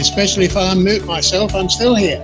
Especially if I unmute myself, I'm still here.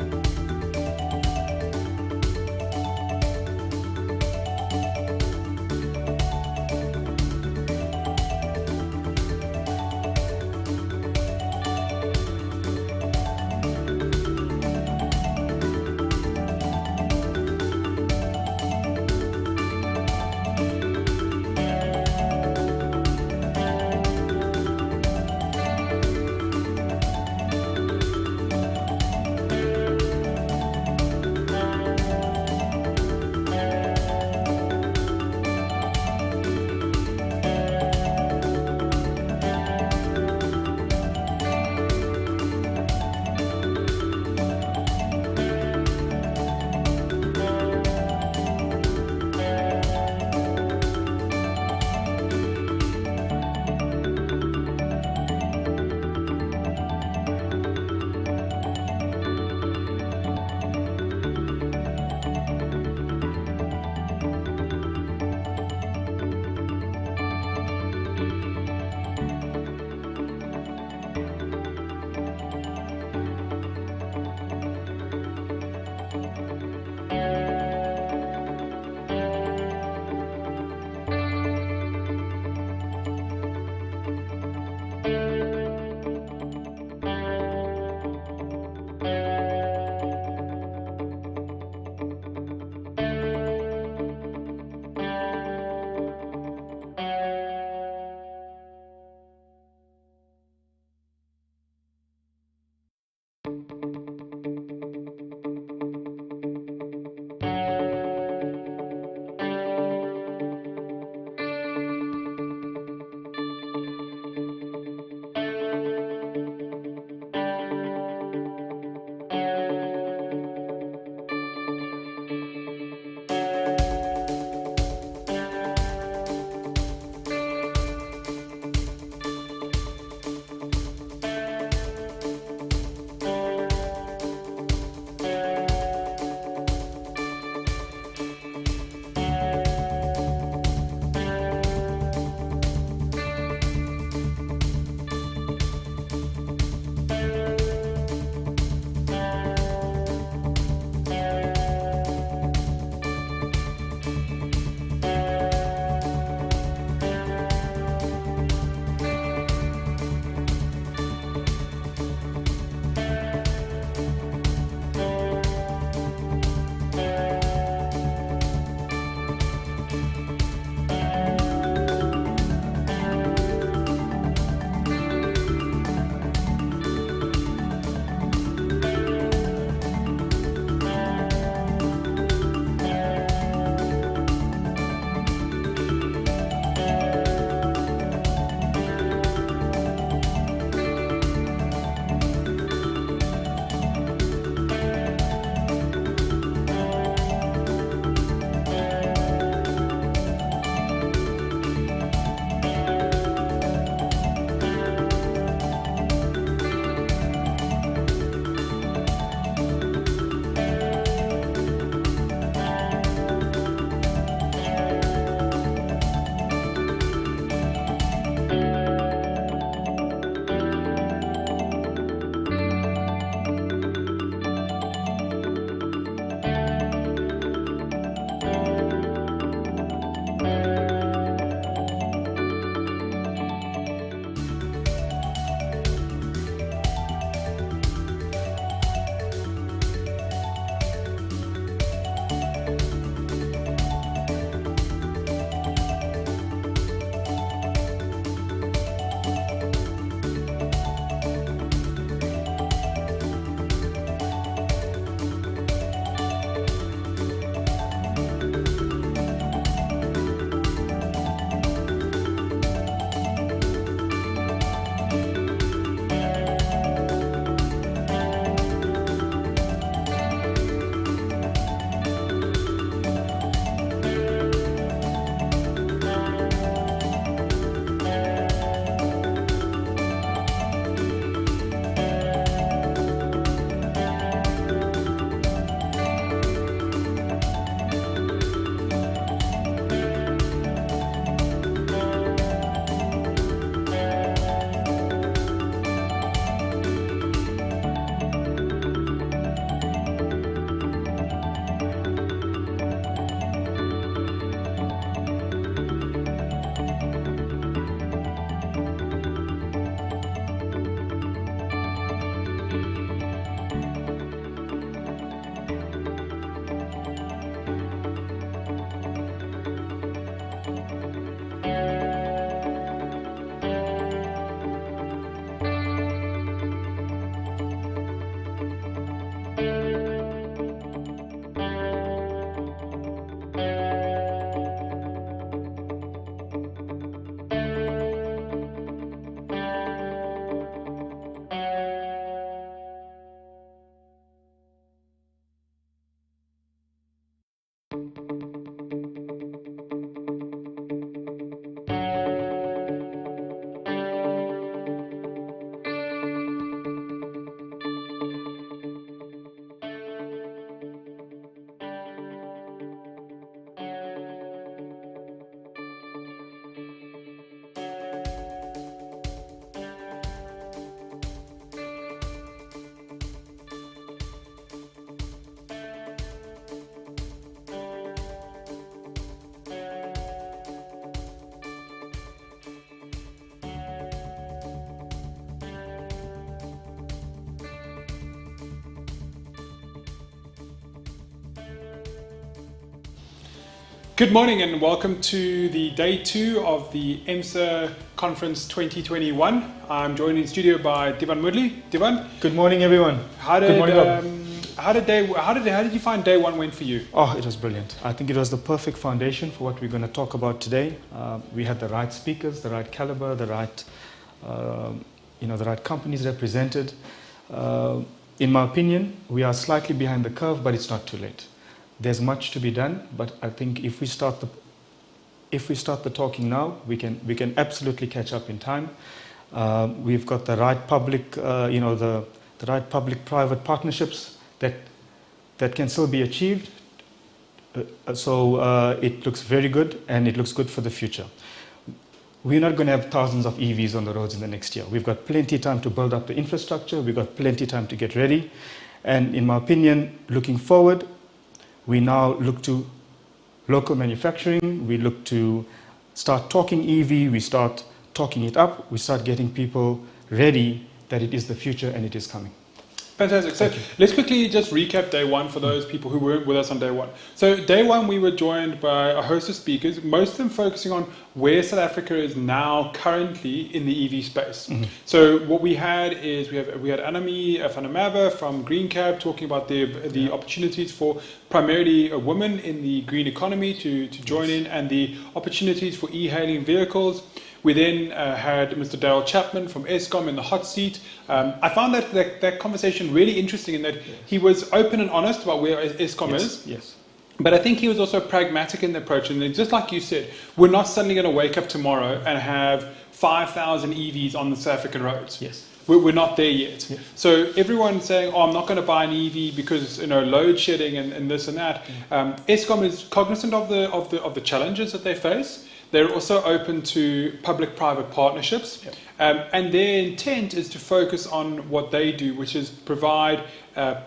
Good morning and welcome to the day 2 of the EMCSA Conference 2021. I'm joined in studio by Divan Mudli. Divan? Good morning, everyone. How did you find day 1 went for you? Oh, it was brilliant. I think it was the perfect foundation for what we're going to talk about today. We had the right speakers, the right caliber, the right companies represented. In my opinion, we are slightly behind the curve, but it's not too late. There's much to be done, but I think if we start the talking now, we can absolutely catch up in time. We've got the right public, the right public-private partnerships that can still be achieved. So it looks very good, and it looks good for the future. We're not going to have thousands of EVs on the roads in the next year. We've got plenty of time to build up the infrastructure. We've got plenty of time to get ready. And in my opinion, looking forward, we now look to local manufacturing. We look to start talking EV. We start talking it up. We start getting people ready that it is the future and it is coming. Fantastic. So let's quickly just recap day 1 for those people who weren't with us on day 1. So day 1, we were joined by a host of speakers, most of them focusing on where South Africa is now currently in the EV space. Mm-hmm. So what we had is we had Anami Fanamava from Green Cab talking about the opportunities for primarily women in the green economy to join in, and the opportunities for e-hailing vehicles. We then had Mr. Daryl Chapman from Eskom in the hot seat. I found that conversation really interesting in that he was open and honest about where Eskom is. Yes. But I think he was also pragmatic in the approach. And just like you said, we're not suddenly going to wake up tomorrow and have 5,000 EVs on the South African roads. Yes. We're not there yet. Yeah. So everyone saying, "Oh, I'm not going to buy an EV because load shedding and this and that." Eskom is cognizant of the challenges that they face. They're also open to public-private partnerships, and their intent is to focus on what they do, which is provide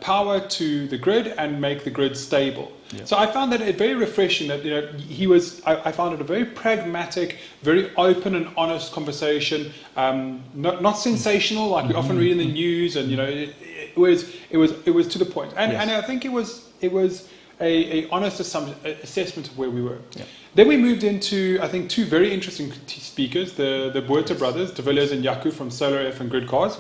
power to the grid and make the grid stable. Yeah. So I found that very refreshing. That he was. I found it a very pragmatic, very open and honest conversation. Not sensational like we often read in the news, and it was to the point. And I think it was a honest assessment of where we were. Yeah. Then we moved into, I think, 2 very interesting speakers, the Buerta brothers, De Villiers and Yaku from SolarF and Grid Cars.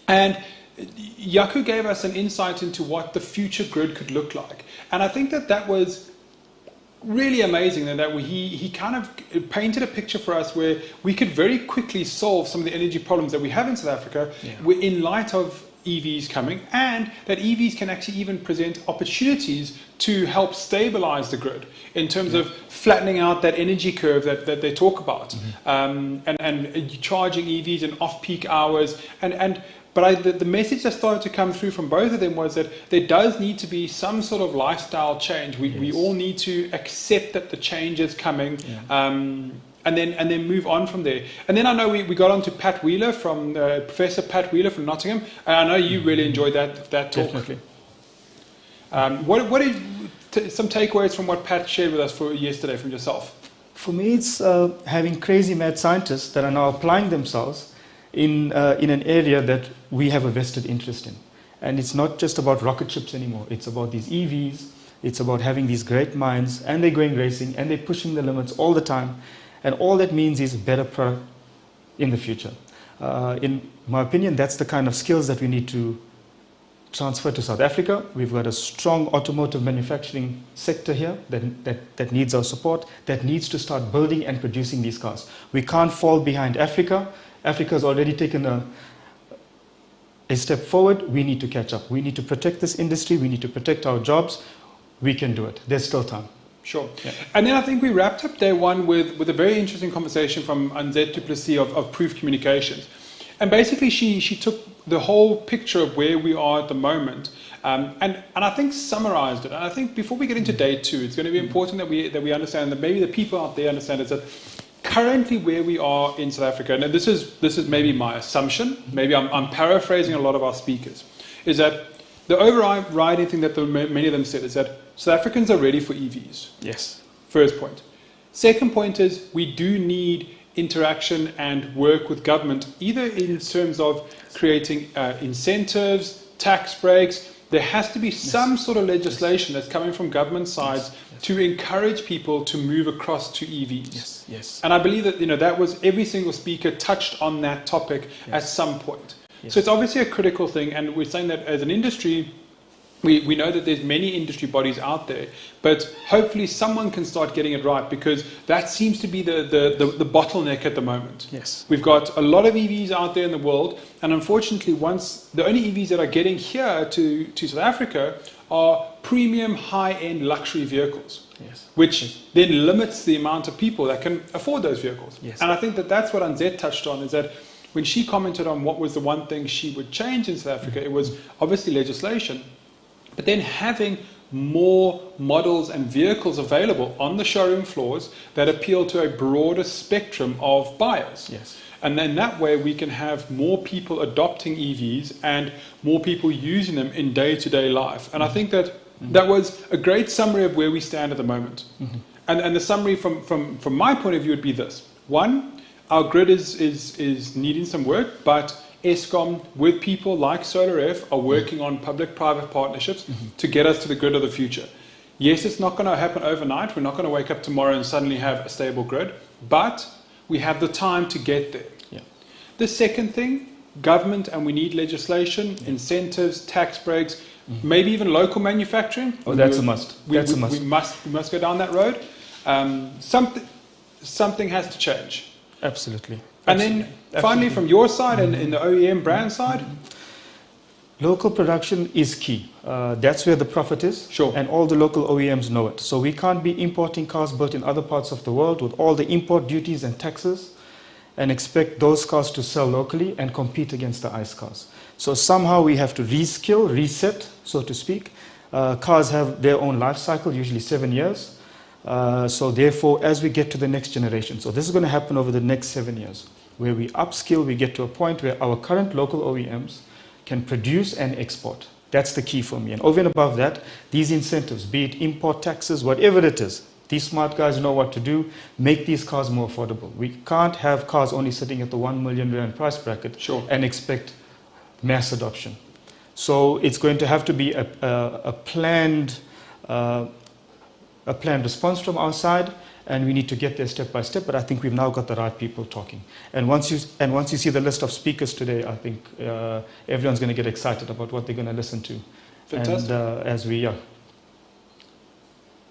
And Yaku gave us an insight into what the future grid could look like. And I think that was really amazing, and that he kind of painted a picture for us where we could very quickly solve some of the energy problems that we have in South Africa in light of EVs coming, and that EVs can actually even present opportunities to help stabilize the grid in terms of flattening out that energy curve that they talk about, and charging EVs in off-peak hours. But the message that started to come through from both of them was that there does need to be some sort of lifestyle change. We all need to accept that the change is coming. And then move on from there. And then I know we got on to Pat Wheeler from Professor Pat Wheeler from Nottingham. And I know you really enjoyed that talk. Definitely. What are some takeaways from what Pat shared with us for yesterday from yourself? For me, it's having crazy mad scientists that are now applying themselves in an area that we have a vested interest in. And it's not just about rocket ships anymore. It's about these EVs. It's about having these great minds, and they're going racing, and they're pushing the limits all the time. And all that means is a better product in the future. In my opinion, that's the kind of skills that we need to transfer to South Africa. We've got a strong automotive manufacturing sector here that needs our support, that needs to start building and producing these cars. We can't fall behind Africa. Africa's already taken a step forward. We need to catch up. We need to protect this industry. We need to protect our jobs. We can do it. There's still time. Sure. Yeah. And then I think we wrapped up day 1 with a very interesting conversation from Anzette du Plessis of Proof Communications. And basically she took the whole picture of where we are at the moment, and I think summarized it. And I think before we get into day 2, it's going to be important that we understand, that maybe the people out there understand, is that currently where we are in South Africa, and this is maybe my assumption, maybe I'm paraphrasing a lot of our speakers, is that the overriding thing that many of them said is that South Africans are ready for EVs. Yes. First point. Second point is we do need interaction and work with government, either in terms of creating incentives, tax breaks, There has to be some sort of legislation that's coming from government sides to encourage people to move across to EVs. Yes, yes. And I believe that that was every single speaker touched on that topic at some point. Yes. So it's obviously a critical thing, and we're saying that as an industry, we know that there's many industry bodies out there, but hopefully someone can start getting it right, because that seems to be the bottleneck at the moment. Yes. We've got a lot of EVs out there in the world, and unfortunately the only EVs that are getting here to South Africa are premium high-end luxury vehicles, which then limits the amount of people that can afford those vehicles. Yes. And I think that that's what Anzette touched on, is that when she commented on what was the one thing she would change in South Africa, it was obviously legislation, but then having more models and vehicles available on the showroom floors that appeal to a broader spectrum of buyers. Yes. And then that way we can have more people adopting EVs and more people using them in day-to-day life. And I think that that was a great summary of where we stand at the moment. And the summary from my point of view would be this. One, our grid is needing some work, but Eskom, with people like SolarF, are working on public-private partnerships to get us to the grid of the future. Yes, it's not going to happen overnight. We're not going to wake up tomorrow and suddenly have a stable grid, but we have the time to get there. Yeah. The second thing, government, and we need legislation, incentives, tax breaks, maybe even local manufacturing. Oh, that's a must. That's a must. We must go down that road. Something has to change. Absolutely. And then finally, from your side and in the OEM brand side, local production is key. That's where the profit is. Sure. And all the local OEMs know it. So we can't be importing cars built in other parts of the world with all the import duties and taxes and expect those cars to sell locally and compete against the ICE cars. So somehow we have to reskill, reset, so to speak. Cars have their own life cycle, usually 7 years. So therefore, as we get to the next generation, so this is going to happen over the next 7 years, where we upskill, we get to a point where our current local OEMs can produce and export. That's the key for me. And over and above that, these incentives, be it import taxes, whatever it is, these smart guys know what to do, make these cars more affordable. We can't have cars only sitting at the 1 million rand price bracket and expect mass adoption. So it's going to have to be a planned response from our side, and we need to get there step by step. But I think we've now got the right people talking. And once you see the list of speakers today, I think everyone's going to get excited about what they're going to listen to. Fantastic. And as we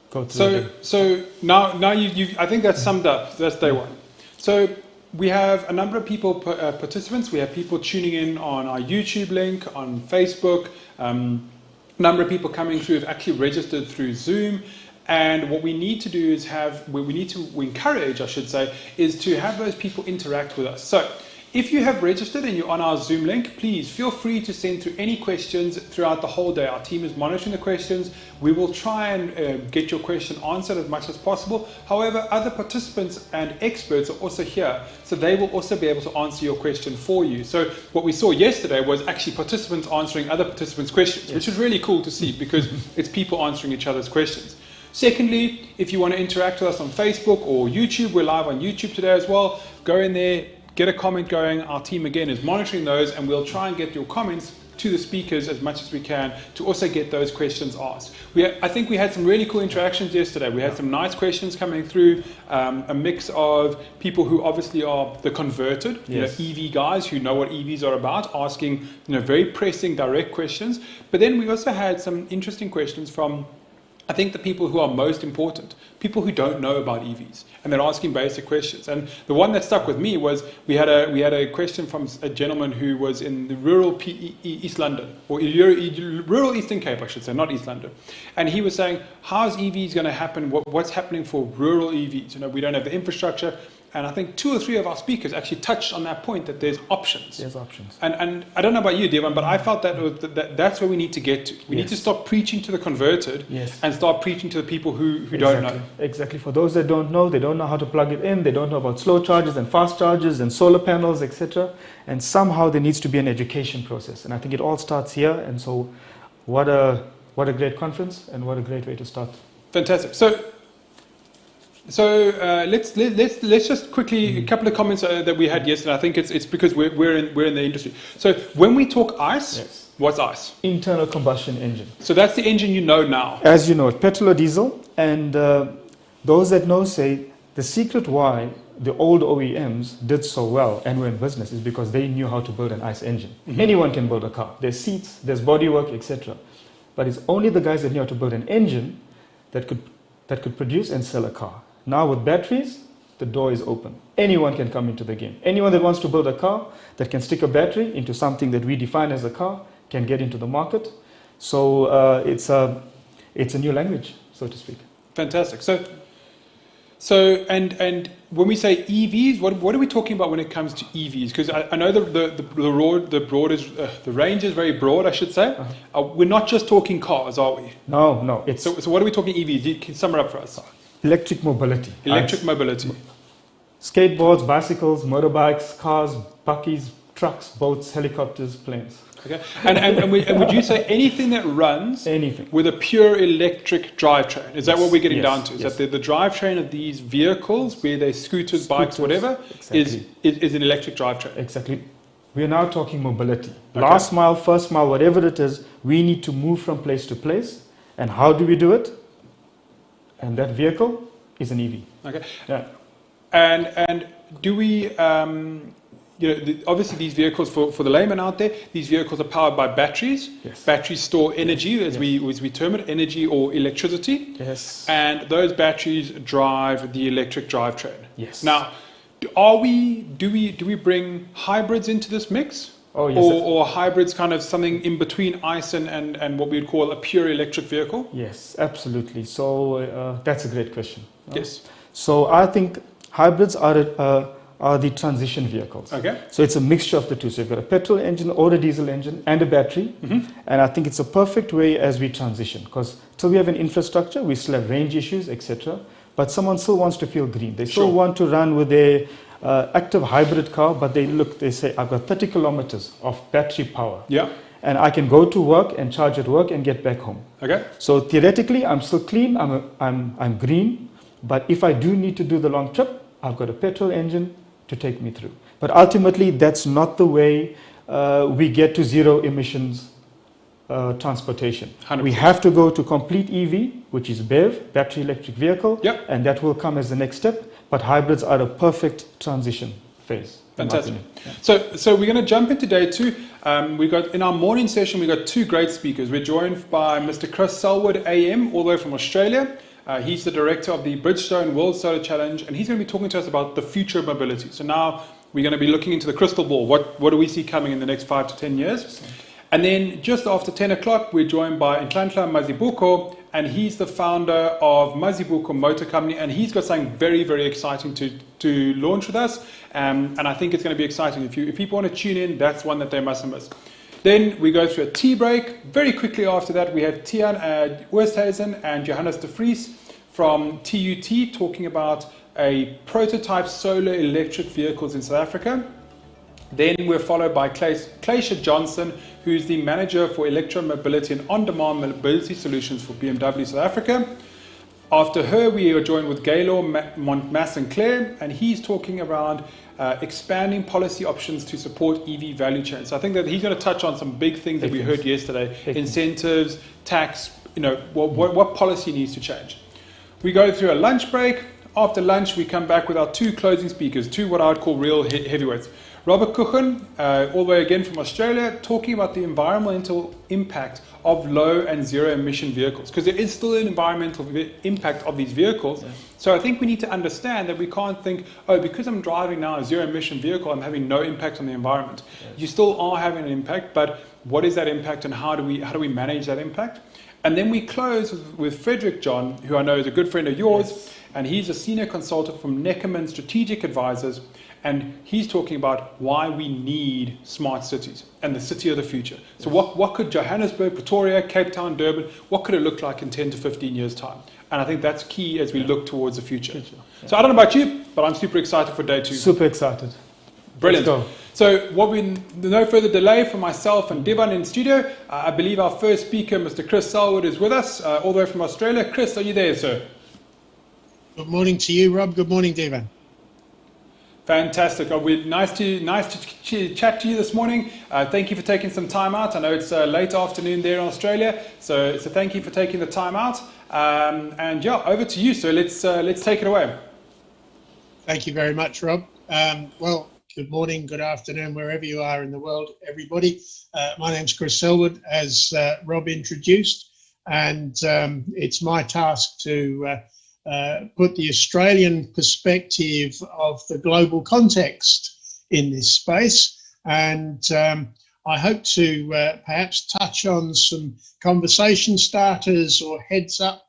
go through. So now you I think that's summed up. That's day one. So we have a number of people, participants. We have people tuning in on our YouTube link, on Facebook. Number of people coming through have actually registered through Zoom. And what we need to do is we encourage, I should say, is to have those people interact with us. So if you have registered and you're on our Zoom link, please feel free to send through any questions throughout the whole day. Our team is monitoring the questions. We will try and get your question answered as much as possible. However, other participants and experts are also here, so they will also be able to answer your question for you. So what we saw yesterday was actually participants answering other participants' questions, which is really cool to see, because it's people answering each other's questions. Secondly, if you want to interact with us on Facebook or YouTube, we're live on YouTube today as well. Go in there, get a comment going. Our team, again, is monitoring those, and we'll try and get your comments to the speakers as much as we can to also get those questions asked. I think we had some really cool interactions yesterday. We had some nice questions coming through, a mix of people who obviously are the converted, EV guys who know what EVs are about, asking very pressing, direct questions. But then we also had some interesting questions from, I think, the people who are most important, people who don't know about EVs, and they're asking basic questions. And the one that stuck with me was we had a question from a gentleman who was in the rural East London, or rural Eastern Cape, I should say, not East London. And he was saying, how's EVs going to happen? What's happening for rural EVs? We don't have the infrastructure. And I think 2 or 3 of our speakers actually touched on that point, that there's options. There's options. And I don't know about you, Devan, but I felt that's where we need to get to. We need to stop preaching to the converted and start preaching to the people who don't know. Exactly. For those that don't know, they don't know how to plug it in, they don't know about slow charges and fast charges and solar panels, etc. And somehow there needs to be an education process. And I think it all starts here. And so what a great conference, and what a great way to start. Fantastic. So let's just quickly, a couple of comments that we had yesterday. I think it's because we're in the industry. So when we talk ICE, What's ICE? Internal combustion engine. So that's the engine you know now. As you know, petrol or diesel. And those that know say the secret why the old OEMs did so well and were in business is because they knew how to build an ICE engine. Anyone can build a car. There's seats, there's bodywork, etc. But it's only the guys that knew how to build an engine that could produce and sell a car. Now with batteries, the door is open. Anyone can come into the game. Anyone that wants to build a car that can stick a battery into something that we define as a car can get into the market. So it's a new language, so to speak. Fantastic. So and when we say EVs, what are we talking about when it comes to EVs? Because I know the range is very broad, I should say. We're not just talking cars, are we? No. So what are we talking EVs? You can sum it up for us. Electric mobility. Electric mobility. Skateboards, bicycles, motorbikes, cars, bakkies, trucks, boats, helicopters, planes. Okay. And would you say anything that runs with a pure electric drivetrain? Is that what we're getting down to? Is that the drivetrain of these vehicles, where they're scooters, bikes, whatever, is an electric drivetrain? Exactly. We are now talking mobility. Okay. Last mile, first mile, whatever it is, we need to move from place to place. And how do we do it? And that vehicle is an EV. Okay. Yeah. And do we... obviously these vehicles, for the layman out there, these vehicles are powered by batteries. Yes. Batteries store energy, as we term it, energy or electricity. Yes. And those batteries drive the electric drivetrain. Yes. Now, do we bring hybrids into this mix? Oh, yes. Or hybrids kind of something in between ICE and what we would call a pure electric vehicle? Yes, absolutely. So that's a great question. Yes. So I think hybrids are the transition vehicles. Okay. So it's a mixture of the two. So you've got a petrol engine or a diesel engine and a battery. And I think it's a perfect way as we transition, because till we have an infrastructure, we still have range issues, etc. But someone still wants to feel green. They still want to run with a active hybrid car, but they say, I've got 30 kilometers of battery power. Yeah. And I can go to work and charge at work and get back home. Okay. So theoretically, I'm still clean, I'm green, but if I do need to do the long trip, I've got a petrol engine to take me through. But ultimately, that's not the way we get to zero emissions transportation. 100%. We have to go to complete EV, which is BEV, battery electric vehicle, Yep. and that will come as the next step. But hybrids are a perfect transition phase. Fantastic. So we're going to jump into day two. We got in our morning session, we got two great speakers. We're joined by Mr. Chris Selwood, AM, all the way from Australia. He's the director of the Bridgestone World Solar Challenge, and he's going to be talking to us about the future of mobility. So now we're going to be looking into the crystal ball. What do we see coming in the next 5 to 10 years? And then just after 10 o'clock, we're joined by Nhlanhla Mazibuko, and he's the founder of Mazibuko Motor Company, and he's got something very, very exciting to launch with us. And I think it's going to be exciting. If people want to tune in, that's one that they mustn't miss. Then we go through a tea break. Very quickly after that, we have Tiaan Oosthuizen and Johannes de Vries from TUT talking about a prototype solar electric vehicles in South Africa. Then we're followed by Cleisha Johnson, who's the manager for electromobility and on-demand mobility solutions for BMW South Africa. After her, we are joined with Gaylor Montmas-Sinclair, and he's talking around expanding policy options to support EV value chain. So I think that he's going to touch on some big things that we heard yesterday: incentives, tax. What policy needs to change. We go through a lunch break. After lunch, we come back with our two closing speakers, two what I would call real heavyweights. Robert Kuchen, all the way again from Australia, talking about the environmental impact of low and zero emission vehicles, because there is still an environmental impact of these vehicles. Yeah. So I think we need to understand that we can't think, because I'm driving now a zero emission vehicle, I'm having no impact on the environment. Yes. You still are having an impact, but what is that impact and how do we manage that impact? And then we close with Frederick John, who I know is a good friend of yours, and he's a senior consultant from Neckerman Strategic Advisors. And he's talking about why we need smart cities and the city of the future. So what could Johannesburg, Pretoria, Cape Town, Durban, what could it look like in 10 to 15 years' time? And I think that's key as we look towards the future. Yeah. So I don't know about you, but I'm super excited for day two. Super excited. Brilliant. So no further delay for myself and Devan in studio. I believe our first speaker, Mr. Chris Selwood, is with us, all the way from Australia. Chris, are you there, sir? Good morning to you, Rob. Good morning, Devan. Fantastic. Nice to chat to you this morning. Thank you for taking some time out. I know it's late afternoon there in Australia, so thank you for taking the time out. And yeah, over to you. So let's take it away. Thank you very much, Rob. Well, good morning, good afternoon, wherever you are in the world, everybody. My name's Chris Selwood, as Rob introduced, and it's my task to put the Australian perspective of the global context in this space. And I hope to perhaps touch on some conversation starters or heads up.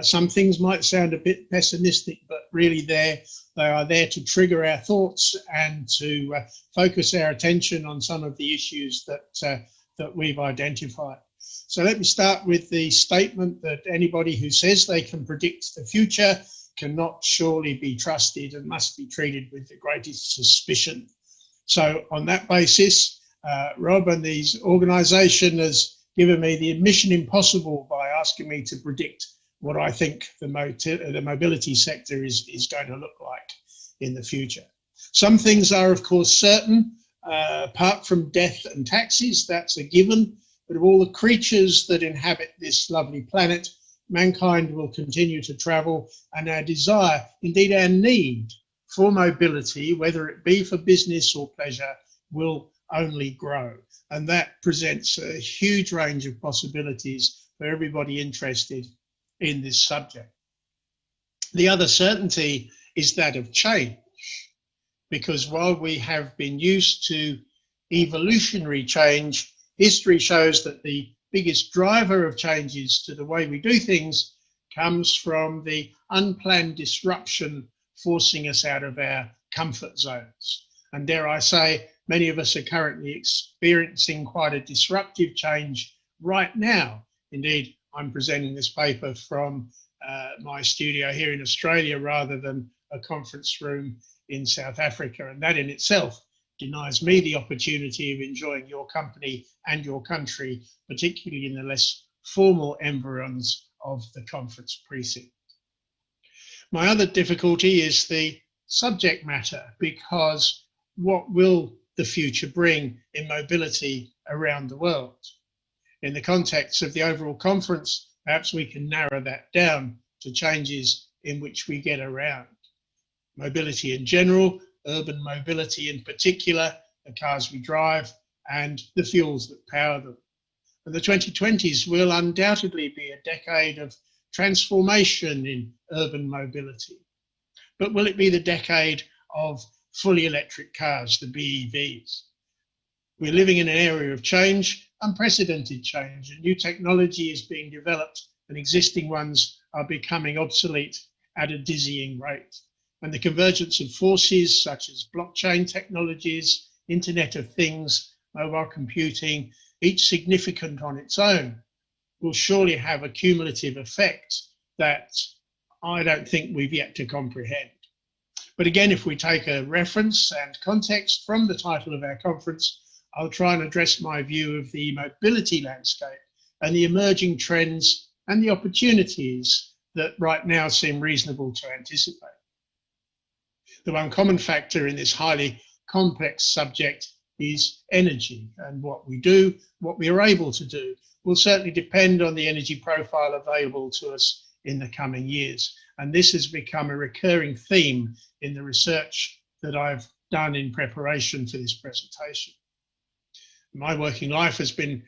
Some things might sound a bit pessimistic, but really they are there to trigger our thoughts and to focus our attention on some of the issues that we've identified. So let me start with the statement that anybody who says they can predict the future cannot surely be trusted and must be treated with the greatest suspicion. So on that basis, Rob and his organisation has given me the mission impossible by asking me to predict what I think the mobility sector is going to look like in the future. Some things are, of course, certain, apart from death and taxes, that's a given. But of all the creatures that inhabit this lovely planet, mankind will continue to travel, and our desire, indeed our need for mobility, whether it be for business or pleasure, will only grow. And that presents a huge range of possibilities for everybody interested in this subject. The other certainty is that of change, because while we have been used to evolutionary change, history shows that the biggest driver of changes to the way we do things comes from the unplanned disruption forcing us out of our comfort zones. And dare I say, many of us are currently experiencing quite a disruptive change right now. Indeed, I'm presenting this paper from my studio here in Australia rather than a conference room in South Africa, and that in itself denies me the opportunity of enjoying your company and your country, particularly in the less formal environs of the conference precinct. My other difficulty is the subject matter, because what will the future bring in mobility around the world? In the context of the overall conference, perhaps we can narrow that down to changes in which we get around. Mobility in general, urban mobility in particular, the cars we drive and the fuels that power them. And the 2020s will undoubtedly be a decade of transformation in urban mobility. But will it be the decade of fully electric cars, the BEVs? We're living in an area of change, unprecedented change, and new technology is being developed and existing ones are becoming obsolete at a dizzying rate. And the convergence of forces such as blockchain technologies, Internet of Things, mobile computing, each significant on its own, will surely have a cumulative effect that I don't think we've yet to comprehend. But again, if we take a reference and context from the title of our conference, I'll try and address my view of the mobility landscape and the emerging trends and the opportunities that right now seem reasonable to anticipate. The one common factor in this highly complex subject is energy, and what we do, what we are able to do, will certainly depend on the energy profile available to us in the coming years. And this has become a recurring theme in the research that I've done in preparation for this presentation. My working life has been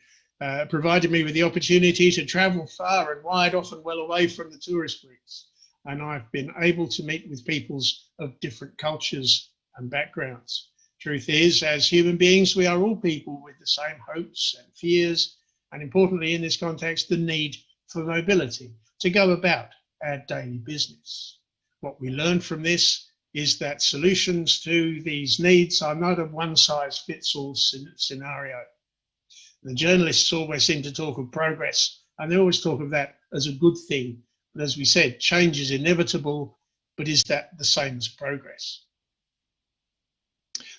provided me with the opportunity to travel far and wide, often well away from the tourist routes. And I've been able to meet with peoples of different cultures and backgrounds. Truth is, as human beings, we are all people with the same hopes and fears, and importantly in this context, the need for mobility to go about our daily business. What we learn from this is that solutions to these needs are not a one-size-fits-all scenario. The journalists always seem to talk of progress, and they always talk of that as a good thing. But as we said, change is inevitable, but is that the same as progress?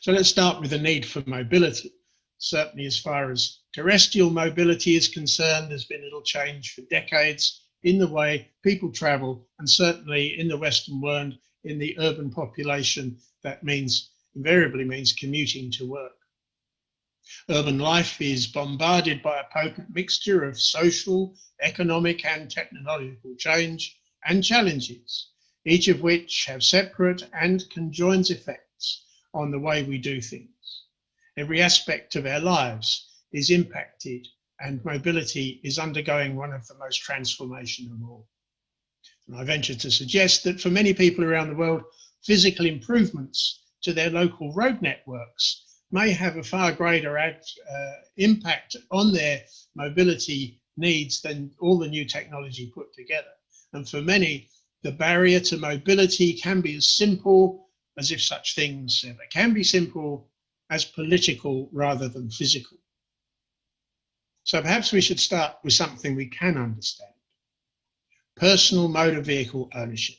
So let's start with the need for mobility. Certainly as far as terrestrial mobility is concerned, there's been little change for decades in the way people travel, and certainly in the Western world, in the urban population that invariably means commuting to work. Urban life is bombarded by a potent mixture of social, economic and technological change and challenges, each of which have separate and conjoined effects on the way we do things. Every aspect of our lives is impacted, and mobility is undergoing one of the most transformational of all. And I venture to suggest that for many people around the world, physical improvements to their local road networks may have a far greater impact on their mobility needs than all the new technology put together. And for many, the barrier to mobility can be as simple, as if such things ever can be simple, as political rather than physical. So perhaps we should start with something we can understand: personal motor vehicle ownership.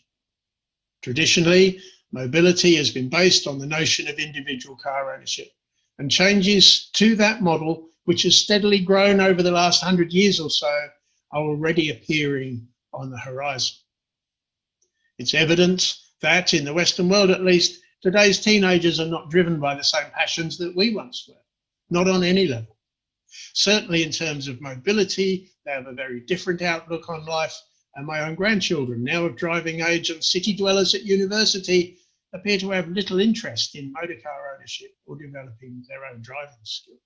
Traditionally, mobility has been based on the notion of individual car ownership, and changes to that model, which has steadily grown over the last 100 years or so, are already appearing on the horizon. It's evident that, in the Western world at least, today's teenagers are not driven by the same passions that we once were, not on any level. Certainly in terms of mobility, they have a very different outlook on life, and my own grandchildren, now of driving age and city dwellers at university, appear to have little interest in motor car ownership or developing their own driving skills.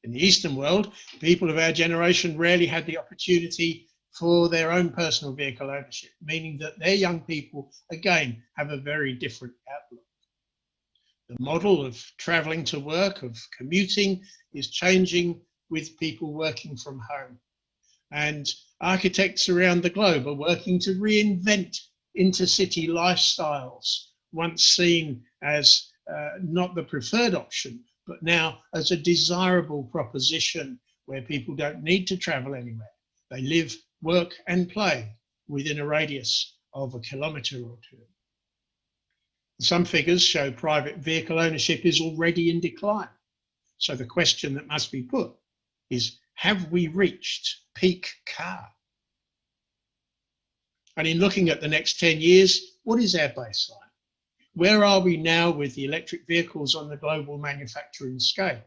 In the Eastern world, people of our generation rarely had the opportunity for their own personal vehicle ownership, meaning that their young people, again, have a very different outlook. The model of travelling to work, of commuting, is changing with people working from home. And architects around the globe are working to reinvent intercity lifestyles, once seen as not the preferred option, but now as a desirable proposition where people don't need to travel anywhere. They live, work and play within a radius of a kilometre or two. Some figures show private vehicle ownership is already in decline. So the question that must be put is, have we reached peak car? And in looking at the next 10 years, what is our baseline? Where are we now with the electric vehicles on the global manufacturing scale?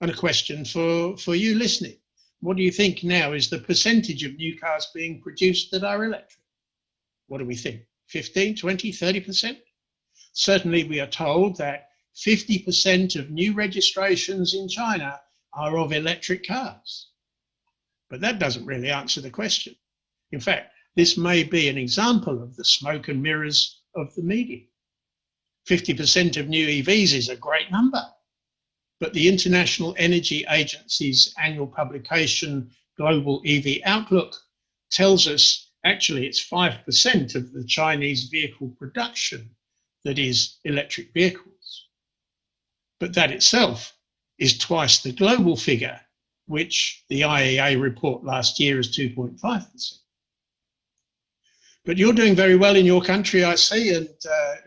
And a question for you listening. What do you think now is the percentage of new cars being produced that are electric? What do we think? 15, 20, 30%? Certainly we are told that 50% of new registrations in China are of electric cars. But that doesn't really answer the question. In fact, this may be an example of the smoke and mirrors of the media. 50% of new EVs is a great number, but the International Energy Agency's annual publication, Global EV Outlook, tells us actually it's 5% of the Chinese vehicle production that is electric vehicles. But that itself is twice the global figure, which the IEA report last year is 2.5%. But you're doing very well in your country, I see, and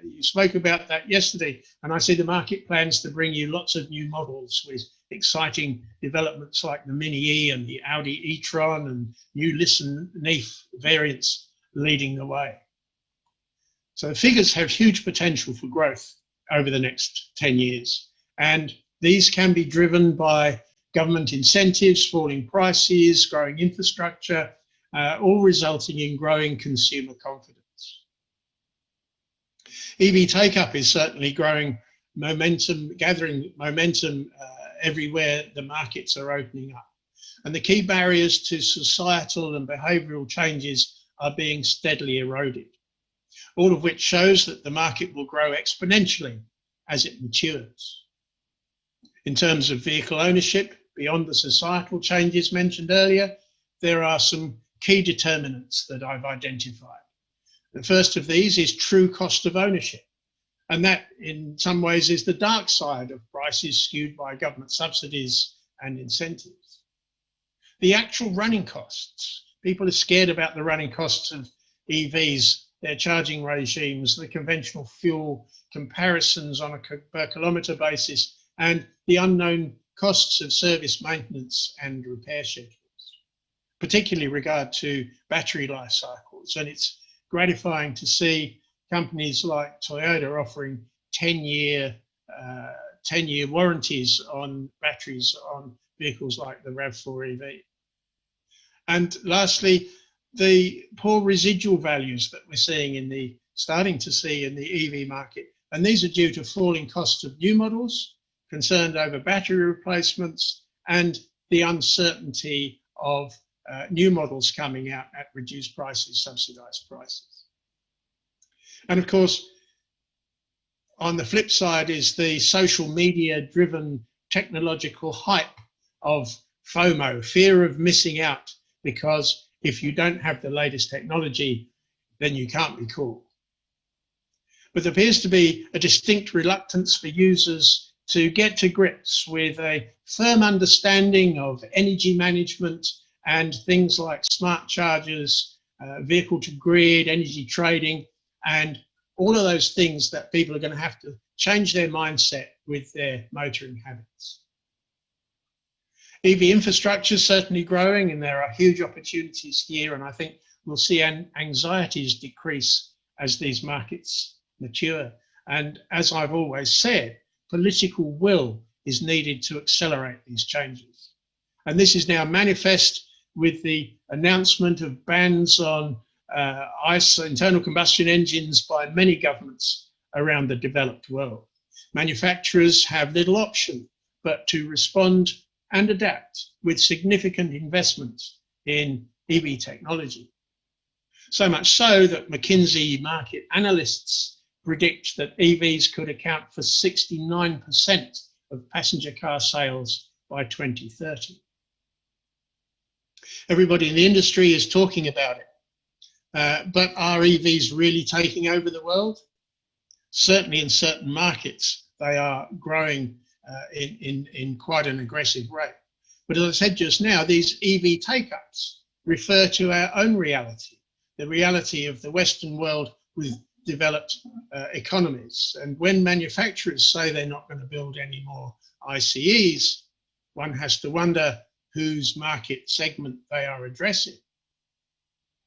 you spoke about that yesterday. And I see the market plans to bring you lots of new models with exciting developments like the Mini E and the Audi e-tron and new Leaf variants leading the way. So figures have huge potential for growth over the next 10 years. And these can be driven by government incentives, falling prices, growing infrastructure, all resulting in growing consumer confidence. EV take-up is certainly growing momentum, gathering momentum everywhere the markets are opening up. And the key barriers to societal and behavioural changes are being steadily eroded, all of which shows that the market will grow exponentially as it matures. In terms of vehicle ownership, beyond the societal changes mentioned earlier, there are some key determinants that I've identified. The first of these is true cost of ownership. And that in some ways is the dark side of prices skewed by government subsidies and incentives. The actual running costs. People are scared about the running costs of EVs, their charging regimes, the conventional fuel comparisons on a per kilometre basis, and the unknown costs of service maintenance and repair schedules, particularly regard to battery life cycles. And it's gratifying to see companies like Toyota are offering 10-year warranties on batteries on vehicles like the RAV4 EV. And lastly, the poor residual values that we're starting to see in the EV market. And these are due to falling costs of new models, concerned over battery replacements, and the uncertainty of new models coming out at reduced prices, subsidized prices. And of course, on the flip side is the social media driven technological hype of FOMO, fear of missing out, because if you don't have the latest technology, then you can't be cool. But there appears to be a distinct reluctance for users to get to grips with a firm understanding of energy management and things like smart chargers, vehicle to grid, energy trading, and all of those things that people are going to have to change their mindset with their motoring habits. EV infrastructure is certainly growing, and there are huge opportunities here, and I think we'll see anxieties decrease as these markets mature. And as I've always said, political will is needed to accelerate these changes. And this is now manifest with the announcement of bans on ICE, internal combustion engines, by many governments around the developed world. Manufacturers have little option but to respond and adapt with significant investments in EV technology. So much so that McKinsey market analysts predict that EVs could account for 69% of passenger car sales by 2030. Everybody in the industry is talking about it. But are EVs really taking over the world? Certainly in certain markets, they are growing in quite an aggressive rate. But as I said just now, these EV take-ups refer to our own reality, the reality of the Western world with developed economies. And when manufacturers say they're not going to build any more ICEs, one has to wonder whose market segment they are addressing,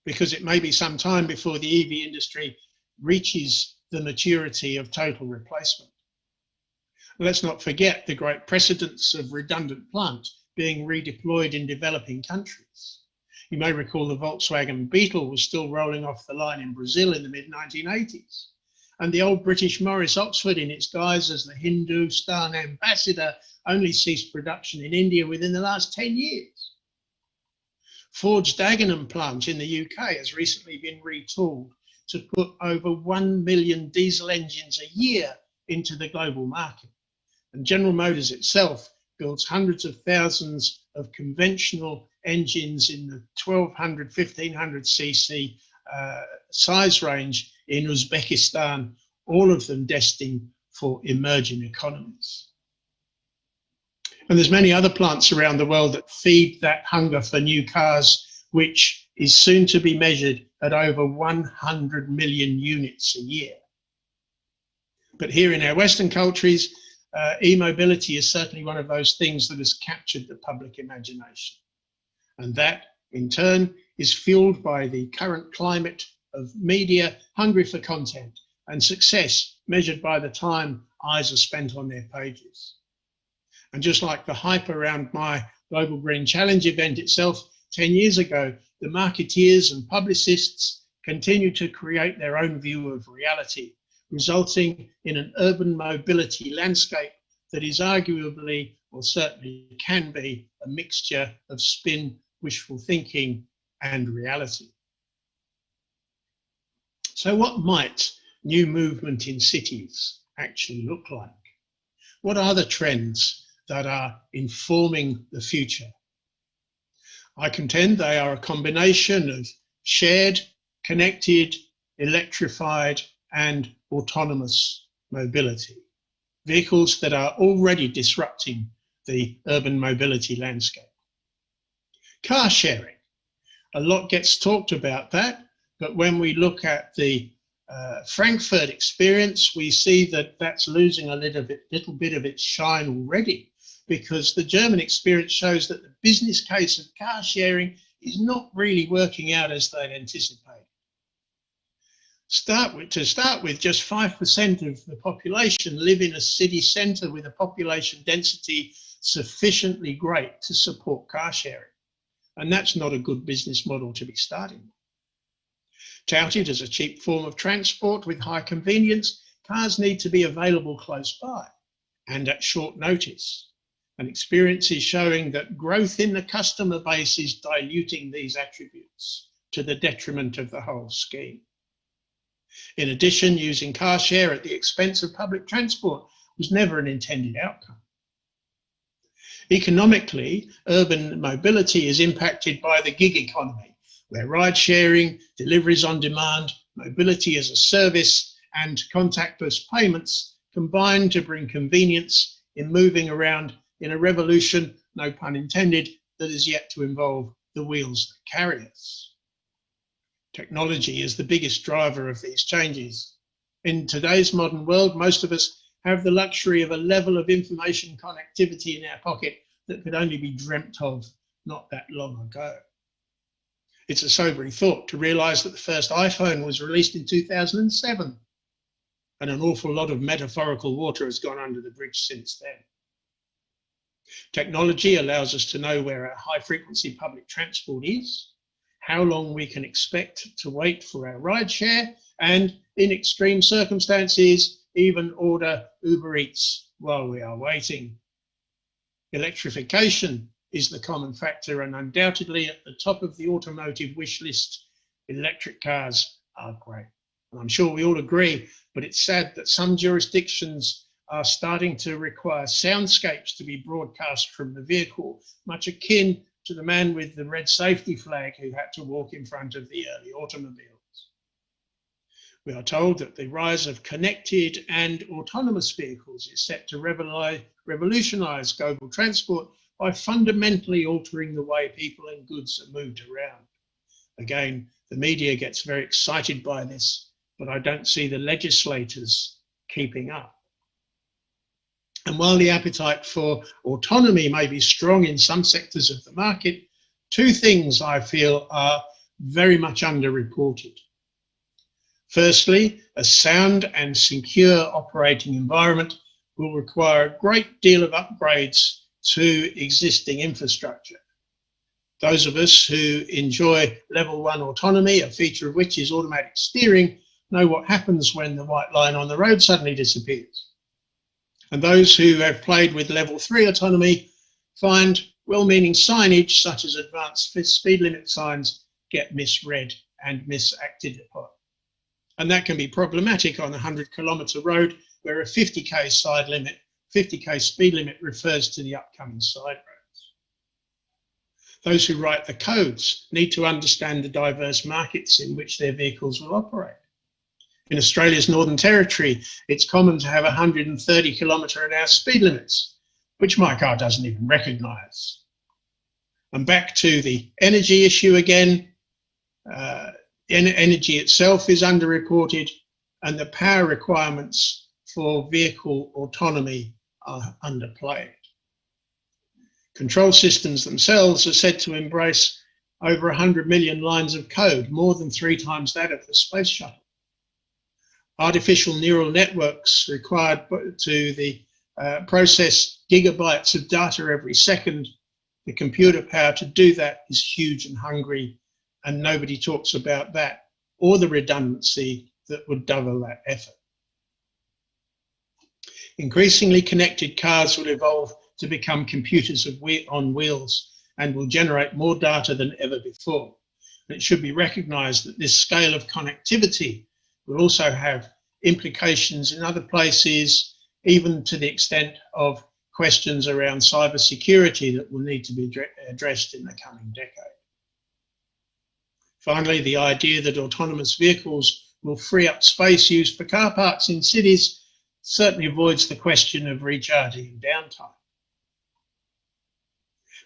because it may be some time before the EV industry reaches the maturity of total replacement. Let's not forget the great precedents of redundant plant being redeployed in developing countries. You may recall the Volkswagen Beetle was still rolling off the line in Brazil in the mid-1980s. And the old British Morris Oxford, in its guise as the Hindustan ambassador, only ceased production in India within the last 10 years. Ford's Dagenham plant in the UK has recently been retooled to put over 1 million diesel engines a year into the global market. And General Motors itself builds hundreds of thousands of conventional engines in the 1200, 1500 cc size range in Uzbekistan, all of them destined for emerging economies. And there's many other plants around the world that feed that hunger for new cars, which is soon to be measured at over 100 million units a year. But here in our Western countries, e-mobility is certainly one of those things that has captured the public imagination. And that, in turn, is fueled by the current climate of media hungry for content and success measured by the time eyes are spent on their pages. And just like the hype around my Global Green Challenge event itself 10 years ago, the marketeers and publicists continue to create their own view of reality, resulting in an urban mobility landscape that is arguably, or certainly can be, a mixture of spin, wishful thinking, and reality. So what might new movement in cities actually look like? What are the trends that are informing the future? I contend they are a combination of shared, connected, electrified, and autonomous mobility. Vehicles that are already disrupting the urban mobility landscape. Car sharing. A lot gets talked about that, but when we look at the Frankfurt experience, we see that that's losing a little bit of its shine already, because the German experience shows that the business case of car sharing is not really working out as they'd anticipated. To start with, just 5% of the population live in a city centre with a population density sufficiently great to support car sharing. And that's not a good business model to be starting with. Touted as a cheap form of transport with high convenience, cars need to be available close by and at short notice. And experience is showing that growth in the customer base is diluting these attributes to the detriment of the whole scheme. In addition, using car share at the expense of public transport was never an intended outcome. Economically, urban mobility is impacted by the gig economy, where ride sharing, deliveries on demand, mobility as a service, and contactless payments combine to bring convenience in moving around in a revolution, no pun intended, that is yet to involve the wheels that carry us. Technology is the biggest driver of these changes. In today's modern world, most of us have the luxury of a level of information connectivity in our pocket that could only be dreamt of not that long ago. It's a sobering thought to realise that the first iPhone was released in 2007, and an awful lot of metaphorical water has gone under the bridge since then. Technology allows us to know where our high-frequency public transport is, how long we can expect to wait for our ride share, and in extreme circumstances, even order Uber Eats while we are waiting. Electrification is the common factor, and undoubtedly at the top of the automotive wish list, electric cars are great. And I'm sure we all agree, but it's sad that some jurisdictions are starting to require soundscapes to be broadcast from the vehicle, much akin to the man with the red safety flag who had to walk in front of the early automobiles. We are told that the rise of connected and autonomous vehicles is set to revolutionise global transport by fundamentally altering the way people and goods are moved around. Again, the media gets very excited by this, but I don't see the legislators keeping up. And while the appetite for autonomy may be strong in some sectors of the market, two things I feel are very much underreported. Firstly, a sound and secure operating environment will require a great deal of upgrades to existing infrastructure. Those of us who enjoy level 1 autonomy, a feature of which is automatic steering, know what happens when the white line on the road suddenly disappears. And those who have played with level 3 autonomy find well-meaning signage such as advanced speed limit signs get misread and misacted upon. And that can be problematic on a 100-kilometre road where a 50k speed limit refers to the upcoming side roads. Those who write the codes need to understand the diverse markets in which their vehicles will operate. In Australia's Northern Territory, it's common to have 130 km/h speed limits, which my car doesn't even recognise. And back to the energy issue again, energy itself is underreported, and the power requirements for vehicle autonomy are underplayed. Control systems themselves are said to embrace over 100 million lines of code, more than 3 times that of the space shuttle. Artificial neural networks required to process gigabytes of data every second. The computer power to do that is huge and hungry, and nobody talks about that or the redundancy that would double that effort. Increasingly connected cars will evolve to become computers on wheels and will generate more data than ever before. And it should be recognised that this scale of connectivity will also have implications in other places, even to the extent of questions around cybersecurity that will need to be addressed in the coming decade. Finally, the idea that autonomous vehicles will free up space used for car parks in cities certainly avoids the question of recharging and downtime.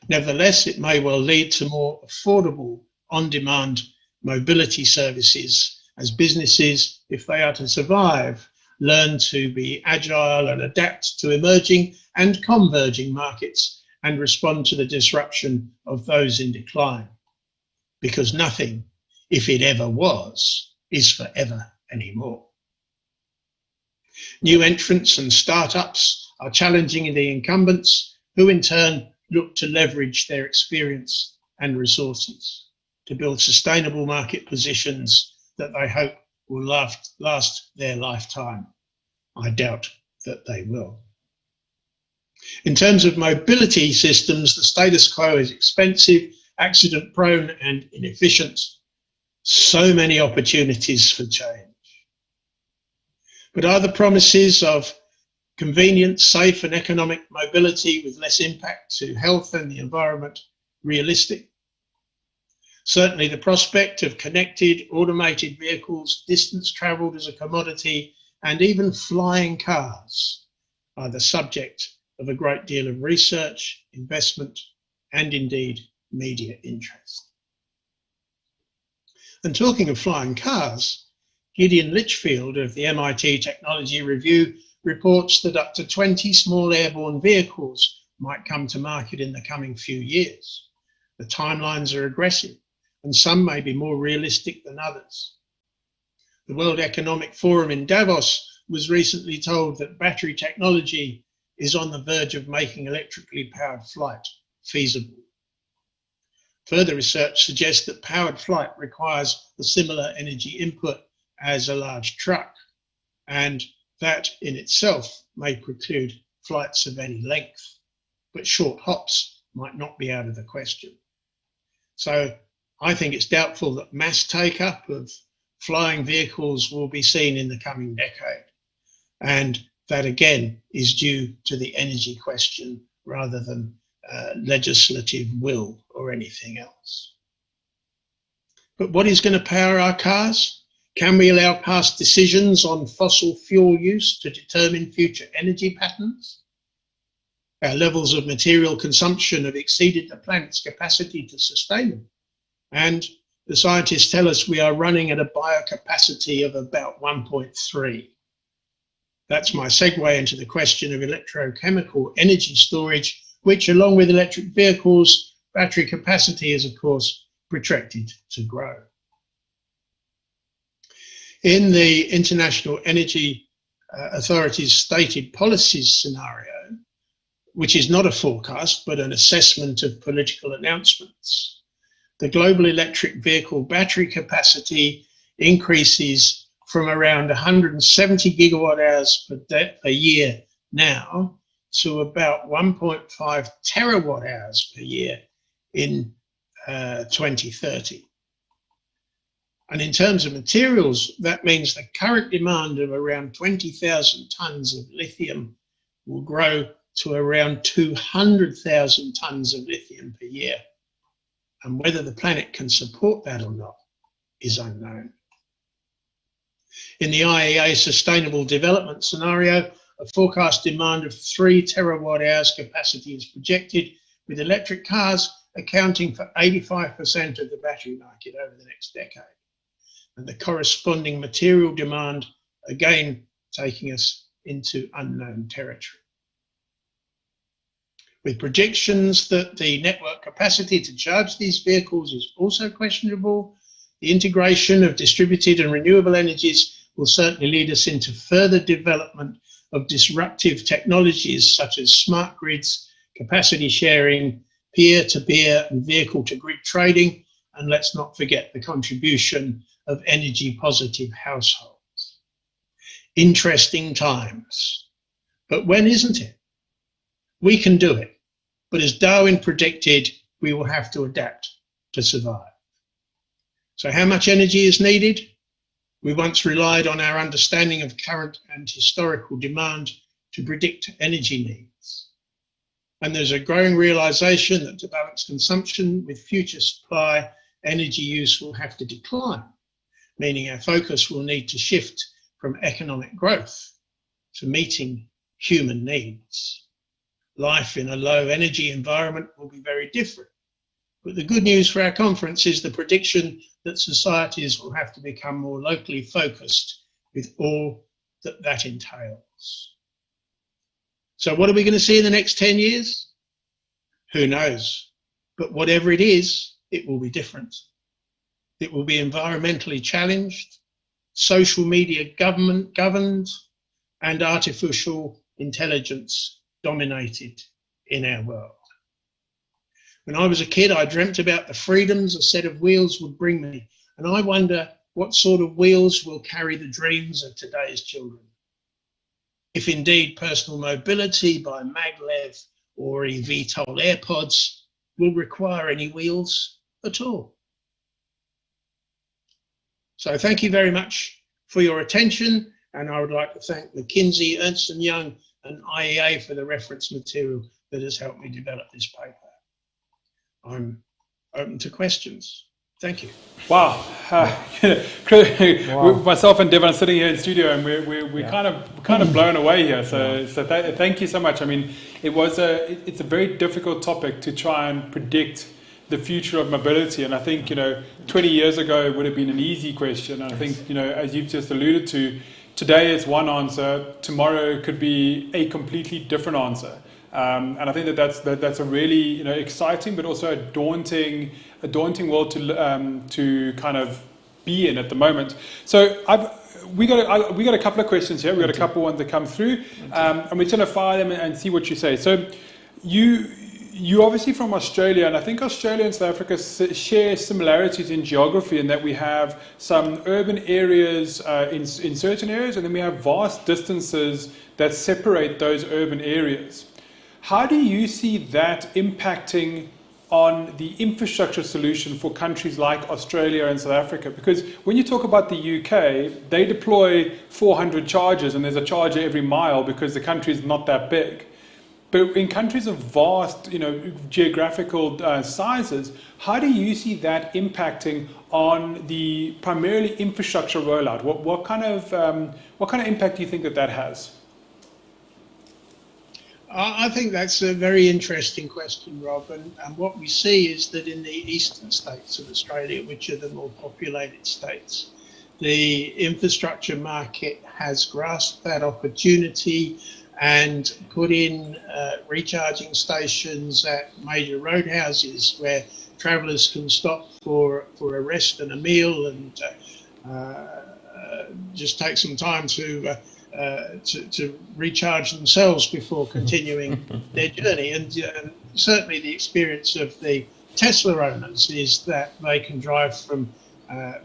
Nevertheless, it may well lead to more affordable on-demand mobility services as businesses, if they are to survive, learn to be agile and adapt to emerging and converging markets and respond to the disruption of those in decline. Because nothing, if it ever was, is forever. anymore. New entrants and startups are challenging the incumbents, who in turn look to leverage their experience and resources to build sustainable market positions that they hope will last their lifetime. I doubt that they will. In terms of mobility systems, the status quo is expensive, accident-prone and inefficient. So many opportunities for change. But are the promises of convenient, safe and economic mobility with less impact to health and the environment realistic? Certainly the prospect of connected, automated vehicles, distance travelled as a commodity, and even flying cars are the subject of a great deal of research, investment, and indeed media interest. And talking of flying cars, Gideon Litchfield of the MIT Technology Review reports that up to 20 small airborne vehicles might come to market in the coming few years. The timelines are aggressive, and some may be more realistic than others. The World Economic Forum in Davos was recently told that battery technology is on the verge of making electrically powered flight feasible. Further research suggests that powered flight requires a similar energy input as a large truck, and that in itself may preclude flights of any length, but short hops might not be out of the question. So I think it's doubtful that mass take-up of flying vehicles will be seen in the coming decade, and that again is due to the energy question rather than legislative will or anything else. But what is going to power our cars? Can we allow past decisions on fossil fuel use to determine future energy patterns? Our levels of material consumption have exceeded the planet's capacity to sustain them. And the scientists tell us we are running at a biocapacity of about 1.3. That's my segue into the question of electrochemical energy storage, which along with electric vehicles, battery capacity is of course projected to grow. In the International Energy Authority's stated policies scenario, which is not a forecast but an assessment of political announcements, the global electric vehicle battery capacity increases from around 170 gigawatt hours per year now to about 1.5 terawatt hours per year in 2030. And in terms of materials, that means the current demand of around 20,000 tons of lithium will grow to around 200,000 tons of lithium per year. And whether the planet can support that or not is unknown. In the IEA Sustainable Development Scenario, a forecast demand of 3 terawatt hours capacity is projected, with electric cars accounting for 85% of the battery market over the next decade. And the corresponding material demand, again, taking us into unknown territory. With projections that the network capacity to charge these vehicles is also questionable, the integration of distributed and renewable energies will certainly lead us into further development of disruptive technologies such as smart grids, capacity sharing, peer-to-peer and vehicle-to-grid trading, and let's not forget the contribution of energy-positive households. Interesting times. But when isn't it? We can do it, but as Darwin predicted, we will have to adapt to survive. So how much energy is needed? We once relied on our understanding of current and historical demand to predict energy needs. And there's a growing realization that to balance consumption with future supply, energy use will have to decline, meaning our focus will need to shift from economic growth to meeting human needs. Life in a low energy environment will be very different. But the good news for our conference is the prediction that societies will have to become more locally focused with all that that entails. So what are we going to see in the next 10 years? Who knows? But whatever it is, it will be different. It will be environmentally challenged, social media governed, and artificial intelligence dominated in our world. When I was a kid, I dreamt about the freedoms a set of wheels would bring me, and I wonder what sort of wheels will carry the dreams of today's children. If indeed personal mobility by maglev or eVTOL AirPods will require any wheels at all. So thank you very much for your attention, and I would like to thank McKinsey, Ernst & Young and IEA for the reference material that has helped me develop this paper. I'm open to questions. Thank you. Wow. Wow. Myself and Devon are sitting here in the studio, and we're kind of blown away here. So thank you so much. I mean, it's a very difficult topic to try and predict the future of mobility, and I think 20 years ago it would have been an easy question. And I think as you've just alluded to, today it's one answer, tomorrow could be a completely different answer. And I think that's a really exciting but also a daunting world to kind of be in at the moment. So we got a couple of questions here. We got a couple ones that come through, and we're going to fire them and see what you say. So you obviously from Australia, and I think Australia and South Africa share similarities in geography in that we have some urban areas in certain areas, and then we have vast distances that separate those urban areas. How do you see that impacting on the infrastructure solution for countries like Australia and South Africa? Because when you talk about the UK, they deploy 400 chargers and there's a charger every mile because the country is not that big. But in countries of vast, geographical sizes, how do you see that impacting on the primarily infrastructure rollout? What kind of impact do you think that has? I think that's a very interesting question, Rob. And what we see is that in the eastern states of Australia, which are the more populated states, the infrastructure market has grasped that opportunity and put in recharging stations at major roadhouses where travellers can stop for a rest and a meal and just take some time to recharge themselves before continuing their journey. And certainly the experience of the Tesla owners is that they can drive from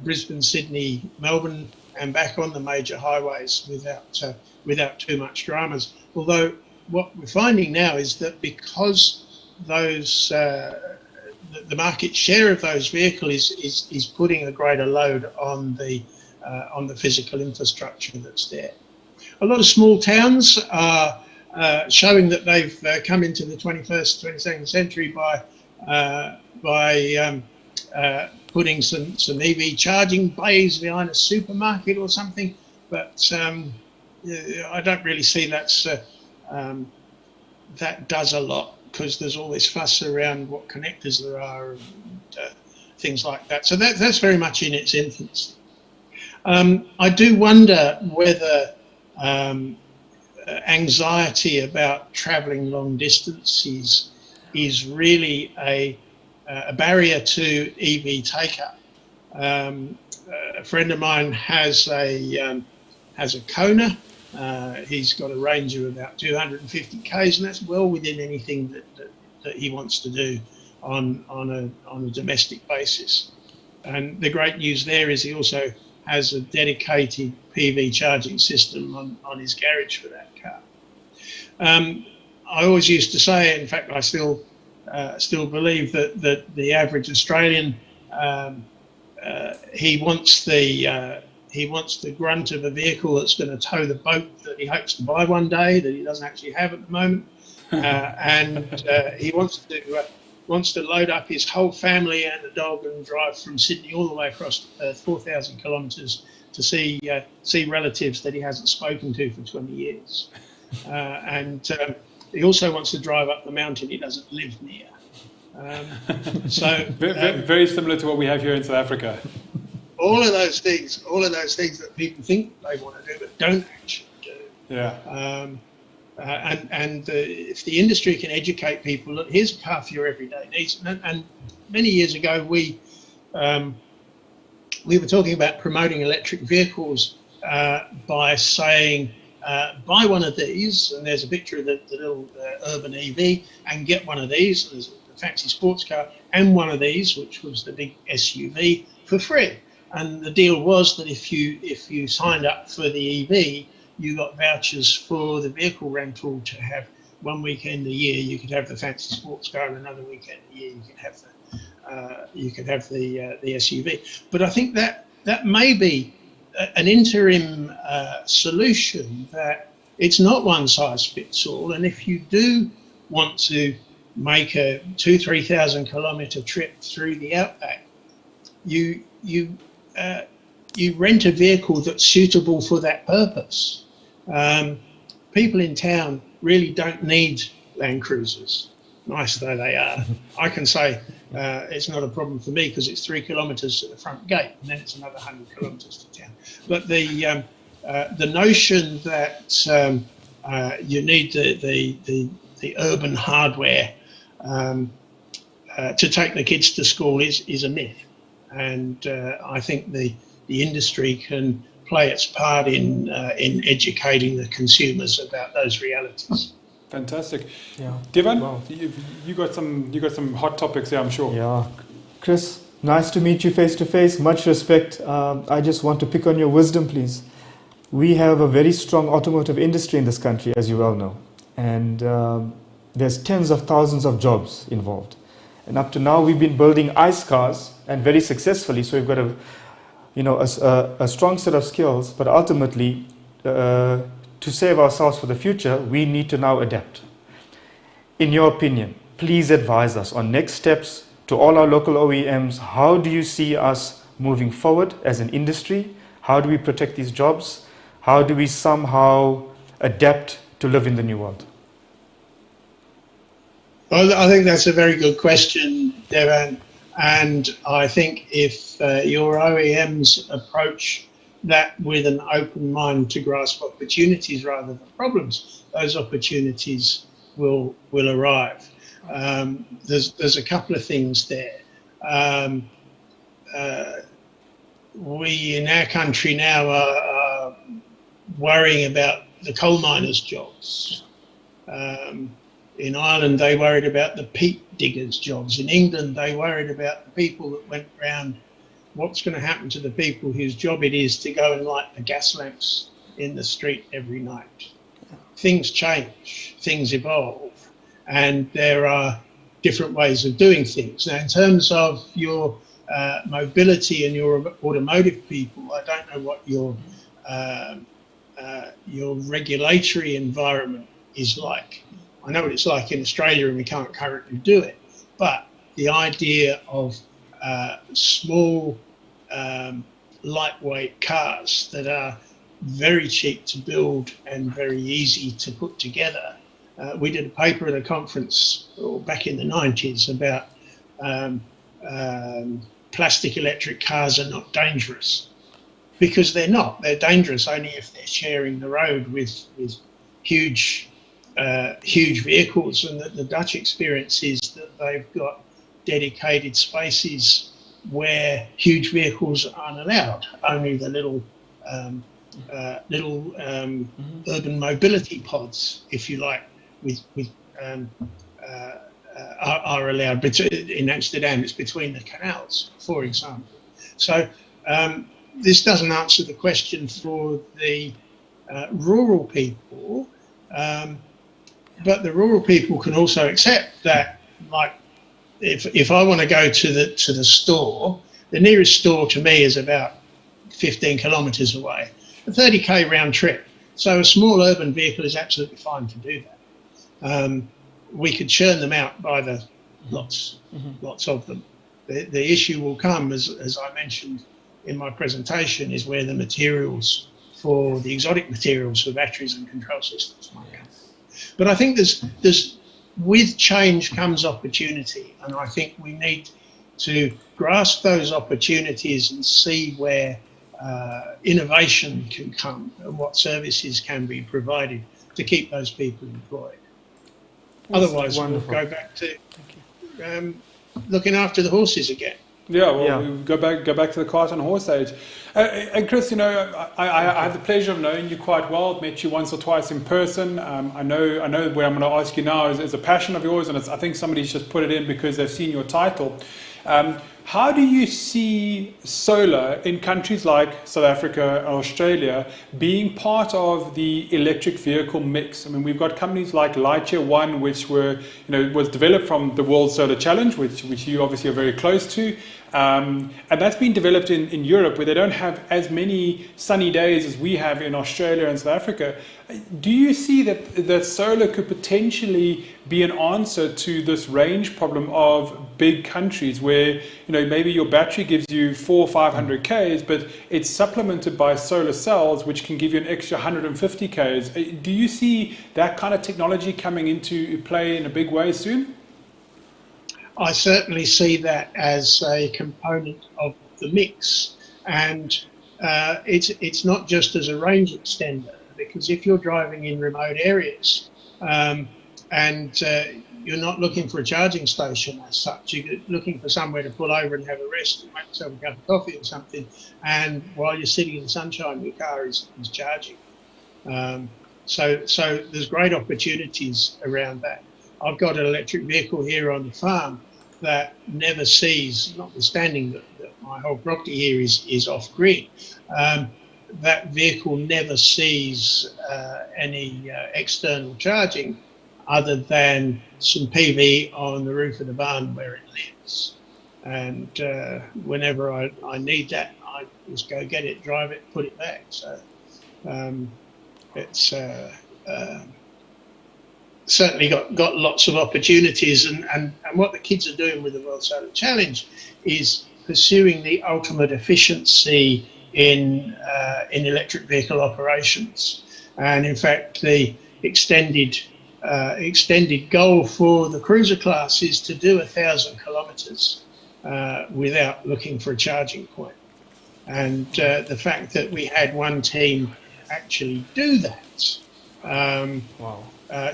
Brisbane, Sydney, Melbourne and back on the major highways without too much dramas. Although what we're finding now is that because those the market share of those vehicles is putting a greater load on the physical infrastructure that's there. A lot of small towns are showing that they've come into the 21st, 22nd century by putting some EV charging bays behind a supermarket or something. But I don't really see that does a lot, because there's always fuss around what connectors there are and things like that. So that's very much in its infancy. I do wonder whether anxiety about travelling long distances is really a barrier to EV take-up. A friend of mine has a Kona. He's got a range of about 250 k's, and that's well within anything that he wants to do on a domestic basis. And the great news there is he also has a dedicated PV charging system on his garage for that car. I always used to say, in fact, I still believe that the average Australian he wants the grunt of a vehicle that's going to tow the boat that he hopes to buy one day that he doesn't actually have at the moment, and he wants to load up his whole family and the dog and drive from Sydney all the way across 4,000 kilometres to see relatives that he hasn't spoken to for 20 years. And he also wants to drive up the mountain he doesn't live near. Very similar to what we have here in South Africa. All of those things that people think they want to do but don't actually do. Yeah. If the industry can educate people, look, here's a car for your everyday needs. And many years ago, we we were talking about promoting electric vehicles by saying, buy one of these, and there's a picture of the little urban EV, and get one of these, there's a fancy sports car, and one of these, which was the big SUV, for free. And the deal was that if you signed up for the EV, you got vouchers for the vehicle rental to have one weekend a year. You could have the fancy sports car, and another weekend a year you could have the SUV. But I think that may be an interim solution, that it's not one size fits all. And if you do want to make a 2,000-3,000 kilometre trip through the outback, you rent a vehicle that's suitable for that purpose. People in town really don't need Land Cruisers, nice though they are. I can say it's not a problem for me because it's 3 kilometres to the front gate, and then it's another 100 kilometres to town. But the notion that you need the urban hardware to take the kids to school is a myth, and I think the industry can play its part in educating the consumers about those realities. Fantastic. Yeah. Devon, Wow. you got some hot topics there, I'm sure. Yeah. Chris, nice to meet you face to face. Much respect. I just want to pick on your wisdom, please. We have a very strong automotive industry in this country, as you well know. And there's tens of thousands of jobs involved. And up to now, we've been building ICE cars, and very successfully. So we've got a strong set of skills, but ultimately, to save ourselves for the future, we need to now adapt. In your opinion, please advise us on next steps to all our local OEMs. How do you see us moving forward as an industry? How do we protect these jobs? How do we somehow adapt to live in the new world? Well, I think that's a very good question, Devon. And I think if your OEMs approach that with an open mind to grasp opportunities rather than problems, those opportunities will arrive. There's a couple of things there. We in our country now are worrying about the coal miners' jobs. In Ireland, they worried about the peat diggers' jobs. In England, they worried about the people that went round. What's going to happen to the people whose job it is to go and light the gas lamps in the street every night? Things change, things evolve, and there are different ways of doing things. Now, in terms of your mobility and your automotive people, I don't know what your regulatory environment is like. I know what it's like in Australia, and we can't currently do it, but the idea of small, lightweight cars that are very cheap to build and very easy to put together. We did a paper at a conference back in the 90s about plastic electric cars are not dangerous, because they're not. They're dangerous only if they're sharing the road with huge vehicles, and the Dutch experience is that they've got dedicated spaces where huge vehicles aren't allowed. Only the little urban mobility pods, if you like, are allowed. But in Amsterdam, it's between the canals, for example. So this doesn't answer the question for the rural people, but the rural people can also accept that, like, if I want to go to the store, the nearest store to me is about 15 kilometres away, a 30k round trip. So a small urban vehicle is absolutely fine to do that. We could churn them out by the lots of them. The issue will come, as I mentioned in my presentation, is where the materials for the exotic materials for batteries and control systems might come. But I think there's with change comes opportunity, and I think we need to grasp those opportunities and see where innovation can come and what services can be provided to keep those people employed. Otherwise, wonderful. we'll go back to looking after the horses again. Yeah, well, we go back to the cart and horse age. And Chris, you know, I have the pleasure of knowing you quite well. I've met you once or twice in person. I know what I'm going to ask you now is a passion of yours, and I think somebody's just put it in because they've seen your title. How do you see solar in countries like South Africa and Australia being part of the electric vehicle mix? I mean, we've got companies like Lightyear One, which was developed from the World Solar Challenge, which you obviously are very close to. And that's been developed in Europe, where they don't have as many sunny days as we have in Australia and South Africa. Do you see that solar could potentially be an answer to this range problem of big countries where, maybe your battery gives you 400 or 500 Ks, but it's supplemented by solar cells, which can give you an extra 150 Ks? Do you see that kind of technology coming into play in a big way soon? I certainly see that as a component of the mix, and it's not just as a range extender, because if you're driving in remote areas and you're not looking for a charging station as such, you're looking for somewhere to pull over and have a rest and make yourself a cup of coffee or something, and while you're sitting in the sunshine, your car is charging. So there's great opportunities around that. I've got an electric vehicle here on the farm that never sees, notwithstanding that my whole property here is off grid, that vehicle never sees any external charging other than some PV on the roof of the barn where it lives. And whenever I need that, I just go get it, drive it, put it back. So it's certainly got lots of opportunities, and what the kids are doing with the World Solar Challenge is pursuing the ultimate efficiency in electric vehicle operations. And in fact, the extended goal for the cruiser class is to do 1,000 kilometres without looking for a charging point. And the fact that we had one team actually do that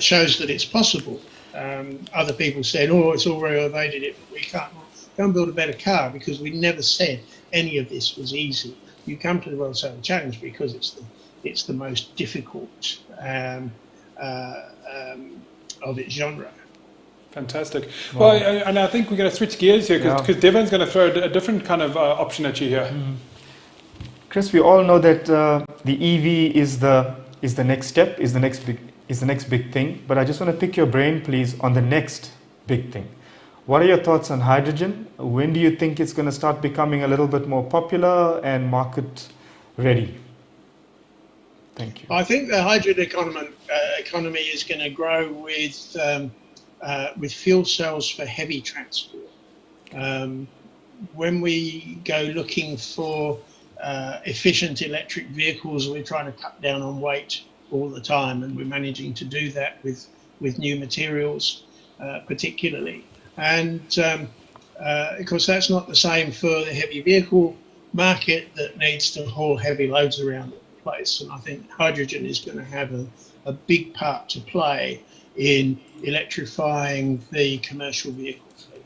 shows that it's possible. Other people said, "Oh, it's all very well they did it, but we can't build a better car," because we never said any of this was easy. You come to the World Solar Challenge because it's the most difficult of its genre. Fantastic. Wow. Well, and I think we're going to switch gears here because Devon's going to throw a different kind of option at you here. Chris, we all know that the EV is the next step, is the next big thing. But I just want to pick your brain, please, on the next big thing. What are your thoughts on hydrogen? When do you think it's going to start becoming a little bit more popular and market ready? Thank you. I think the hydrogen economy is going to grow with fuel cells for heavy transport. When we go looking for efficient electric vehicles, we're trying to cut down on weight all the time, and we're managing to do that with new materials, particularly. And of course, that's not the same for the heavy vehicle market that needs to haul heavy loads around the place. And I think hydrogen is going to have a big part to play in electrifying the commercial vehicle fleet.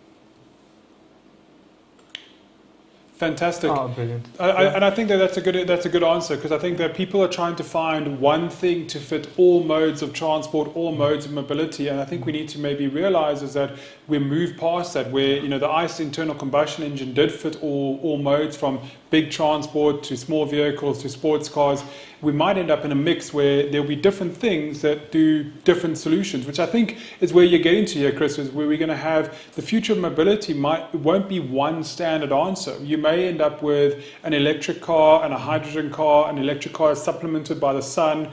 Fantastic. Oh, brilliant. And I think that's a good answer, because I think that people are trying to find one thing to fit all modes of transport, all modes of mobility, and I think we need to maybe realize is that we move past that, where the ICE internal combustion engine did fit all modes, from big transport to small vehicles to sports cars. We might end up in a mix where there'll be different things that do different solutions, which I think is where you're getting to here, Chris, is where we're going to have the future of mobility won't be one standard answer. You may end up with an electric car and a hydrogen car. An electric car is supplemented by the sun.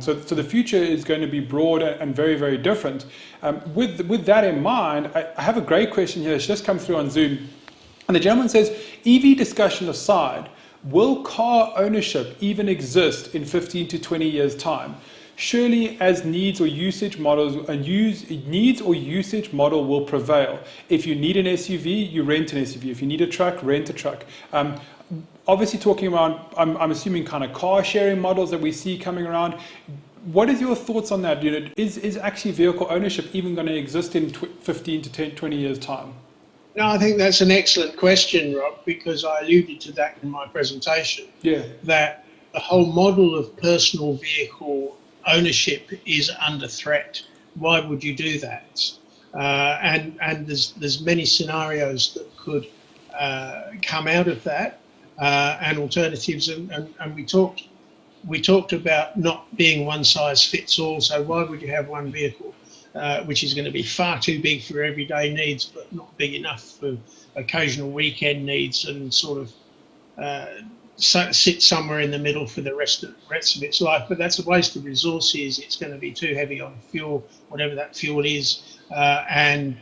So the future is going to be broad and very, very different. With that in mind, I have a great question here that's just come through on Zoom. And the gentleman says, EV discussion aside, will car ownership even exist in 15 to 20 years' time? Surely as needs or usage model will prevail. If you need an SUV, you rent an SUV. If you need a truck, rent a truck. Obviously talking around, I'm assuming kind of car sharing models that we see coming around. What is your thoughts on that? Is actually vehicle ownership even going to exist in 15 to 20 years' time? No, I think that's an excellent question, Rob, because I alluded to that in my presentation. Yeah. That the whole model of personal vehicle ownership is under threat. Why would you do that? And there's many scenarios that could come out of that, and alternatives. And we talked about not being one size fits all. So why would you have one vehicle which is going to be far too big for everyday needs, but not big enough for occasional weekend needs, and sort of sit somewhere in the middle for the rest of its life? But that's a waste of resources. It's going to be too heavy on fuel, whatever that fuel is, and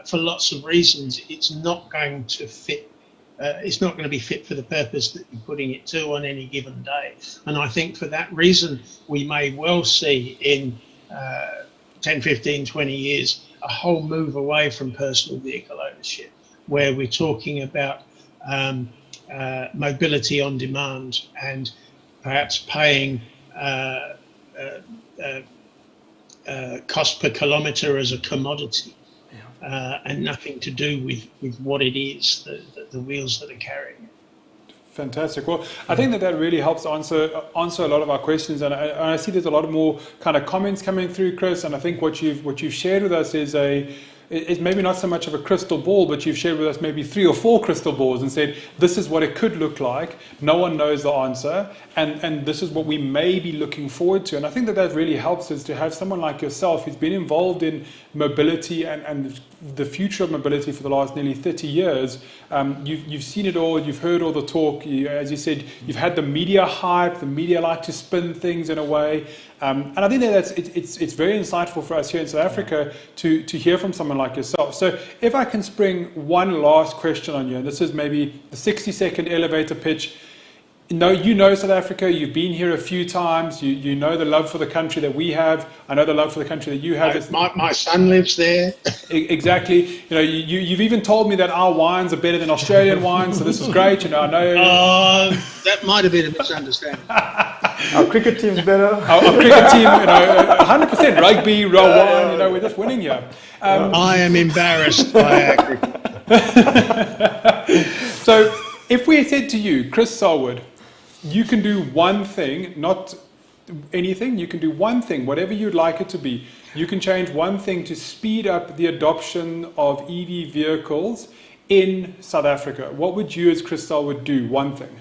for lots of reasons, it's not going to fit. It's not going to be fit for the purpose that you're putting it to on any given day. And I think for that reason, we may well see in 10, 15, 20 years, a whole move away from personal vehicle ownership, where we're talking about mobility on demand and perhaps paying cost per kilometre as a commodity, and nothing to do with what it is, the wheels that are carrying it. Fantastic. Well, I think that really helps answer a lot of our questions, and I see there's a lot of more kind of comments coming through, Chris. And I think what you've shared with us is maybe not so much of a crystal ball, but you've shared with us maybe 3 or 4 crystal balls and said this is what it could look like. No one knows the answer, and this is what we may be looking forward to. And I think that really helps us to have someone like yourself who's been involved in mobility and the future of mobility for the last nearly 30 years. You've seen it all. You've heard all the talk. As you said, you've had the media hype. The media like to spin things in a way. And I think that it's very insightful for us here in South Africa to hear from someone like yourself. So if I can spring one last question on you, and this is maybe the 60-second elevator pitch. You know South Africa, you've been here a few times, you know the love for the country that we have, I know the love for the country that you have. My son lives there. Exactly. You've even told me that our wines are better than Australian wines, so this is great. I know. That might have been a misunderstanding. Our cricket team's better. Our cricket team, 100% rugby, wine, we're just winning here. I am embarrassed by our cricket. So if we said to you, Chris Selwood, you can do one thing, not anything, you can do one thing, whatever you'd like it to be. You can change one thing to speed up the adoption of EV vehicles in South Africa. What would you as Chris Selwood do, one thing?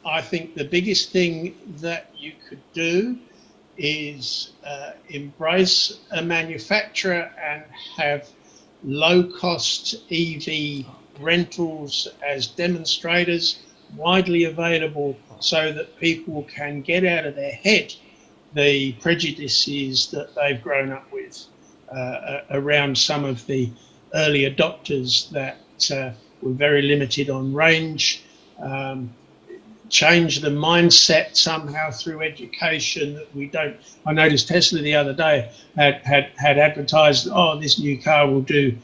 I think the biggest thing that you could do is embrace a manufacturer and have low-cost EV rentals as demonstrators widely available, so that people can get out of their head the prejudices that they've grown up with around some of the early adopters that were very limited on range. Change the mindset somehow through education that we don't. I noticed Tesla the other day had advertised, this new car will do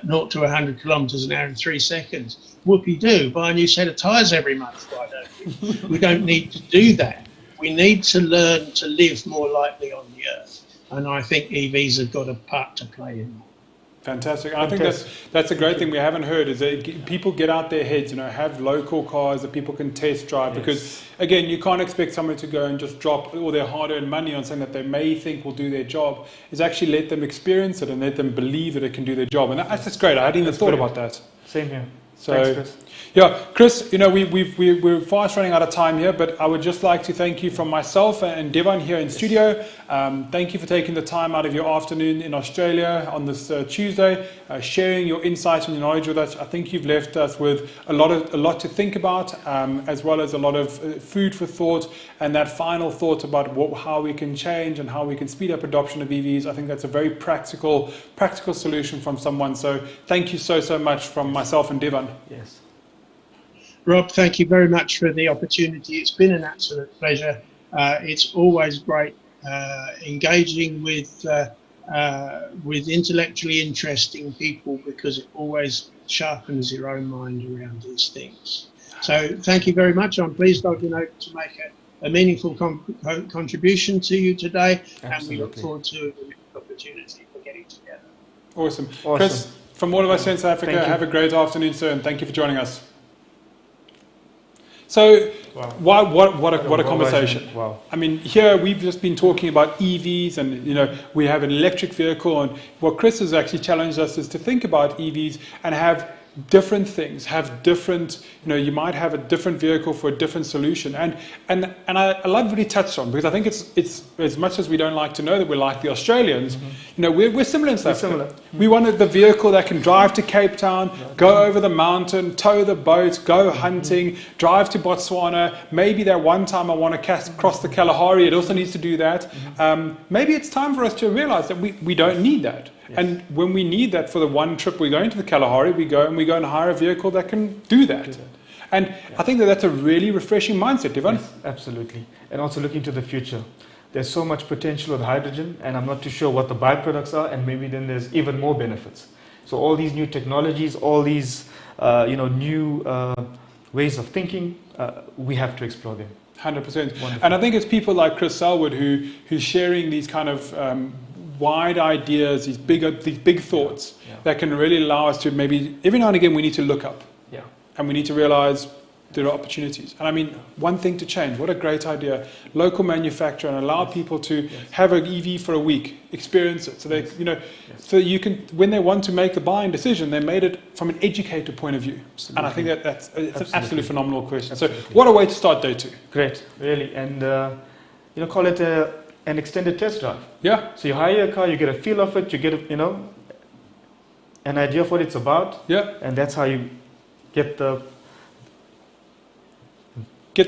0 to 100 kilometers an hour in 3 seconds. Whoopie-doo, buy a new set of tyres every month, why don't we? We don't need to do that. We need to learn to live more lightly on the earth. And I think EVs have got a part to play in that. Fantastic. And I think that's a great thing we haven't heard, is that people get out their heads, have local cars that people can test drive. Yes. Because, again, you can't expect someone to go and just drop all their hard-earned money on something that they may think will do their job. Is actually let them experience it and let them believe that it can do their job. And that's just great. I hadn't even thought about that. Same here. So, thanks, Chris. Yeah, Chris, we're fast running out of time here, but I would just like to thank you from myself and Devon here in studio. Thank you for taking the time out of your afternoon in Australia on this Tuesday, sharing your insights and your knowledge with us. I think you've left us with a lot to think about, as well as a lot of food for thought, and that final thought about how we can change and how we can speed up adoption of EVs. I think that's a very practical solution from someone. So thank you so much from myself and Devon. Yes. Rob, thank you very much for the opportunity. It's been an absolute pleasure. It's always great engaging with intellectually interesting people, because it always sharpens your own mind around these things. So thank you very much. I'm pleased I've been able to make a meaningful contribution to you today. Absolutely. And we look forward to the next topic. opportunity for getting together. Awesome. Chris, from all of us in South Africa, have a great afternoon, sir, and thank you for joining us. So, wow. what a conversation. Wow. I mean, here we've just been talking about EVs and, we have an electric vehicle, and what Chris has actually challenged us is to think about EVs and have different things, have different, you might have a different vehicle for a different solution. And I love what he touched on, because I think it's as much as we don't like to know that we're like the Australians, we're similar in South Africa. We wanted the vehicle that can drive to Cape Town, go over the mountain, tow the boat, go hunting, drive to Botswana. Maybe that one time I want to cross the Kalahari, it also needs to do that. Maybe it's time for us to realize that we don't need that. Yes. And when we need that for the one trip we're going to the Kalahari, we go and hire a vehicle that can do that. And I think that's a really refreshing mindset, Ivan. Yes, absolutely. And also looking to the future. There's so much potential with hydrogen, and I'm not too sure what the byproducts are, and maybe then there's even more benefits. So all these new technologies, all these new ways of thinking, we have to explore them. 100%. And I think it's people like Chris Selwood who's sharing these kind of wide ideas, these big thoughts that can really allow us to maybe, every now and again, we need to look up. Yeah. And we need to realize there are opportunities. And I mean, one thing to change. What a great idea. Local manufacturer, and allow people to have an EV for a week, experience it. So they, so you can, when they want to make the buying decision, they made it from an educated point of view. Absolutely. And I think that's it's an absolutely phenomenal question. Absolutely. So what a way to start day 2. Great, really. And, call it an extended test drive. Yeah. So you hire a car, you get a feel of it, you get an idea of what it's about. Yeah. And that's how you get the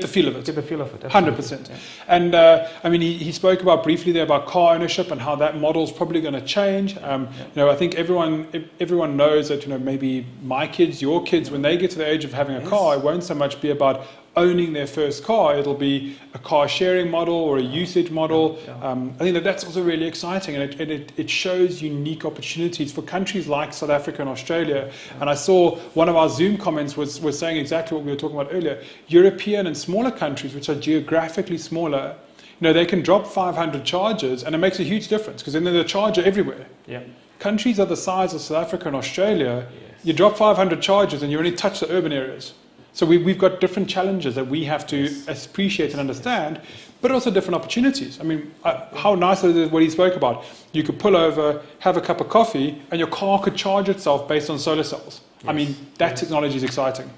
feel of it. Get the feel of it. 100%. Yeah. And I mean, he spoke about briefly there about car ownership and how that model is probably going to change. I think everyone knows that maybe my kids, your kids, when they get to the age of having a car, it won't so much be about owning their first car. It'll be a car sharing model or a usage model. I think that's also really exciting, and it shows unique opportunities for countries like South Africa and Australia. And I saw one of our Zoom comments was saying exactly what we were talking about earlier. European and smaller countries, which are geographically smaller, they can drop 500 chargers, and it makes a huge difference, because then there's a charger everywhere. Yeah. Countries of the size of South Africa and Australia, you drop 500 chargers and you only touch the urban areas. So we've got different challenges that we have to appreciate and understand, but also different opportunities. I mean, how nice is it what he spoke about? You could pull over, have a cup of coffee, and your car could charge itself based on solar cells. Yes. I mean, that technology is exciting.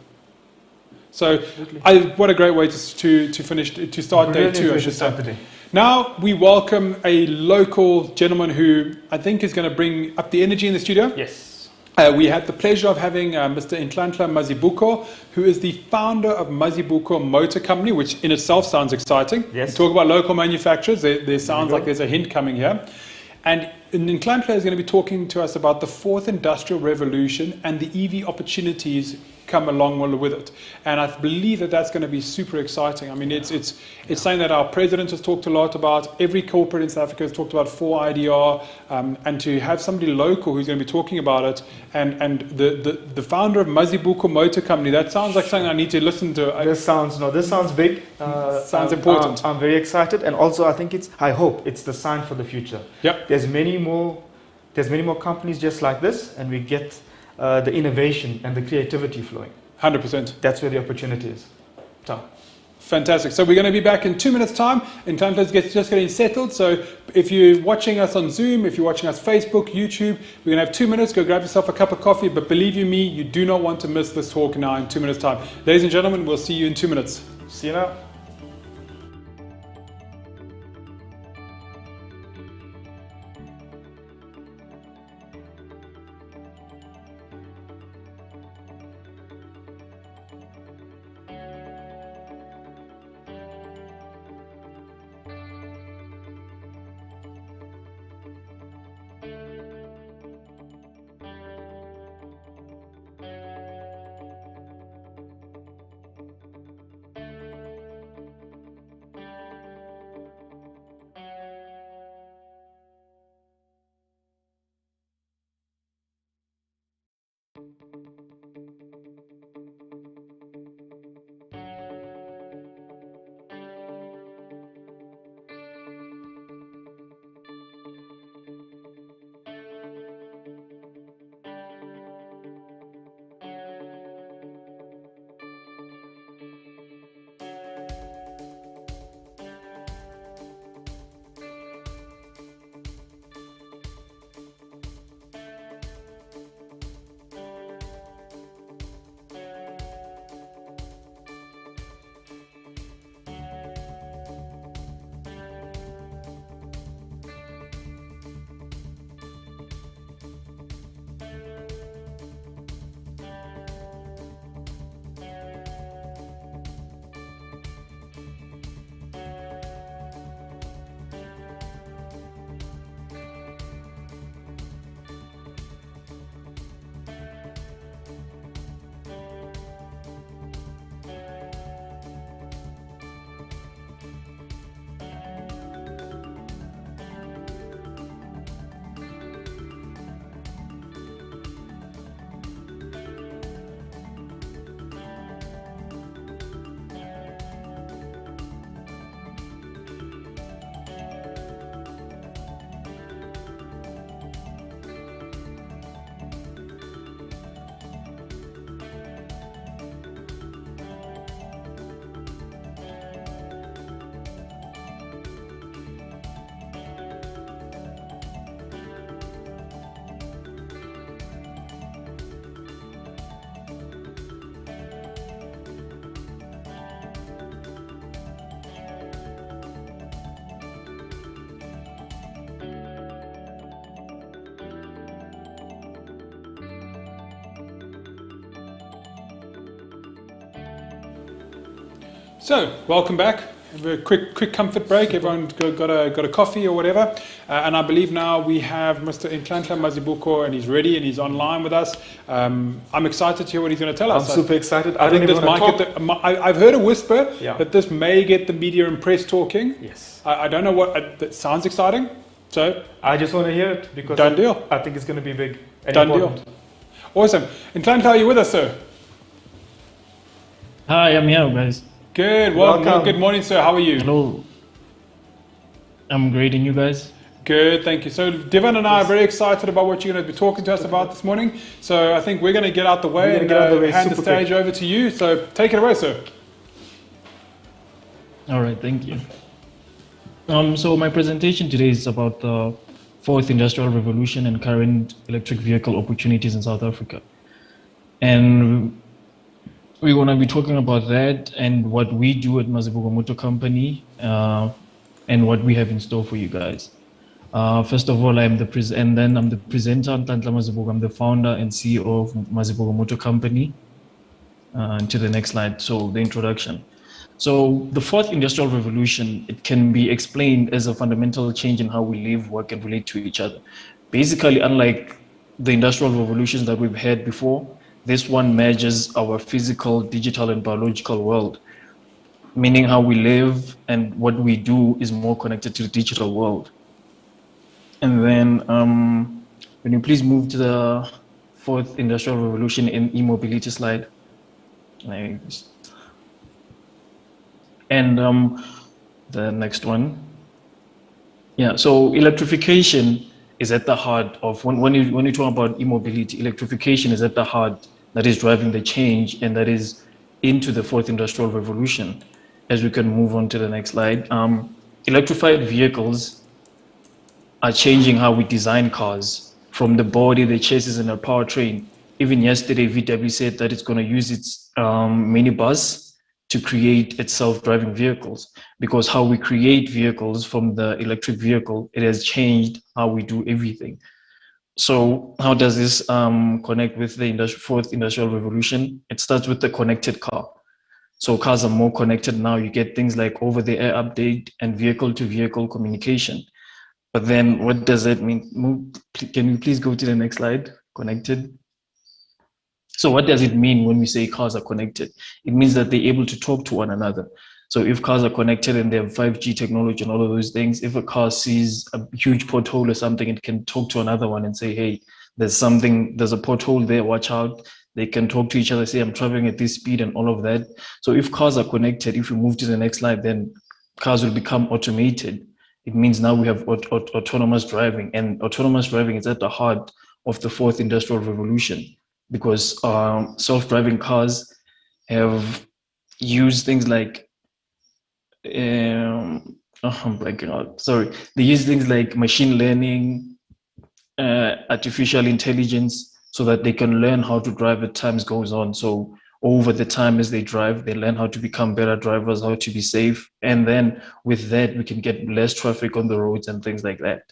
So what a great way to finish, to start day 2, I should say. Now we welcome a local gentleman who I think is going to bring up the energy in the studio. Yes. We had the pleasure of having Mr. Nhlanhla Mazibuko, who is the founder of Mazibuko Motor Company, which in itself sounds exciting. Yes. We talk about local manufacturers, there sounds like there's a hint coming here. And Nhlanhla is going to be talking to us about the 4th Industrial Revolution and the EV opportunities come along with it. And I believe that's going to be super exciting. I mean, it's something that our president has talked a lot about. Every corporate in South Africa has talked about 4IDR, and to have somebody local who's going to be talking about it, and the founder of Mazibuko Motor Company, that sounds like something I need to listen to. This sounds big. Sounds important. I'm very excited, and also I hope it's the sign for the future. Yep. There's many more companies just like this, and we get the innovation and the creativity flowing. 100%. That's where the opportunity is. Fantastic. So we're going to be back in 2 minutes' time. And Nhlanhla's just getting settled. So if you're watching us on Zoom, if you're watching us Facebook, YouTube, we're going to have 2 minutes. Go grab yourself a cup of coffee. But believe you me, you do not want to miss this talk now in 2 minutes' time. Ladies and gentlemen, we'll see you in 2 minutes. See you now. So, welcome back. Have a quick comfort break. Everyone got a coffee or whatever. And I believe now we have Mr. Nhlanhla Mazibuko, and he's ready and he's online with us. I'm excited to hear what he's going to tell us. I'm super excited. I think this might get I've heard a whisper that this may get the media and press talking. Yes. I don't know what. That sounds exciting. So I just want to hear it because done deal. I think it's going to be big and Done important. deal. Awesome. Nhlanhla, are you with us, sir? Hi, I'm here, guys. Good. Welcome. Good morning, sir. How are you? Hello. I'm great, and you guys? Good, thank you. So Divan and I are very excited about what you're going to be talking to us about this morning. So I think we're going to get out the way and hand the stage over to you. So take it away, sir. All right, thank you. So my presentation today is about the fourth industrial revolution and current electric vehicle opportunities in South Africa. And we're going to be talking about that and what we do at Mazibuko Motor Company and what we have in store for you guys. First of all, I'm the presenter, Nhlanhla Mazibuko. I'm the founder and CEO of Mazibuko Motor Company. To the next slide, so the introduction. So the fourth industrial revolution, it can be explained as a fundamental change in how we live, work, and relate to each other. Basically, unlike the industrial revolutions that we've had before, this one merges our physical, digital, and biological world, meaning how we live and what we do is more connected to the digital world. And then, when you please move to the fourth industrial revolution in e-mobility slide. And the next one. Yeah, so electrification is at the heart of, when you talk about e-mobility, electrification is at the heart that is driving the change and that is into the fourth industrial revolution. As we can move on to the next slide. Electrified vehicles are changing how we design cars, from the body, the chassis, and the powertrain. Even yesterday, VW said that it's going to use its minibus to create its self-driving vehicles, because how we create vehicles from the electric vehicle, it has changed how we do everything. So how does this connect with the fourth industrial revolution? It starts with the connected car. So cars are more connected now. You get things like over-the-air update and vehicle-to-vehicle communication. But then what does that mean? Can you please go to the next slide? Connected. So what does it mean when we say cars are connected? It means that they're able to talk to one another. So if cars are connected and they have 5G technology and all of those things, if a car sees a huge pothole or something, it can talk to another one and say, hey, there's a pothole there, watch out. They can talk to each other, say, I'm traveling at this speed and all of that. So if cars are connected, if we move to the next slide, then cars will become automated. It means now we have autonomous driving, and autonomous driving is at the heart of the fourth industrial revolution, because self-driving cars have used things like, I'm blanking out, sorry. They use things like machine learning, artificial intelligence, so that they can learn how to drive as time goes on. So over the time as they drive, they learn how to become better drivers, how to be safe. And then with that, we can get less traffic on the roads and things like that.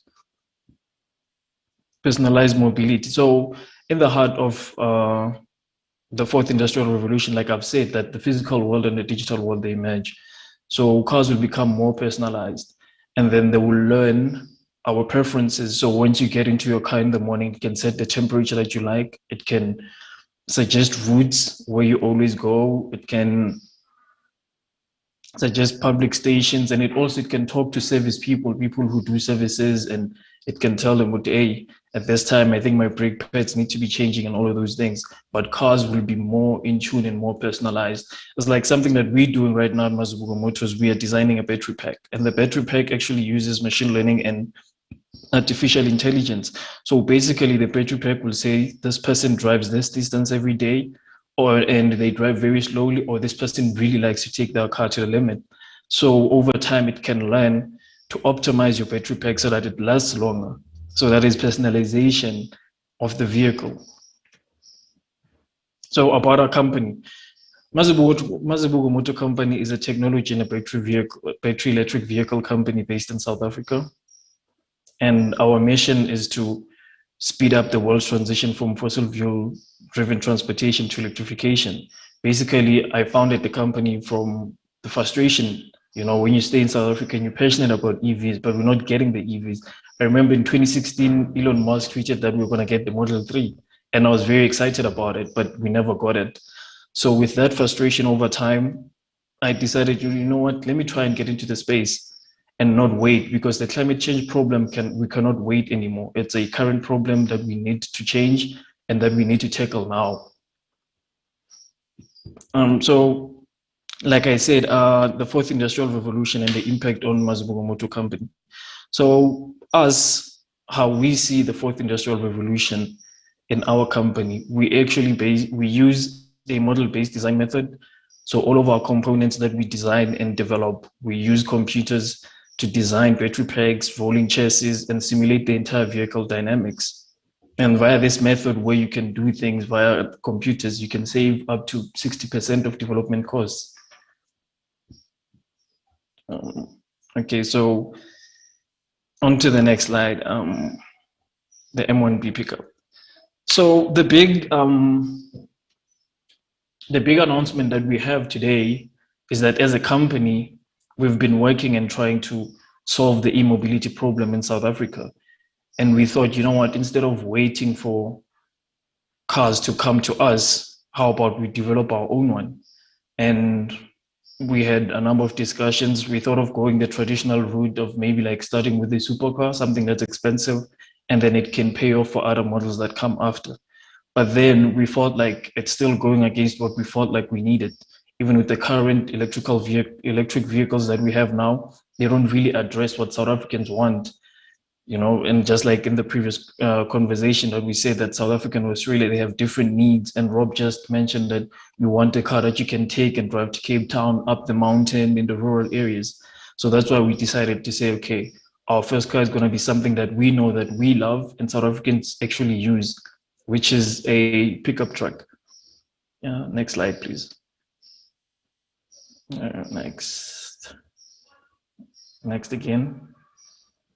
Personalized mobility. So in the heart of the fourth industrial revolution, like I've said, that the physical world and the digital world, they merge. So cars will become more personalized, and then they will learn our preferences. So once you get into your car in the morning, it can set the temperature that you like. It can suggest routes where you always go. It can suggest public stations, and it can talk to service people who do services, and it can tell them, hey, at this time, I think my brake pads need to be changing and all of those things. But cars will be more in tune and more personalized. It's like something that we're doing right now at Mazibuko Motors. We are designing a battery pack, and the battery pack actually uses machine learning and artificial intelligence. So basically, the battery pack will say, this person drives this distance every day, and they drive very slowly, or this person really likes to take their car to the limit. So over time, it can learn to optimize your battery pack so that it lasts longer. So that is personalization of the vehicle. So about our company, Mazibuko Motor Company is a technology and a battery electric vehicle company based in South Africa. And our mission is to speed up the world's transition from fossil fuel-driven transportation to electrification. Basically, I founded the company from the frustration, you know, when you stay in South Africa and you're passionate about EVs, but we're not getting the EVs. I remember in 2016, Elon Musk tweeted that we were going to get the Model 3, and I was very excited about it, but we never got it. So with that frustration over time, I decided, you know what, let me try and get into the space and not wait, because the climate change problem we cannot wait anymore. It's a current problem that we need to change and that we need to tackle now. So like I said, the fourth industrial revolution and the impact on Mazibuko Motor Company. So how we see the fourth industrial revolution in our company, we actually we use a model-based design method. So all of our components that we design and develop, we use computers to design battery packs, rolling chassis, and simulate the entire vehicle dynamics. And via this method, where you can do things via computers, you can save up to 60% of development costs. Okay, so on to the next slide, the M1B pickup. So the big announcement that we have today is that as a company, we've been working and trying to solve the e-mobility problem in South Africa. And we thought, you know what, instead of waiting for cars to come to us, how about we develop our own one? And we had a number of discussions. We thought of going the traditional route of maybe like starting with a supercar, something that's expensive, and then it can pay off for other models that come after. But then we felt like it's still going against what we felt like we needed. Even with the current electric vehicles that we have now, they don't really address what South Africans want. You know, and just like in the previous conversation that we said that South Africa and Australia, they have different needs. And Rob just mentioned that you want a car that you can take and drive to Cape Town, up the mountain in the rural areas. So that's why we decided to say, okay, our first car is going to be something that we know that we love and South Africans actually use, which is a pickup truck. Next slide, please. Next again.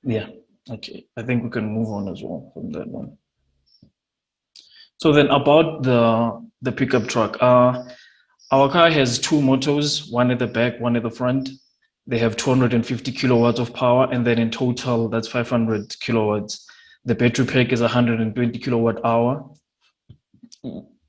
Yeah. Okay, I think we can move on as well from that one. So then about the pickup truck, our car has two motors, one at the back, one at the front. They have 250 kilowatts of power, and then in total, that's 500 kilowatts. The battery pack is 120 kilowatt hour.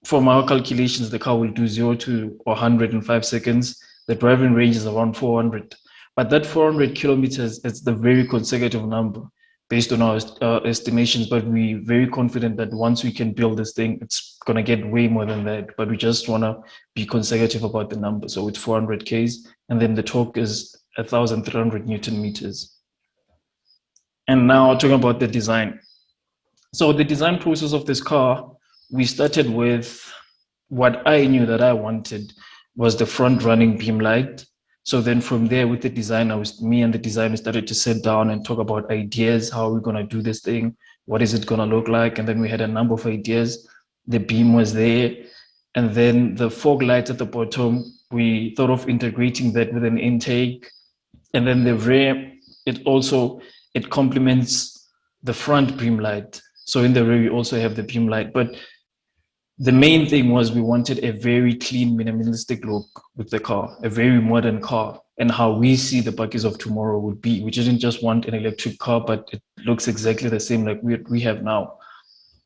From our calculations, the car will do 0 to 100 in 5 seconds. The driving range is around 400. But that 400 kilometers, it's the very consecutive number based on our estimations, but we're very confident that once we can build this thing, it's going to get way more than that. But we just want to be consecutive about the number. So it's 400 Ks, and then the torque is 1,300 Newton meters. And now talking about the design. So the design process of this car, we started with what I knew that I wanted was the front running beam light. So then from there with the design, me and the designer started to sit down and talk about ideas. How are we going to do this thing? What is it going to look like? And then we had a number of ideas. The beam was there. And then the fog lights at the bottom, we thought of integrating that with an intake. And then the rear, it complements the front beam light. So in the rear, we also have the beam light. But the main thing was we wanted a very clean, minimalistic look with the car, a very modern car, and how we see the bakkies of tomorrow would be. We didn't just want an electric car, but it looks exactly the same like we have now.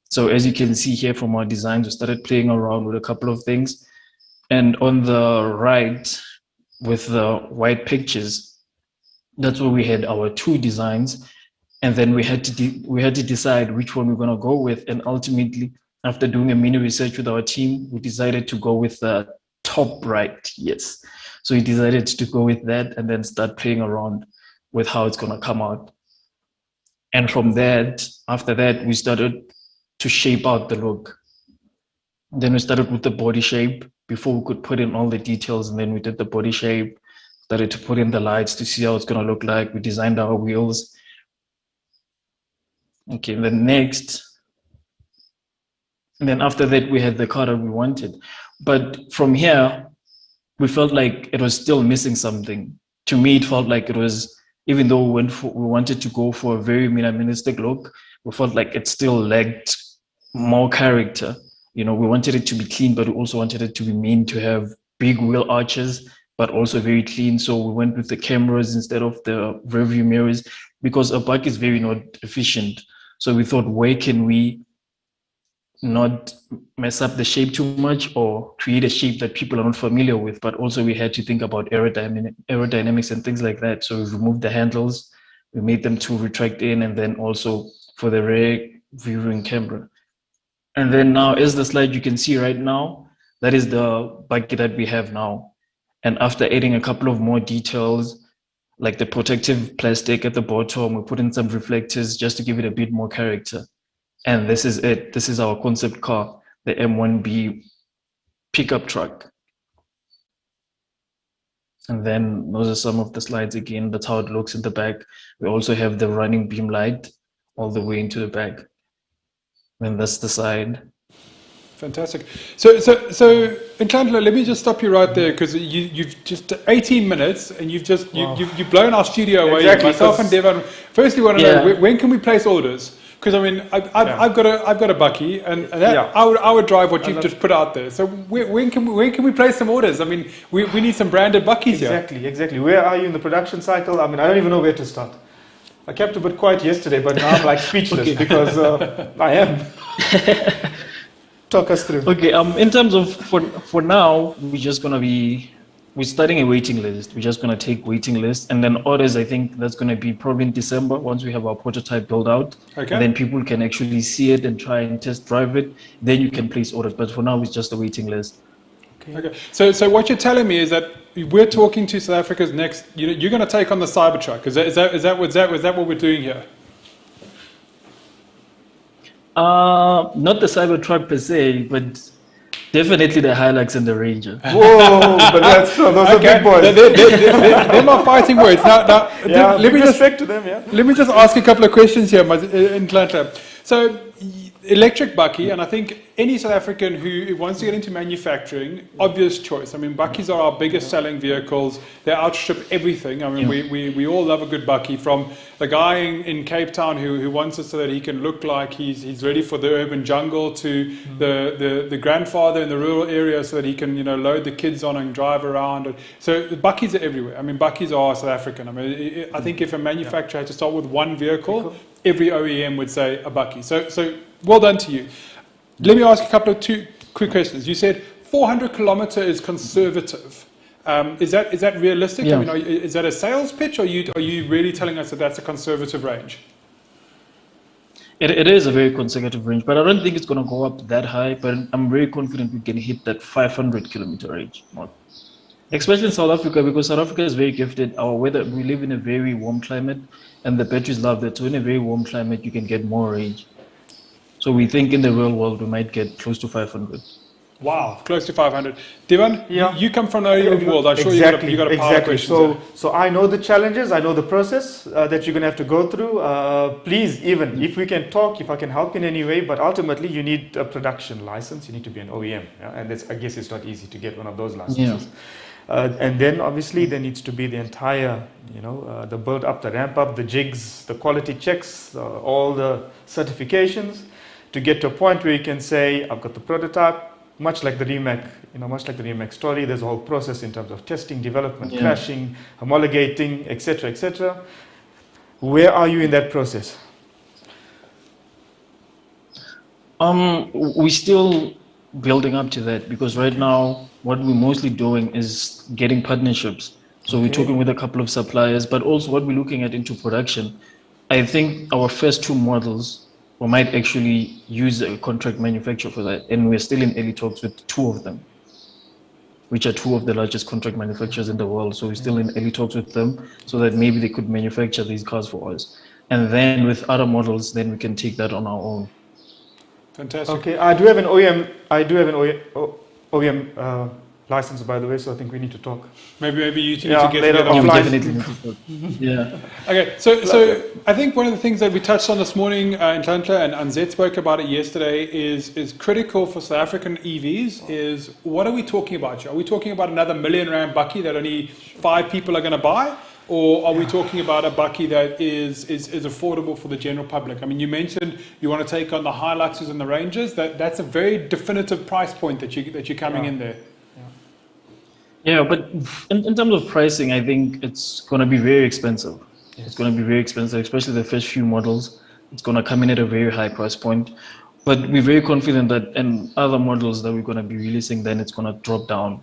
So as you can see here from our designs, we started playing around with a couple of things. And on the right, with the white pictures, that's where we had our two designs. And then we had to decide which one we're going to go with. And ultimately, after doing a mini research with our team, we decided to go with the top right. Yes. So we decided to go with that and then start playing around with how it's going to come out. And from that, after that, we started to shape out the look. Then we started with the body shape before we could put in all the details. And then we did the body shape, started to put in the lights to see how it's going to look like. We designed our wheels. Okay, then next. And then after that, we had the car that we wanted. But from here, we felt like it was still missing something. To me, it felt like it was, even though we wanted to go for a very minimalistic look, we felt like it still lacked more character. You know, we wanted it to be clean, but we also wanted it to be mean, to have big wheel arches but also very clean. So we went with the cameras instead of the rearview mirrors, because a bike is very not efficient. So we thought, where can we not mess up the shape too much or create a shape that people are not familiar with? But also we had to think about aerodynamics and things like that. So we removed the handles, we made them to retract in, and then also for the rear viewing camera. And then now, as the slide you can see right now, that is the bike that we have now. And after adding a couple of more details, like the protective plastic at the bottom, we put in some reflectors just to give it a bit more character. And this is it. This is our concept car, the M1B pickup truck. And then those are some of the slides again. That's how it looks in the back. We also have the running beam light all the way into the back. And that's the side. Fantastic. So, Nhlanhla, let me just stop you right there, because you've just 18 minutes and you've blown our studio away. Exactly, Myself and Devon firstly want to know, when can we place orders? Because I mean, I've got a bucky, and that, I would drive what you've just put out there. So when can we place some orders? I mean, we need some branded buckies here. Exactly. Where are you in the production cycle? I mean, I don't even know where to start. I kept a bit quiet yesterday, but now I'm like speechless because I am. Talk us through. Okay. In terms of for now, we're starting a waiting list. We're just gonna take waiting lists, and then orders. I think that's gonna be probably in December once we have our prototype built out. Okay. And then people can actually see it and try and test drive it. Then you can place orders. But for now, it's just a waiting list. Okay. So what you're telling me is that we're talking to South Africa's next. You're going to take on the Cybertruck. Is that what we're doing here? Not the Cybertruck per se, but definitely the Hilux and the Ranger. Whoa, but those are big boys. They're not fighting words. Now let me respect to them. Yeah. Let me just ask a couple of questions here, Nhlanhla. So, electric bucky, and I think any South African who wants to get into manufacturing, obvious choice. I mean, buckies are our biggest selling vehicles. They outstrip everything. I mean, we all love a good bucky, from the guy in Cape Town who wants it so that he can look like he's ready for the urban jungle, to the grandfather in the rural area so that he can load the kids on and drive around. So the buckies are everywhere. I mean, buckies are South African. I mean, I think if a manufacturer had to start with one vehicle, every OEM would say a bucky. So well done to you. Let me ask a couple of two quick questions. You said 400 kilometer is conservative. Is that realistic? Yeah. I mean, is that a sales pitch, or are you really telling us that that's a conservative range? It is a very conservative range, but I don't think it's going to go up that high. But I'm very confident we can hit that 500 kilometer range, especially in South Africa, because South Africa is very gifted. Our weather, we live in a very warm climate, and the batteries love that. So in a very warm climate, you can get more range. So we think in the real world, we might get close to 500. Wow, close to 500. Devon, Yeah. you come from the OEM world. I'm sure you got a power of questions. So I know the challenges. I know the process that you're going to have to go through. Please, even if we can talk, if I can help in any way, but ultimately you need a production license. You need to be an OEM. Yeah? And I guess it's not easy to get one of those licenses. Yeah. And then obviously there needs to be the entire, the build up, the ramp up, the jigs, the quality checks, all the certifications, to get to a point where you can say, I've got the prototype. Much like the Rimac story, there's a whole process in terms of testing, development, crashing, homologating, etc., etc. Where are you in that process? We're still building up to that, because right now what we're mostly doing is getting partnerships. So we're talking with a couple of suppliers, but also what we're looking at into production. I think our first two models, we might actually use a contract manufacturer for that. And we're still in early talks with two of them, which are two of the largest contract manufacturers in the world. So we're still in early talks with them so that maybe they could manufacture these cars for us. And then with other models, then we can take that on our own. Fantastic. Okay, I do have an OEM license, by the way, so I think we need to talk. Maybe you two need to get together. We definitely need to talk. Yeah. Okay, so I think one of the things that we touched on this morning, Nhlanhla and Anzet spoke about it yesterday, is critical for South African EVs, is what are we talking about here? Are we talking about another R1 million bucky that only 5 people are going to buy? Or are we talking about a bucky that is affordable for the general public? I mean, you mentioned you want to take on the Hiluxes and the Rangers. That's a very definitive price point that you're coming in there. Yeah, but in terms of pricing, I think it's going to be very expensive. Yes. It's going to be very expensive, especially the first few models. It's going to come in at a very high price point. But we're very confident that in other models that we're going to be releasing, then it's going to drop down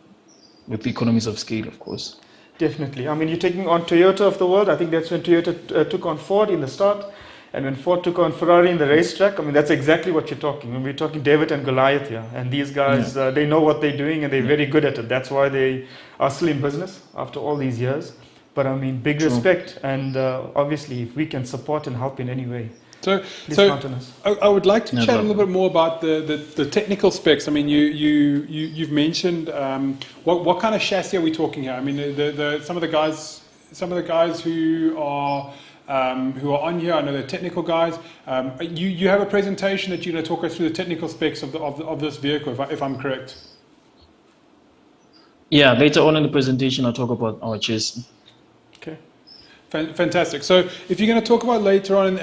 with the economies of scale, of course. Definitely. I mean, you're taking on Toyota of the world. I think that's when Toyota took on Ford in the start, and when Ford took on Ferrari in the racetrack. I mean, that's exactly what you're talking. When we're talking David and Goliath here, and these guys, they know what they're doing, and they're very good at it. That's why they are still in business after all these years. But I mean, big respect, and obviously, if we can support and help in any way. So count on us. I would like to chat a little bit more about the technical specs. I mean, you've mentioned what kind of chassis are we talking here? I mean, some of the guys who are on here, I know they're technical guys. You have a presentation that you're going to talk us through the technical specs of this vehicle, if I'm correct. Yeah, later on in the presentation, I'll talk about our chassis. Okay. Fantastic. So, if you're going to talk about later on,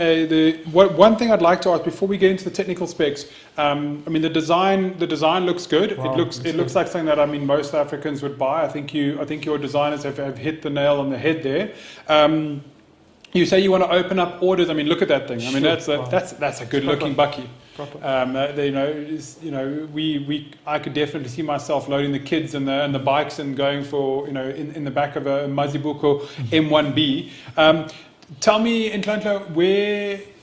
one thing I'd like to ask before we get into the technical specs, I mean the design looks good. Wow, it looks like something that most Africans would buy. I think your designers have hit the nail on the head there. You say you want to open up orders. I mean, look at that thing. I mean, that's a good looking bucky. I could definitely see myself loading the kids and the bikes and going for in the back of a Mazibuko M1B. Tell me, Nhlanhla,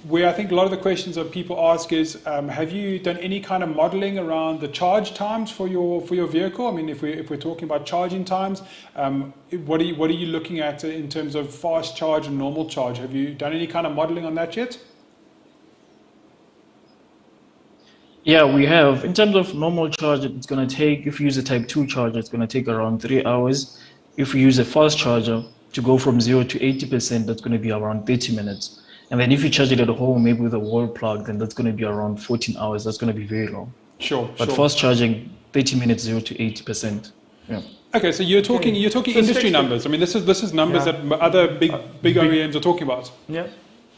where I think a lot of the questions that people ask is, have you done any kind of modeling around the charge times for your vehicle? I mean, if we're talking about charging times, what are you looking at in terms of fast charge and normal charge? Have you done any kind of modeling on that yet? Yeah, we have. In terms of normal charge, it's going to take, if you use a Type 2 charger, it's going to take around 3 hours. If you use a fast charger, to go from 0 to 80%, that's going to be around 30 minutes. And then if you charge it at home, maybe with a wall plug, then that's going to be around 14 hours. That's going to be very long. Sure. But fast charging, 30 minutes, 0 to 80%. Yeah. Okay, so you're talking industry numbers. I mean, this is numbers that other big OEMs are talking about. Yeah.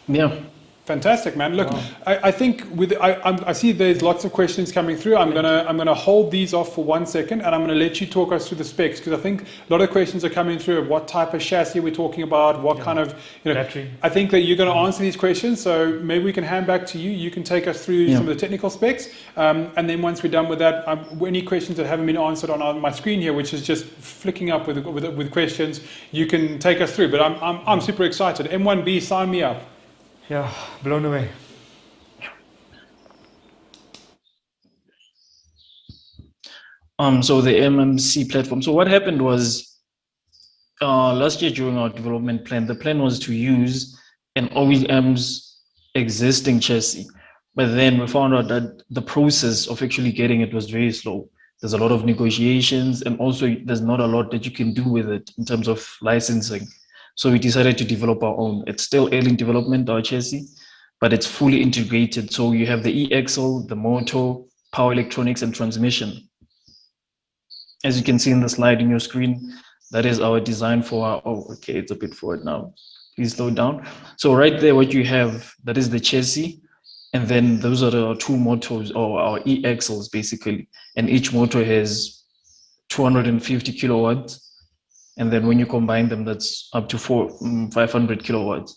Yeah. Fantastic, man. Look, I think I see there's lots of questions coming through. I'm gonna hold these off for 1 second, and I'm gonna let you talk us through the specs, because I think a lot of questions are coming through of what type of chassis we're talking about, what kind of battery. I think that you're gonna answer these questions, so maybe we can hand back to you. You can take us through some of the technical specs, and then once we're done with that, any questions that haven't been answered on my screen here, which is just flicking up with questions, you can take us through. But I'm super excited. M1B, sign me up. Yeah, blown away. So the MMC platform. So what happened was last year during our development plan, the plan was to use an OEM's existing chassis. But then we found out that the process of actually getting it was very slow. There's a lot of negotiations, and also there's not a lot that you can do with it in terms of licensing. So we decided to develop our own. It's still early in development, our chassis, but it's fully integrated. So you have the e-axle, the motor, power electronics, and transmission. As you can see in the slide in your screen, that is our design for our, okay, it's a bit forward now. Please slow down. So right there, what you have, that is the chassis. And then those are the two motors, or our e-axles basically. And each motor has 250 kilowatts. And then when you combine them, that's up to 500 kilowatts.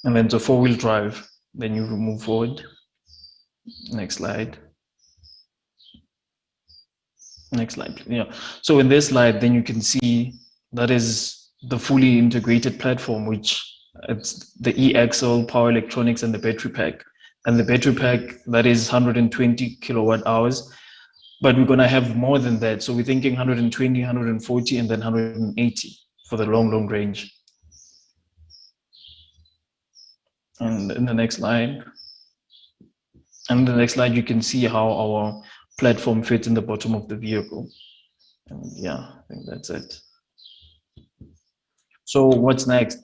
And then the four-wheel drive, then you move forward. Next slide. Next slide. Yeah. So in this slide, then you can see that is the fully integrated platform, which it's the e-axle, power electronics, and the battery pack. And the battery pack, that is 120 kilowatt hours. But we're going to have more than that. So we're thinking 120, 140, and then 180 for the long range. And in the next slide. And the next slide, you can see how our platform fits in the bottom of the vehicle. And yeah, I think that's it. So what's next?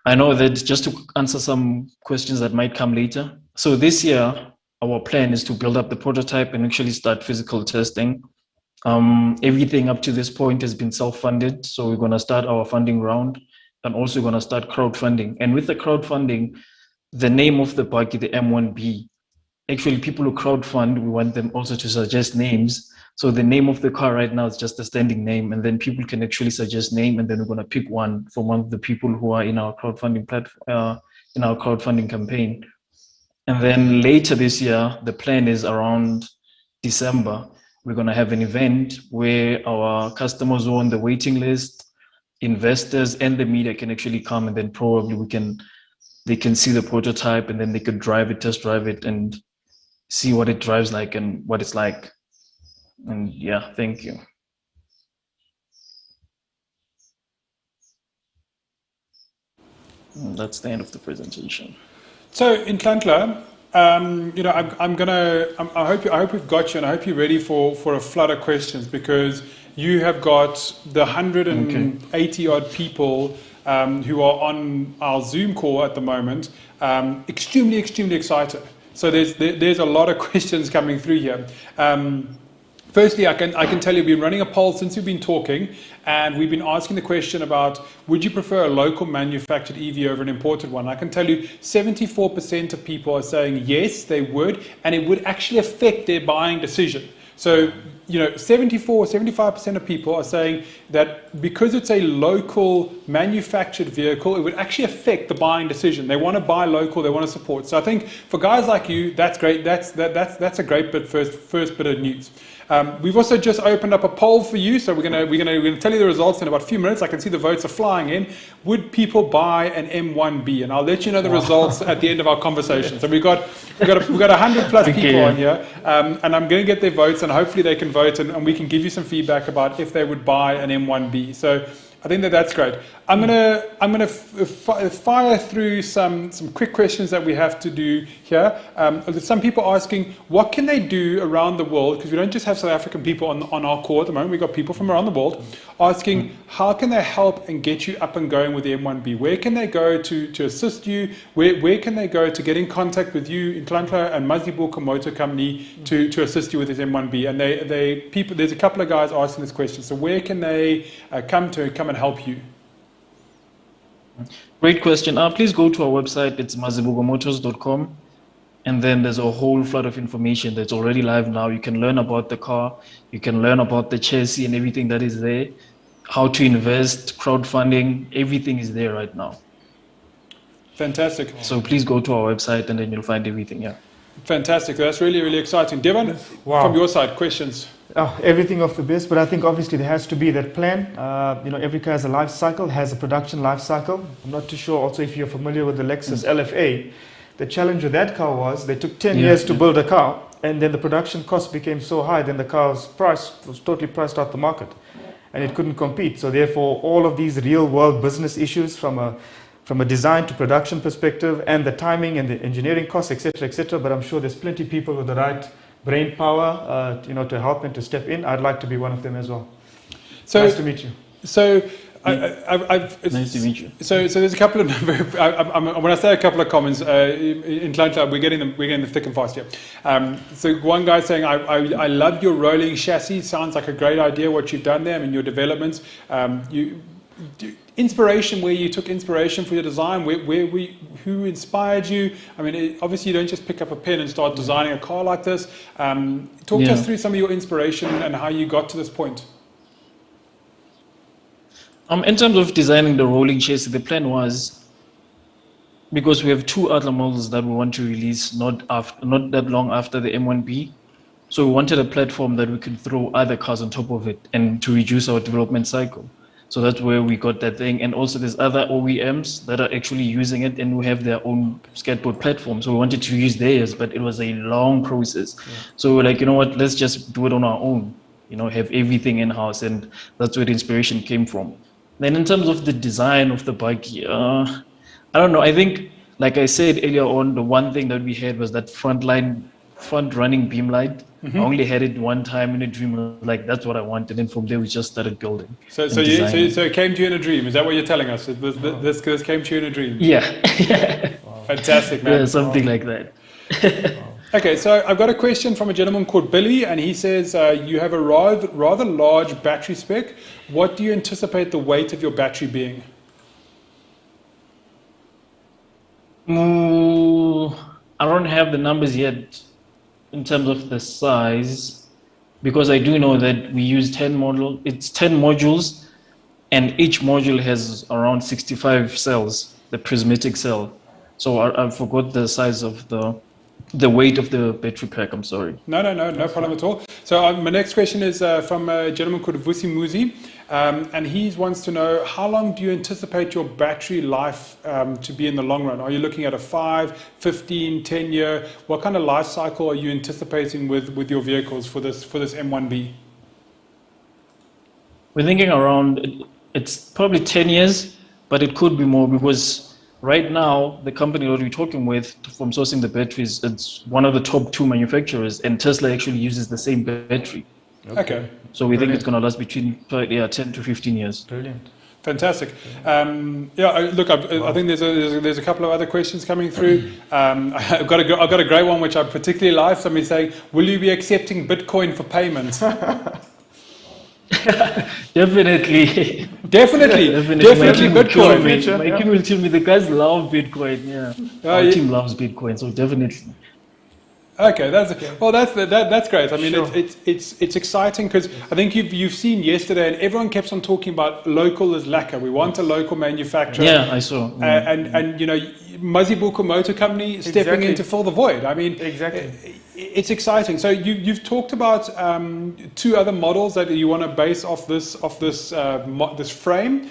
I know that just to answer some questions that might come later. So this year, our plan is to build up the prototype and actually start physical testing. Everything up to this point has been self-funded. So we're going to start our funding round, and also going to start crowdfunding. And with the crowdfunding, the name of the buggy, the M1B, actually people who crowdfund, we want them also to suggest names So the name of the car right now is just a standing name, and then people can actually suggest name, and then we're gonna pick one from one of the people who are in our crowdfunding platform, in our crowdfunding campaign. And then later this year, the plan is around December, we're gonna have an event where our customers who are on the waiting list, investors, and the media can actually come, and then probably they can see the prototype, and then they could drive it, test drive it, and see what it drives like and what it's like. And yeah, thank you. And that's the end of the presentation. So in Klantler, you know, I hope we've got you, and I hope you're ready for a flood of questions, because you have got the 180 odd people who are on our Zoom call at the moment, extremely excited. So there's a lot of questions coming through here. Firstly, I can tell you, we've been running a poll since we've been talking, and we've been asking the question about, would you prefer a local manufactured EV over an imported one? I can tell you 74% of people are saying yes, they would, and it would actually affect their buying decision. So, you know, 75% of people are saying that because it's a local manufactured vehicle, it would actually affect the buying decision. They want to buy local, they want to support. So I think for guys like you, that's great. That's a great bit, first bit of news. We've also just opened up a poll for you, so we're gonna tell you the results in about a few minutes. I can see the votes are flying in. Would people buy an M1B? And I'll let you know the results at the end of our conversation. So we've got 100 plus people on here, and I'm going to get their votes, and hopefully they can vote, and we can give you some feedback about if they would buy an M1B. So I think that's great. I'm gonna fire through some quick questions that we have to do here. There's some people asking, what can they do around the world? Because we don't just have South African people on our call at the moment. We've got people from around the world asking, how can they help and get you up and going with the M1B? Where can they go to assist you? Where can they go to get in contact with you in Klantler and Mazibuko Motor Company to assist you with this M1B? And there's a couple of guys asking this question. So where can they come and help you? Great question. Please go to our website. It's mazibugomotors.com. And then there's a whole flood of information that's already live now. You can learn about the car. You can learn about the chassis and everything that is there. How to invest, crowdfunding, everything is there right now. Fantastic. So please go to our website and then you'll find everything, yeah. Fantastic. That's really exciting. Devon, from your side, questions? Everything of the best, but I think obviously there has to be that plan. You know, every car has a life cycle, has a production life cycle. I'm not too sure also if you're familiar with the Lexus LFA. The challenge with that car was they took 10 years to build a car, and then the production cost became so high, then the car's price was totally priced out the market, and it couldn't compete. So therefore, all of these real world business issues from a design to production perspective, and the timing and the engineering costs, etc., but I'm sure there's plenty of people with the right brain power, you know, to help and to step in. I'd like to be one of them as well. So nice to meet you. So nice to meet you. So there's a couple of when I say a couple of comments in Klantler, we're getting them thick and fast here. So one guy saying, I love your rolling chassis. Sounds like a great idea what you've done there. I mean, your developments. Inspiration, where you took inspiration for your design, who inspired you? I mean, obviously you don't just pick up a pen and start designing a car like this. Talk to us through some of your inspiration and how you got to this point. In terms of designing the rolling chassis, the plan was, because we have two other models that we want to release not that long after the M1B, so we wanted a platform that we could throw other cars on top of it and to reduce our development cycle. So that's where we got that thing. And also there's other OEMs that are actually using it and who have their own skateboard platform. So we wanted to use theirs, but it was a long process. Yeah. So we're like, you know what, let's just do it on our own, you know, have everything in-house. And that's where the inspiration came from. Then in terms of the design of the bike, I don't know. I think, like I said earlier on, the one thing that we had was that front running beam light. I only had it one time in a dream. I was like, that's what I wanted. And from there, we just started building. So it came to you in a dream. Is that what you're telling us? This came to you in a dream? Yeah. Wow. Fantastic, man. Yeah, something like that. Okay, so I've got a question from a gentleman called Billy, and he says, you have a rather large battery spec. What do you anticipate the weight of your battery being? I don't have the numbers yet in terms of the size, because I do know that we use 10 modules, and each module has around 65 cells, the prismatic cell. So I forgot the size of the weight of the battery pack. I'm sorry. No problem at all. So my next question is from a gentleman called Vusi Muzi, and he wants to know, how long do you anticipate your battery life to be in the long run? Are you looking at a 5, 15, 10 year? What kind of life cycle are you anticipating with your vehicles for this M1B? We're thinking around, it's probably 10 years, but it could be more, because right now, the company that we're talking with from sourcing the batteries, it's one of the top 2 manufacturers, and Tesla actually uses the same battery. Okay. So we think it's going to last between 10 to 15 years. Brilliant. Fantastic. Look, I think there's a couple of other questions coming through. I've got a great one which I particularly like. Somebody saying, will you be accepting Bitcoin for payments? Definitely Bitcoin. My team will tell me the guys love Bitcoin. Yeah, our team loves Bitcoin, so definitely. Okay, that's great. I mean, sure. it's exciting, because I think you've seen yesterday, and everyone kept on talking about local is lacquer. We want a local manufacturer. Yeah, I saw. And you know, Mazibuko Motor Company stepping in to fill the void. I mean, it's exciting. So you've talked about 2 other models that you want to base off this frame.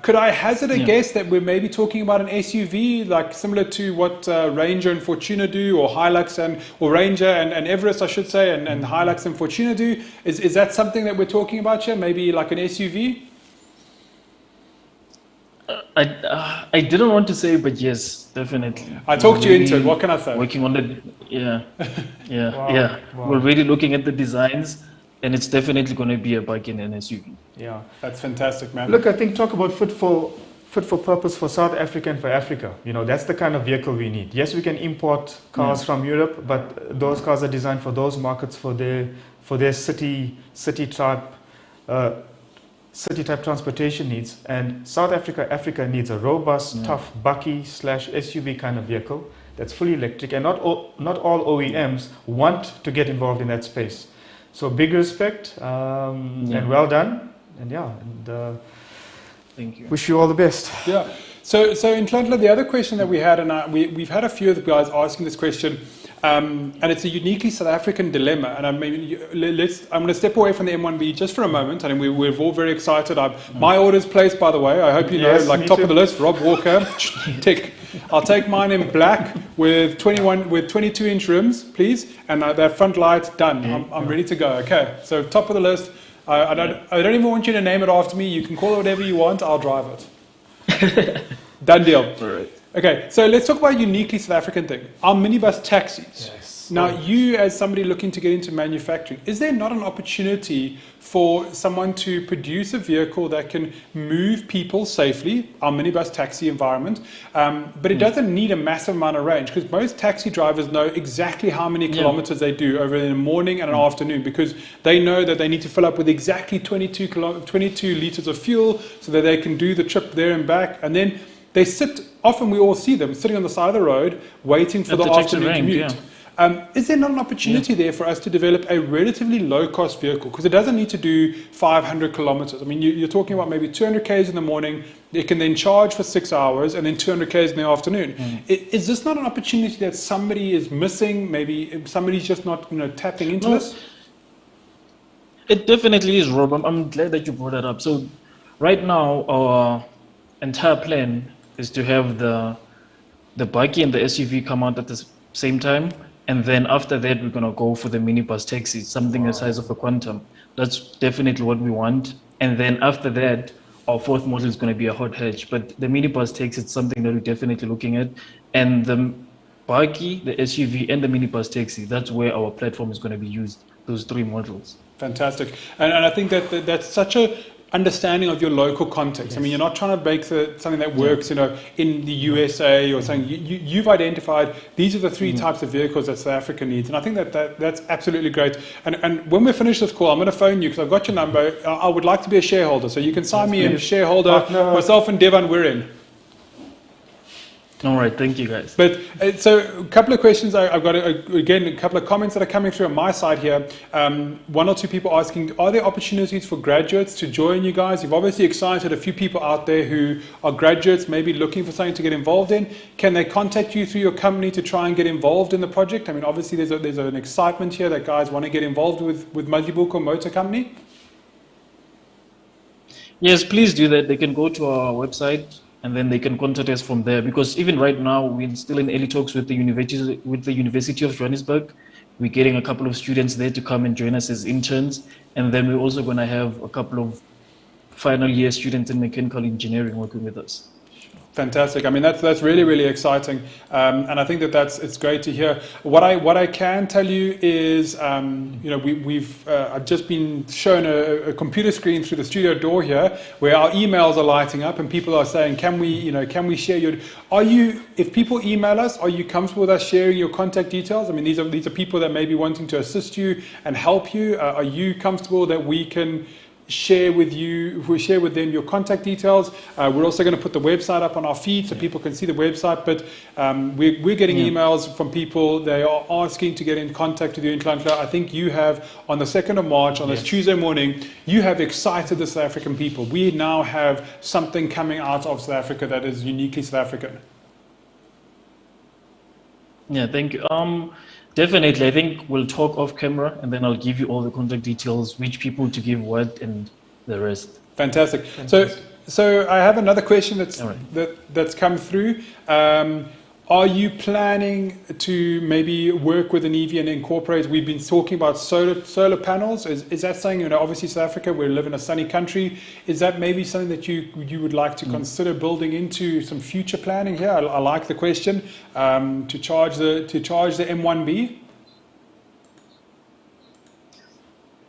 Could I hazard a guess that we're maybe talking about an SUV, like similar to what Ranger and Fortuna do, or Hilux or Ranger and Everest, I should say, and Hilux and Fortuna do? Is that something that we're talking about here? Maybe like an SUV? I didn't want to say, but yes, definitely. I talked you into it. What can I say? Working on Wow. We're really looking at the designs, and it's definitely going to be a bike in an SUV. Yeah, that's fantastic, man. Look, I think talk about fit for purpose for South Africa and for Africa. You know, that's the kind of vehicle we need. Yes, we can import cars from Europe, but those cars are designed for those markets, for their city type transportation needs. And South Africa needs a robust, tough, bucky / SUV kind of vehicle that's fully electric. And not all OEMs want to get involved in that space. So big respect and well done. And thank you. Wish you all the best. Yeah. So in Tlantla, the other question that we had, and we've had a few of the guys asking this question, and it's a uniquely South African dilemma. And I'm going to step away from the M1B just for a moment. I mean, we're all very excited. My order's placed, by the way. I hope you know, like top of the list, Rob Walker, tick. I'll take mine in black with 22-inch rims, please, and that front light done. I'm ready to go. Okay, so top of the list. I don't even want you to name it after me. You can call it whatever you want. I'll drive it. Done deal. All right. Okay, so let's talk about a uniquely South African thing. Our minibus taxis. Yes. Now, you as somebody looking to get into manufacturing, is there not an opportunity for someone to produce a vehicle that can move people safely, our minibus taxi environment, but it doesn't need a massive amount of range, because most taxi drivers know exactly how many kilometers they do over in the morning and an afternoon, because they know that they need to fill up with exactly 22 liters of fuel so that they can do the trip there and back, and then they sit, often we all see them sitting on the side of the road waiting for the afternoon commute. Is there not an opportunity there for us to develop a relatively low-cost vehicle? Because it doesn't need to do 500 kilometers. I mean, you're talking about maybe 200 k's in the morning. It can then charge for 6 hours, and then 200 k's in the afternoon. Is this not an opportunity that somebody is missing? Maybe somebody's just not, tapping into this? It definitely is, Rob. I'm glad that you brought that up. So, right now, our entire plan is to have the buggy and the SUV come out at the same time. And then after that, we're going to go for the minibus taxi, something the size of a Quantum. That's definitely what we want. And then after that, our 4th model is going to be a hot hatch. But the minibus taxi is something that we're definitely looking at. And the buggy, the SUV, and the minibus taxi, that's where our platform is going to be used, those 3 models. Fantastic. And I think that's such a understanding of your local context. Yes. I mean, you're not trying to make something that works, in the USA or something. You've identified these are the 3 types of vehicles that South Africa needs, and I think that's absolutely great. And when we finish this call, I'm going to phone you because I've got your number. I would like to be a shareholder, so you can sign me in, shareholder. Myself and Devan, we're in. All right, thank you guys. But so a couple of questions. I've got, again, a couple of comments that are coming through on my side here. One or two people asking, are there opportunities for graduates to join you guys? You've obviously excited a few people out there who are graduates, maybe looking for something to get involved in. Can they contact you through your company to try and get involved in the project? I mean, obviously there's an excitement here that guys want to get involved with Mazibuko Motor Company. Yes, please do that. They can go to our website and then they can contact us from there. Because even right now, we're still in early talks with the University of Johannesburg. We're getting a couple of students there to come and join us as interns, and then we're also going to have a couple of final year students in mechanical engineering working with us. Fantastic. I mean, that's really, really exciting, and I think it's great to hear. What I can tell you is, I've just been shown a computer screen through the studio door here, where our emails are lighting up, and people are saying, can we share your? If people email us, are you comfortable with us sharing your contact details? I mean, these are people that may be wanting to assist you and help you. Are you comfortable that we can share with them your contact details? We're also going to put the website up on our feed so people can see the website, but we're getting emails from people. They are asking to get in contact with you in Nhlanhla. I think you have, on the 2nd of March, on this Tuesday morning, you have excited the South African people. We now have something coming out of South Africa that is uniquely South African. Yeah, thank you. Definitely, I think we'll talk off camera and then I'll give you all the contact details, which people to give what and the rest. Fantastic. So I have another question that's come through. Are you planning to maybe work with an EV and incorporate? We've been talking about solar panels. Is that something, obviously South Africa, we live in a sunny country. Is that maybe something that you would like to consider building into some future planning here? I like the question. To charge the M1B?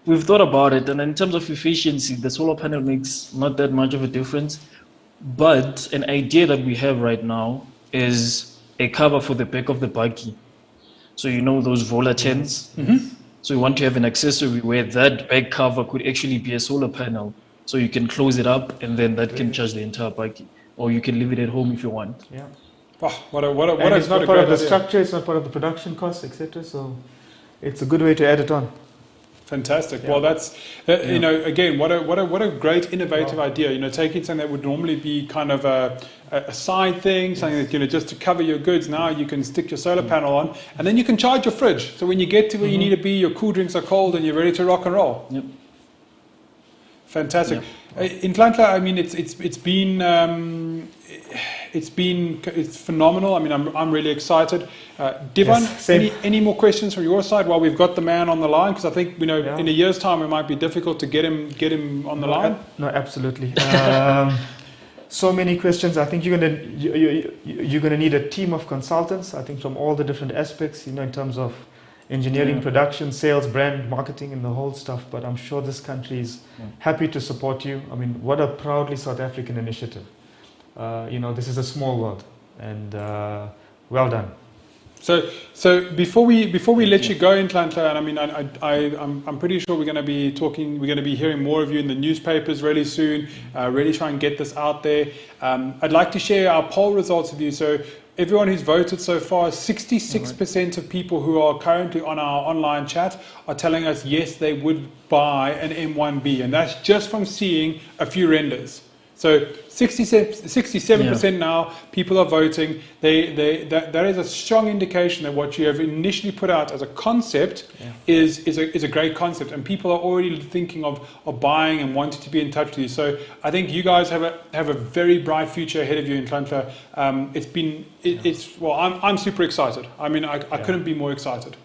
We've thought about it, and in terms of efficiency, the solar panel makes not that much of a difference. But an idea that we have right now is a cover for the back of the buggy. So those roller tents. Mm-hmm. So we want to have an accessory where that back cover could actually be a solar panel. So you can close it up and then that can charge the entire buggy. Or you can leave it at home if you want. Yeah. Oh, what it's not part of the structure, it's not part of the production costs, etc. So it's a good way to add it on. Fantastic. Yeah. Well, that's again, what a great innovative idea. Taking something that would normally be kind of a side thing, something that just to cover your goods. Now you can stick your solar panel on, and then you can charge your fridge. So when you get to where you need to be, your cool drinks are cold, and you're ready to rock and roll. Yep. Fantastic. Yep. In Nhlanhla, I mean, it's phenomenal. I mean, I'm really excited. Devon, any more questions from your side while we've got the man on the line? Because I think in a year's time it might be difficult to get him on the line. No, absolutely. So many questions. I think you're gonna need a team of consultants. I think from all the different aspects, in terms of engineering, production, sales, brand, marketing, and the whole stuff. But I'm sure this country is happy to support you. I mean, what a proudly South African initiative. This is a small world, and well done. So before we let you go in Nhlanhla, and I mean, I'm pretty sure we're going to be hearing more of you in the newspapers really soon. Really try and get this out there. I'd like to share our poll results with you. So everyone who's voted so far, 66% of people who are currently on our online chat are telling us yes, they would buy an M1B, and that's just from seeing a few renders. So 67% now, people are voting. That is a strong indication that what you have initially put out as a concept is a great concept, and people are already thinking of buying and wanting to be in touch with you. So I think you guys have a very bright future ahead of you in Nhlanhla. I'm super excited. I mean, I couldn't be more excited.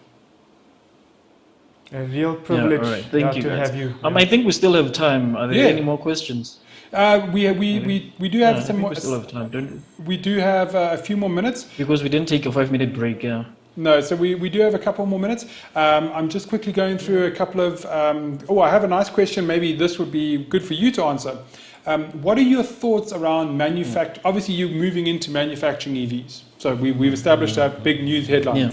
A real privilege Thank you to have you. I think we still have time. Are there any more questions? We do have some more. We still have time, don't we? We do have a few more minutes. Because we didn't take a 5-minute break, No, so we do have a couple more minutes. I'm just quickly going through a couple of... I have a nice question. Maybe this would be good for you to answer. What are your thoughts around manufacturing? Obviously, you're moving into manufacturing EVs. So we've established that big news headline.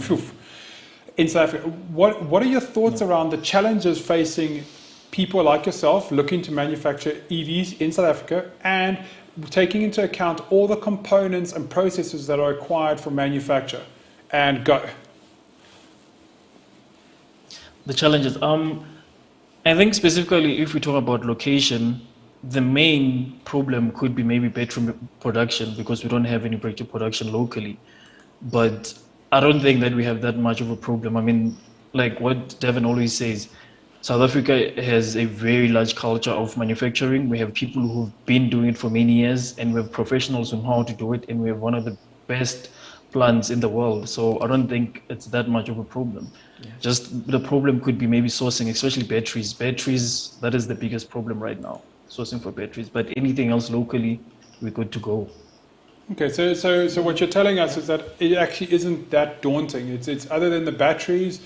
In South Africa. What are your thoughts around the challenges facing people like yourself looking to manufacture EVs in South Africa, and taking into account all the components and processes that are required for manufacture? And go. The challenges. I think specifically if we talk about location, the main problem could be maybe battery production because we don't have any battery production locally. But I don't think that we have that much of a problem. I mean, like what Devin always says, South Africa has a very large culture of manufacturing. We have people who've been doing it for many years, and we have professionals who know how to do it, and we have one of the best plants in the world. So I don't think it's that much of a problem. Yeah. Just the problem could be maybe sourcing, especially batteries. Batteries, that is the biggest problem right now, sourcing for batteries. But anything else locally, we're good to go. Okay, so what you're telling us is that it actually isn't that daunting. It's other than the batteries,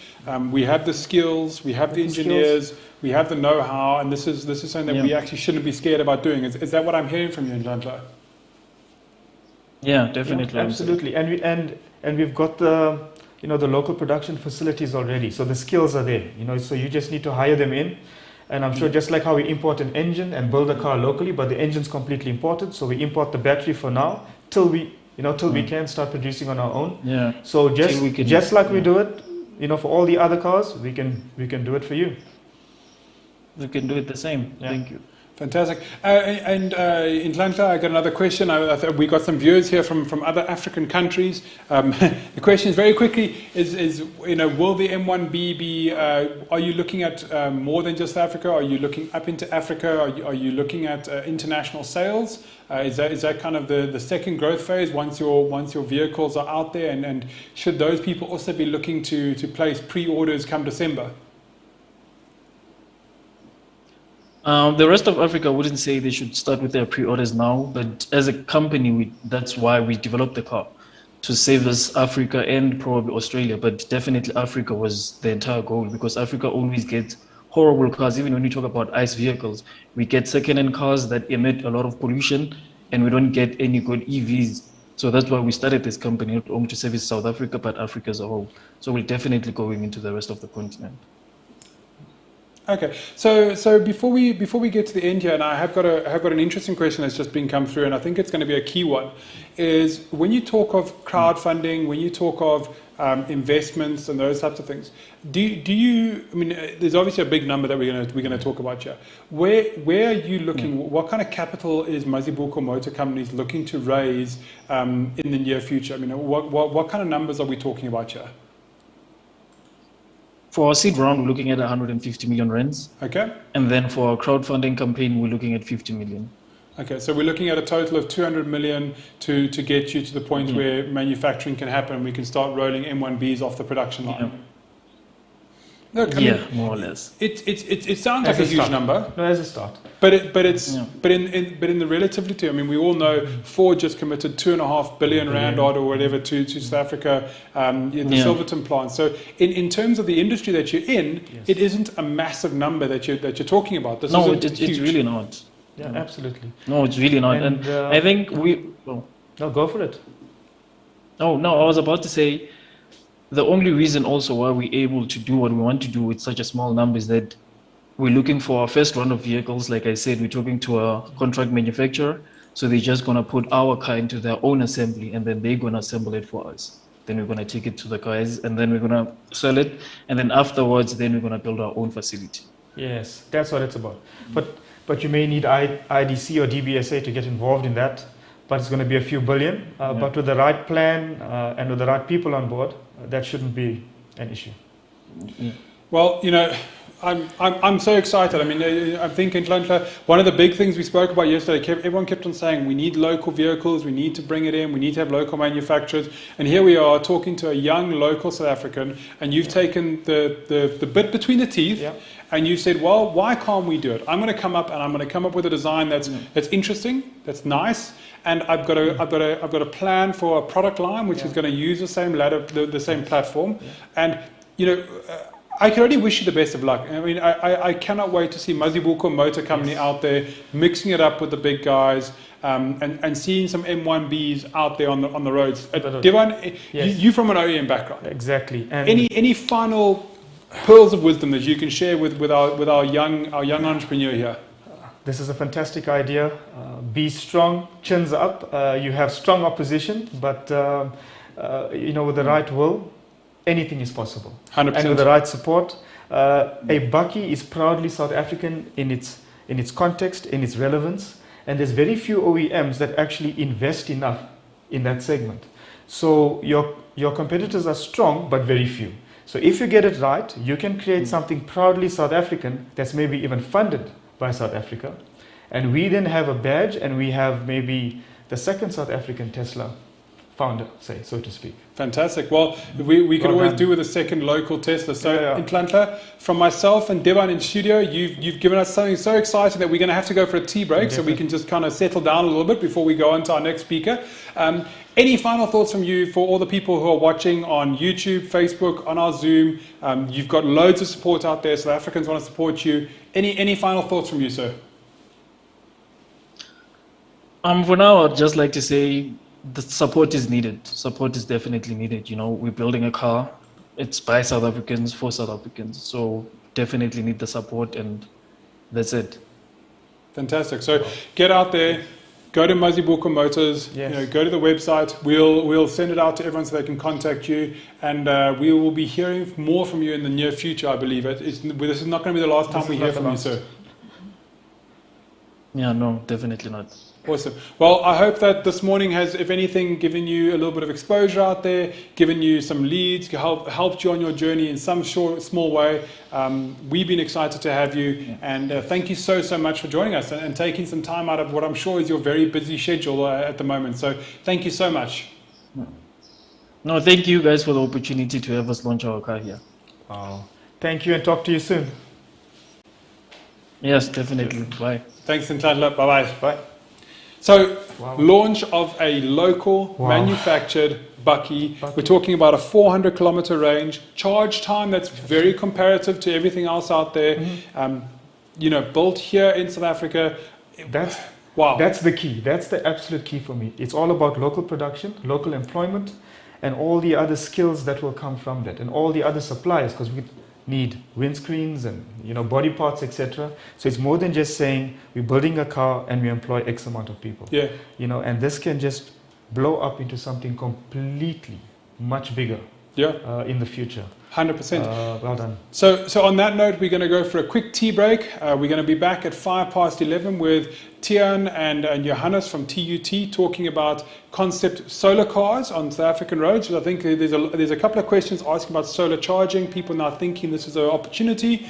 we have the skills, we have the engineers, we have the know-how, and this is something that we actually shouldn't be scared about doing. Is that what I'm hearing from you, Nhlanhla? Yeah, definitely. Yeah, absolutely, and we've got the the local production facilities already, so the skills are there. So you just need to hire them in. And I'm sure just like how we import an engine and build a car locally, but the engine's completely imported, so we import the battery for now till we can start producing on our own. Yeah. So just like we do it, for all the other cars, we can do it for you. We can do it the same. Yeah. Thank you. Fantastic. And in Nhlanhla, I got another question. We got some viewers here from other African countries. The question is very quickly: is will the M1B be? Are you looking at more than just Africa? Are you looking up into Africa? Are you looking at international sales? Is that kind of the second growth phase once your vehicles are out there? And should those people also be looking to place pre-orders come December? The rest of Africa wouldn't say they should start with their pre-orders now, but as a company, that's why we developed the car, to save us Africa and probably Australia, but definitely Africa was the entire goal, because Africa always gets horrible cars. Even when you talk about ICE vehicles, we get second-hand cars that emit a lot of pollution, and we don't get any good EVs. So that's why we started this company, not only to service South Africa, but Africa as a whole. So we're definitely going into the rest of the continent. Okay, so before we get to the end here, and I have got an interesting question that's just been come through, and I think it's going to be a key one, is when you talk of crowdfunding, when you talk of investments and those types of things, do you? I mean, there's obviously a big number that we're going to talk about here. Where are you looking? What kind of capital is Mazibuko Motor Companies looking to raise in the near future? I mean, what kind of numbers are we talking about here? For our seed round, we're looking at 150 million rands. Okay. And then for our crowdfunding campaign, we're looking at 50 million. Okay, so we're looking at a total of 200 million to get you to the point where manufacturing can happen and we can start rolling M1Bs off the production line. Yeah. Look, I mean, more or less. It sounds like a huge number. No, as a start. But in the relativity, I mean, we all know Ford just committed 2.5 billion rand odd or whatever to South Africa, the Silverton plant. So in terms of the industry that you're in, it isn't a massive number that you're talking about. It's really not. Yeah, absolutely. No, it's really not. And I think no, go for it. Oh no, I was about to say, the only reason also why we're able to do what we want to do with such a small number is that we're looking for our first run of vehicles. Like I said, we're talking to a contract manufacturer. So they're just going to put our car into their own assembly, and then they're going to assemble it for us. Then we're going to take it to the guys, and then we're going to sell it. And then afterwards, then we're going to build our own facility. Yes, that's what it's about. But you may need IDC or DBSA to get involved in that. But it's going to be a few billion. But with the right plan and with the right people on board, that shouldn't be an issue. Well, I'm so excited. I mean, I'm thinking, Nhlanhla, one of the big things we spoke about yesterday, everyone kept on saying we need local vehicles, we need to bring it in, we need to have local manufacturers. And here we are talking to a young local South African, and you've taken the bit between the teeth. Yeah. And you said, well, why can't we do it? I'm going to come up with a design that's interesting, that's nice, and I've got a plan for a product line which is going to use the same ladder, the same platform, and I can only wish you the best of luck. I mean, I cannot wait to see Mazibuko Motor Company out there mixing it up with the big guys. And seeing some M1Bs out there on the roads. Devon, you from an OEM background. Exactly. And any final pearls of wisdom that you can share with our young entrepreneur here? This is a fantastic idea. Be strong, chins up. You have strong opposition, but with the right will, anything is possible. 100%. And with the right support, a bakkie is proudly South African in its context, in its relevance, and there's very few OEMs that actually invest enough in that segment. So your competitors are strong, but very few. So if you get it right, you can create something proudly South African that's maybe even funded by South Africa. And we then have a badge, and we have maybe the second South African Tesla founder, say, so to speak. Fantastic. Well, we could always do with a second local Tesla. So, Nhlanhla, from myself and Devan in studio, you've given us something so exciting that we're going to have to go for a tea break, so we can just kind of settle down a little bit before we go on to our next speaker. Any final thoughts from you for all the people who are watching on YouTube, Facebook, on our Zoom? You've got loads of support out there. South Africans want to support you. Any final thoughts from you, sir? For now, I'd just like to say the support is needed. Support is definitely needed. We're building a car. It's by South Africans, for South Africans. So definitely need the support, and that's it. Fantastic. So get out there. Go to Mazibuko Motors, go to the website. We'll send it out to everyone so they can contact you, and we will be hearing more from you in the near future, I believe. This is not going to be the last time we hear from you, sir. Yeah, no, definitely not. Awesome. Well, I hope that this morning has, if anything, given you a little bit of exposure out there, given you some leads, helped you on your journey in some small way. We've been excited to have you, and thank you so much for joining us and taking some time out of what I'm sure is your very busy schedule at the moment. So thank you so much. No, thank you guys for the opportunity to have us launch our car here. Thank you, and talk to you soon. Yes, definitely. Bye. Thanks, Nhlanhla. Bye-bye. Bye. So, launch of a local manufactured bakkie. We're talking about a 400 kilometer range, charge time that's very comparative to everything else out there. Built here in South Africa. That's the key. That's the absolute key for me. It's all about local production, local employment, and all the other skills that will come from that, and all the other suppliers, because we need windscreens and body parts, etc. So it's more than just saying we're building a car and we employ X amount of people. And this can just blow up into something completely much bigger in the future. 100%. Well done. So on that note, we're going to go for a quick tea break. We're going to be back at 11:05 with Tian and Johannes from TUT talking about concept solar cars on South African roads. I think there's a couple of questions asking about solar charging. People now thinking this is an opportunity.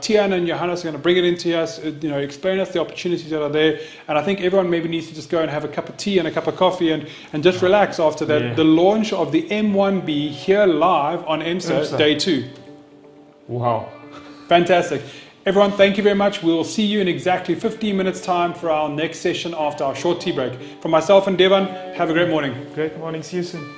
Tian and Johannes are going to bring it into us, explain us the opportunities that are there. And I think everyone maybe needs to just go and have a cup of tea and a cup of coffee and just relax after that. Yeah. The launch of the M1B here live on EMCSA Day 2. Wow. Fantastic. Everyone, thank you very much. We'll see you in exactly 15 minutes time for our next session after our short tea break. From myself and Devan, have a great morning. Great morning. See you soon.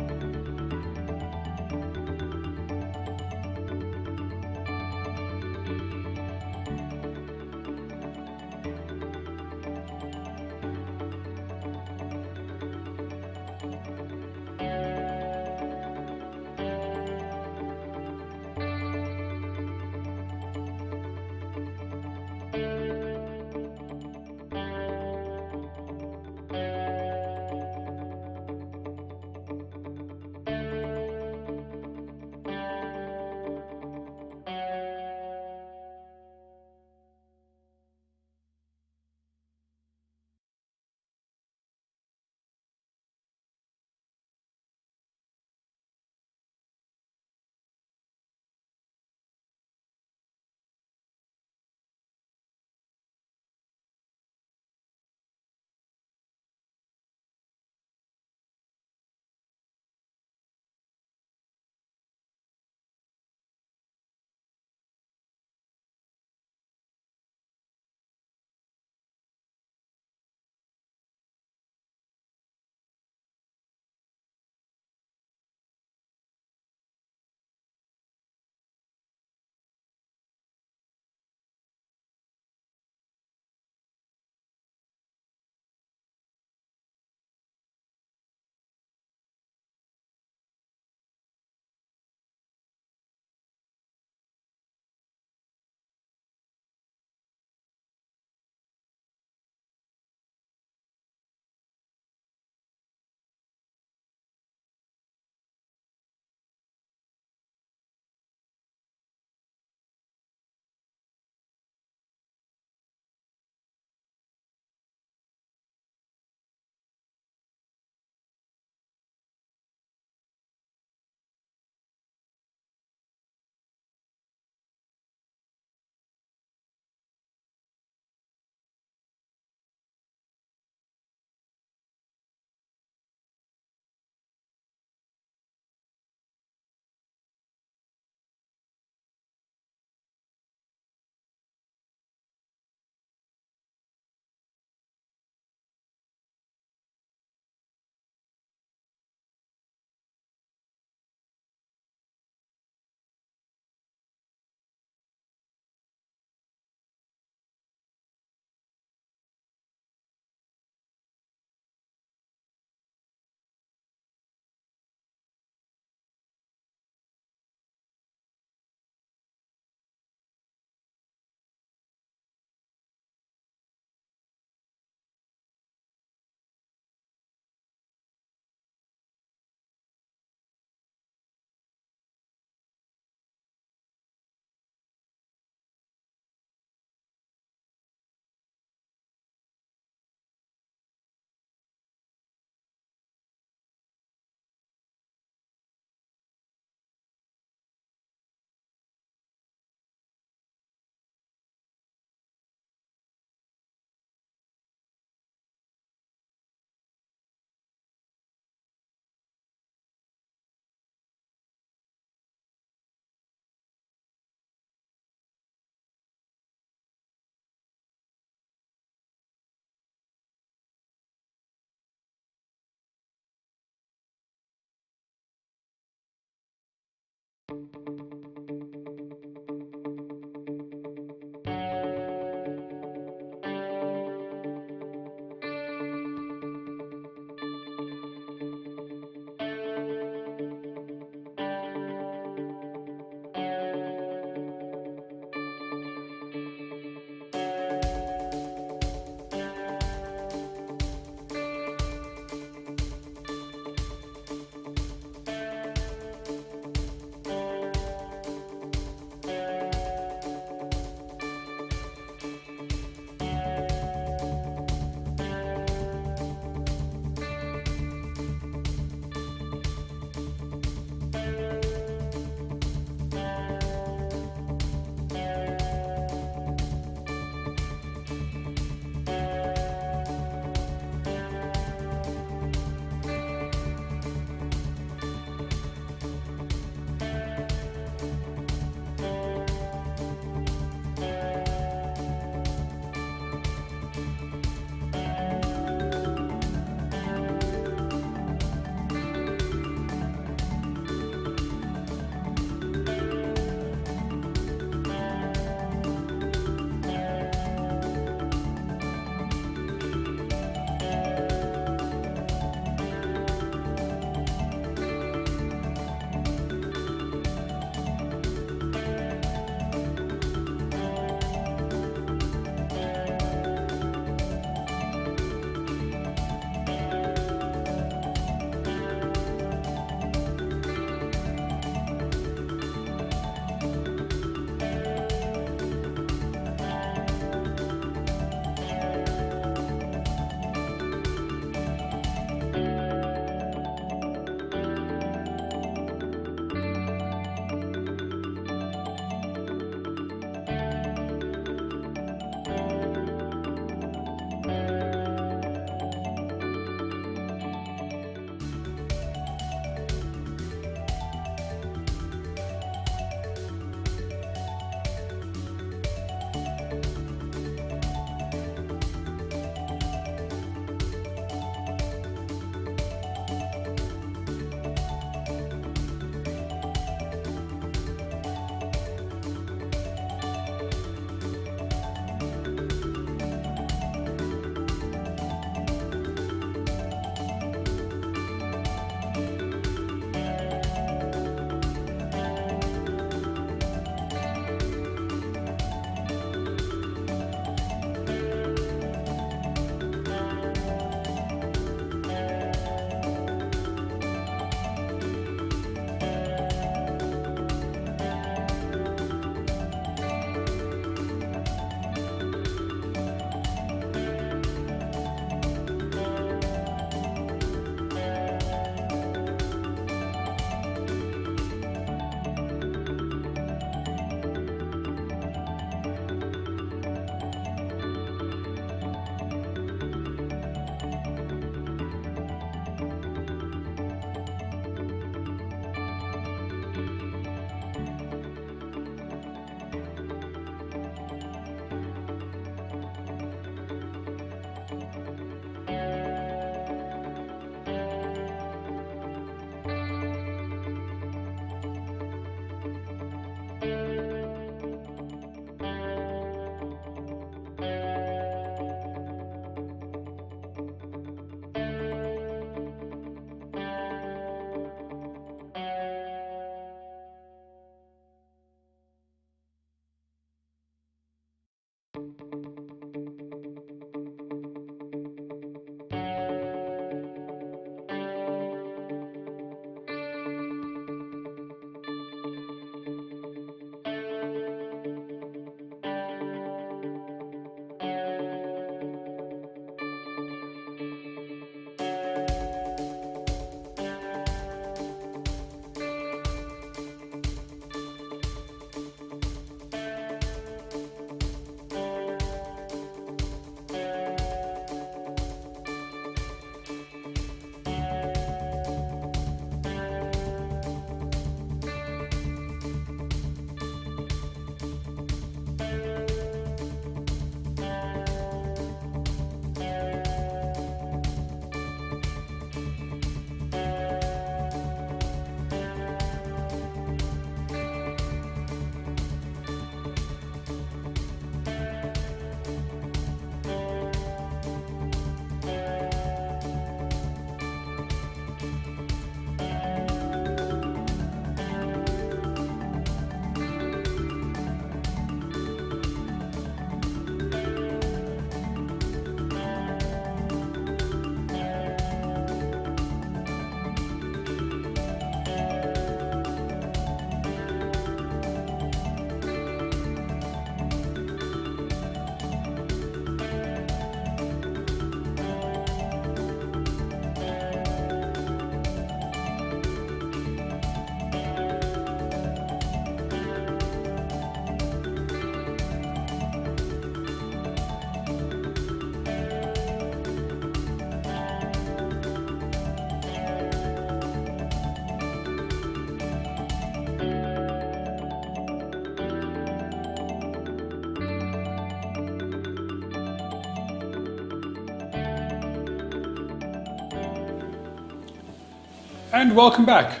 And welcome back.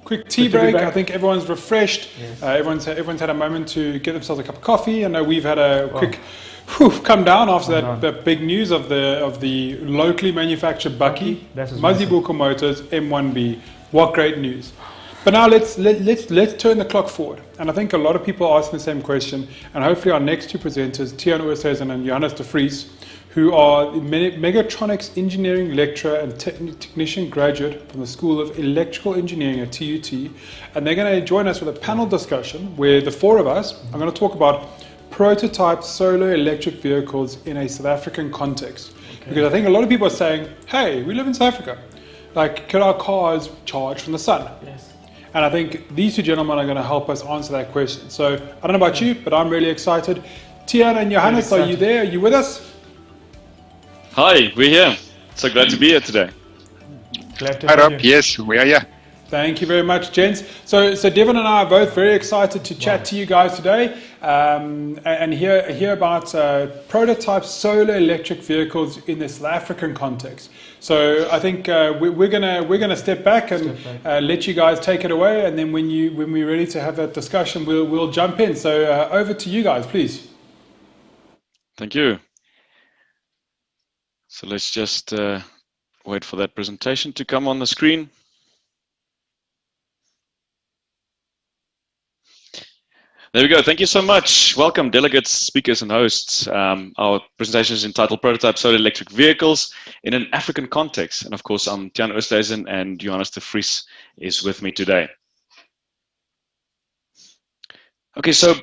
Quick tea Good to be break. back. I think everyone's refreshed. Yes. Everyone's had a moment to get themselves a cup of coffee. I know we've had a quick come down after that big news of the locally manufactured Bucky, That was Mazibuko Motors M1B. What great news! But now let's turn the clock forward. And I think a lot of people are asking the same question. And hopefully our next two presenters, Tiaan Oosthuizen and Johannes de Vries, who are mechatronics engineering lecturer and technician graduate from the School of Electrical Engineering at TUT. And they're going to join us with a panel discussion where the four of us are going to talk about prototype solar electric vehicles in a South African context. Okay. Because I think a lot of people are saying, hey, we live in South Africa. Like, could our cars charge from the sun? Yes. And I think these two gentlemen are going to help us answer that question. So I don't know about you, but I'm really excited. Tiaan and Johannes, are you there? Are you with us? Hi, we're here. So glad to be here today. Glad to Hi, have Rob. you. Yes, we are here. Thank you very much, gents. So Devon and I are both very excited to chat to you guys today and hear about prototype solar electric vehicles in the South African context. So I think we're gonna step back and let you guys take it away, and then when we're ready to have that discussion, we'll jump in. So over to you guys, please. Thank you. So let's just wait for that presentation to come on the screen. There we go. Thank you so much. Welcome, delegates, speakers, and hosts. Our presentation is entitled Prototype Solar Electric Vehicles in an African Context. And of course, I'm Tiaan Oosthuizen, and Johannes de Vries is with me today. Okay, so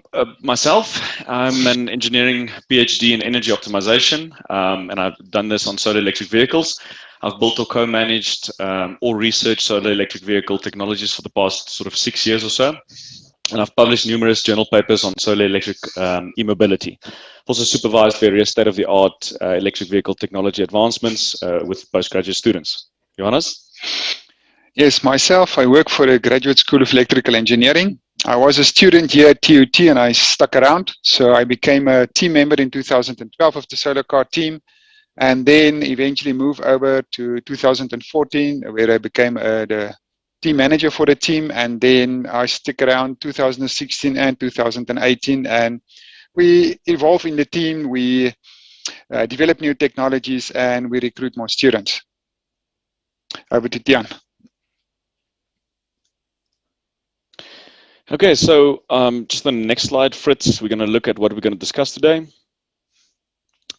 myself, I'm an engineering PhD in energy optimization, and I've done this on solar electric vehicles. I've built or co-managed or researched solar electric vehicle technologies for the past sort of 6 years or so. And I've published numerous journal papers on solar electric e-mobility. I've also supervised various state-of-the-art electric vehicle technology advancements with postgraduate students. Johannes? Yes, myself, I work for the Graduate School of Electrical Engineering. I was a student here at TUT and I stuck around. So I became a team member in 2012 of the solar car team, and then eventually moved over to 2014, where I became the team manager for the team, and then I stick around 2016 and 2018, and we evolve in the team, we develop new technologies, and we recruit more students. Over to Tiaan. Okay, so just on the next slide, Fritz, we're going to look at what we're going to discuss today.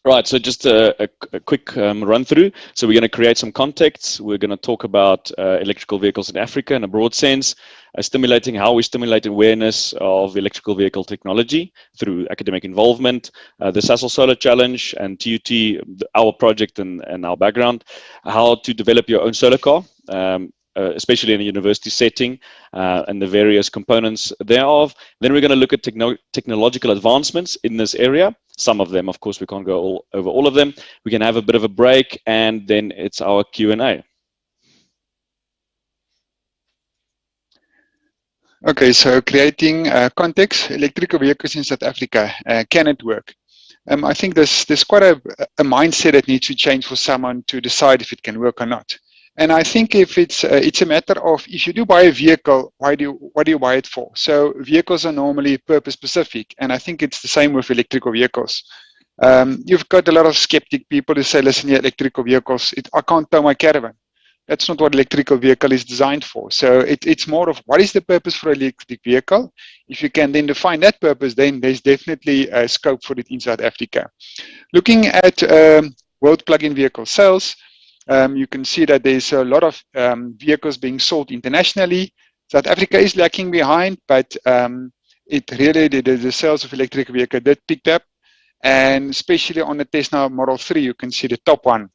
Right, so just a quick run through. So we're going to create some context. We're going to talk about electrical vehicles in Africa in a broad sense, how we stimulate awareness of electrical vehicle technology through academic involvement, the Sasol Solar Challenge and TUT, our project and our background, how to develop your own solar car, especially in a university setting, and the various components thereof. Then we're going to look at technological advancements in this area. Some of them, of course, we can't go over all of them. We can have a bit of a break, and then it's our Q&A. Okay, so creating context, electrical vehicles in South Africa, can it work? I think there's quite a mindset that needs to change for someone to decide if it can work or not. And I think if it's a matter of, if you do buy a vehicle, what do you buy it for? So vehicles are normally purpose specific, and I think it's the same with electrical vehicles. You've got a lot of skeptic people who say, listen, yeah, electrical vehicles, I can't tow my caravan. That's not what electrical vehicle is designed for. So it's more of, what is the purpose for an electric vehicle? If you can then define that purpose, then there's definitely a scope for it in South Africa. Looking at world plug-in vehicle sales, you can see that there's a lot of vehicles being sold internationally. South Africa is lacking behind, but it really, the sales of electric vehicle did pick up. And especially on the Tesla Model 3, you can see the top one.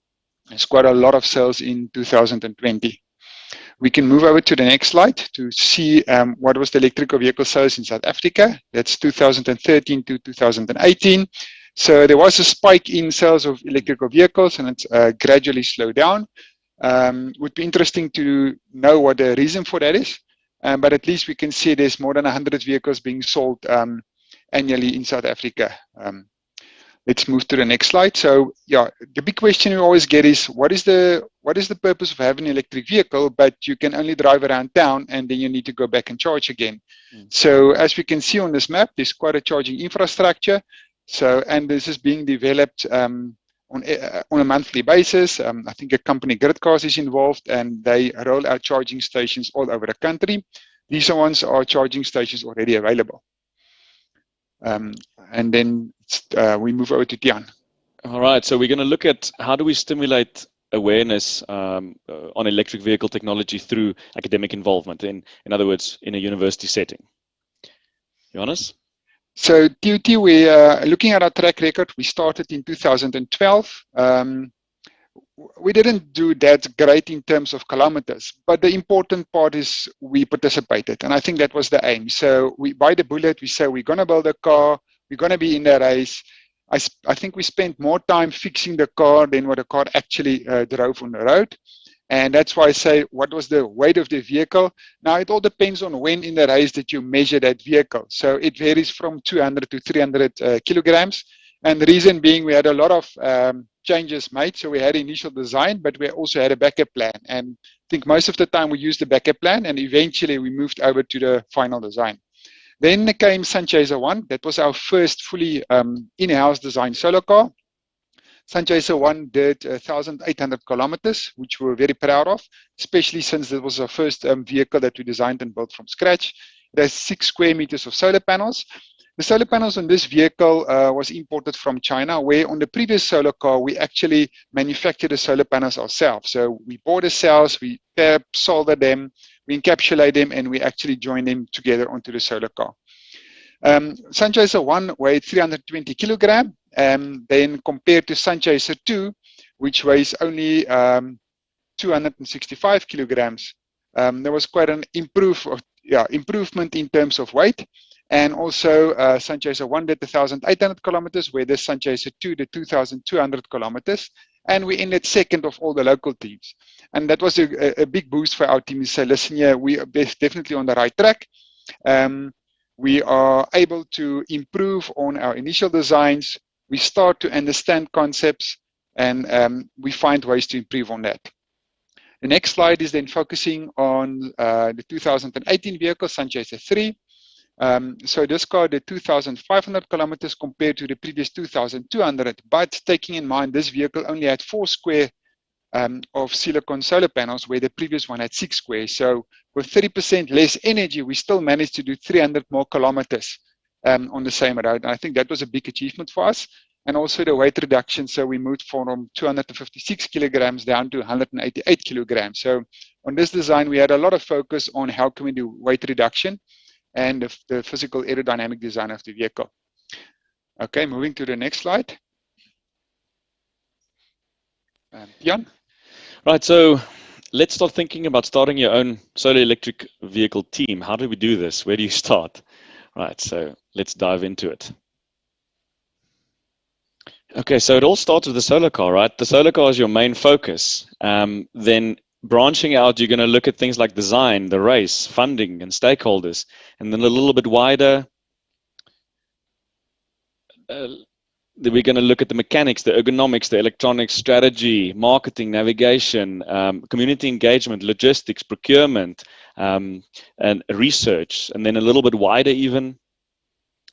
There's quite a lot of sales in 2020. We can move over to the next slide to see what was the electrical vehicle sales in South Africa. That's 2013 to 2018. So there was a spike in sales of electrical vehicles, and it's gradually slowed down. Would be interesting to know what the reason for that is. But at least we can see there's more than 100 vehicles being sold annually in South Africa. Let's move to the next slide. So yeah, the big question you always get is what is the purpose of having an electric vehicle, but you can only drive around town and then you need to go back and charge again. So as we can see on this map, there's quite a charging infrastructure. So, and this is being developed on a monthly basis. I think a company, Gridcars, is involved, and they roll out charging stations all over the country. These ones are charging stations already available. And then we move over to Tian. All right, so we're going to look at how do we stimulate awareness on electric vehicle technology through academic involvement, in other words, in a university setting. Johannes? So TUT, we looking at our track record, we started in 2012. We didn't do that great in terms of kilometers, but the important part is we participated, and I think that was the aim. So we buy the bullet, we say we're going to build a car, we're going to be in the race. I think we spent more time fixing the car than what the car actually drove on the road. And that's why I say, what was the weight of the vehicle? Now, it all depends on when in the race that you measure that vehicle. So it varies from 200 to 300 kilograms. And the reason being, we had a lot of changes made. So we had initial design, but we also had a backup plan. And I think most of the time we used the backup plan, and eventually we moved over to the final design. Then came Sunchaser 1. That was our first fully in-house designed solar car. Sunchaser 1 did 1,800 kilometers, which we were very proud of, especially since it was our first vehicle that we designed and built from scratch. It has 6 square meters of solar panels. The solar panels on this vehicle was imported from China, where on the previous solar car, we actually manufactured the solar panels ourselves. So we bought the cells, we solder them, we encapsulate them, and we actually join them together onto the solar car. Sunchaser 1 weighed 320 kilograms, then compared to Sunchaser 2, which weighs only 265 kilograms, there was quite an improvement in terms of weight. And also Sunchaser 1 did 1,800 kilometers, where the Sunchaser 2 did 2,200 kilometers. And we ended second of all the local teams. And that was a big boost for our team to say, listen here, we are definitely on the right track. We are able to improve on our initial designs. We start to understand concepts, and we find ways to improve on that. The next slide is then focusing on the 2018 vehicle, Sunchaser 3. So this car did 2,500 kilometers compared to the previous 2,200, but taking in mind this vehicle only had 4 square of silicon solar panels, where the previous one had 6 squares. So with 30% less energy, we still managed to do 300 more kilometers on the same road. And I think that was a big achievement for us. And also the weight reduction. So we moved from 256 kilograms down to 188 kilograms. So on this design, we had a lot of focus on how can we do weight reduction and the physical aerodynamic design of the vehicle. Okay, moving to the next slide. Jan? Right, so let's start thinking about starting your own solar electric vehicle team. How do we do this? Where do you start? Right, so let's dive into it. Okay, so it all starts with the solar car, right? The solar car is your main focus. Then branching out, you're going to look at things like design, the race, funding, and stakeholders. And then a little bit wider, we're going to look at the mechanics, the ergonomics, the electronics, strategy, marketing, navigation, community engagement, logistics, procurement, and research. And then a little bit wider even,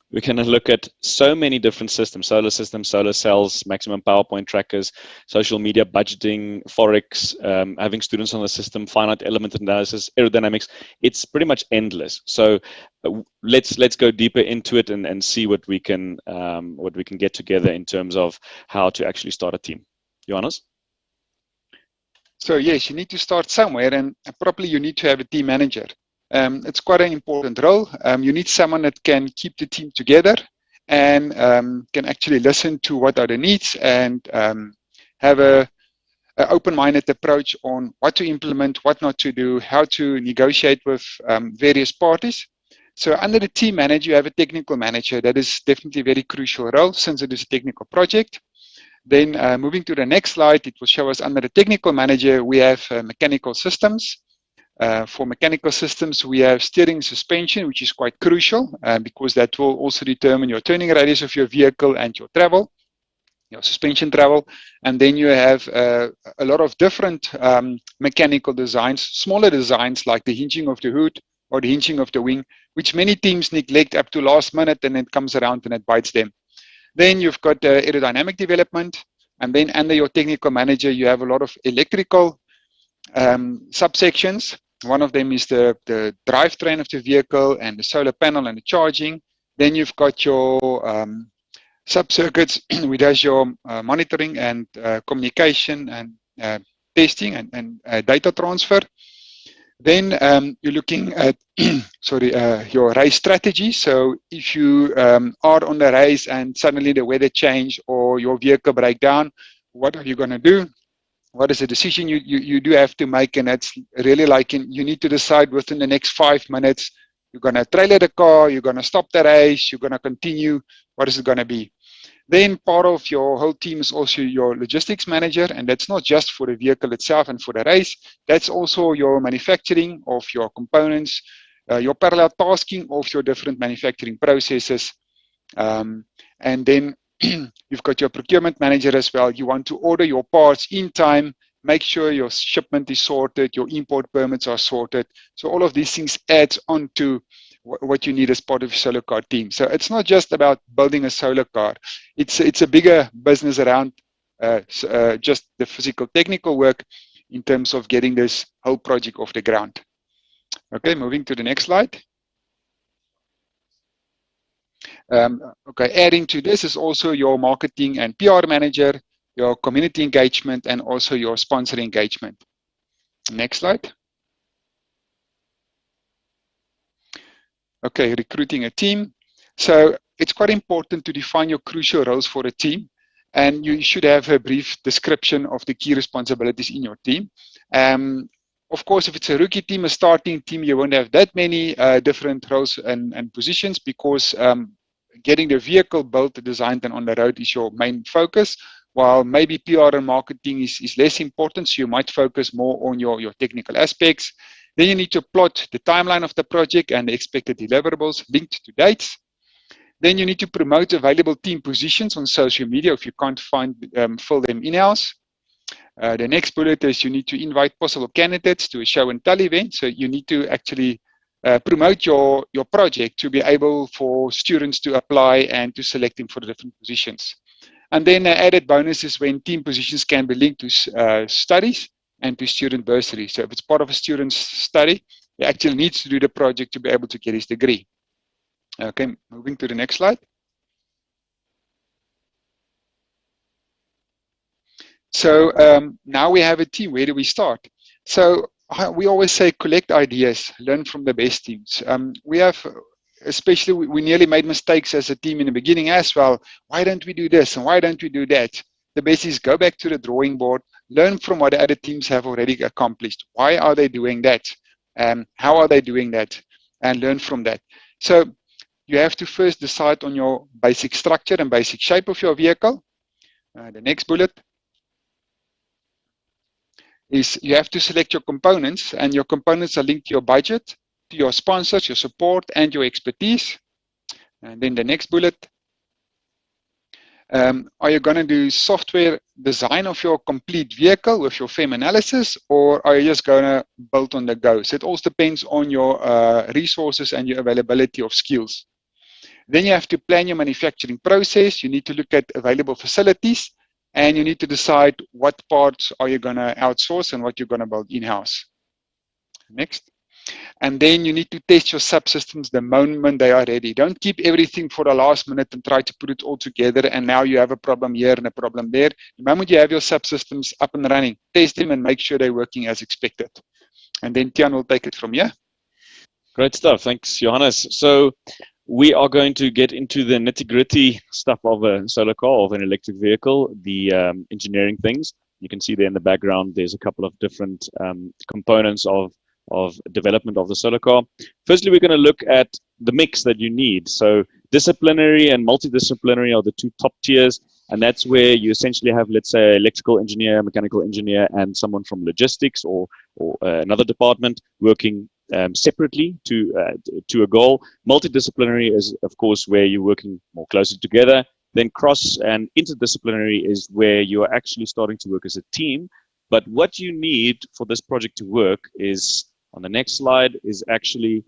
we're going to look at so many different systems, solar cells, maximum power point trackers, social media budgeting, Forex, having students on the system, finite element analysis, aerodynamics. It's pretty much endless. So let's go deeper into it and see what we can get together in terms of how to actually start a team. Johannes? So yes, you need to start somewhere, and probably you need to have a team manager. It's quite an important role. You need someone that can keep the team together and can actually listen to what are the needs and have an open-minded approach on what to implement, what not to do, how to negotiate with various parties. So under the team manager, you have a technical manager. That is definitely a very crucial role since it is a technical project. Then moving to the next slide, it will show us under the technical manager, we have mechanical systems. For mechanical systems, we have steering suspension, which is quite crucial because that will also determine your turning radius of your vehicle and your travel. your suspension travel, and then you have a lot of different mechanical designs, smaller designs like the hinging of the hood or the hinging of the wing, which many teams neglect up to last minute, and it comes around and it bites them. Then you've got aerodynamic development, and then under your technical manager, you have a lot of electrical subsections. One of them is the drivetrain of the vehicle and the solar panel and the charging. Then you've got your sub-circuits, which does your monitoring and communication and testing and data transfer. Then you're looking at your race strategy. So if you are on the race and suddenly the weather change or your vehicle break down, what are you going to do? What is the decision you do have to make? And that's really like you need to decide within the next 5 minutes, you're going to trailer the car, you're going to stop the race, you're going to continue, what is it going to be? Then part of your whole team is also your logistics manager, and that's not just for the vehicle itself and for the race, that's also your manufacturing of your components, your parallel tasking of your different manufacturing processes, and then you've got your procurement manager as well. You want to order your parts in time, make sure your shipment is sorted, your import permits are sorted. So all of these things adds on to what you need as part of your solar car team. So it's not just about building a solar car. It's a bigger business around just the physical technical work in terms of getting this whole project off the ground. Okay, moving to the next slide. Okay, adding to this is also your marketing and PR manager, your community engagement, and also your sponsor engagement. Next slide. Okay, recruiting a team. So it's quite important to define your crucial roles for a team, and you should have a brief description of the key responsibilities in your team. Of course, if it's a rookie team, a starting team, you won't have that many different roles and positions, because getting the vehicle built, designed, and on the road is your main focus, while maybe PR and marketing is less important, so you might focus more on your technical aspects. Then you need to plot the timeline of the project and the expected deliverables linked to dates. Then you need to promote available team positions on social media if you can't fill them in-house. The next bullet is you need to invite possible candidates to a show and tell event. So you need to actually promote your project to be able for students to apply and to select them for the different positions. And then added bonus is when team positions can be linked to studies and to student bursary. So if it's part of a student's study, he actually needs to do the project to be able to get his degree. Okay, moving to the next slide. So now we have a team. Where do we start? So we always say collect ideas, learn from the best teams. We have, especially we nearly made mistakes as a team in the beginning as well. Why don't we do this and why don't we do that? The best is go back to the drawing board, learn from what the other teams have already accomplished. Why are they doing that? How are they doing that? And learn from that. So you have to first decide on your basic structure and basic shape of your vehicle. The next bullet is you have to select your components, and your components are linked to your budget, to your sponsors, your support, and your expertise. And then the next bullet, are you going to do software design of your complete vehicle with your FEM analysis, or are you just going to build on the go? So it all depends on your resources and your availability of skills. Then you have to plan your manufacturing process. You need to look at available facilities, and you need to decide what parts are you going to outsource and what you're going to build in-house. Next. And then you need to test your subsystems the moment they are ready. Don't keep everything for the last minute and try to put it all together, and now you have a problem here and a problem there. The moment you have your subsystems up and running, test them and make sure they're working as expected. And then Tian will take it from here. Great stuff. Thanks, Johannes. So we are going to get into the nitty-gritty stuff of a solar car, of an electric vehicle, the engineering things. You can see there in the background, there's a couple of different components of development of the solar car. Firstly, we're going to look at the mix that you need. So disciplinary and multidisciplinary are the two top tiers, and that's where you essentially have, let's say, electrical engineer, mechanical engineer, and someone from logistics or another department working separately to a goal. Multidisciplinary is, of course, where you're working more closely together. Then cross and interdisciplinary is where you are actually starting to work as a team. But what you need for this project to work is, on the next slide, is actually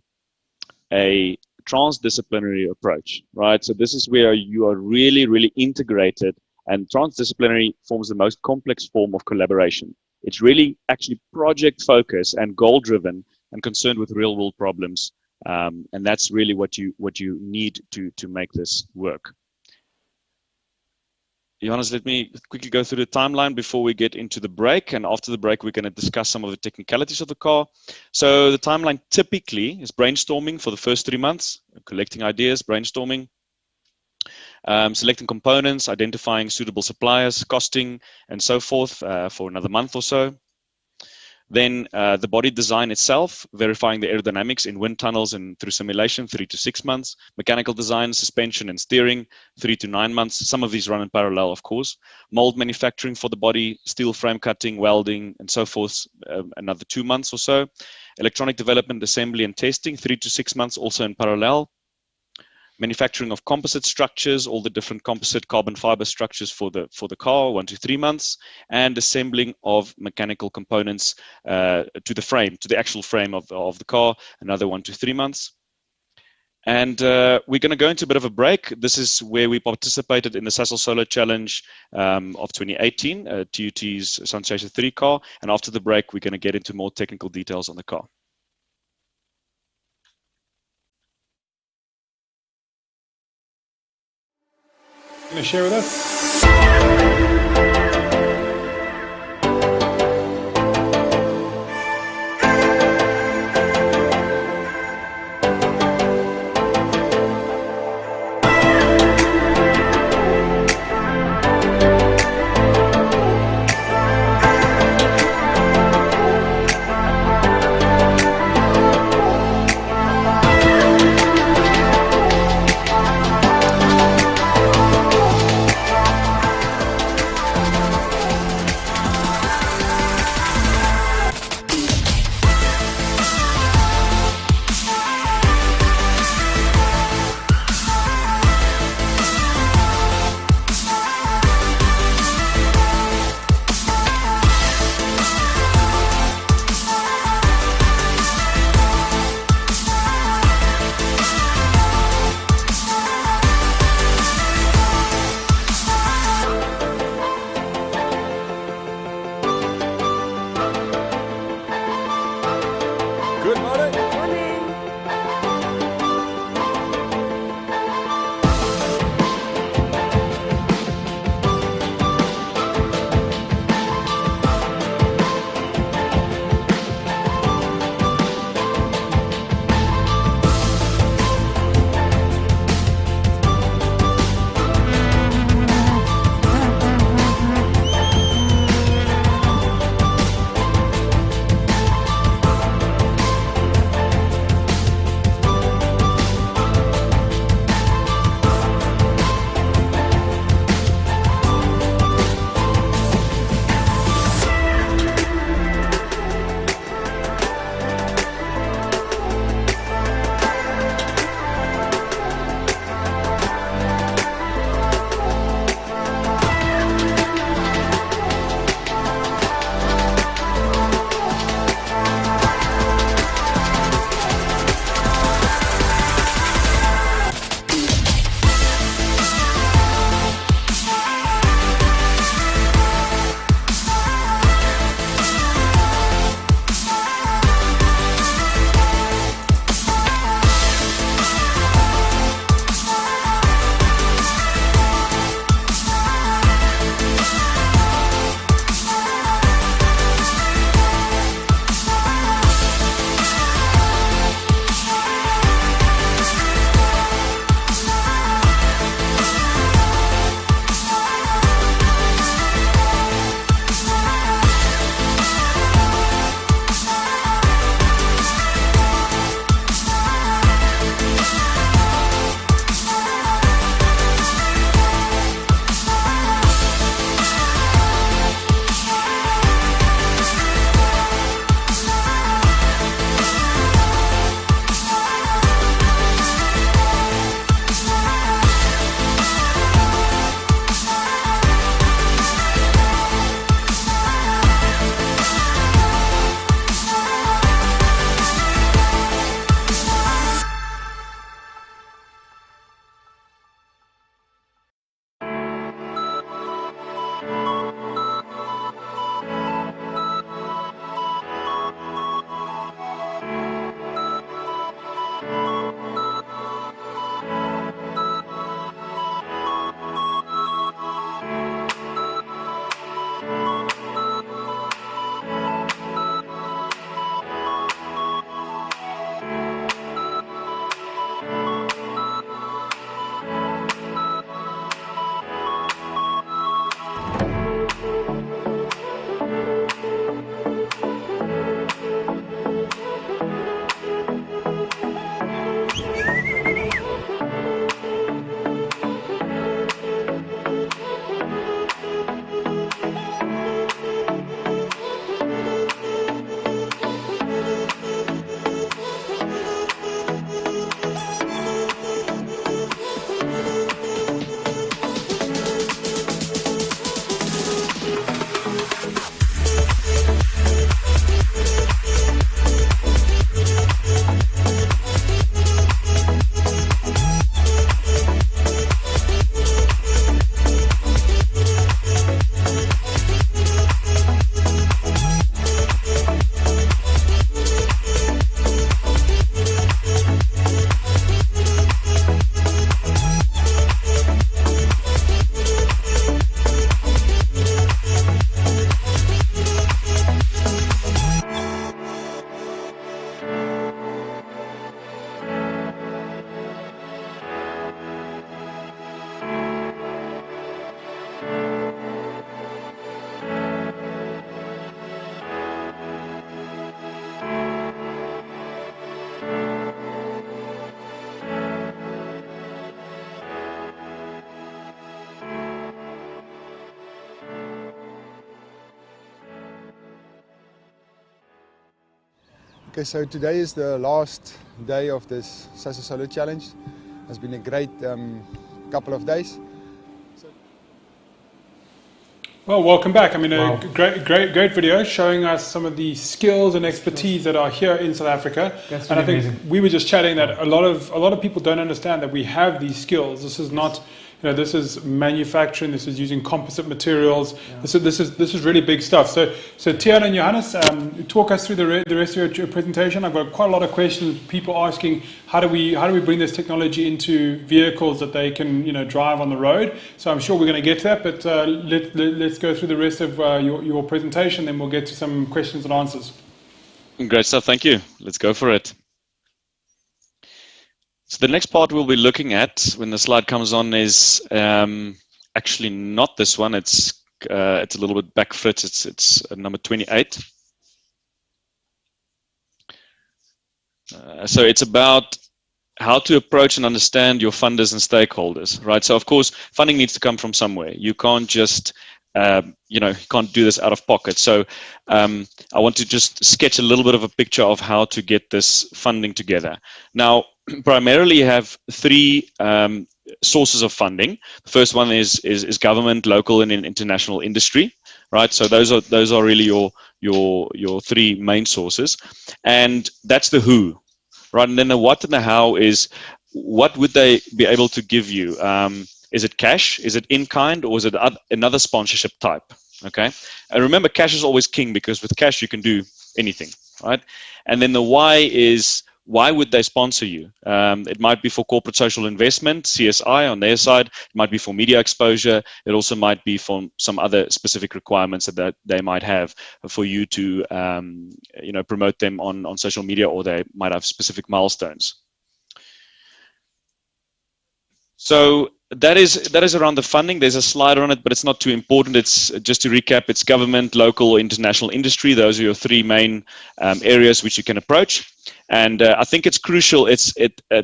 a transdisciplinary approach, right? So this is where you are really, really integrated, and transdisciplinary forms the most complex form of collaboration. It's really actually project focused and goal driven and concerned with real world problems. And that's really what you need to make this work. Johannes, let me quickly go through the timeline before we get into the break. And after the break, we're going to discuss some of the technicalities of the car. So the timeline typically is brainstorming for the first 3 months, collecting ideas, brainstorming, selecting components, identifying suitable suppliers, costing, and so forth for another month or so. Then the body design itself, verifying the aerodynamics in wind tunnels and through simulation, 3 to 6 months. Mechanical design, suspension and steering, 3 to 9 months. Some of these run in parallel, of course. Mold manufacturing for the body, steel frame cutting, welding, and so forth, another 2 months or so. Electronic development, assembly and testing, 3 to 6 months, also in parallel. Manufacturing of composite structures, all the different composite carbon fiber structures for the car, 1 to 3 months, and assembling of mechanical components to the frame, to the actual frame of the car, another 1 to 3 months. And we're going to go into a bit of a break. This is where we participated in the Sasol Solo Challenge of 2018, TUT's Sunchaser 3 car. And after the break, we're going to get into more technical details on the car. Going to share with us? Okay, so today is the last day of this SASA Solar Challenge. It's been a great couple of days. Well, welcome back. I mean, Wow. a great video showing us some of the skills and expertise that are here in South Africa. That's And I really think amazing. we were just chatting that a lot of people don't understand that we have these skills. This is not, this is manufacturing. This is using composite materials. Yeah. This is really big stuff. So Tiaan and Johannes, talk us through the rest of your presentation. I've got quite a lot of questions. People asking how do we bring this technology into vehicles that they can drive on the road. So I'm sure we're going to get to that, but let's go through the rest of your presentation, then we'll get to some questions and answers. Great stuff. Thank you. Let's go for it. So the next part we'll be looking at when the slide comes on is actually not this one. It's a little bit back, Fritz. It's number 28. So it's about how to approach and understand your funders and stakeholders, right? So of course, funding needs to come from somewhere. You can't just you can't do this out of pocket. So I want to just sketch a little bit of a picture of how to get this funding together. Now, primarily you have three sources of funding. The first one is government, local, and international industry, right? So those are really your three main sources, and that's the who, right? And then the what and the how is what would they be able to give you. Is it cash? Is it in kind? Or is it another sponsorship type? Okay. And remember, cash is always king, because with cash you can do anything, right? And then the why is, why would they sponsor you? It might be for corporate social investment, CSI on their side. It might be for media exposure. It also might be for some other specific requirements that they might have for you to promote them on social media, or they might have specific milestones. So that is around the funding. There's a slide on it, but it's not too important. It's just to recap, it's government, local, or international industry. Those are your three main areas which you can approach. And I think it's crucial.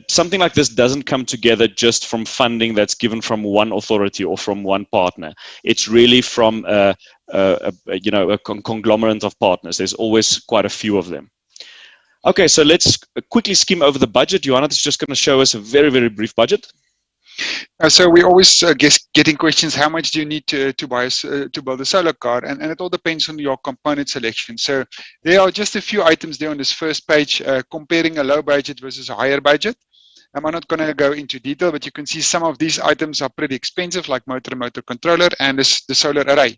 Something like this doesn't come together just from funding that's given from one authority or from one partner. It's really from a conglomerate of partners. There's always quite a few of them. Okay, so let's quickly skim over the budget. Johanna is just going to show us a very, very brief budget. So we always getting questions, how much do you need to build a solar car? And it all depends on your component selection. So there are just a few items there on this first page comparing a low budget versus a higher budget. I'm not going to go into detail, but you can see some of these items are pretty expensive, like motor controller and the solar array.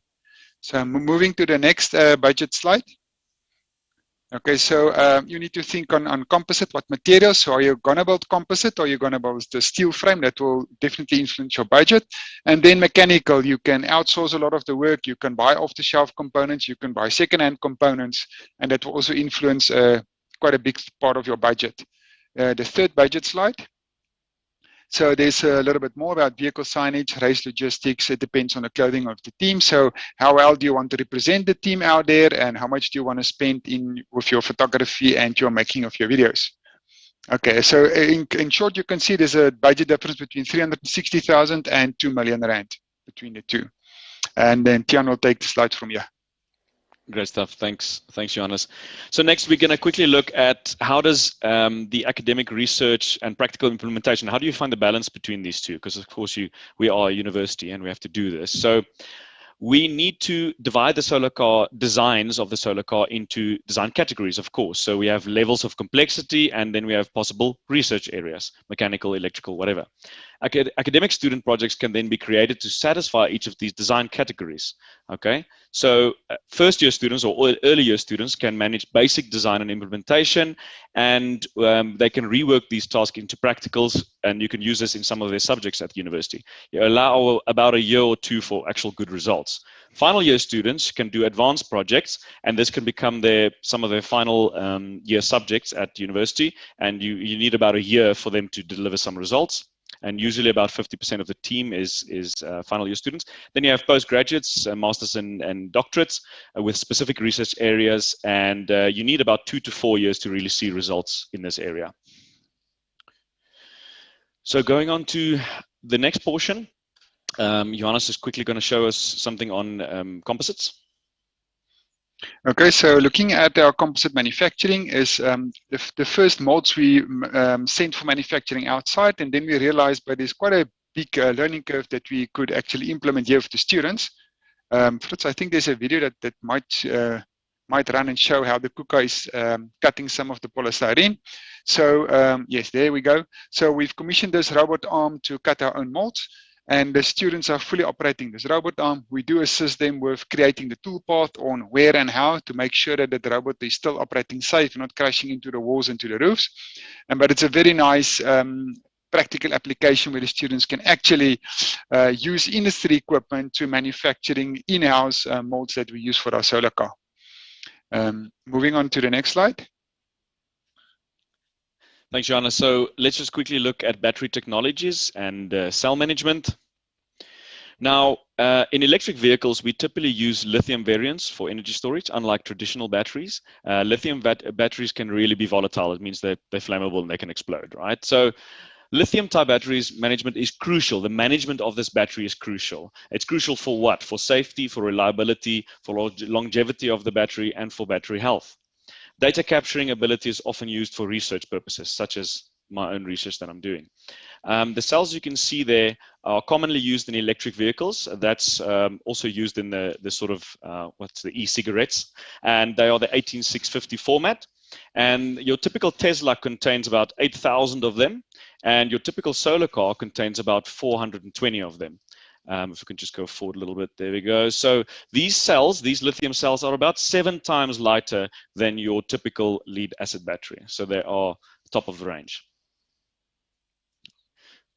So moving to the next budget slide. Okay, so you need to think on composite, what materials. So are you going to build composite, or are you going to build the steel frame? That will definitely influence your budget. And then mechanical, you can outsource a lot of the work. You can buy off-the-shelf components. You can buy second-hand components, and that will also influence quite a big part of your budget. The third budget slide. So there's a little bit more about vehicle signage, race logistics. It depends on the clothing of the team. So how well do you want to represent the team out there, and how much do you want to spend with your photography and your making of your videos? Okay, so in short, you can see there's a budget difference between 360,000 and 2 million rand between the two. And then Tiaan will take the slide from here. Great stuff. Thanks, Johannes. So next, we're going to quickly look at how does the academic research and practical implementation, how do you find the balance between these two? Because of course, we are a university and we have to do this. So we need to divide the solar car designs of the solar car into design categories, of course. So we have levels of complexity, and then we have possible research areas, mechanical, electrical, whatever. Academic student projects can then be created to satisfy each of these design categories. Okay, so first year students or early year students can manage basic design and implementation, and they can rework these tasks into practicals, and you can use this in some of their subjects at the university. You allow about a year or two for actual good results. Final year students can do advanced projects, and this can become some of their final year subjects at university, and you need about a year for them to deliver some results. And usually about 50% of the team is final year students. Then you have postgraduates, masters and doctorates with specific research areas, and you need about 2 to 4 years to really see results in this area. So going on to the next portion, Johannes is quickly going to show us something on composites. Okay, so looking at our composite manufacturing is the first molds we sent for manufacturing outside, and then we realized, but there's quite a big learning curve that we could actually implement here for the students. Fritz, I think there's a video that might run and show how the KUKA is cutting some of the polystyrene. So yes, there we go. So we've commissioned this robot arm to cut our own molds, and the students are fully operating this robot arm. We do assist them with creating the toolpath on where and how to make sure that the robot is still operating safe, not crashing into the walls and to the roofs. But it's a very nice practical application where the students can actually use industry equipment to manufacturing in-house molds that we use for our solar car. Moving on to the next slide. Thanks, Johanna. So let's just quickly look at battery technologies and cell management. Now, in electric vehicles, we typically use lithium variants for energy storage, unlike traditional batteries. Lithium batteries can really be volatile. It means they're flammable and they can explode, right? So lithium type batteries management is crucial. The management of this battery is crucial. It's crucial for what? For safety, for reliability, for longevity of the battery, and for battery health. Data capturing ability is often used for research purposes, such as my own research that I'm doing. The cells you can see there are commonly used in electric vehicles. That's also used in the sort of, what's the e-cigarettes, and they are the 18650 format. And your typical Tesla contains about 8,000 of them, and your typical solar car contains about 420 of them. If we can just go forward a little bit, there we go. So these cells, these lithium cells, are about 7 times lighter than your typical lead acid battery. So they are top of the range.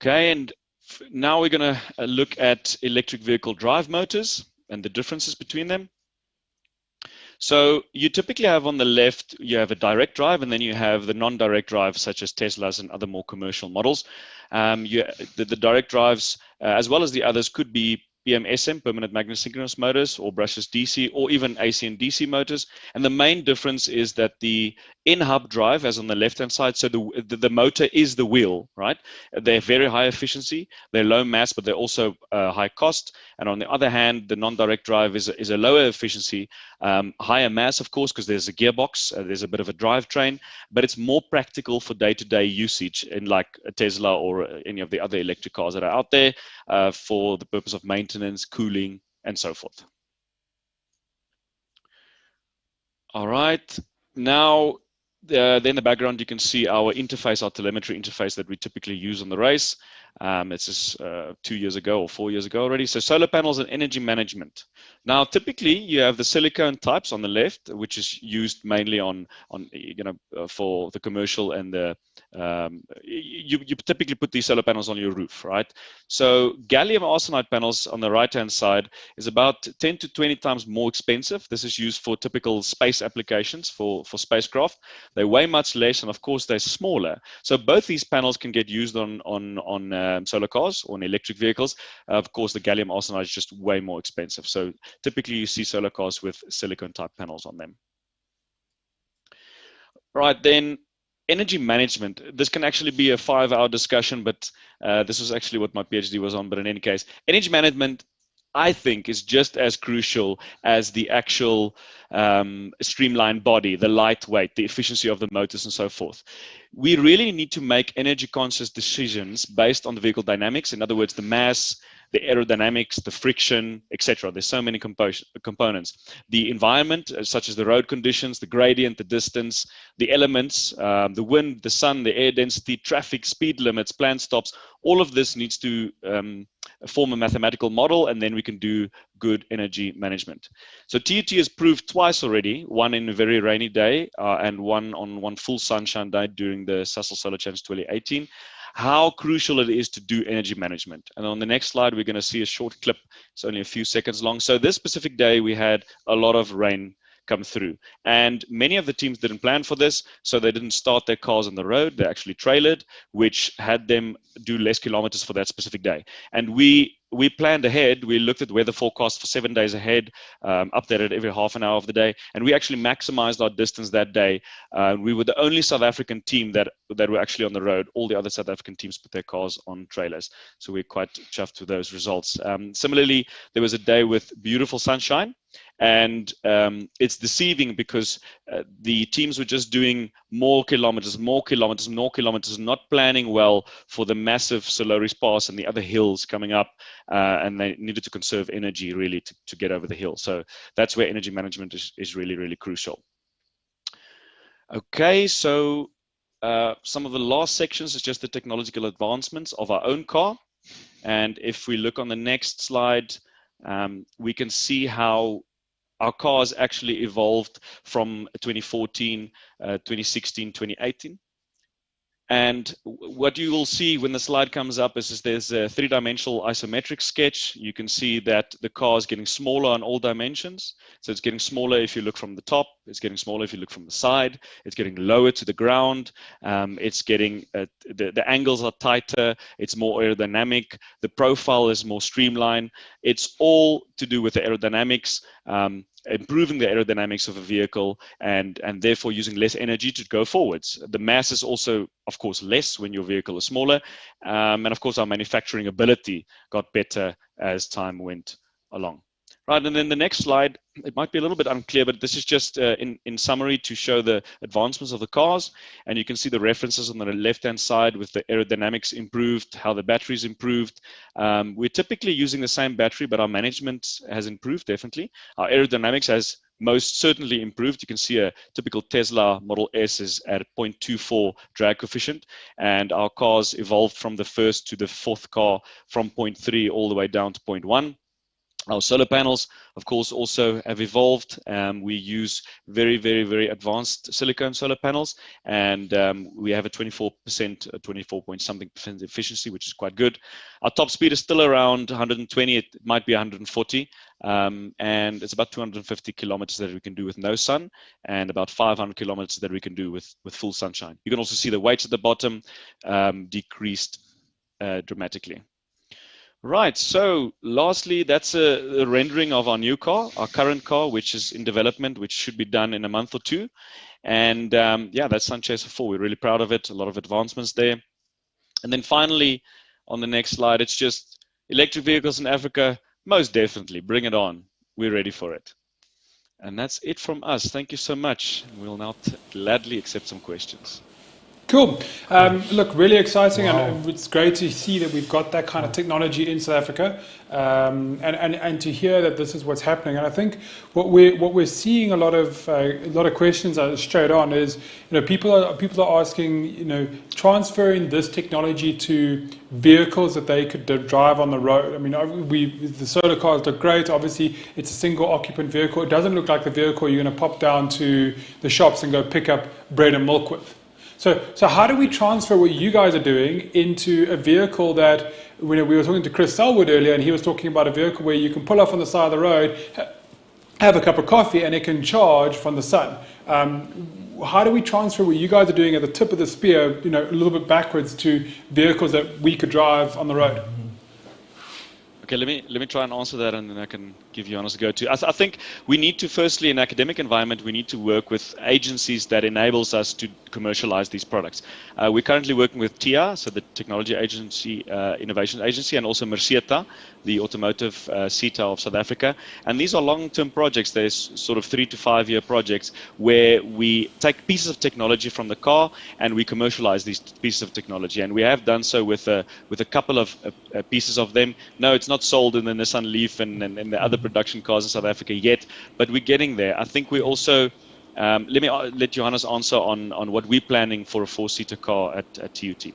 Okay, and now we're going to look at electric vehicle drive motors and the differences between them. So you typically have on the left, you have a direct drive, and then you have the non-direct drive, such as Teslas and other more commercial models. The direct drives, as well as the others, could be EMCSA, permanent magnet synchronous motors, or brushless DC, or even AC and DC motors. And the main difference is that the in-hub drive, as on the left-hand side, so the motor is the wheel, right? They're very high efficiency, they're low mass, but they're also high cost. And on the other hand, the non-direct drive is a lower efficiency, higher mass, of course, because there's a gearbox, there's a bit of a drivetrain, but it's more practical for day-to-day usage in like a Tesla or any of the other electric cars that are out there for the purpose of maintenance, cooling, and so forth. All right, now then in the background you can see our interface, our telemetry interface that we typically use on the race. It's just 2 years ago or 4 years ago already. So solar panels and energy management. Now typically you have the silicone types on the left, which is used mainly on for the commercial and the you typically put these solar panels on your roof, right? So gallium arsenide panels on the right hand side is about 10 to 20 times more expensive. This is used for typical space applications for spacecraft. They weigh much less, and of course they're smaller. So both these panels can get used on solar cars or on electric vehicles. Of course, the gallium arsenide is just way more expensive. So typically you see solar cars with silicone type panels on them. Right, then energy management. This can actually be a 5-hour discussion, but this was actually what my PhD was on. But in any case, energy management, I think, is just as crucial as the actual streamlined body, the lightweight, the efficiency of the motors, and so forth. We really need to make energy conscious decisions based on the vehicle dynamics. In other words, the mass, the aerodynamics, the friction, etc. There's so many components. The environment, such as the road conditions, the gradient, the distance, the elements, the wind, the sun, the air density, traffic, speed limits, planned stops, all of this needs to form a mathematical model, and then we can do good energy management. So TUT has proved twice already, one in a very rainy day and one on one full sunshine day during the Sasol Solar Challenge 2018, how crucial it is to do energy management. And on the next slide, we're going to see a short clip. It's only a few seconds long. So this specific day, we had a lot of rain come through, and many of the teams didn't plan for this, so they didn't start their cars on the road. They actually trailered, which had them do less kilometers for that specific day. And we planned ahead. We looked at weather forecasts for 7 days ahead, updated every half an hour of the day, and we actually maximized our distance that day. We were the only South African team that were actually on the road. All the other South African teams put their cars on trailers, so we're quite chuffed with those results. Similarly, there was a day with beautiful sunshine, And it's deceiving because the teams were just doing more kilometers, not planning well for the massive Soloris Pass and the other hills coming up, and they needed to conserve energy really to get over the hill. So that's where energy management is really, really crucial. Okay, so some of the last sections is just the technological advancements of our own car. And if we look on the next slide, we can see how our cars actually evolved from 2014, 2016, 2018. And what you will see when the slide comes up is there's a three-dimensional isometric sketch. You can see that the car is getting smaller on all dimensions. So it's getting smaller if you look from the top. It's getting smaller if you look from the side. It's getting lower to the ground. It's getting, the angles are tighter. It's more aerodynamic. The profile is more streamlined. It's all to do with the aerodynamics, improving the aerodynamics of a vehicle, and therefore using less energy to go forwards. The mass is also, of course, less when your vehicle is smaller. And of course, our manufacturing ability got better as time went along. Right, and then the next slide, it might be a little bit unclear, but this is just in summary to show the advancements of the cars. And you can see the references on the left-hand side with the aerodynamics improved, how the batteries improved. We're typically using the same battery, but our management has improved, definitely. Our aerodynamics has most certainly improved. You can see a typical Tesla Model S is at 0.24 drag coefficient, and our cars evolved from the first to the fourth car from 0.3 all the way down to 0.1. Our solar panels, of course, also have evolved. We use very, very, very advanced silicone solar panels, and we have a 24%, 24 point something percent efficiency, which is quite good. Our top speed is still around 120. It might be 140, and it's about 250 kilometers that we can do with no sun, and about 500 kilometers that we can do with full sunshine. You can also see the weights at the bottom decreased dramatically. Right, so lastly, that's a rendering of our new car, our current car, which is in development, which should be done in a month or two. And yeah, that's Sunchaser 4. We're really proud of it, a lot of advancements there. And then finally, on the next slide, it's just electric vehicles in Africa, most definitely, bring it on. We're ready for it. And that's it from us. Thank you so much. We'll now gladly accept some questions. Cool. Look, really exciting, and it's great to see that we've got that kind of technology in South Africa, and to hear that this is what's happening. And I think what we're seeing a lot of questions straight on is, people are asking, transferring this technology to vehicles that they could drive on the road. I mean, the solar cars look great. Obviously, it's a single occupant vehicle. It doesn't look like the vehicle you're going to pop down to the shops and go pick up bread and milk with. So how do we transfer what you guys are doing into a vehicle that, we were talking to Chris Selwood earlier, and he was talking about a vehicle where you can pull off on the side of the road, have a cup of coffee, and it can charge from the sun. How do we transfer what you guys are doing at the tip of the spear, a little bit backwards to vehicles that we could drive on the road? Okay, let me try and answer that, and then I can give you honest go to. I think we need to, firstly, in academic environment, we need to work with agencies that enables us to commercialize these products. We're currently working with TIA, so the Technology Agency, Innovation Agency, and also MERSETA, the automotive CETA of South Africa. And these are long-term projects. There's sort of 3 to 5 year projects where we take pieces of technology from the car and we commercialize these pieces of technology. And we have done so with a couple of pieces of them. No, it's not sold in the Nissan Leaf and the other production cars in South Africa yet, but we're getting there. I think we also, let me let Johannes answer on what we're planning for a 4-seater car at TUT.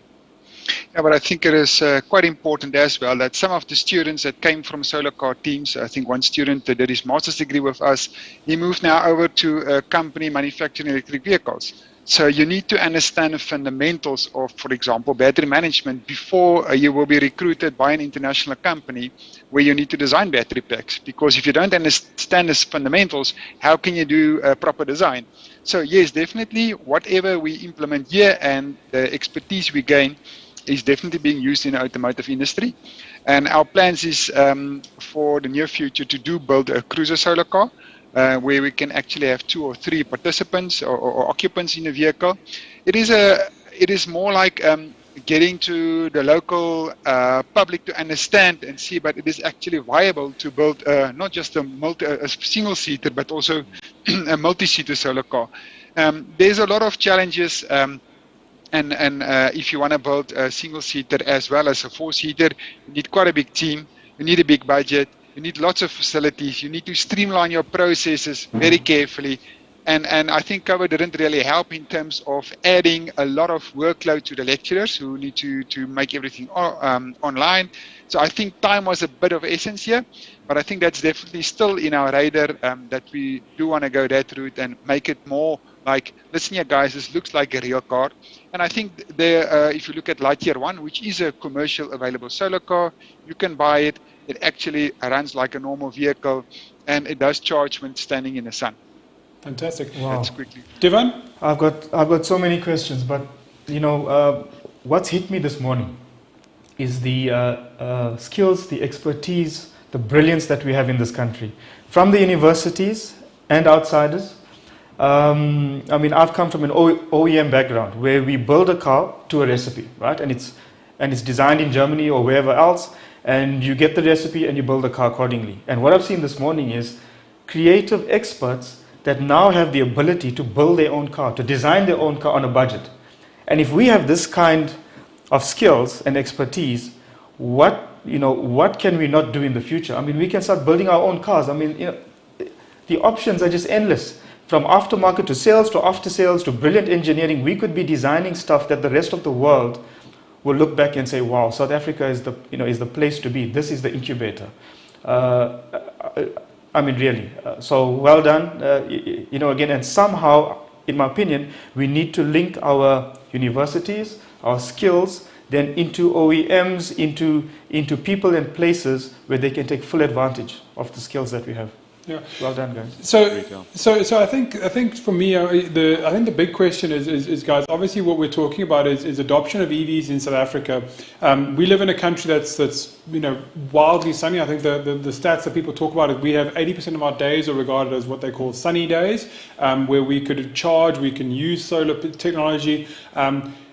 Yeah, but I think it is quite important as well that some of the students that came from solar car teams, I think one student that did his master's degree with us, he moved now over to a company manufacturing electric vehicles. So you need to understand the fundamentals of, for example, battery management before you will be recruited by an international company where you need to design battery packs. Because if you don't understand these fundamentals, how can you do proper design? So yes, definitely whatever we implement here and the expertise we gain is definitely being used in the automotive industry. And our plans is for the near future to build a cruiser solar car, where we can actually have 2 or 3 participants or occupants in a vehicle. It is more like getting to the local public to understand and see, but it is actually viable to build not just a single-seater, but also a multi-seater solar car. There's a lot of challenges, and if you want to build a single-seater as well as a four-seater, you need quite a big team, you need a big budget, you need lots of facilities, you need to streamline your processes very carefully. And I think COVID didn't really help in terms of adding a lot of workload to the lecturers who need to make everything online. So I think time was a bit of essence here, but I think that's definitely still in our radar, that we do want to go that route and make it more like, listen here guys, this looks like a real car. And I think if you look at Lightyear 1, which is a commercial available solar car, you can buy it. It actually runs like a normal vehicle, and it does charge when standing in the sun. Fantastic. Wow. That's quickly. Divan? I've got so many questions, but what's hit me this morning is the skills, the expertise, the brilliance that we have in this country, from the universities and outsiders. I've come from an OEM background where we build a car to a recipe, right? And it's designed in Germany or wherever else, and you get the recipe and you build the car accordingly. And what I've seen this morning is creative experts that now have the ability to build their own car, to design their own car on a budget. And if we have this kind of skills and expertise, what can we not do in the future? I mean, we can start building our own cars. I mean, the options are just endless. From aftermarket to sales to after sales to brilliant engineering, we could be designing stuff that the rest of the world will look back and say, wow, South Africa is the place to be. This is the incubator. Really. So well done, again, and somehow, in my opinion, we need to link our universities, our skills, then into OEMs, into people and places where they can take full advantage of the skills that we have. Yeah. Well done, guys. So I think for me, I think the big question is guys. Obviously, what we're talking about is adoption of EVs in South Africa. We live in a country that's wildly sunny. I think the stats that people talk about is we have 80% of our days are regarded as what they call sunny days, where we could charge, we can use solar technology.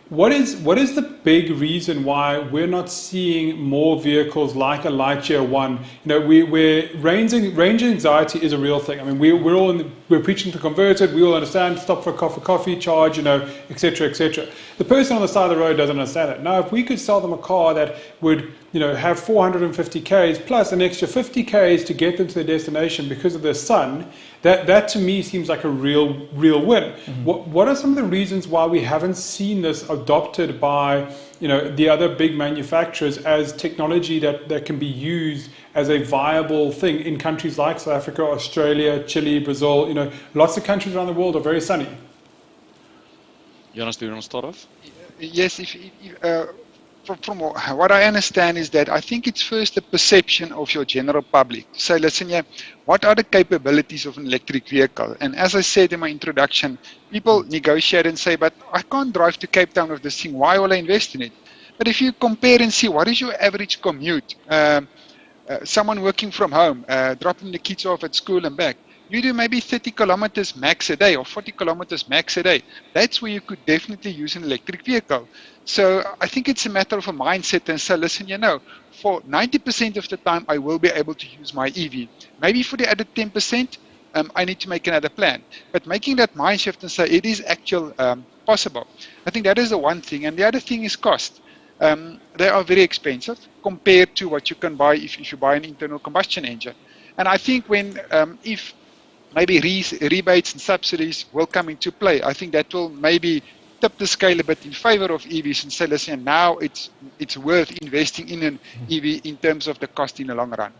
What is the big reason why we're not seeing more vehicles like a Lightyear 1? Where range anxiety is a real thing. I mean, we're preaching to convert it. We all understand. Stop for coffee, charge, etc., etc. The person on the side of the road doesn't understand it. Now, if we could sell them a car that would have 450 Ks plus an extra 50 Ks to get them to their destination because of the sun, that to me seems like a real win. Mm-hmm. What are some of the reasons why we haven't seen this adopted by the other big manufacturers as technology that can be used as a viable thing in countries like South Africa, Australia, Chile, Brazil? Lots of countries around the world are very sunny. Jonas, do you want to start off? Yes, from what I understand is that I think it's first the perception of your general public. So listen here, what are the capabilities of an electric vehicle? And as I said in my introduction, people negotiate and say, but I can't drive to Cape Town with this thing, why will I invest in it? But if you compare and see what is your average commute, someone working from home, dropping the kids off at school and back, you do maybe 30 kilometers max a day or 40 kilometers max a day. That's where you could definitely use an electric vehicle. So I think it's a matter of a mindset and say, listen, for 90% of the time, I will be able to use my EV. Maybe for the other 10%, I need to make another plan. But making that mind shift and say it is actually possible. I think that is the one thing. And the other thing is cost. They are very expensive compared to what you can buy if you buy an internal combustion engine. And I think if maybe rebates and subsidies will come into play, I think that will maybe tip the scale a bit in favor of EVs and say, listen, now it's worth investing in an EV in terms of the cost in the long run.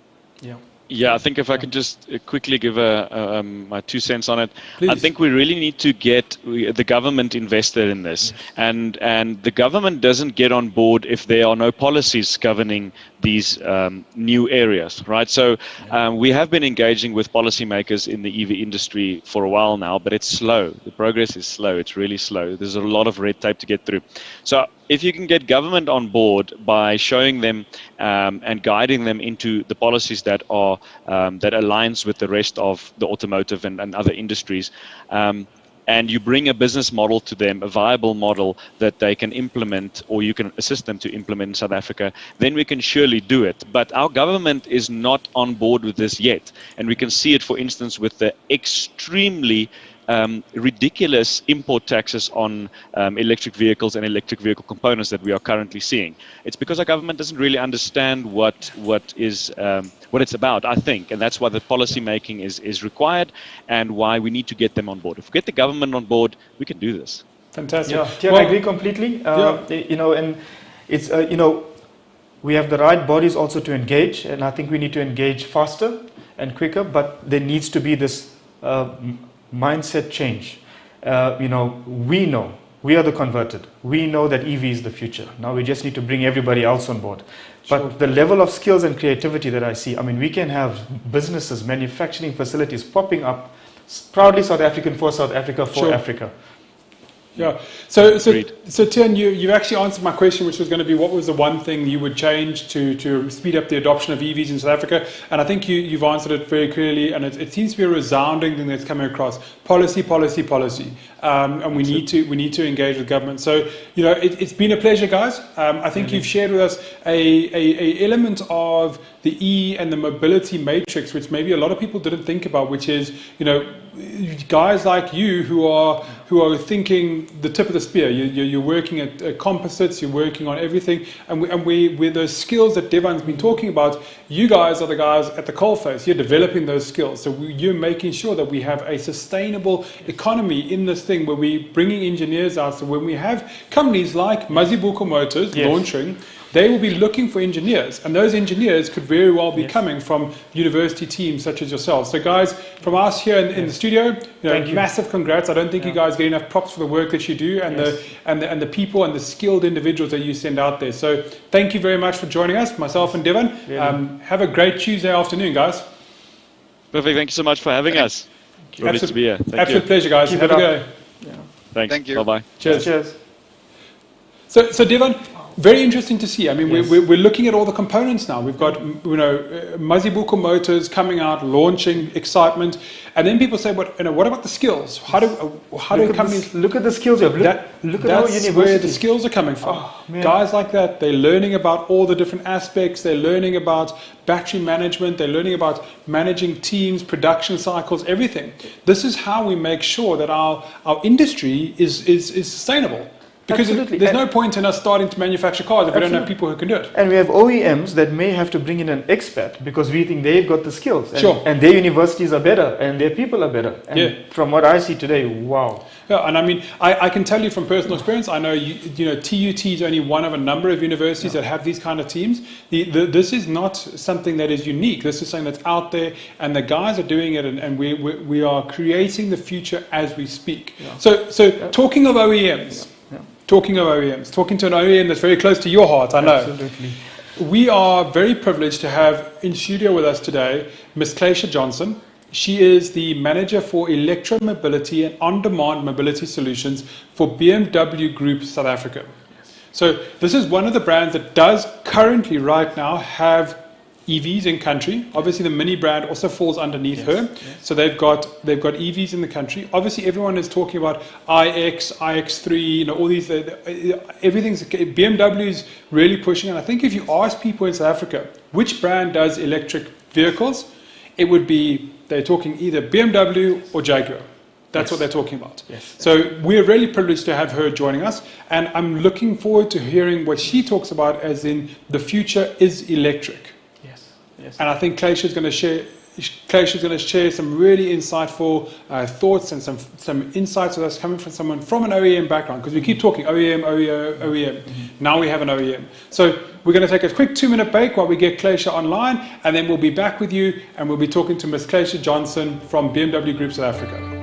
Yeah, I think if I can just quickly give my 2 cents on it. Please. I think we really need to get the government invested in this. Yes. And the government doesn't get on board if there are no policies governing these new areas, right? So we have been engaging with policymakers in the EV industry for a while now, but it's slow. The progress is slow. It's really slow. There's a lot of red tape to get through. So if you can get government on board by showing them and guiding them into the policies that are that aligns with the rest of the automotive and other industries, and you bring a business model to them, a viable model that they can implement, or you can assist them to implement in South Africa, then we can surely do it. But our government is not on board with this yet. And we can see it, for instance, with the extremely ridiculous import taxes on electric vehicles and electric vehicle components that we are currently seeing. It's because our government doesn't really understand what it's about, I think, and that's why the policy making is required, and why we need to get them on board. If we get the government on board, we can do this. Fantastic. Yeah, I agree completely. You know, and it's you know, we have the right bodies also to engage, and I think we need to engage faster and quicker. But there needs to be this mindset change. You know, we are the converted. We know that EV is the future. Now we just need to bring everybody else on board. But the level of skills and creativity that I see, I mean, we can have businesses, manufacturing facilities popping up, proudly South African for South Africa, for Africa. Yeah. So Tian, you actually answered my question, which was going to be what was the one thing you would change to speed up the adoption of EVs in South Africa? And I think you've answered it very clearly, and it seems to be a resounding thing that's coming across: policy. And we need to engage with government. So you know, it's been a pleasure, guys. I think you've shared with us a element of the E and the mobility matrix, which maybe a lot of people didn't think about, which is, you know, guys like you who are thinking the tip of the spear. You're working at composites, you're working on everything, and with those skills that Devon's been talking about, you guys are the guys at the coalface. You're developing those skills, so you're making sure that we have a sustainable economy in this thing, where we're bringing engineers out. So when we have companies like Mazibuko Motors launching, they will be looking for engineers, and those engineers could very well be coming from university teams such as yourselves. So guys, from us here in the studio, massive congrats. I don't think you guys get enough props for the work that you do, and the people and the skilled individuals that you send out there. So thank you very much for joining us, myself and Devon. Have a great Tuesday afternoon, guys. Perfect. Thank you so much for having us. Privileged to be here. Absolute pleasure, guys. Have a good day. Thanks. Thank you. Bye-bye. Cheers. So Devon, very interesting to see. I mean, we're looking at all the components now. We've got, you know, Mazibuko Motors coming out, launching, excitement, and then people say, "But you know, what about the skills? How do companies look at the skills? Look at how universities, where the skills are coming from. Guys like that, they're learning about all the different aspects. They're learning about battery management. They're learning about managing teams, production cycles, everything. This is how we make sure that our industry is sustainable. Because there's no point in us starting to manufacture cars if we don't have people who can do it. And we have OEMs that may have to bring in an expat because we think they've got the skills. And, and their universities are better and their people are better. And from what I see today, wow. Yeah, and I mean, I can tell you from personal experience, I know, you know, TUT is only one of a number of universities that have these kind of teams. This is not something that is unique. This is something that's out there, and the guys are doing it, and we are creating the future as we speak. Yeah. So talking of OEMs, talking to an OEM that's very close to your heart, I know. Absolutely. We are very privileged to have in studio with us today Ms. Cleisha Johnson. She is the manager for electromobility and on-demand mobility solutions for BMW Group South Africa. So this is one of the brands that does currently right now have EVs in country. Obviously the Mini brand also falls underneath her. Yes. So they've got EVs in the country. Obviously everyone is talking about iX, iX3, you know, all these, everything's, BMW is really pushing. And I think if you ask people in South Africa, which brand does electric vehicles, it would be, they're talking either BMW or Jaguar. That's what they're talking about. Yes. So we're really privileged to have her joining us, and I'm looking forward to hearing what she talks about as in the future is electric. Yes. And I think Cleisha is going to share some really insightful thoughts and some insights with us coming from someone from an OEM background, because we keep talking OEM. Mm-hmm. Now we have an OEM. So we're going to take a quick 2-minute break while we get Cleisha online, and then we'll be back with you, and we'll be talking to Ms. Cleisha Johnson from BMW Group South Africa.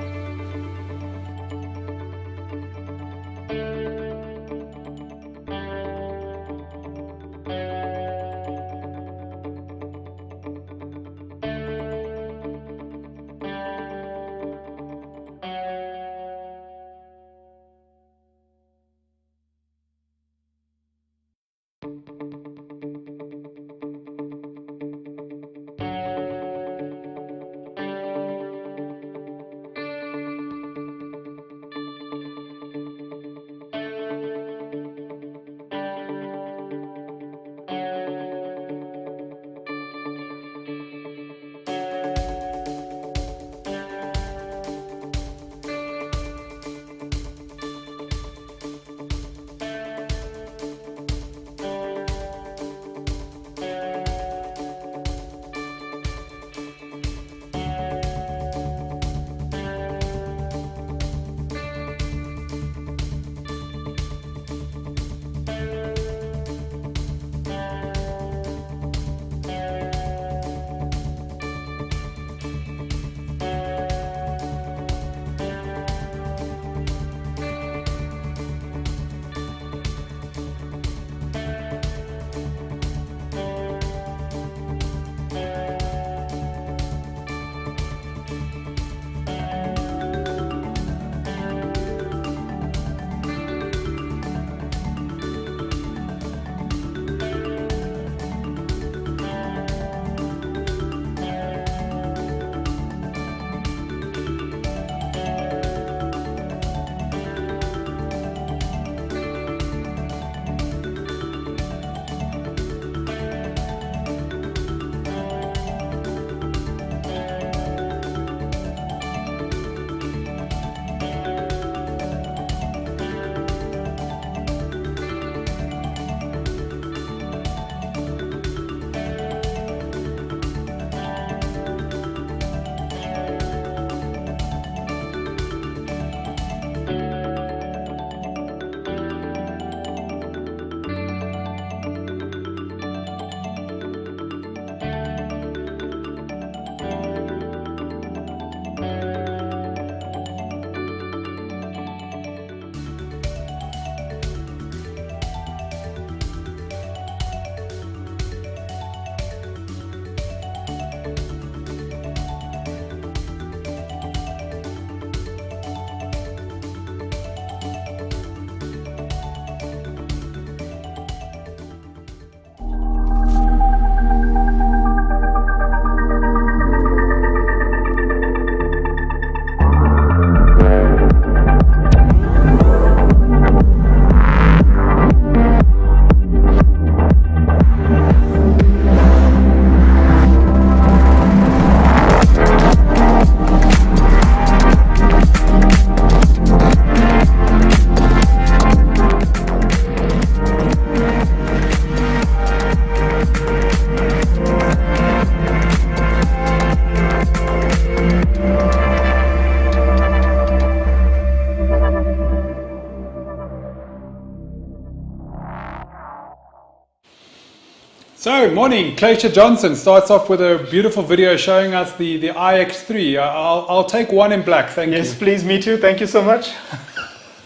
So, morning. Cleisha Johnson starts off with a beautiful video showing us the iX3. I'll take one in black, thank you. Yes, please, me too. Thank you so much.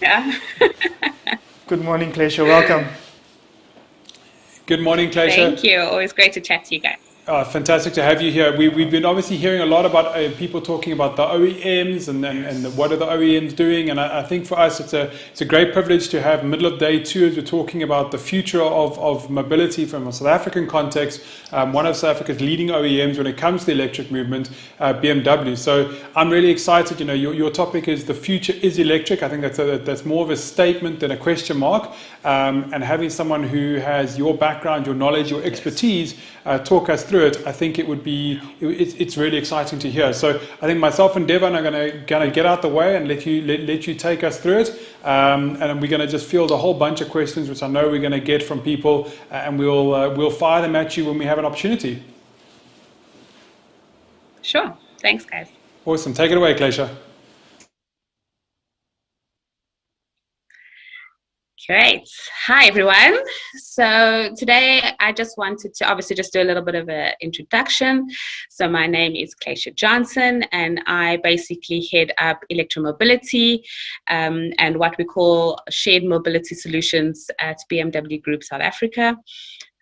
Yeah. Good morning, Cleisha. Welcome. Good morning, Cleisha. Thank you. Always great to chat to you guys. Fantastic to have you here. We've been obviously hearing a lot about people talking about the OEMs and what are the OEMs doing. And I think for us, it's a great privilege to have middle of day two as we're talking about the future of mobility from a South African context. One of South Africa's leading OEMs when it comes to the electric movement, BMW. So I'm really excited. You know, your topic is the future is electric. I think that's more of a statement than a question mark. And having someone who has your background, your knowledge, your expertise, talk us through it, I think it's really exciting to hear. So I think myself and Devon are going to get out the way and let you take us through it, and we're going to just field a whole bunch of questions, which I know we're going to get from people, and we'll fire them at you when we have an opportunity. Sure. Thanks, guys. Awesome. Take it away, Cleisha. Great. Hi, everyone. So today I just wanted to obviously just do a little bit of an introduction. So my name is Cleisha Johnson, and I basically head up electromobility and what we call shared mobility solutions at BMW Group South Africa.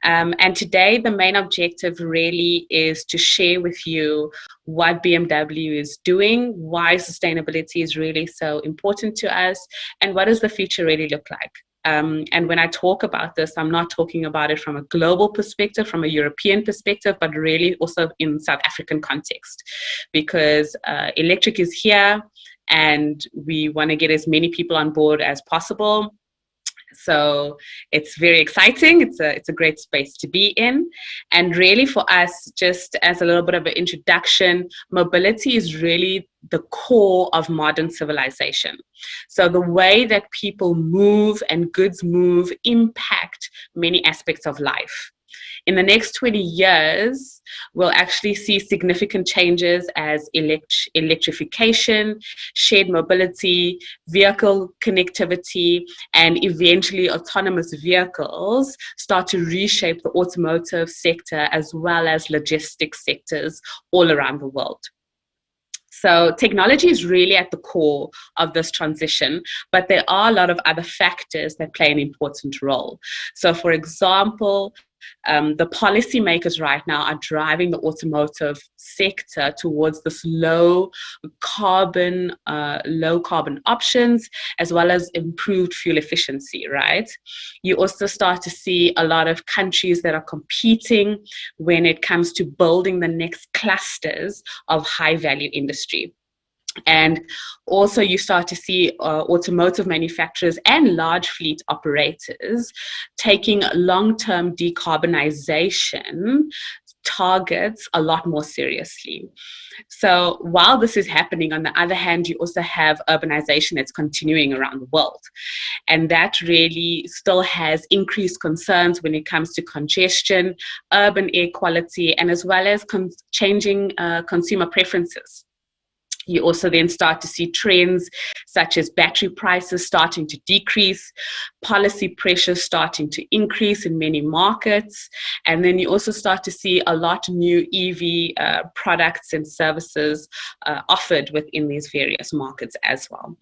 And today the main objective really is to share with you what BMW is doing, why sustainability is really so important to us, and what does the future really look like. And when I talk about this, I'm not talking about it from a global perspective, from a European perspective, but really also in South African context, because electric is here and we want to get as many people on board as possible. So it's very exciting. It's a great space to be in. And really for us, just as a little bit of an introduction, mobility is really the core of modern civilization. So the way that people move and goods move impact many aspects of life. In the next 20 years, we'll actually see significant changes as electrification, shared mobility, vehicle connectivity, and eventually autonomous vehicles start to reshape the automotive sector as well as logistics sectors all around the world. So technology is really at the core of this transition, but there are a lot of other factors that play an important role. So for example, the policymakers right now are driving the automotive sector towards this low carbon options, as well as improved fuel efficiency, right? You also start to see a lot of countries that are competing when it comes to building the next clusters of high value industry. And also you start to see automotive manufacturers and large fleet operators taking long-term decarbonization targets a lot more seriously. So while this is happening, on the other hand, you also have urbanization that's continuing around the world. And that really still has increased concerns when it comes to congestion, urban air quality, and as well as changing consumer preferences. You also then start to see trends such as battery prices starting to decrease, policy pressures starting to increase in many markets, and then you also start to see a lot of new EV products and services offered within these various markets as well.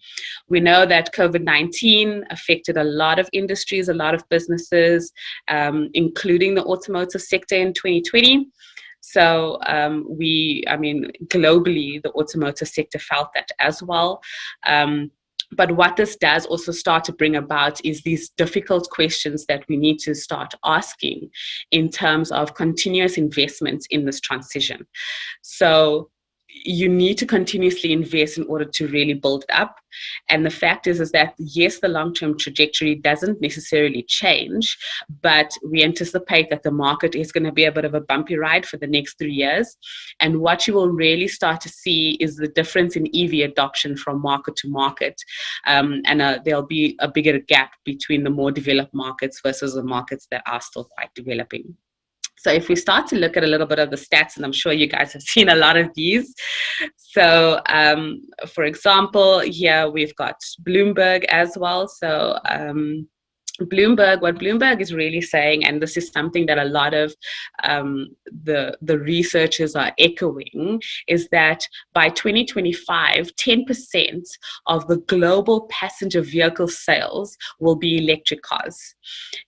We know that COVID-19 affected a lot of industries, a lot of businesses, including the automotive sector in 2020. So globally, the automotive sector felt that as well. But what this does also start to bring about is these difficult questions that we need to start asking in terms of continuous investments in this transition. So you need to continuously invest in order to really build it up. And the fact is that, yes, the long-term trajectory doesn't necessarily change, but we anticipate that the market is going to be a bit of a bumpy ride for the next 3 years. And what you will really start to see is the difference in EV adoption from market to market. There'll be a bigger gap between the more developed markets versus the markets that are still quite developing. So if we start to look at a little bit of the stats, and I'm sure you guys have seen a lot of these. So for example, here we've got Bloomberg as well. So what Bloomberg is really saying, and this is something that a lot of the researchers are echoing, is that by 2025, 10% of the global passenger vehicle sales will be electric cars.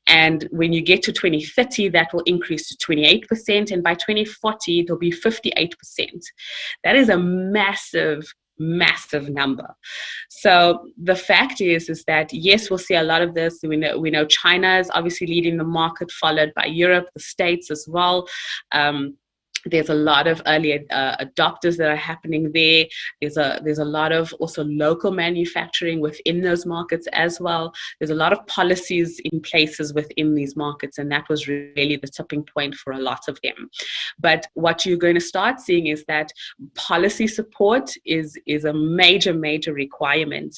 And when you get to 2030, that will increase to 28%. And by 2040, it'll be 58%. That is a massive number. So the fact is that yes, we'll see a lot of this. We know China is obviously leading the market, followed by Europe, the States as well. There's a lot of early adopters that are happening there. There's a lot of also local manufacturing within those markets as well. There's a lot of policies in places within these markets, and that was really the tipping point for a lot of them. But what you're going to start seeing is that policy support is a major requirement.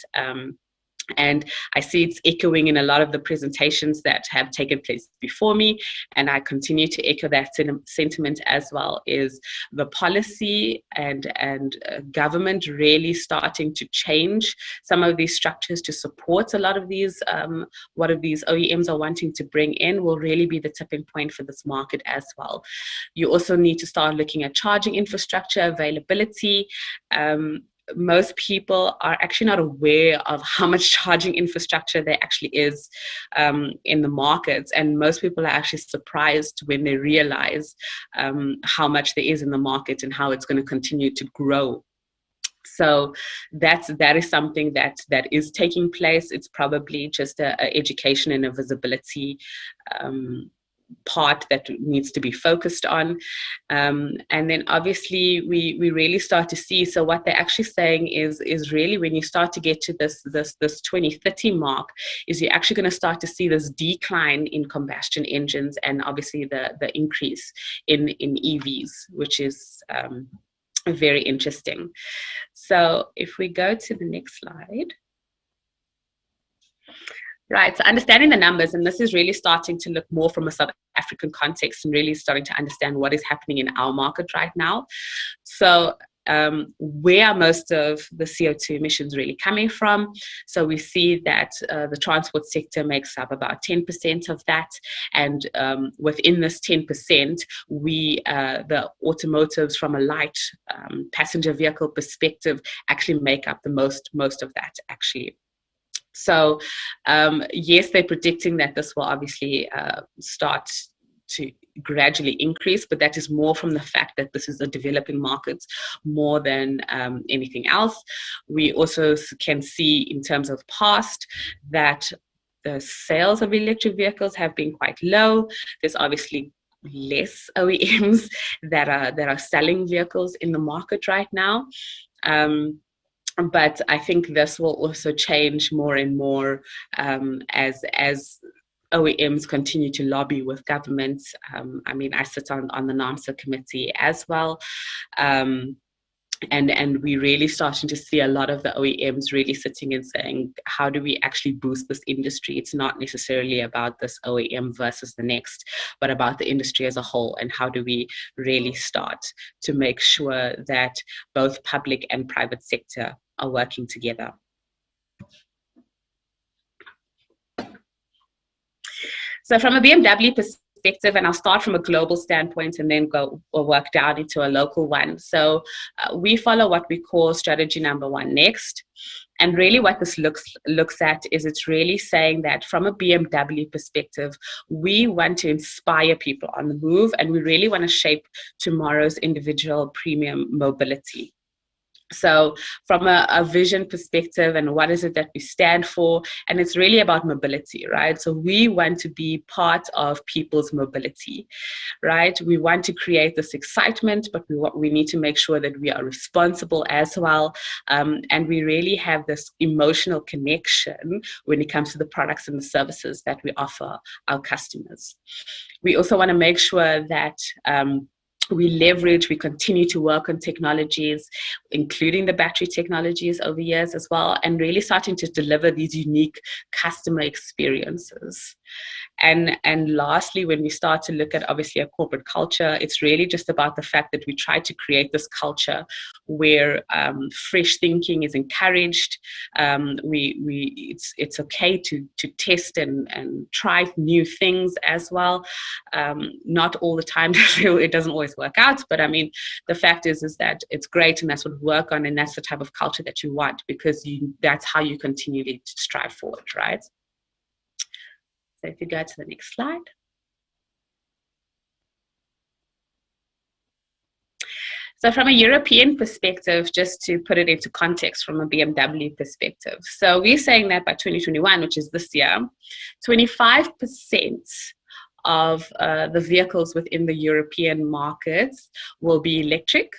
And I see it's echoing in a lot of the presentations that have taken place before me, and I continue to echo that sentiment as well, is the policy and government really starting to change some of these structures to support a lot of these, what of these OEMs are wanting to bring in will really be the tipping point for this market as well. You also need to start looking at charging infrastructure availability. Most people are actually not aware of how much charging infrastructure there actually is in the markets, and most people are actually surprised when they realize how much there is in the market and how it's going to continue to grow. So that is something that is taking place. It's probably just a education and a visibility part that needs to be focused on, and then obviously we really start to see. So what they're actually saying is really when you start to get to this 2030 mark, is you're actually going to start to see this decline in combustion engines and obviously the increase in EVs, which is very interesting. So if we go to the next slide. Right, so understanding the numbers, and this is really starting to look more from a South African context and really starting to understand what is happening in our market right now. So where are most of the CO2 emissions really coming from? So we see that the transport sector makes up about 10% of that, and within this 10%, the automotives from a light passenger vehicle perspective actually make up the most of that actually. So yes, they're predicting that this will obviously start to gradually increase, but that is more from the fact that this is a developing market more than anything else. We also can see in terms of past that the sales of electric vehicles have been quite low. There's obviously less OEMs that are selling vehicles in the market right now. But I think this will also change more and more as OEMs continue to lobby with governments. I mean, I sit on the NEMCSA committee as well. And we're really starting to see a lot of the OEMs really sitting and saying, how do we actually boost this industry? It's not necessarily about this OEM versus the next, but about the industry as a whole, and how do we really start to make sure that both public and private sector are working together. So from a BMW perspective, and I'll start from a global standpoint and then go or work down into a local one. So we follow what we call strategy number 1 next. And really what this looks at is it's really saying that from a BMW perspective, we want to inspire people on the move, and we really want to shape tomorrow's individual premium mobility. So from a vision perspective, and what is it that we stand for, and it's really about mobility, right? So we want to be part of people's mobility, right? We want to create this excitement, but we need to make sure that we are responsible as well, and we really have this emotional connection when it comes to the products and the services that we offer our customers. We also want to make sure that we continue to work on technologies, including the battery technologies over years as well, and really starting to deliver these unique customer experiences. And lastly, when we start to look at obviously a corporate culture, it's really just about the fact that we try to create this culture where fresh thinking is encouraged. It's okay to test and try new things as well. Not all the time, it doesn't always work out, but I mean, the fact is that it's great, and that's what we work on, and that's the type of culture that you want, because that's how you continually strive forward, right? So if you go to the next slide. So from a European perspective, just to put it into context from a BMW perspective. So we're saying that by 2021, which is this year, 25% of the vehicles within the European markets will be electric.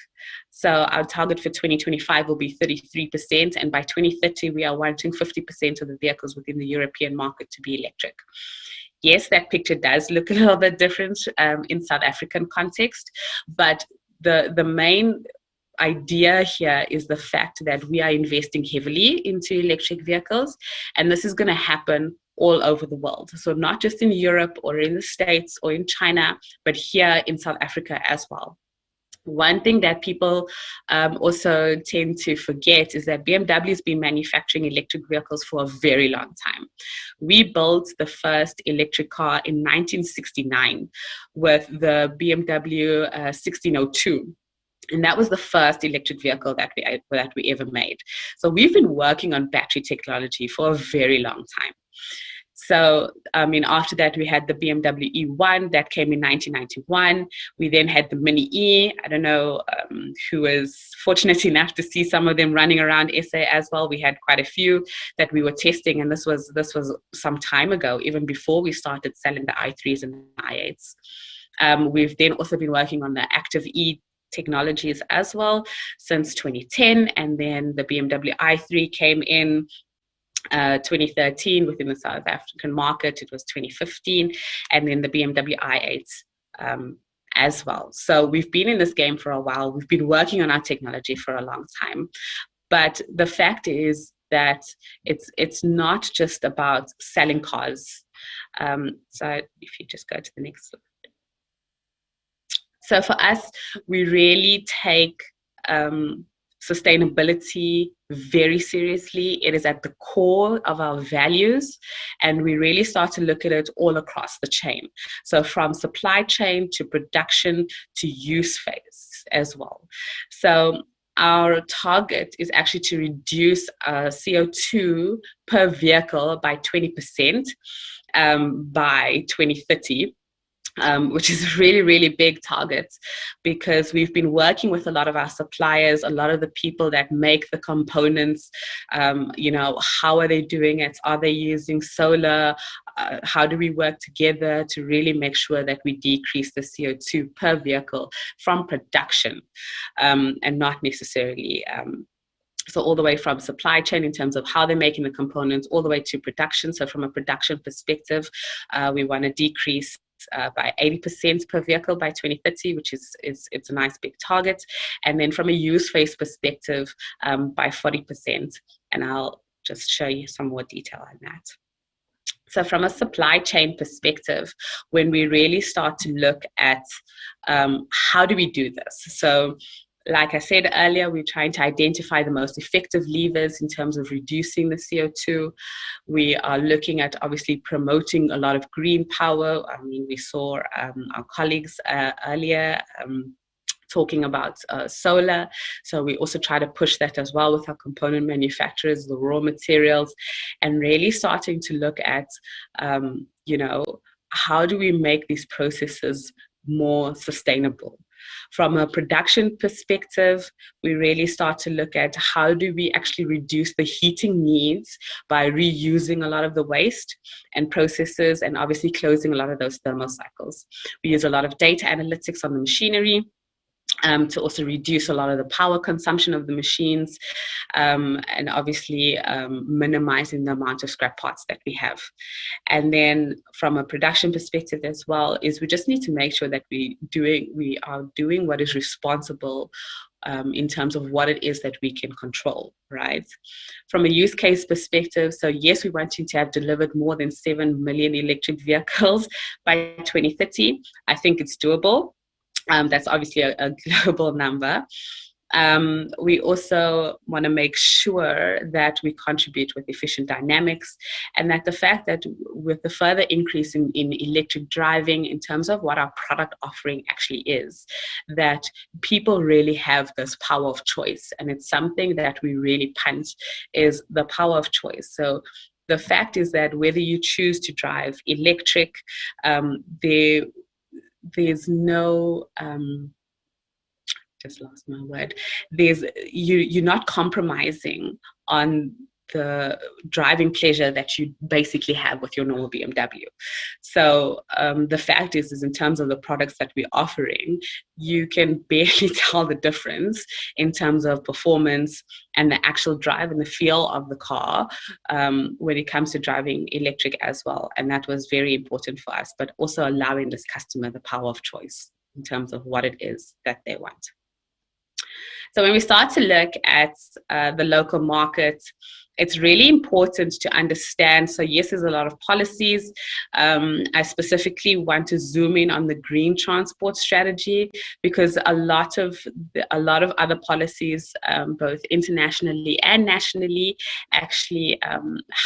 So our target for 2025 will be 33%, and by 2030 we are wanting 50% of the vehicles within the European market to be electric. Yes, that picture does look a little bit different in South African context, but the main idea here is the fact that we are investing heavily into electric vehicles, and this is going to happen all over the world. So not just in Europe or in the States or in China, but here in South Africa as well. One thing that people also tend to forget is that BMW has been manufacturing electric vehicles for a very long time. We built the first electric car in 1969 with the BMW 1602. And that was the first electric vehicle that we ever made. So we've been working on battery technology for a very long time. So, I mean, after that, we had the BMW E1 that came in 1991. We then had the Mini E. I don't know who was fortunate enough to see some of them running around SA as well. We had quite a few that we were testing, and this was some time ago, even before we started selling the i3s and the i8s. We've then also been working on the Active E technologies as well since 2010, and then the BMW i3 came in 2013 within the South African market. It was 2015, and then the BMW i8 as well. So we've been in this game for a while. We've been working on our technology for a long time, but the fact is that it's not just about selling cars. So if you just go to the next slide. So for us, we really take sustainability very seriously. It is at the core of our values, and we really start to look at it all across the chain. So from supply chain to production to use phase as well. So our target is actually to reduce CO2 per vehicle by 20% by 2030. Which is a really, really big target, because we've been working with a lot of our suppliers, a lot of the people that make the components. How are they doing it? Are they using solar? How do we work together to really make sure that we decrease the CO2 per vehicle from production, and not necessarily so all the way from supply chain in terms of how they're making the components, all the way to production. So from a production perspective, we want to decrease by 80% per vehicle by 2030, which is a nice big target. And then from a use phase perspective, by 40%. And I'll just show you some more detail on that. So from a supply chain perspective, when we really start to look at how do we do this? So like I said earlier, we're trying to identify the most effective levers in terms of reducing the CO2. We are looking at obviously promoting a lot of green power. I mean, we saw our colleagues earlier talking about solar. So we also try to push that as well with our component manufacturers, the raw materials, and really starting to look at, how do we make these processes more sustainable? From a production perspective, we really start to look at how do we actually reduce the heating needs by reusing a lot of the waste and processes, and obviously closing a lot of those thermal cycles. We use a lot of data analytics on the machinery. to also reduce a lot of the power consumption of the machines, and obviously minimizing the amount of scrap parts that we have. And then from a production perspective as well, is we just need to make sure that we are doing what is responsible in terms of what it is that we can control, right? From a use case perspective, so yes, we're wanting to have delivered more than 7 million electric vehicles by 2030. I think it's doable. That's obviously a global number. We also want to make sure that we contribute with efficient dynamics, and that the fact that with the further increase in electric driving in terms of what our product offering actually is, that people really have this power of choice. And it's something that we really punt, is the power of choice. So the fact is that whether you choose to drive electric, there's no just lost my word. You're not compromising on the driving pleasure that you basically have with your normal BMW. So the fact is in terms of the products that we're offering, you can barely tell the difference in terms of performance and the actual drive and the feel of the car when it comes to driving electric as well. And that was very important for us, but also allowing this customer the power of choice in terms of what it is that they want. So when we start to look at the local market, it's really important to understand. So yes, there's a lot of policies. I specifically want to zoom in on the green transport strategy, because a lot of other policies, both internationally and nationally, actually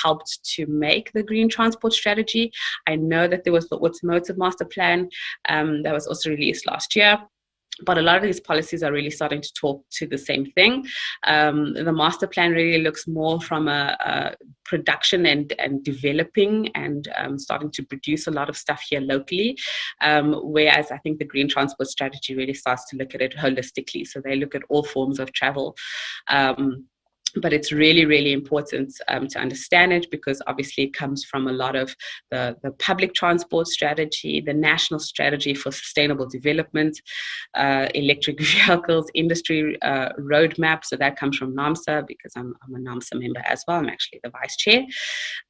helped to make the green transport strategy. I know that there was the automotive master plan that was also released last year. But a lot of these policies are really starting to talk to the same thing. The master plan really looks more from a production and developing and starting to produce a lot of stuff here locally. Whereas I think the green transport strategy really starts to look at it holistically. So they look at all forms of travel. But it's really, really important to understand it, because obviously it comes from a lot of the public transport strategy, the national strategy for sustainable development, electric vehicles industry roadmap. So that comes from NAMSA, because I'm a NAMSA member as well. I'm actually the vice chair.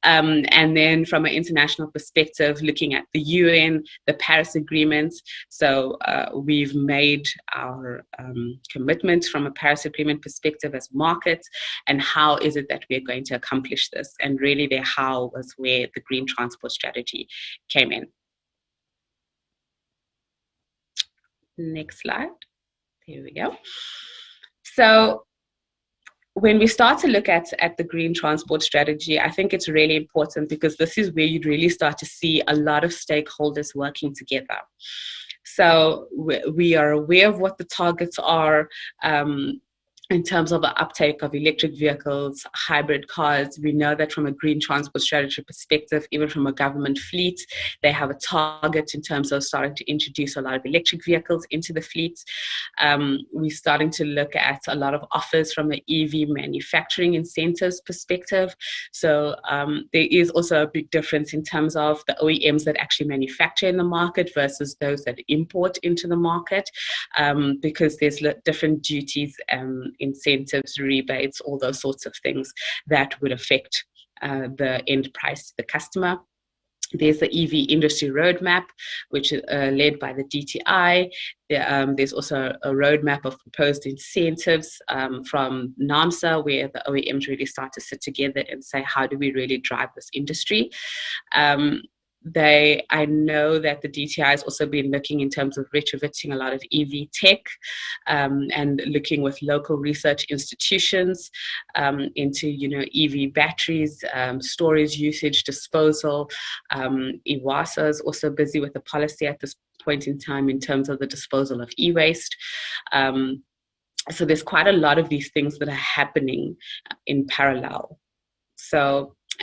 And then from an international perspective, looking at the UN, the Paris Agreement. So we've made our commitment from a Paris Agreement perspective as markets. And how is it that we're going to accomplish this? And really the how was where the green transport strategy came in. Next slide. Here we go. So when we start to look at the green transport strategy, I think it's really important, because this is where you'd really start to see a lot of stakeholders working together. So we are aware of what the targets are, in terms of the uptake of electric vehicles, hybrid cars. We know that from a green transport strategy perspective, even from a government fleet, they have a target in terms of starting to introduce a lot of electric vehicles into the fleet. We're starting to look at a lot of offers from the EV manufacturing incentives perspective. So there is also a big difference in terms of the OEMs that actually manufacture in the market versus those that import into the market, because there's different duties, incentives, rebates, all those sorts of things that would affect the end price to the customer. There's the EV industry roadmap, which is led by the DTI. There's also a roadmap of proposed incentives from NAMSA, where the OEMs really start to sit together and say, how do we really drive this industry? I know that the DTI has also been looking in terms of retrofitting a lot of EV tech, and looking with local research institutions into EV batteries, storage usage, disposal. EWASA is also busy with the policy at this point in time in terms of the disposal of e-waste. So there's quite a lot of these things that are happening in parallel.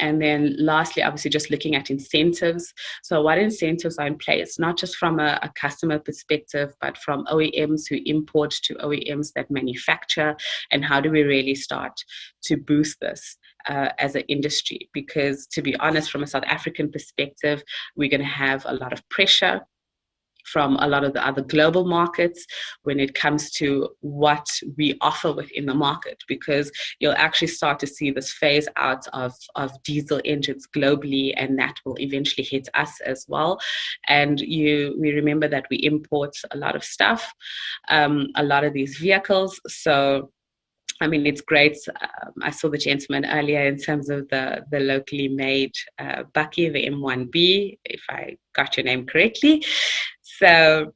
And then lastly, obviously, just looking at incentives. So what incentives are in place, not just from a customer perspective, but from OEMs who import to OEMs that manufacture, and how do we really start to boost this as an industry? Because to be honest, from a South African perspective, we're going to have a lot of pressure from a lot of the other global markets when it comes to what we offer within the market, because you'll actually start to see this phase out of diesel engines globally, and that will eventually hit us as well. And we remember that we import a lot of stuff, a lot of these vehicles. So I mean, it's great. I saw the gentleman earlier in terms of the locally made Bucky, the M1B, if I got your name correctly. So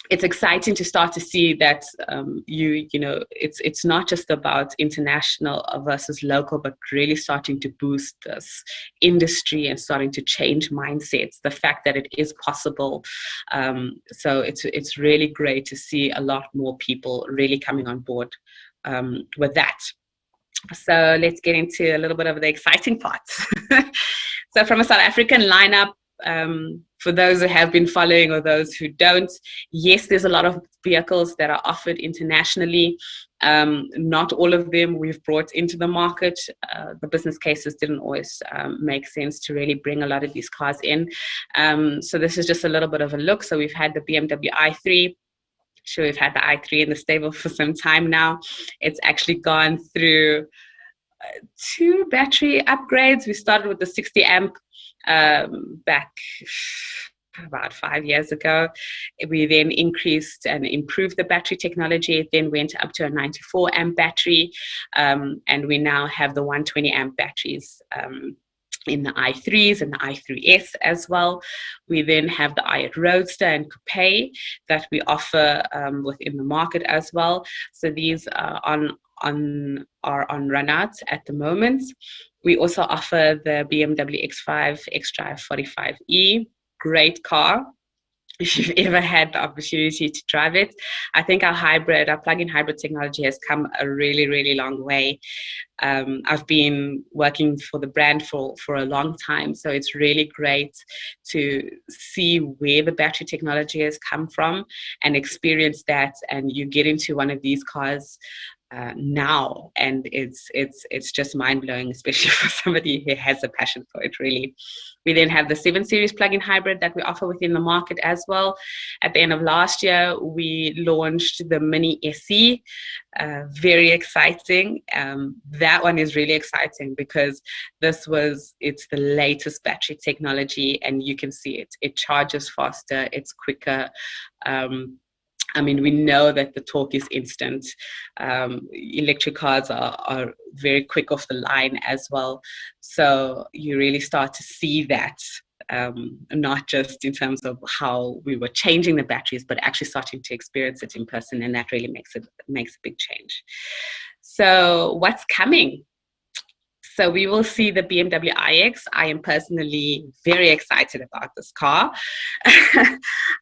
it's exciting to start to see that it's not just about international versus local, but really starting to boost this industry and starting to change mindsets. The fact that it is possible. So it's really great to see a lot more people really coming on board with that. So let's get into a little bit of the exciting parts. So from a South African lineup, for those who have been following or those who don't, yes, there's a lot of vehicles that are offered internationally. Not all of them we've brought into the market. The business cases didn't always make sense to really bring a lot of these cars in. So this is just a little bit of a look. So we've had the BMW i3. Sure, we've had the i3 in the stable for some time now. It's actually gone through 2 battery upgrades. We started with the 60 amp back about 5 years ago. We then increased and improved the battery technology. It then went up to a 94 amp battery, and we now have the 120 amp batteries in the i3s and the i3S as well. We then have the i8 Roadster and Coupe that we offer within the market as well. So these are on run-outs at the moment. We also offer the BMW X5 xDrive 45e, great car. If you've ever had the opportunity to drive it, I think our plug-in hybrid technology has come a really, really long way. I've been working for the brand for a long time, so it's really great to see where the battery technology has come from and experience that. And you get into one of these cars now, and it's just mind-blowing, especially for somebody who has a passion for it, really. We then have the 7 Series plug-in hybrid that we offer within the market as well. At the end of last year, we launched the Mini SE. Very exciting. That one is really exciting because it's the latest battery technology, and you can see it charges faster, it's quicker. I mean, we know that the torque is instant. Electric cars are very quick off the line as well. So you really start to see that, not just in terms of how we were changing the batteries, but actually starting to experience it in person. And that really makes a big change. So what's coming? So we will see the BMW iX. I am personally very excited about this car.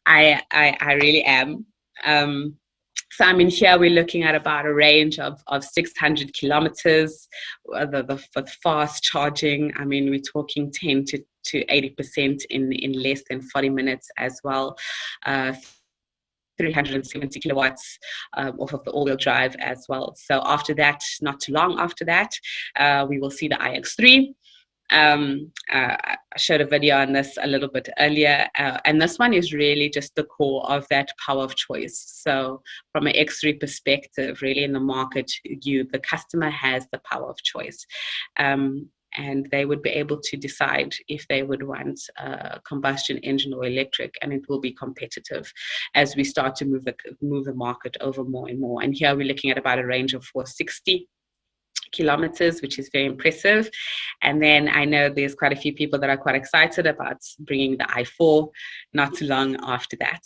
I really am. So I mean, here we're looking at about a range of 600 kilometers for fast charging. I mean, we're talking 10 to 80% in less than 40 minutes as well. 370 kilowatts off of the all-wheel drive as well. So after that, not too long after that, we will see the iX3. I showed a video on this a little bit earlier, and this one is really just the core of that power of choice. So from an X3 perspective, really in the market, the customer has the power of choice, and they would be able to decide if they would want a combustion engine or electric, and it will be competitive as we start to move the market over more and more. And here we're looking at about a range of 460 kilometers, which is very impressive. And then I know there's quite a few people that are quite excited about bringing the i4 not too long after that.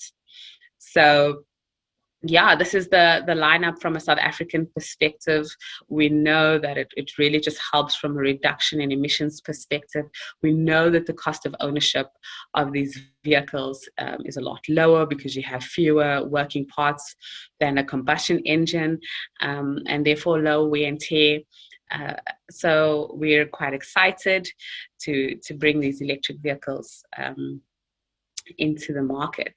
So yeah, this is the lineup from a South African perspective. We know that it really just helps from a reduction in emissions perspective. We know that the cost of ownership of these vehicles is a lot lower because you have fewer working parts than a combustion engine, and therefore low wear and tear. So we're quite excited to bring these electric vehicles into the market.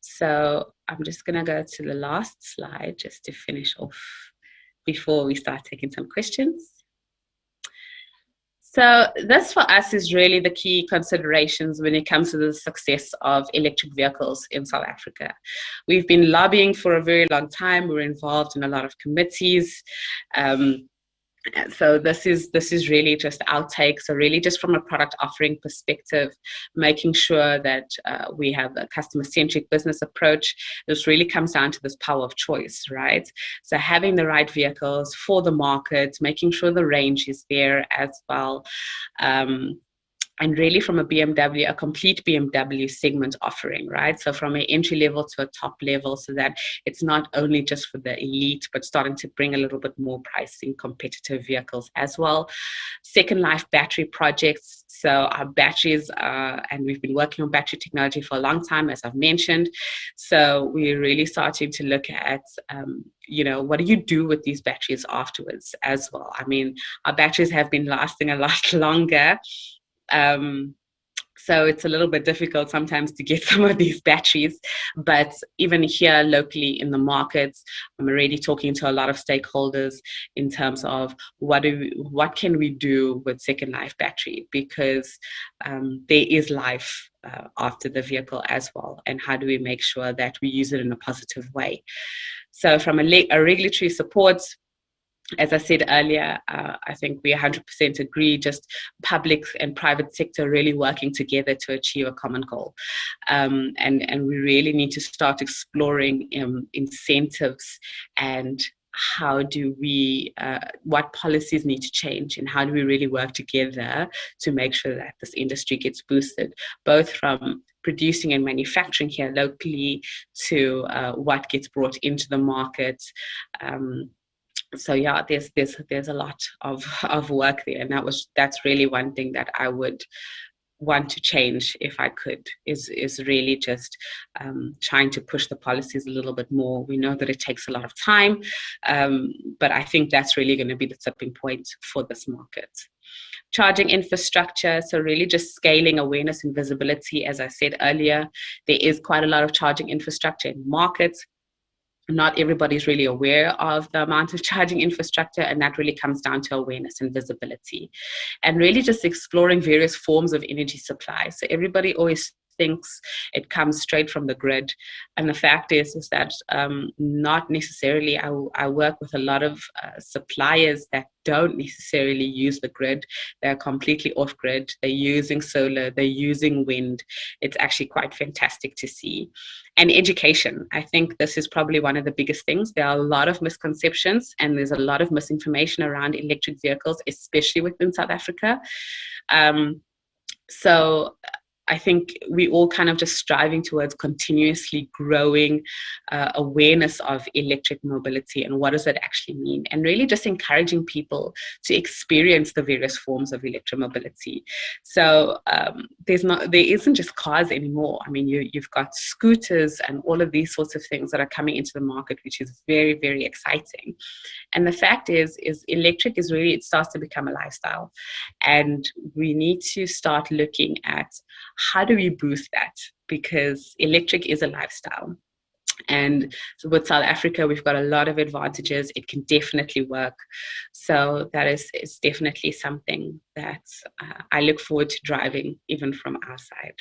So I'm just going to go to the last slide just to finish off before we start taking some questions. So this for us is really the key considerations when it comes to the success of electric vehicles in South Africa. We've been lobbying for a very long time. We're involved in a lot of committees. So this is really just our take. So really just from a product offering perspective, making sure that we have a customer-centric business approach. This really comes down to this power of choice, right? So having the right vehicles for the market, making sure the range is there as well. And really from a BMW, a complete BMW segment offering, right? So from an entry level to a top level, so that it's not only just for the elite, but starting to bring a little bit more pricing competitive vehicles as well. Second life battery projects. So our batteries, and we've been working on battery technology for a long time, as I've mentioned. So we're really starting to look at, what do you do with these batteries afterwards as well? I mean, our batteries have been lasting a lot longer. So it's a little bit difficult sometimes to get some of these batteries, but even here locally in the markets, I'm already talking to a lot of stakeholders in terms of what can we do with second life battery, because there is life after the vehicle as well, and how do we make sure that we use it in a positive way. So from a regulatory support, as I said earlier, I think we 100% agree, just public and private sector really working together to achieve a common goal. And we really need to start exploring incentives and how do we, what policies need to change, and how do we really work together to make sure that this industry gets boosted, both from producing and manufacturing here locally to what gets brought into the market. So yeah, there's a lot of work there, and that's really one thing that I would want to change if I could, is really just trying to push the policies a little bit more. We know that it takes a lot of time, but I think that's really going to be the tipping point for this market. Charging infrastructure, so really just scaling awareness and visibility. As I said earlier, there is quite a lot of charging infrastructure in markets. Not everybody's really aware of the amount of charging infrastructure, and that really comes down to awareness and visibility, and really just exploring various forms of energy supply. So everybody always thinks it comes straight from the grid, and the fact is that not necessarily. I work with a lot of suppliers that don't necessarily use the grid. They're completely off grid. They're using solar, they're using wind. It's actually quite fantastic to see. And education, I think this is probably one of the biggest things. There are a lot of misconceptions, and there's a lot of misinformation around electric vehicles, especially within South Africa. So I think we all kind of just striving towards continuously growing awareness of electric mobility and what does that actually mean, and really just encouraging people to experience the various forms of electromobility. So there isn't just cars anymore. I mean, you've got scooters and all of these sorts of things that are coming into the market, which is very, very exciting. And the fact is electric is really, it starts to become a lifestyle, and we need to start looking at how do we boost that, because electric is a lifestyle. And so with South Africa, we've got a lot of advantages. It can definitely work. So that is definitely something that I look forward to driving, even from our side.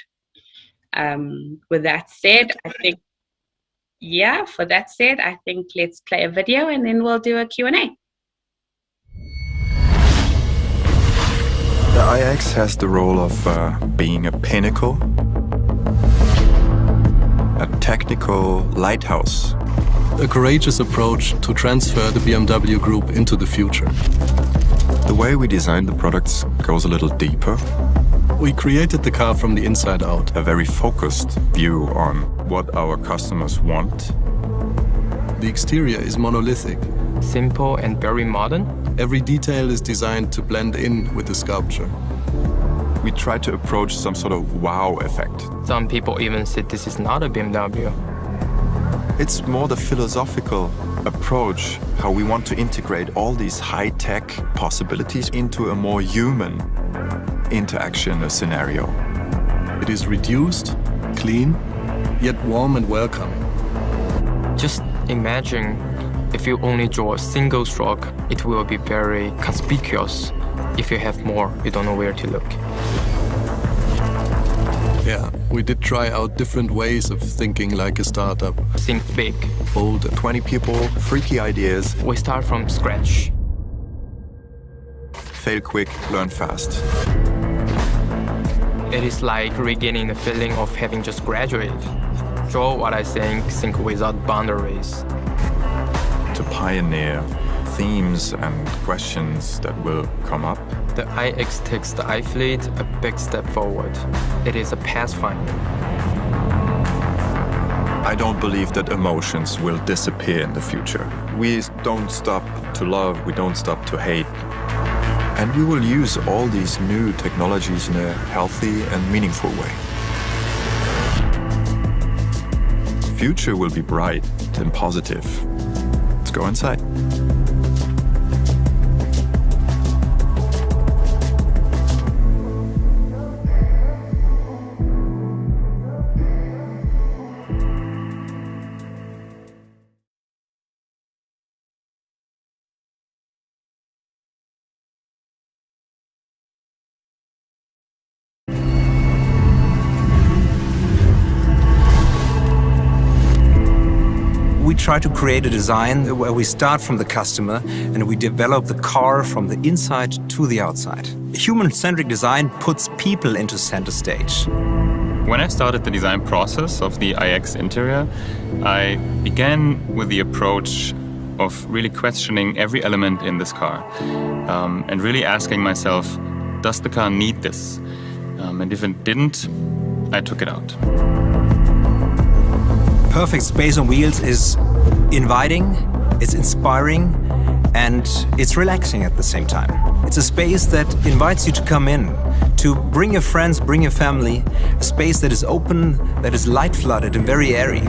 With that said, I think let's play a video and then we'll do a Q&A. The iX has the role of being a pinnacle, a technical lighthouse. A courageous approach to transfer the BMW Group into the future. The way we design the products goes a little deeper. We created the car from the inside out. A very focused view on what our customers want. The exterior is monolithic. Simple and very modern. Every detail is designed to blend in with the sculpture. We try to approach some sort of wow effect. Some people even said this is not a BMW. It's more the philosophical approach, how we want to integrate all these high-tech possibilities into a more human interaction scenario. It is reduced, clean, yet warm and welcoming. Just imagine if you only draw a single stroke, it will be very conspicuous. if you have more, you don't know where to look. Yeah, we did try out different ways of thinking like a startup. Think big. Bold, 20 people, freaky ideas. We start from scratch. Fail quick, learn fast. It is like regaining the feeling of having just graduated. Draw what I think without boundaries. To pioneer themes and questions that will come up. The IX takes the I fleet a big step forward. It is a pathfinder. I don't believe that emotions will disappear in the future. We don't stop to love, we don't stop to hate. And we will use all these new technologies in a healthy and meaningful way. The future will be bright and positive. Let's go inside. We try to create a design where we start from the customer and we develop the car from the inside to the outside. Human-centric design puts people into center stage. When I started the design process of the iX interior, I began with the approach of really questioning every element in this car and really asking myself, does the car need this? And if it didn't, I took it out. Perfect Space on Wheels is inviting, it's inspiring, and it's relaxing at the same time. It's a space that invites you to come in, to bring your friends, bring your family, a space that is open, that is light-flooded and very airy.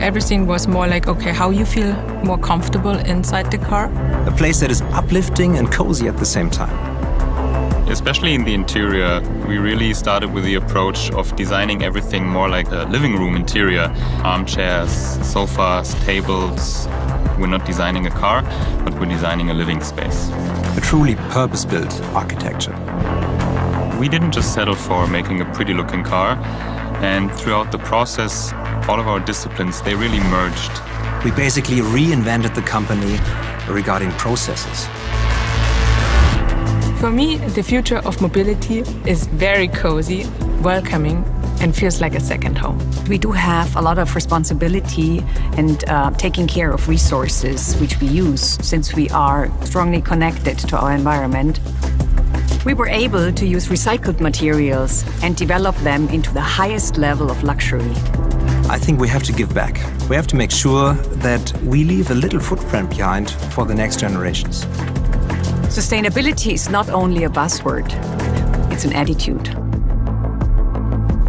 Everything was more like, okay, how you feel more comfortable inside the car. A place that is uplifting and cozy at the same time. Especially in the interior, we really started with the approach of designing everything more like a living room interior. Armchairs, sofas, tables. We're not designing a car, but we're designing a living space. A truly purpose-built architecture. We didn't just settle for making a pretty-looking car, and throughout the process, all of our disciplines, they really merged. We basically reinvented the company regarding processes. For me, the future of mobility is very cozy, welcoming, and feels like a second home. We do have a lot of responsibility and taking care of resources which we use since we are strongly connected to our environment. We were able to use recycled materials and develop them into the highest level of luxury. I think we have to give back. We have to make sure that we leave a little footprint behind for the next generations. Sustainability is not only a buzzword, it's an attitude.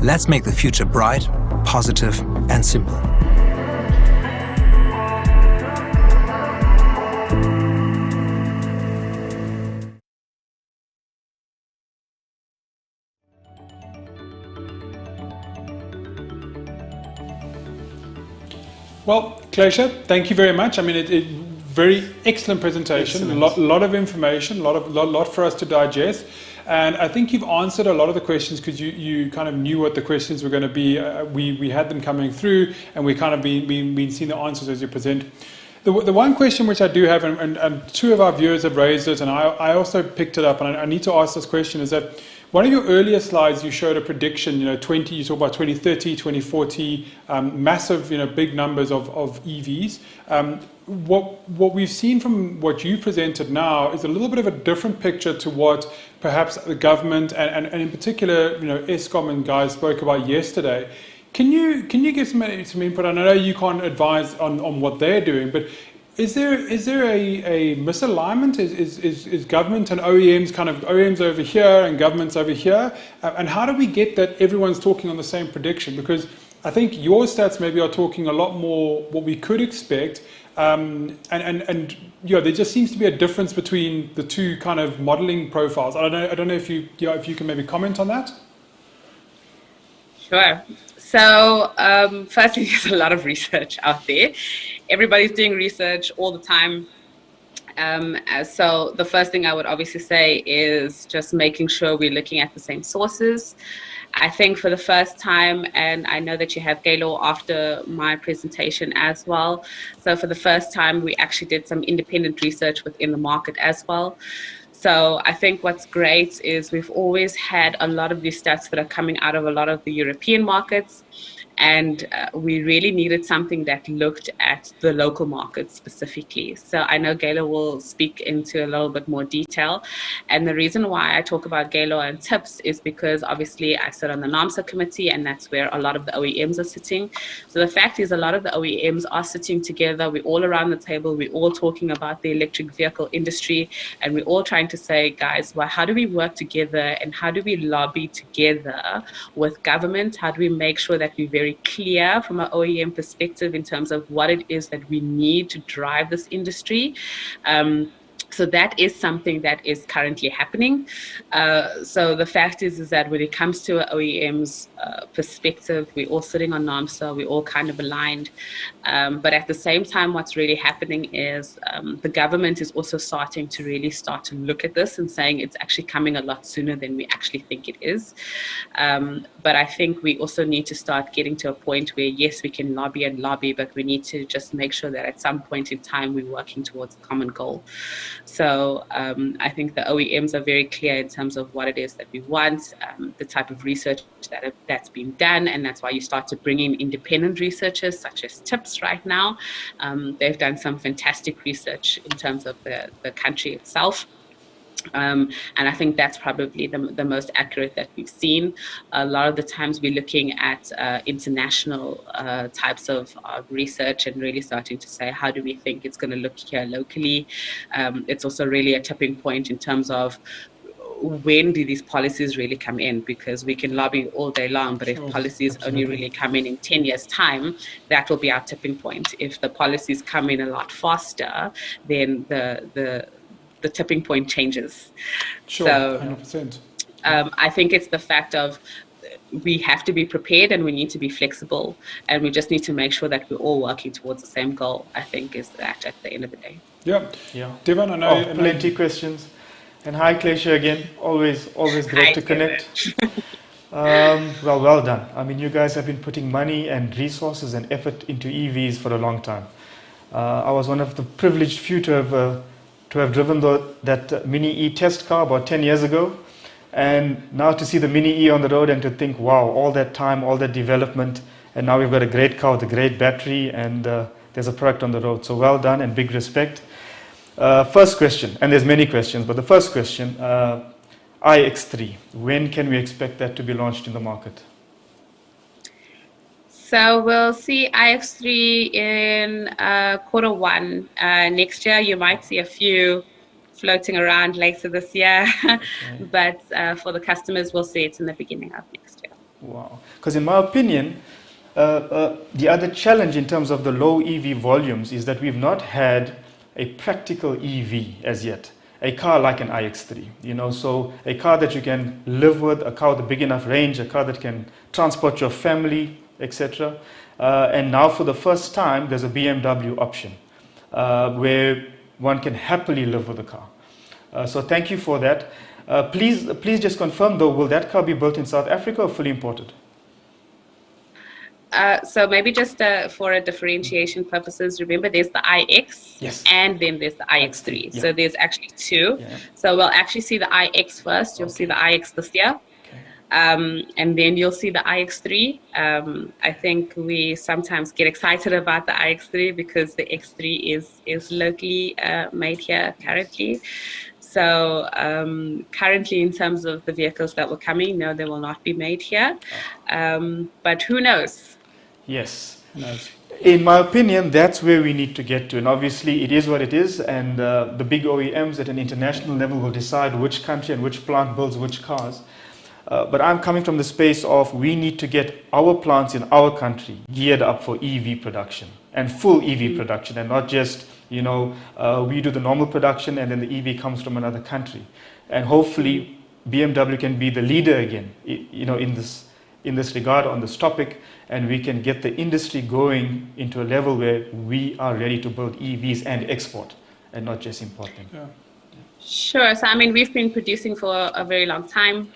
Let's make the future bright, positive, and simple. Well, Klesha, thank you very much. I mean, very excellent presentation, a lot of information, a lot for us to digest. And I think you've answered a lot of the questions because you kind of knew what the questions were going to be. We had them coming through and we kind of been seeing the answers as you present. The one question which I do have, and two of our viewers have raised it, and I also picked it up, and I need to ask this question, is that one of your earlier slides, you showed a prediction, you talk about 2030, 2040, massive, big numbers of EVs. What we've seen from what you presented now is a little bit of a different picture to what perhaps the government and in particular, ESCOM and guys spoke about yesterday. Can you give some input? I know you can't advise on what they're doing, but is there a misalignment? Is government and OEMs OEMs over here and governments over here? And how do we get that everyone's talking on the same prediction? Because I think your stats maybe are talking a lot more what we could expect. And there just seems to be a difference between the two kind of modeling profiles. I don't know if you can maybe comment on that. Sure. So firstly, there's a lot of research out there. Everybody's doing research all the time. So the first thing I would obviously say is just making sure we're looking at the same sources. I think for the first time, and I know that you have Gaylor after my presentation as well. So for the first time, we actually did some independent research within the market as well. So I think what's great is we've always had a lot of these stats that are coming out of a lot of the European markets. And we really needed something that looked at the local market specifically. So I know Gaylor will speak into a little bit more detail. And the reason why I talk about Gaylor and TIPS is because obviously I sit on the NAMSA committee, and that's where a lot of the OEMs are sitting. So the fact is a lot of the OEMs are sitting together. We're all around the table. We're all talking about the electric vehicle industry. And we're all trying to say, guys, well, how do we work together and how do we lobby together with government? How do we make sure that we're very clear from an OEM perspective in terms of what it is that we need to drive this industry? So that is something that is currently happening. So the fact is that when it comes to an OEM's perspective, we're all sitting on NAMSA, we're all kind of aligned. But at the same time, what's really happening is the government is also starting to look at this and saying it's actually coming a lot sooner than we actually think it is. But I think we also need to start getting to a point where, yes, we can lobby, but we need to just make sure that at some point in time, we're working towards a common goal. So I think the OEMs are very clear in terms of what it is that we want, the type of research that's been done, and that's why you start to bring in independent researchers such as TIPS right now. They've done some fantastic research in terms of the country itself. And I think that's probably the most accurate that we've seen. A lot of the times we're looking at international types of research and really starting to say, how do we think it's going to look here locally? It's also really a tipping point in terms of when do these policies really come in? Because we can lobby all day long, but if policies only really come in 10 years' time, that will be our tipping point. If the policies come in a lot faster, then the tipping point changes. Sure, so 100%. I think it's the fact of we have to be prepared and we need to be flexible, and we just need to make sure that we're all working towards the same goal, I think, is that at the end of the day. Yeah. Devon, I know. Plenty questions. And hi, Klesha, again. Always great to connect. Well done. I mean, you guys have been putting money and resources and effort into EVs for a long time. I was one of the privileged few to have driven that Mini E test car about 10 years ago, and now to see the Mini E on the road and to think, wow, all that time, all that development, and now we've got a great car with a great battery, and there's a product on the road. So well done and big respect. First question, and there's many questions, but the first question, iX3, when can we expect that to be launched in the market? So we'll see iX3 in Q1 next year. You might see a few floating around later this year, but for the customers, we'll see it in the beginning of next year. Wow. Because in my opinion, the other challenge in terms of the low EV volumes is that we've not had a practical EV as yet. A car like an iX3, so a car that you can live with, a car with a big enough range, a car that can transport your family, etc. And now for the first time, there's a BMW option where one can happily live with a car. So thank you for that. Please just confirm though, will that car be built in South Africa or fully imported? So maybe just for a differentiation purposes, remember there's the iX, and then there's the iX3. Yeah. So there's actually two. Yeah. So we'll actually see the iX first. You'll see the iX this year. And then you'll see the iX3. I think we sometimes get excited about the iX3 because the X3 is locally made here currently. So currently in terms of the vehicles that were coming, no, they will not be made here. But who knows? Yes. In my opinion, that's where we need to get to. And obviously it is what it is. And the big OEMs at an international level will decide which country and which plant builds which cars. But I'm coming from the space of we need to get our plants in our country geared up for EV production and full EV production, and not just, we do the normal production and then the EV comes from another country. And hopefully BMW can be the leader again, in this regard on this topic, and we can get the industry going into a level where we are ready to build EVs and export. and not just import them. Yeah. Sure. So, I mean, we've been producing for a very long time.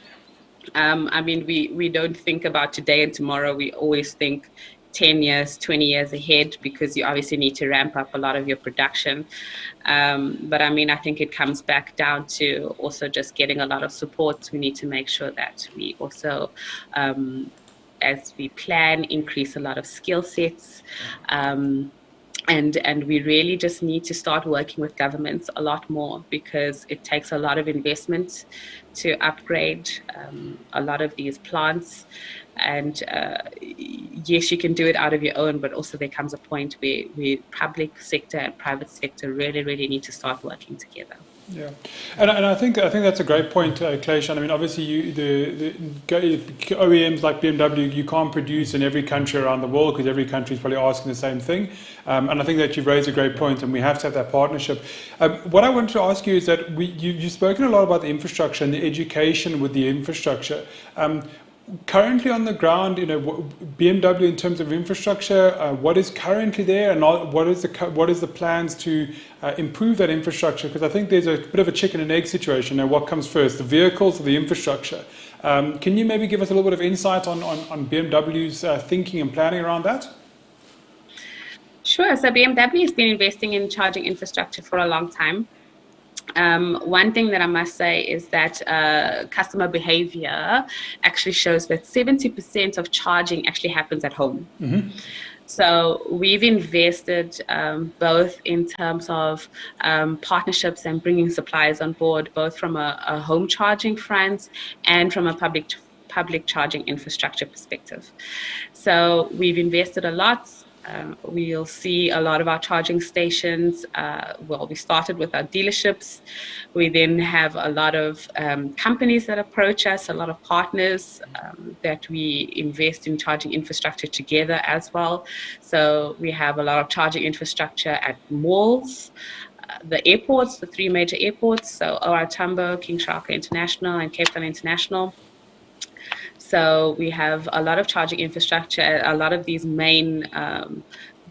I mean, we don't think about today and tomorrow. We always think 10 years, 20 years ahead, because you obviously need to ramp up a lot of your production. But I mean, I think it comes back down to also just getting a lot of support. We need to make sure that we also, as we plan, increase a lot of skill sets. And we really just need to start working with governments a lot more, because it takes a lot of investment to upgrade a lot of these plants. And yes, you can do it out of your own, but also there comes a point where public sector and private sector really, really need to start working together. Yeah, and I think that's a great point, Clayshan. I mean, obviously, the OEMs like BMW, you can't produce in every country around the world, because every country is probably asking the same thing. And I think that you've raised a great point, and we have to have that partnership. What I wanted to ask you is that you've spoken a lot about the infrastructure and the education with the infrastructure. Currently on the ground, BMW in terms of infrastructure, what is currently there, and what is the plans to improve that infrastructure? Because I think there's a bit of a chicken and egg situation. Now, what comes first, the vehicles or the infrastructure? Can you maybe give us a little bit of insight on BMW's thinking and planning around that? Sure. So BMW has been investing in charging infrastructure for a long time. One thing that I must say is that customer behavior actually shows that 70% of charging actually happens at home. Mm-hmm. So we've invested both in terms of partnerships and bringing suppliers on board, both from a home charging front and from a public charging infrastructure perspective. So we've invested a lot. We'll see a lot of our charging stations. We started with our dealerships. We then have a lot of companies that approach us, a lot of partners that we invest in charging infrastructure together as well. So we have a lot of charging infrastructure at malls, the airports, the 3 major airports, so OR Tambo, King Shaka International, and Cape Town International. So we have a lot of charging infrastructure at a lot of these main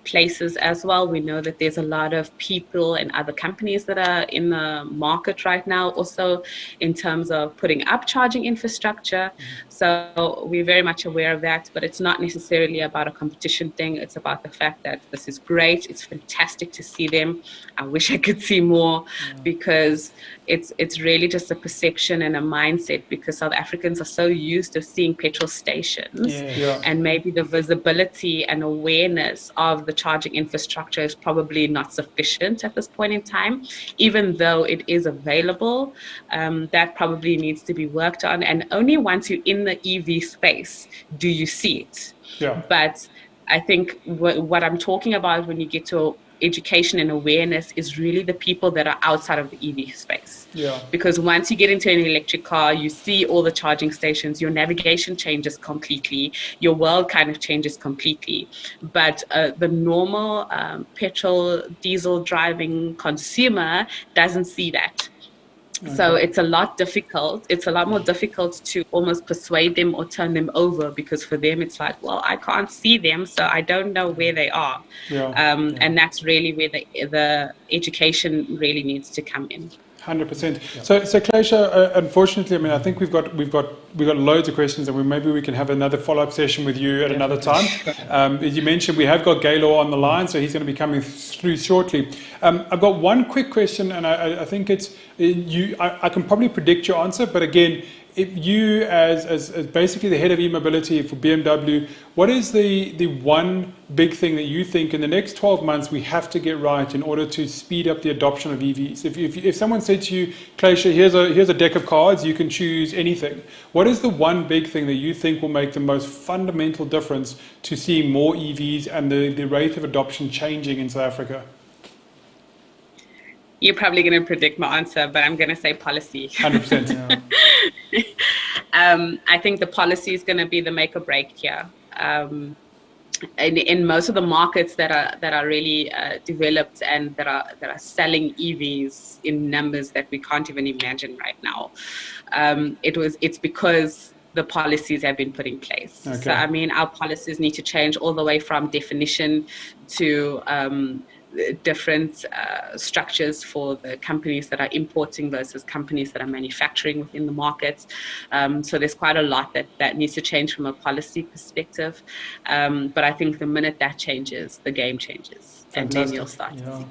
places as well. We know that there's a lot of people and other companies that are in the market right now, also in terms of putting up charging infrastructure. So we're very much aware of that, but it's not necessarily about a competition thing. It's about the fact that this is great. It's fantastic to see them. I wish I could see more, because it's really just a perception and a mindset, because South Africans are so used to seeing petrol stations, and maybe the visibility and awareness of the charging infrastructure is probably not sufficient at this point in time, even though it is available. That probably needs to be worked on, and only once you're in the EV space do you see it. But I think what I'm talking about when you get to education and awareness is really the people that are outside of the EV space. Because once you get into an electric car, you see all the charging stations, your navigation changes completely, your world kind of changes completely. But the normal petrol, diesel driving consumer doesn't see that. So it's a lot difficult. It's a lot more difficult to almost persuade them or turn them over, because for them it's like, well, I can't see them, so I don't know where they are. And that's really where the education really needs to come in. 100%. So Claysha, unfortunately, I mean, I think we've got loads of questions, and maybe we can have another follow-up session with you at another time. As you mentioned, we have got Gaylor on the line, so he's going to be coming through shortly. I've got one quick question, and I think it's you. I can probably predict your answer, but again, if you as basically the head of e-mobility for BMW, what is the one big thing that you think in the next 12 months we have to get right in order to speed up the adoption of EVs? If someone said to you, Claysha, here's a deck of cards, you can choose anything. What is the one big thing that you think will make the most fundamental difference to seeing more EVs and the rate of adoption changing in South Africa? You're probably going to predict my answer, but I'm going to say policy. 100%. I think the policy is going to be the make or break here. In most of the markets that are really developed and that are selling EVs in numbers that we can't even imagine right now, it's because the policies have been put in place. So I mean, our policies need to change all the way from definition to different structures for the companies that are importing versus companies that are manufacturing within the markets. So there's quite a lot that needs to change from a policy perspective. But I think the minute that changes, the game changes. Fantastic. And then you'll start to see.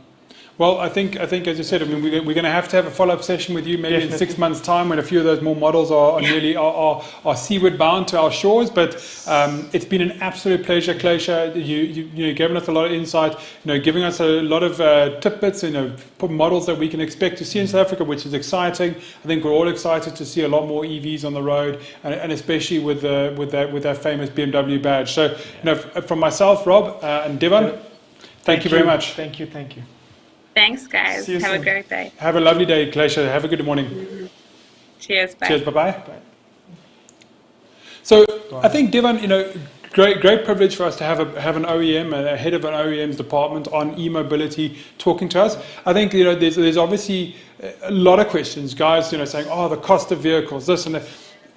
Well, I think, as you said, I mean, we're going to have a follow-up session with you maybe Definitely. in 6 months' time when a few of those more models are nearly are seaward bound to our shores. But it's been an absolute pleasure, Klesha. You given us a lot of insight. Giving us a lot of tidbits. Models that we can expect to see in South Africa, which is exciting. I think we're all excited to see a lot more EVs on the road, and especially with that famous BMW badge. So, from myself, Rob, and Devon, thank you very much. Thank you. Thanks, guys. Have a great day. Have a lovely day, Klesha. Have a good morning. Cheers. Bye. Cheers. Bye-bye. So I think, Devon, great privilege for us to have an OEM, a head of an OEM's department on e-mobility talking to us. I think there's obviously a lot of questions, guys. Saying, the cost of vehicles, this and that.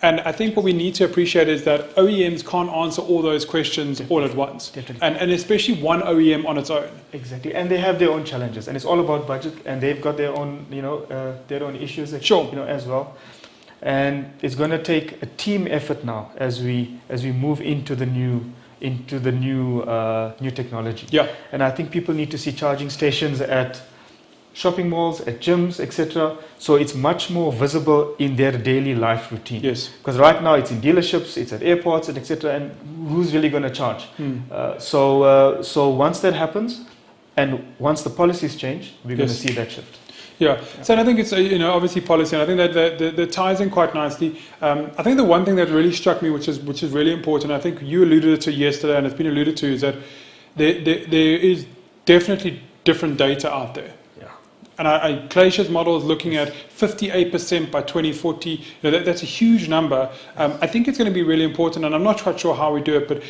And I think what we need to appreciate is that OEMs can't answer all those questions all at once. Definitely. And especially one OEM on its own. Exactly. And they have their own challenges. And it's all about budget. And they've got their own, their own issues, as well. And it's going to take a team effort now as we move into the new technology. Yeah. And I think people need to see charging stations at shopping malls, at gyms, etc. So it's much more visible in their daily life routine. Yes. Because right now it's in dealerships, it's at airports, and etc. And who's really going to charge? So once that happens, and once the policies change, we're going to see that shift. Yeah. So I think it's obviously policy, and I think that ties in quite nicely. I think the one thing that really struck me, which is really important, I think you alluded to yesterday, and it's been alluded to, is that there is definitely different data out there. And Klesha's model is looking at 58% by 2040. That's a huge number. I think it's going to be really important, and I'm not quite sure how we do it, but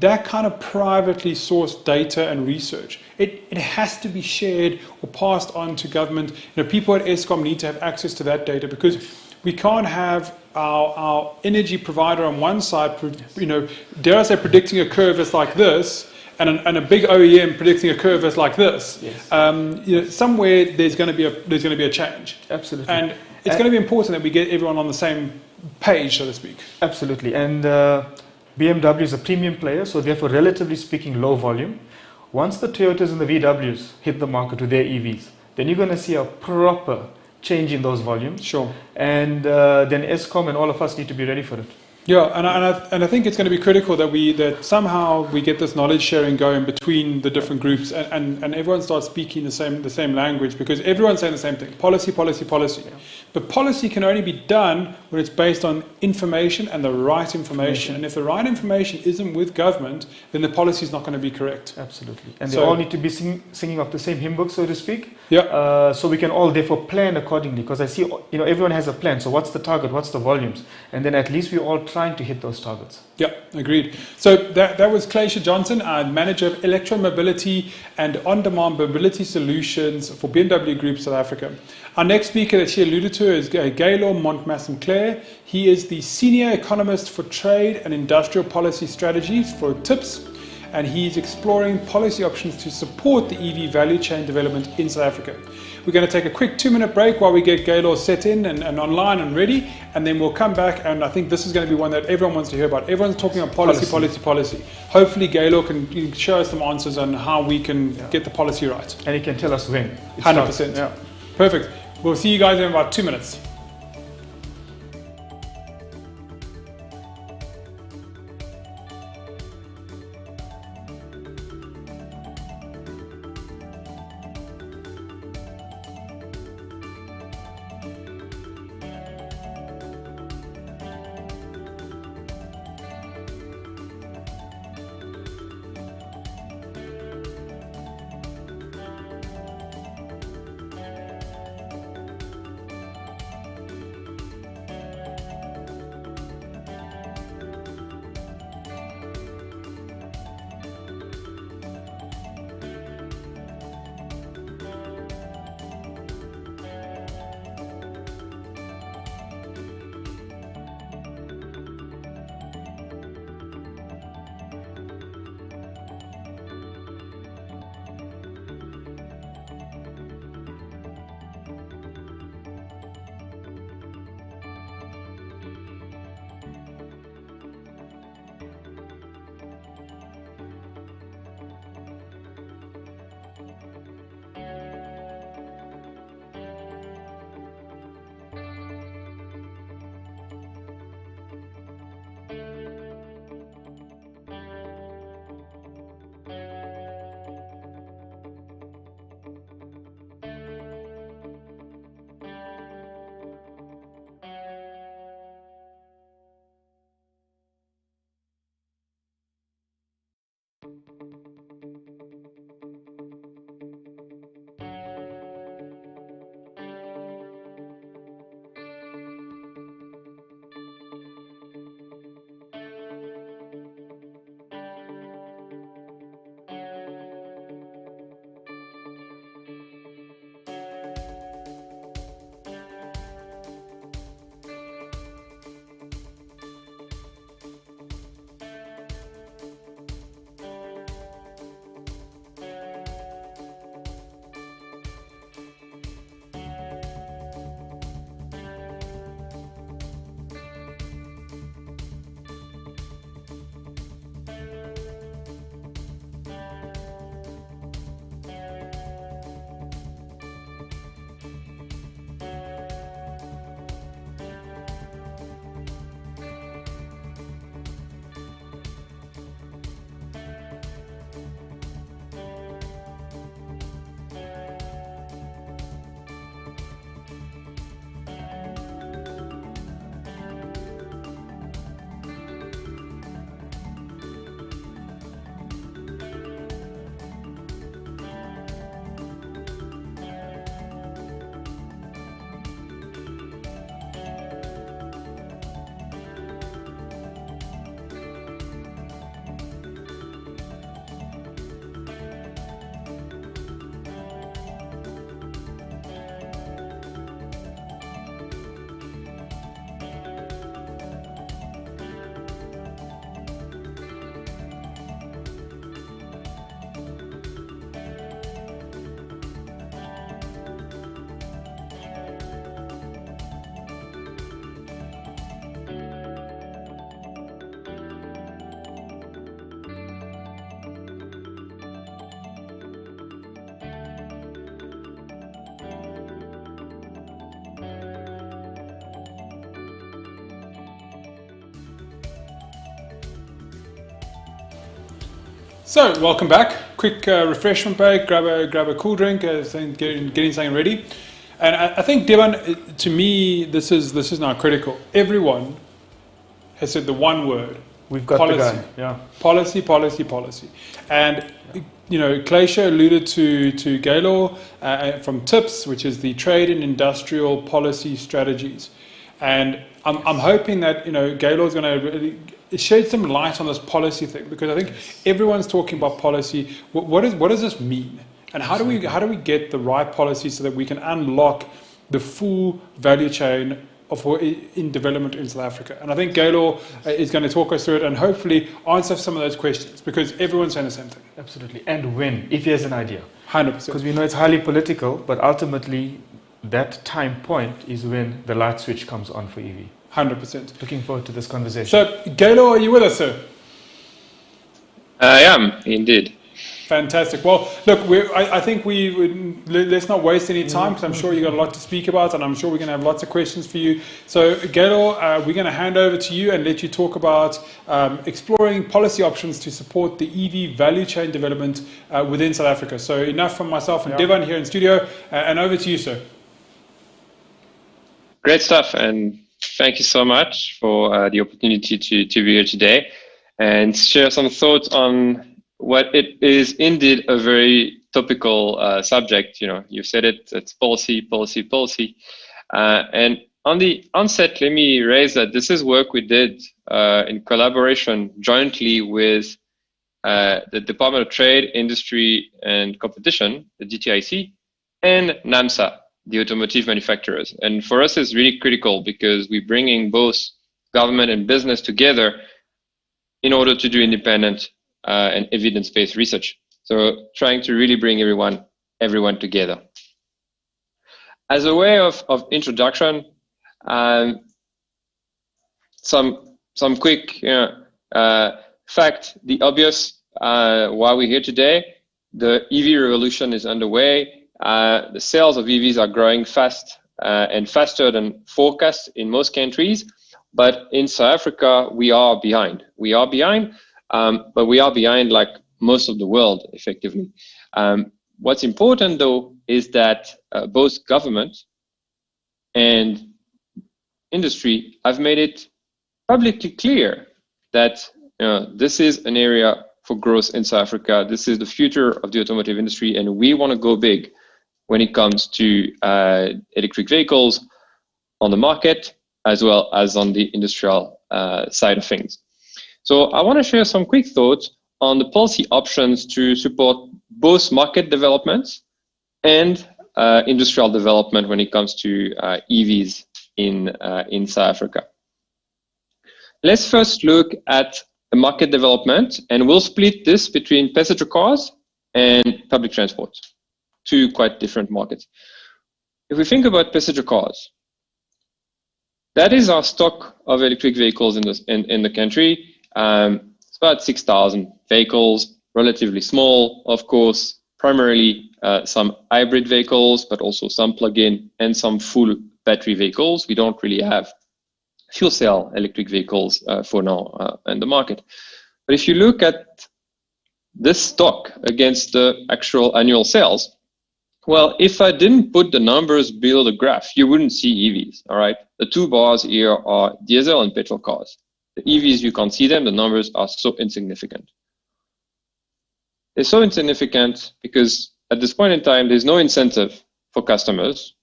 that kind of privately sourced data and research, it has to be shared or passed on to government. People at Eskom need to have access to that data, because we can't have our energy provider on one side, dare I say, predicting a curve that's like this, and a big OEM predicting a curve that's like this. Yes. Somewhere there's going to be a change. Absolutely. And it's going to be important that we get everyone on the same page, so to speak. Absolutely. And BMW is a premium player, so therefore, relatively speaking, low volume. Once the Toyotas and the VWs hit the market with their EVs, then you're going to see a proper change in those volumes. Sure. And then Eskom and all of us need to be ready for it. Yeah, and I think it's going to be critical that somehow we get this knowledge sharing going between the different groups, and everyone starts speaking the same language, because everyone's saying the same thing: policy. Yeah. But policy can only be done when it's based on information and the right information. And if the right information isn't with government, then the policy is not going to be correct. Absolutely. And they all need to be singing off the same hymn book, so to speak. Yeah. So we can all therefore plan accordingly, because I see everyone has a plan. So what's the target? What's the volumes? And then at least we're all trying to hit those targets. Yeah, agreed. So that was Klesha Johnson, Manager of Electromobility and On-Demand Mobility Solutions for BMW Group South Africa. Our next speaker that she alluded to is Gaylor Montmassinclair. He is the Senior Economist for Trade and Industrial Policy Strategies for TIPS, and he's exploring policy options to support the EV value chain development in South Africa. We're going to take a quick 2-minute break while we get Gaylor set in and online and ready, and then we'll come back, and I think this is going to be one that everyone wants to hear about. Everyone's talking about policy. Hopefully Gaylor can show us some answers on how we can get the policy right. And he can tell us when. 100%. Yeah. Perfect. We'll see you guys in about 2 minutes. So, welcome back. Quick refreshment break. Grab a cool drink. Getting something ready. And I think, Devan, to me, this is now critical. Everyone has said the one word. We've got policy. the guy. Yeah. Policy, policy, policy. And you know, Klesha alluded to Gaylor from TIPS, which is the Trade and Industrial Policy Strategies. And I'm hoping that, you know, Gaylor is going to really shed some light on this policy thing, because I think everyone's talking about policy. What does this mean? And how do we get the right policy so that we can unlock the full value chain in development in South Africa? And I think Gaylor is going to talk us through it and hopefully answer some of those questions, because everyone's saying the same thing. Absolutely. And when, if he has an idea. 100%. Because we know it's highly political, but ultimately that time point is when the light switch comes on for EV. 100%. Looking forward to this conversation. So, Gaylor, are you with us, sir? I am, indeed. Fantastic. Well, look, I think let's not waste any time, because I'm sure you've got a lot to speak about, and I'm sure we're going to have lots of questions for you. So, Gaylor, we're going to hand over to you and let you talk about exploring policy options to support the EV value chain development within South Africa. So, enough from myself and Devan here in studio, and over to you, sir. Great stuff, and thank you so much for the opportunity to be here today and share some thoughts on what it is indeed a very topical subject. You know, you've said it, it's policy, policy, policy. And on the onset, let me raise that this is work we did in collaboration jointly with the Department of Trade, Industry and Competition, the DTIC, and NAMSA, the automotive manufacturers. And for us, it's really critical because we're bringing both government and business together in order to do independent and evidence-based research. So trying to really bring everyone together. As a way of introduction, some quick fact, the obvious why we're here today. The EV revolution is underway. The sales of EVs are growing fast and faster than forecast in most countries, but in South Africa we are behind. But we are behind like most of the world, effectively. What's important, though, is that both government and industry have made it publicly clear that this is an area for growth in South Africa. This is the future of the automotive industry, and we want to go big when it comes to electric vehicles on the market, as well as on the industrial side of things. So I want to share some quick thoughts on the policy options to support both market developments and industrial development when it comes to EVs in South Africa. Let's first look at the market development, and we'll split this between passenger cars and public transport, two quite different markets. If we think about passenger cars, that is our stock of electric vehicles in the country. It's about 6,000 vehicles, relatively small, of course, primarily some hybrid vehicles, but also some plug-in and some full battery vehicles. We don't really have fuel cell electric vehicles for now in the market. But if you look at this stock against the actual annual sales, well, if I didn't put the numbers below the graph, you wouldn't see EVs, all right? The two bars here are diesel and petrol cars. The EVs, you can't see them. The numbers are so insignificant. They're so insignificant because at this point in time, there's no incentive for customers.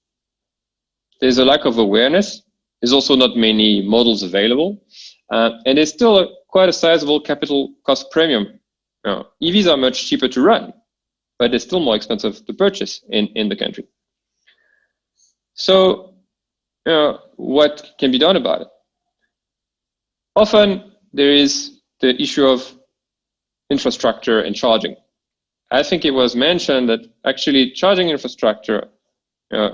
There's a lack of awareness. There's also not many models available. And there's still quite a sizable capital cost premium. EVs are much cheaper to run, but they're still more expensive to purchase in the country. So, what can be done about it? Often there is the issue of infrastructure and charging. I think it was mentioned that actually charging infrastructure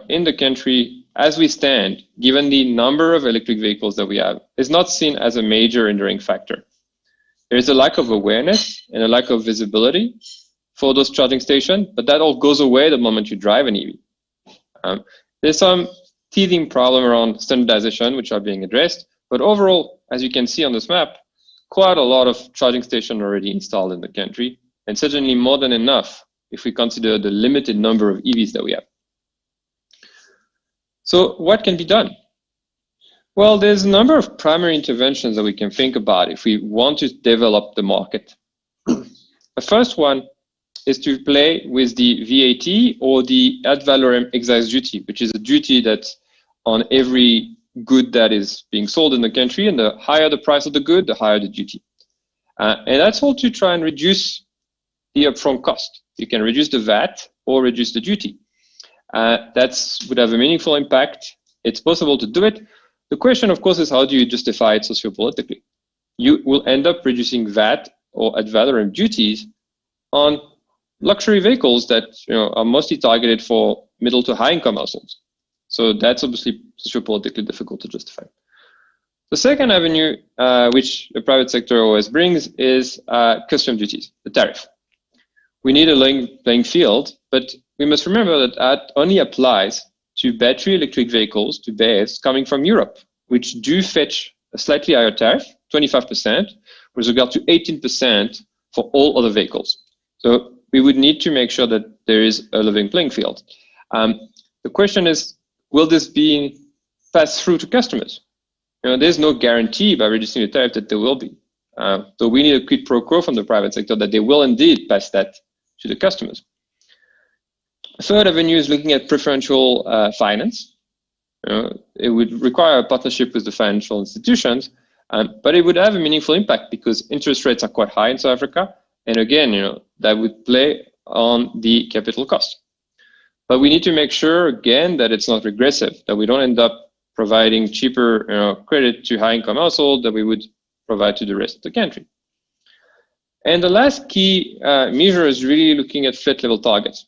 in the country as we stand, given the number of electric vehicles that we have, is not seen as a major hindering factor. There is a lack of awareness and a lack of visibility for those charging stations, but that all goes away the moment you drive an EV. There's some teething problem around standardization, which are being addressed, but overall, as you can see on this map, quite a lot of charging stations already installed in the country, and certainly more than enough if we consider the limited number of EVs that we have. So what can be done? Well, there's a number of primary interventions that we can think about if we want to develop the market. The first one is to play with the VAT or the ad valorem excise duty, which is a duty that's on every good that is being sold in the country, and the higher the price of the good, the higher the duty. And that's all to try and reduce the upfront cost. You can reduce the VAT or reduce the duty. That would have a meaningful impact. It's possible to do it. The question, of course, is how do you justify it sociopolitically? You will end up reducing VAT or ad valorem duties on luxury vehicles that are mostly targeted for middle to high income households. So that's obviously sociopolitically difficult to justify. The second avenue, which the private sector always brings, is custom duties, the tariff. We need a level playing field, but we must remember that that only applies to battery electric vehicles, to BEVs, coming from Europe, which do fetch a slightly higher tariff, 25%, with regard to 18% for all other vehicles. So we would need to make sure that there is a level playing field. The question is, will this be passed through to customers? There's no guarantee by reducing the tariff that there will be. So we need a quid pro quo from the private sector that they will indeed pass that to the customers. The third avenue is looking at preferential finance. It would require a partnership with the financial institutions, but it would have a meaningful impact because interest rates are quite high in South Africa. And again, that would play on the capital cost. But we need to make sure, again, that it's not regressive, that we don't end up providing cheaper credit to high-income households that we would provide to the rest of the country. And the last key measure is really looking at flat level targets,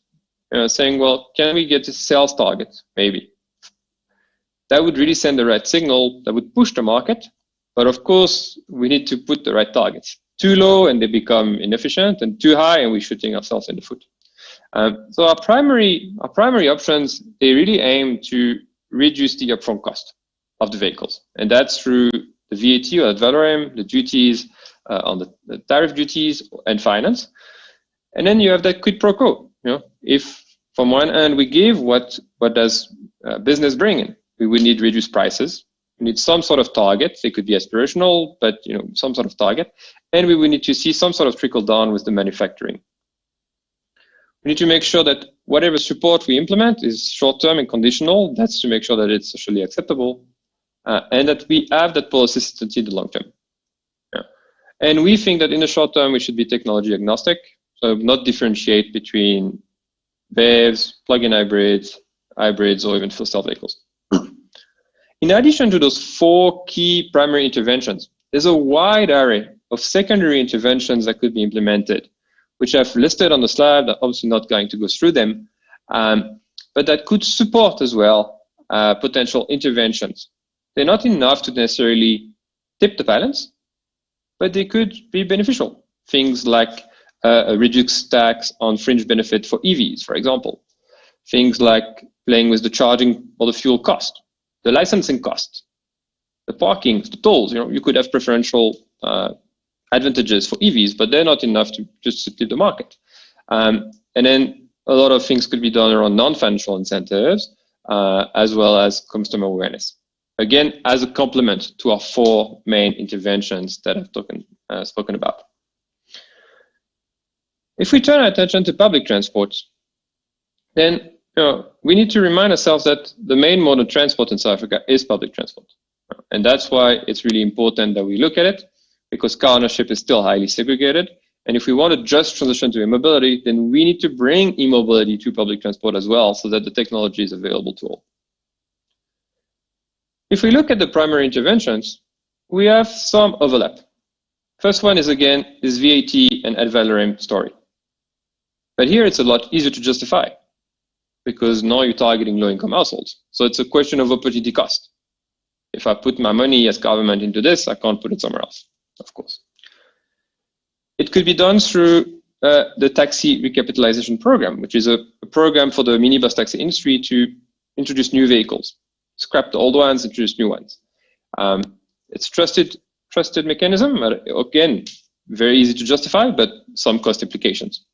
saying, well, can we get a sales target? Maybe. That would really send the right signal, that would push the market. But of course, we need to put the right targets. Too low and they become inefficient, and too high and we're shooting ourselves in the foot. So our primary options, they really aim to reduce the upfront cost of the vehicles. And that's through the VAT or ad valorem, the duties on the tariff duties and finance. And then you have that quid pro quo. If from one end we give, what does business bring in? We would need reduced prices. We need some sort of target. They could be aspirational, but some sort of target. And we will need to see some sort of trickle down with the manufacturing. We need to make sure that whatever support we implement is short-term and conditional. That's to make sure that it's socially acceptable, and that we have that policy certainty in the long term. Yeah. And we think that in the short term, we should be technology agnostic, so not differentiate between BEVs, plug-in hybrids, or even fuel cell vehicles. In addition to those 4 key primary interventions, there's a wide array of secondary interventions that could be implemented, which I've listed on the slide. I'm obviously not going to go through them, but that could support as well potential interventions. They're not enough to necessarily tip the balance, but they could be beneficial. Things like a reduced tax on fringe benefit for EVs, for example. Things like playing with the charging or the fuel cost, the licensing cost, the parking, the tolls. You could have preferential advantages for EVs, but they're not enough to just tip the market. And then a lot of things could be done around non-financial incentives, as well as customer awareness. Again, as a complement to our 4 main interventions that I've spoken about. If we turn our attention to public transport, then we need to remind ourselves that the main mode of transport in South Africa is public transport. And that's why it's really important that we look at it, because car ownership is still highly segregated. And if we want to just transition to e-mobility, then we need to bring e-mobility to public transport as well, so that the technology is available to all. If we look at the primary interventions, we have some overlap. First one is, again, this VAT and ad valorem story. But here it's a lot easier to justify, because now you're targeting low-income households. So it's a question of opportunity cost. If I put my money as government into this, I can't put it somewhere else, of course. It could be done through the taxi recapitalization program, which is a program for the minibus taxi industry to introduce new vehicles, scrap the old ones, introduce new ones. It's trusted mechanism. Again, very easy to justify, but some cost implications.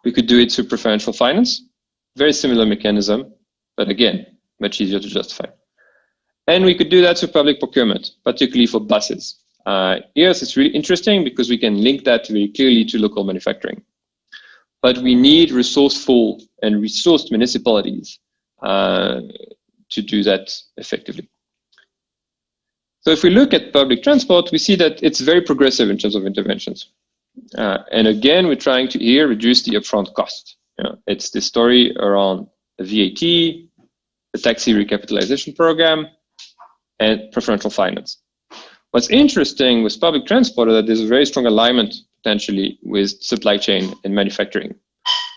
We could do it through preferential finance, very similar mechanism, but again, much easier to justify. And we could do that through public procurement, particularly for buses. Yes, it's really interesting because we can link that very clearly to local manufacturing. But we need resourceful and resourced municipalities to do that effectively. So if we look at public transport, we see that it's very progressive in terms of interventions. And again, we're trying to here reduce the upfront cost. It's the story around the VAT, the taxi recapitalization program, and preferential finance. What's interesting with public transport is that there's a very strong alignment potentially with supply chain and manufacturing.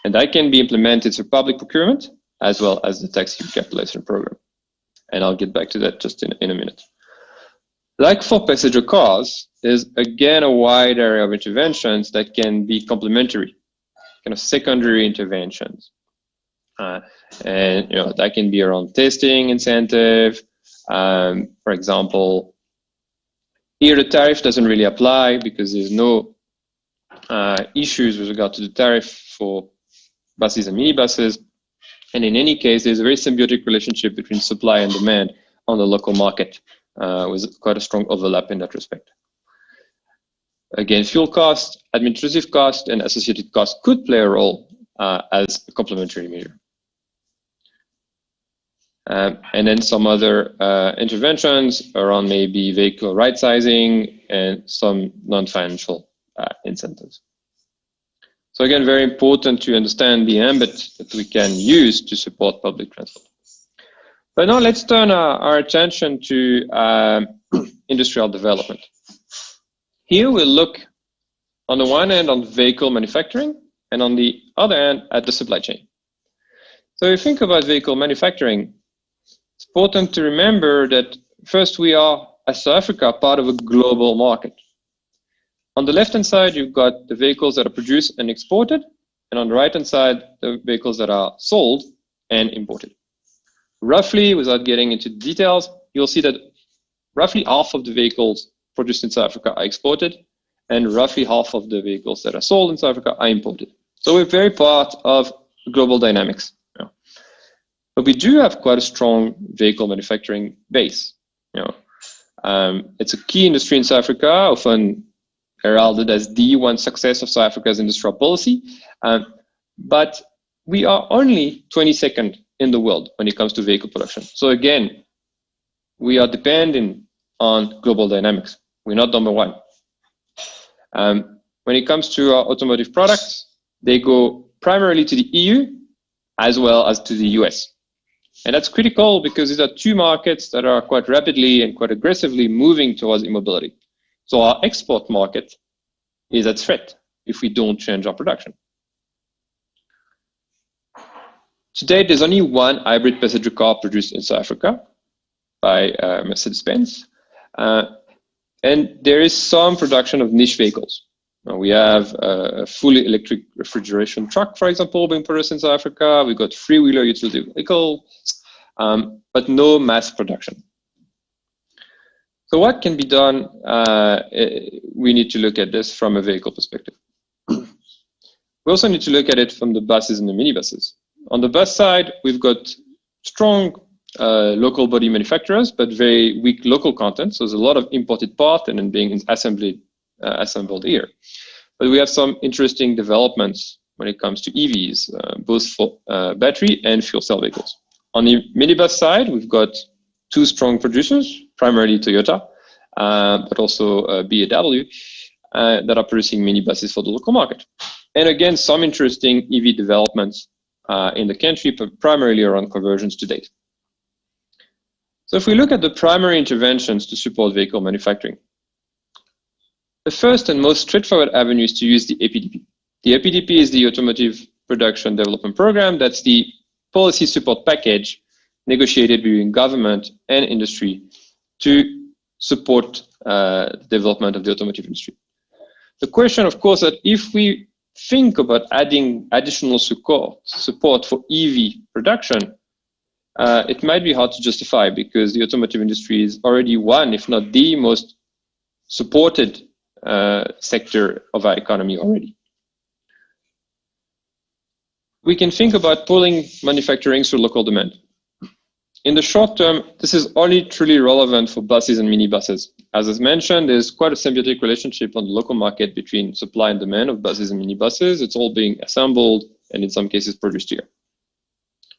And that can be implemented through public procurement as well as the taxi recapitalization program. And I'll get back to that just in a minute. Like for passenger cars, there's again a wide area of interventions that can be complementary, kind of secondary interventions. And that can be around testing incentive. For example, here the tariff doesn't really apply because there's no issues with regard to the tariff for buses and minibuses. And in any case, there's a very symbiotic relationship between supply and demand on the local market, with quite a strong overlap in that respect. Again, fuel cost, administrative cost, and associated costs could play a role as a complementary measure. And then some other interventions around maybe vehicle right sizing and some non-financial incentives. So again, very important to understand the ambit that we can use to support public transport. But now let's turn our attention to industrial development. Here we'll look on the one hand on vehicle manufacturing and on the other hand at the supply chain. So if you think about vehicle manufacturing, it's important to remember that first we are, as South Africa, part of a global market. On the left-hand side, you've got the vehicles that are produced and exported, and on the right-hand side, the vehicles that are sold and imported. Roughly, without getting into details, you'll see that roughly half of the vehicles produced in South Africa are exported, and roughly half of the vehicles that are sold in South Africa are imported. So we're very part of global dynamics. But we do have quite a strong vehicle manufacturing base. It's a key industry in South Africa, often heralded as the one success of South Africa's industrial policy. But we are only 22nd in the world when it comes to vehicle production. So again, we are dependent on global dynamics. We're not number one. When it comes to our automotive products, they go primarily to the EU as well as to the US. And that's critical because these are two markets that are quite rapidly and quite aggressively moving towards e-mobility. So our export market is at threat if we don't change our production. Today, there's only one hybrid passenger car produced in South Africa by Mercedes-Benz. And there is some production of niche vehicles. We have a fully electric refrigeration truck, for example, being produced in South Africa. We've got three-wheeler utility vehicles, but no mass production. So what can be done? We need to look at this from a vehicle perspective. We also need to look at it from the buses and the minibuses. On the bus side, we've got strong local body manufacturers, but very weak local content. So there's a lot of imported part and then being assembled here. But we have some interesting developments when it comes to EVs, both for battery and fuel cell vehicles. On the minibus side, we've got two strong producers, primarily Toyota, but also BAW, that are producing minibuses for the local market. And again, some interesting EV developments in the country, but primarily around conversions to date. So if we look at the primary interventions to support vehicle manufacturing, the first and most straightforward avenue is to use the APDP. The APDP is the Automotive Production Development Program. That's the policy support package negotiated between government and industry to support the development of the automotive industry. The question, of course, that if we think about adding additional support for EV production, it might be hard to justify because the automotive industry is already one, if not the most supported sector of our economy already. We can think about pulling manufacturing through local demand. In the short term, this is only truly relevant for buses and minibuses. As I mentioned, there's quite a symbiotic relationship on the local market between supply and demand of buses and minibuses. It's all being assembled and in some cases produced here.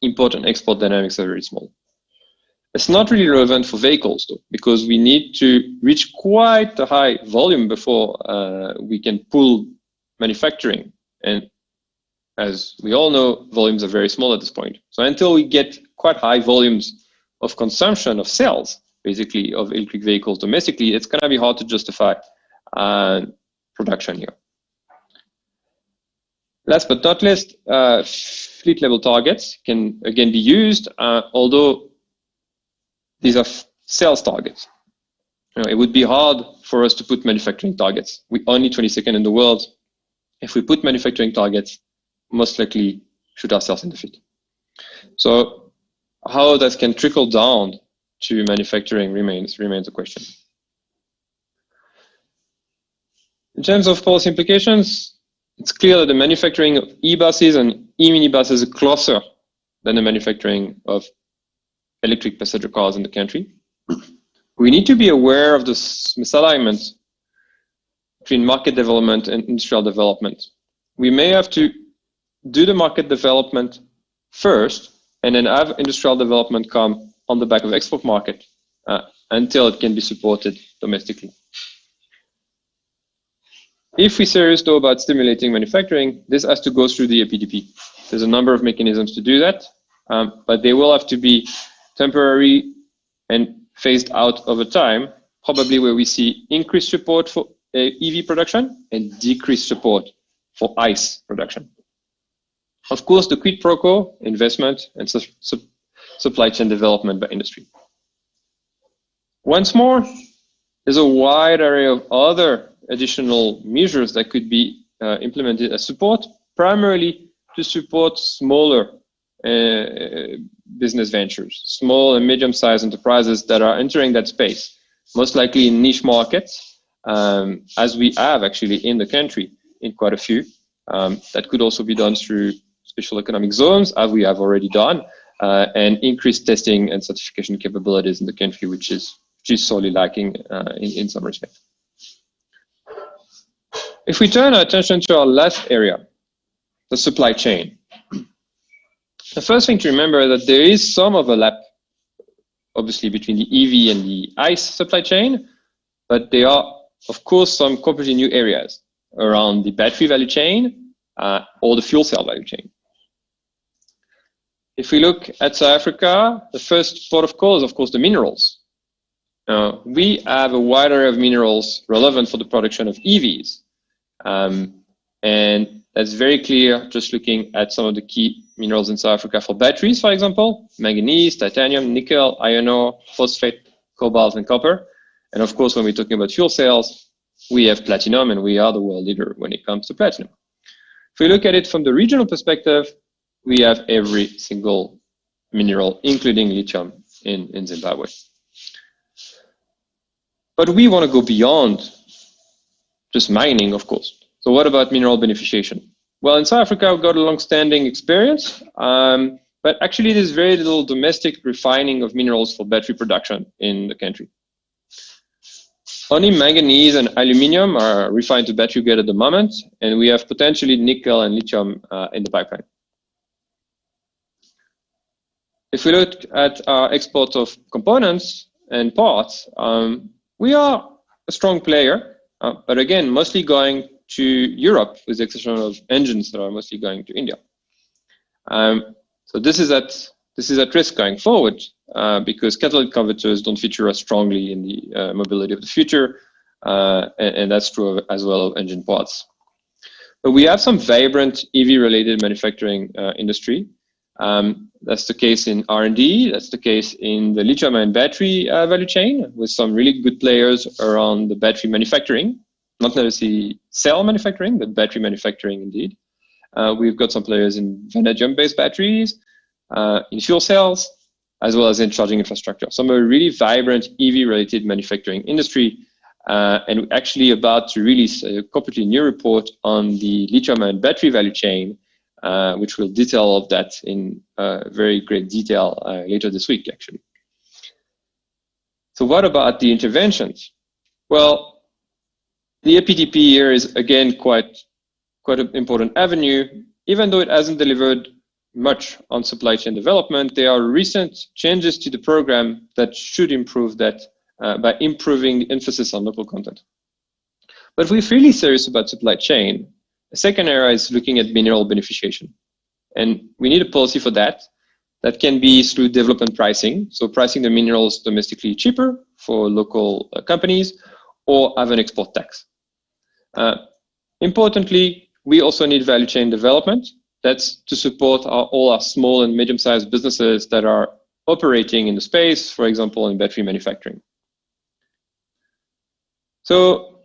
Import and export dynamics are very small. It's not really relevant for vehicles though, because we need to reach quite a high volume before we can pull manufacturing. And as we all know, volumes are very small at this point. So until we get quite high volumes of consumption of cells, basically of electric vehicles domestically, it's going to be hard to justify production here. Last but not least, fleet level targets can again be used, although these are sales targets. It would be hard for us to put manufacturing targets. We're only 22nd in the world. If we put manufacturing targets, most likely shoot ourselves in the feet. So how that can trickle down to manufacturing remains a question. In terms of policy implications, it's clear that the manufacturing of e-buses and e-minibuses is closer than the manufacturing of electric passenger cars in the country. We need to be aware of this misalignment between market development and industrial development. We may have to do the market development first and then have industrial development come on the back of export market until it can be supported domestically. If we're serious though about stimulating manufacturing, this has to go through the APDP. There's a number of mechanisms to do that, but they will have to be temporary and phased out over time, probably where we see increased support for EV production and decreased support for ICE production. Of course, the quid pro quo, investment and supply chain development by industry. Once more, there's a wide array of other additional measures that could be implemented as support, primarily to support smaller business ventures, small and medium-sized enterprises that are entering that space, most likely in niche markets, as we have actually in the country in quite a few. That could also be done through special economic zones, as we have already done, and increased testing and certification capabilities in the country, which is which is sorely lacking in some respect. If we turn our attention to our last area, the supply chain, the first thing to remember is that there is some overlap, obviously, between the EV and the ICE supply chain, but there are, of course, some completely new areas around the battery value chain or the fuel cell value chain. If we look at South Africa, the first port of call is, of course, the minerals. We have a wide array of minerals relevant for the production of EVs. And that's very clear just looking at some of the key minerals in South Africa for batteries, for example, manganese, titanium, nickel, iron ore, phosphate, cobalt, and copper. And of course, when we're talking about fuel cells, we have platinum, and we are the world leader when it comes to platinum. If we look at it from the regional perspective, we have every single mineral, including lithium, in Zimbabwe. But we want to go beyond just mining, of course. So what about mineral beneficiation? Well, in South Africa, we've got a long-standing experience, but actually there's very little domestic refining of minerals for battery production in the country. Only manganese and aluminium are refined to battery grade at the moment, and we have potentially nickel and lithium in the pipeline. If we look at our export of components and parts, we are a strong player, but again, mostly going to Europe, with the exception of engines that are mostly going to India. So this is at risk going forward because catalytic converters don't feature as strongly in the mobility of the future, and that's true as well of engine parts. But we have some vibrant EV-related manufacturing industry. That's the case in R&D, that's the case in the lithium-ion battery value chain, with some really good players around the battery manufacturing, not necessarily cell manufacturing, but battery manufacturing indeed. We've got some players in vanadium-based batteries, in fuel cells, as well as in charging infrastructure. Some are really vibrant EV-related manufacturing industry, and we're actually about to release a completely new report on the lithium-ion battery value chain, which will detail all of that in very great detail later this week, actually. So what about the interventions? Well, the APDP here is, again, quite an important avenue. Even though it hasn't delivered much on supply chain development, there are recent changes to the program that should improve that by improving the emphasis on local content. But if we're really serious about supply chain, the second area is looking at mineral beneficiation. And we need a policy for that. That can be through development pricing, so pricing the minerals domestically cheaper for local companies, or have an export tax. Importantly, we also need value chain development. That's to support all our small and medium-sized businesses that are operating in the space, for example, in battery manufacturing. So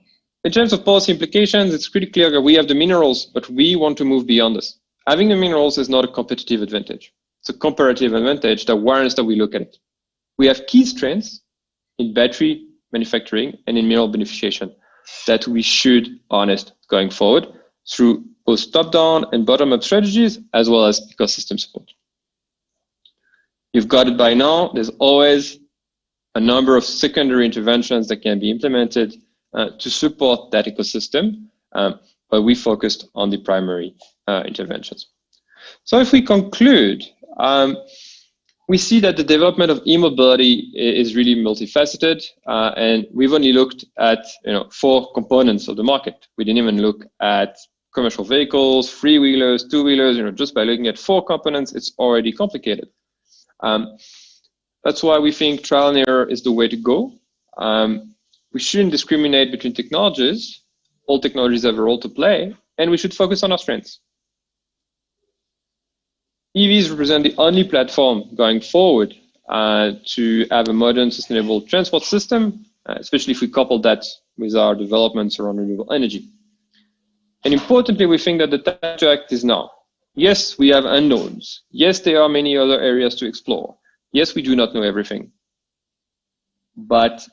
in terms of policy implications, it's pretty clear that we have the minerals, but we want to move beyond this. Having the minerals is not a competitive advantage. It's a comparative advantage that warrants that we look at it. We have key strengths in battery manufacturing and in mineral beneficiation that we should harness going forward through both top-down and bottom-up strategies, as well as ecosystem support. You've got it by now. There's always a number of secondary interventions that can be implemented to support that ecosystem, but we focused on the primary interventions. So if we conclude, we see that the development of e-mobility is really multifaceted, and we've only looked at 4 components of the market. We didn't even look at commercial vehicles, three-wheelers, two-wheelers. Just by looking at 4 components, it's already complicated. That's why we think trial and error is the way to go. We shouldn't discriminate between technologies. All technologies have a role to play, and we should focus on our strengths. EVs represent the only platform going forward to have a modern, sustainable transport system, especially if we couple that with our developments around renewable energy. And importantly, we think that the time to act is now. Yes, we have unknowns. Yes, there are many other areas to explore. Yes, we do not know everything. But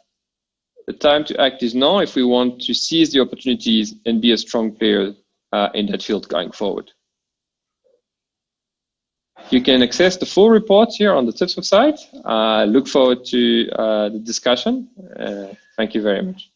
the time to act is now if we want to seize the opportunities and be a strong player in that field going forward. You can access the full report here on the TIPS website. Look forward to the discussion. Thank you very much.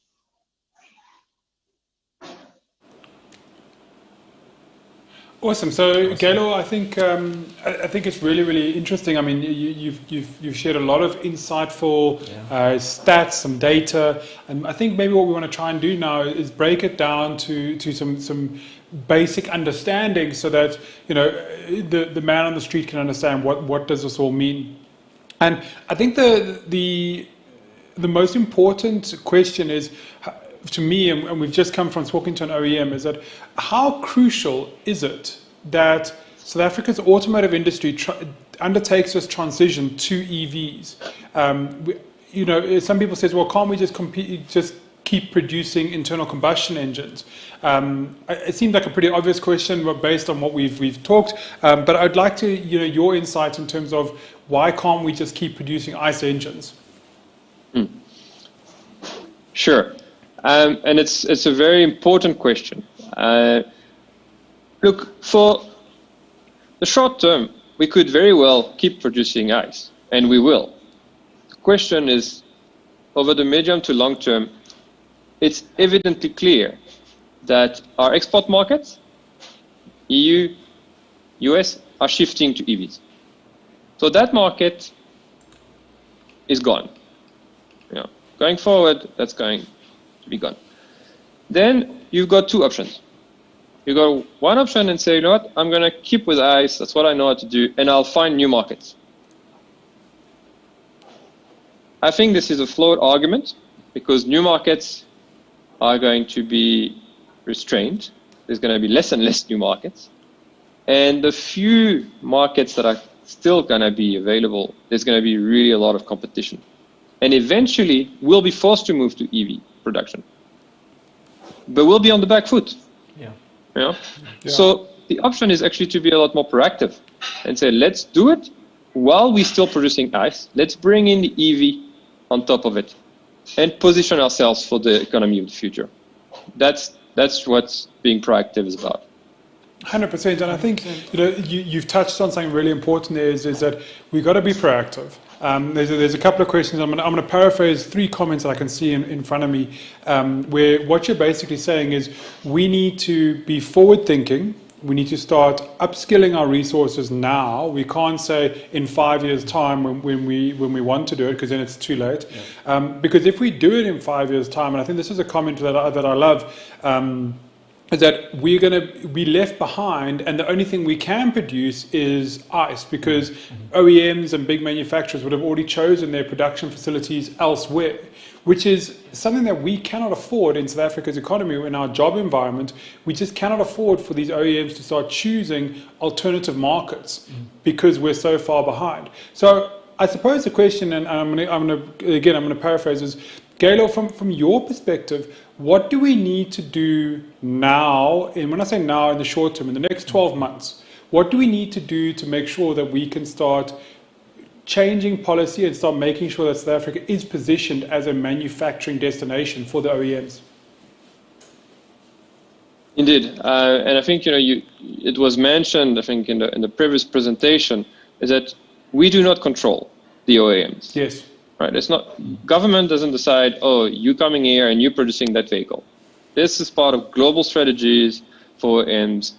Awesome. So, Gaylor, I think it's really interesting. I mean, you've shared a lot of insightful stats, some data, and I think maybe what we want to try and do now is break it down to some basic understanding, so that the man on the street can understand what does this all mean. And I think the most important question is, to me, and we've just come from talking to an OEM, is that how crucial is it that South Africa's automotive industry undertakes this transition to EVs? Some people say, well, can't we just keep producing internal combustion engines? It seems like a pretty obvious question, but based on what we've talked. But I'd like to, your insight in terms of why can't we just keep producing ICE engines? Sure. And it's a very important question. Look, for the short term, we could very well keep producing ICE, and we will. The question is, over the medium to long term, it's evidently clear that our export markets, EU, US, are shifting to EVs. So that market is gone. Going forward, that's going to be gone. Then you've got two options. You go one option and say, you know what, I'm going to keep with ICE, that's what I know how to do, and I'll find new markets. I think this is a flawed argument, because new markets are going to be restrained. There's going to be less and less new markets. And the few markets that are still going to be available, there's going to be really a lot of competition. And eventually, we'll be forced to move to EV production. But we'll be on the back foot. Yeah. So the option is actually to be a lot more proactive and say, let's do it while we're still producing ICE. Let's bring in the EV on top of it and position ourselves for the economy of the future. That's what being proactive is about. 100%, and I think you've touched on something really important. Is that we've got to be proactive. There's a couple of questions. I'm going to paraphrase 3 comments that I can see in front of me, where what you're basically saying is we need to be forward-thinking. We need to start upskilling our resources now. We can't say in 5 years' time when we want to do it, because then it's too late. Because if we do it in 5 years' time, and I think this is a comment that I love, is that we're going to be left behind, and the only thing we can produce is ICE, because OEMs and big manufacturers would have already chosen their production facilities elsewhere, which is something that we cannot afford in South Africa's economy. In our job environment, we just cannot afford for these OEMs to start choosing alternative markets because we're so far behind. So I suppose the question, and I'm going to paraphrase, is, Gaylor, from your perspective, what do we need to do now, and when I say now, in the short term, in the next 12 months, what do we need to do to make sure that we can start changing policy and start making sure that South Africa is positioned as a manufacturing destination for the OEMs? Indeed, and I think it was mentioned, I think in the previous presentation, is that we do not control the OEMs. Yes. Right. It's not, government doesn't decide, oh, you coming here and you producing that vehicle. This is part of global strategies for OEMs,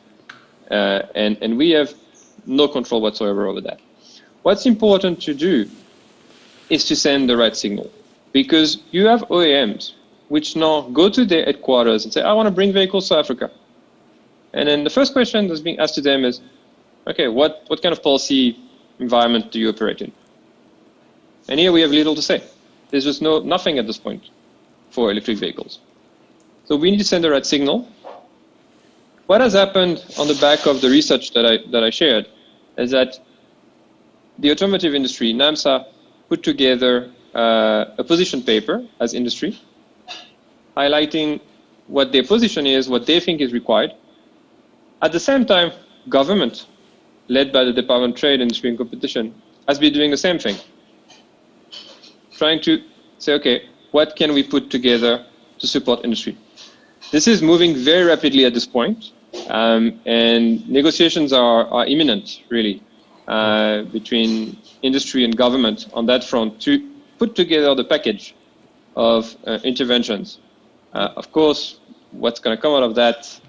and we have no control whatsoever over that. What's important to do is to send the right signal, because you have OEMs which now go to their headquarters and say, I want to bring vehicles to Africa. And then the first question that's being asked to them is, okay, what kind of policy environment do you operate in? And here we have little to say. There's just nothing at this point for electric vehicles. So we need to send the right signal. What has happened on the back of the research that I shared is that the automotive industry, NAMSA, put together a position paper as industry, highlighting what their position is, what they think is required. At the same time, government, led by the Department of Trade, Industry and Competition, has been doing the same thing. Trying to say, okay, what can we put together to support industry? This is moving very rapidly at this point, and negotiations are imminent, really. between industry and government on that front to put together the package of interventions. Of course, what's going to come out of that,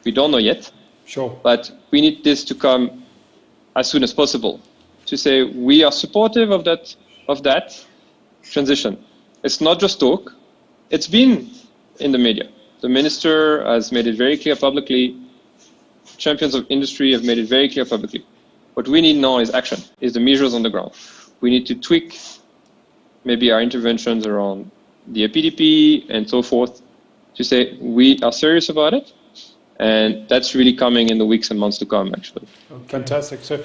we don't know yet. Sure. But we need this to come as soon as possible to say we are supportive of that transition. It's not just talk. It's been in the media. The minister has made it very clear publicly. Champions of industry have made it very clear publicly. What we need now is action, is the measures on the ground. We need to tweak maybe our interventions around the PDP and so forth to say we are serious about it. And that's really coming in the weeks and months to come, actually. Okay. Fantastic. So,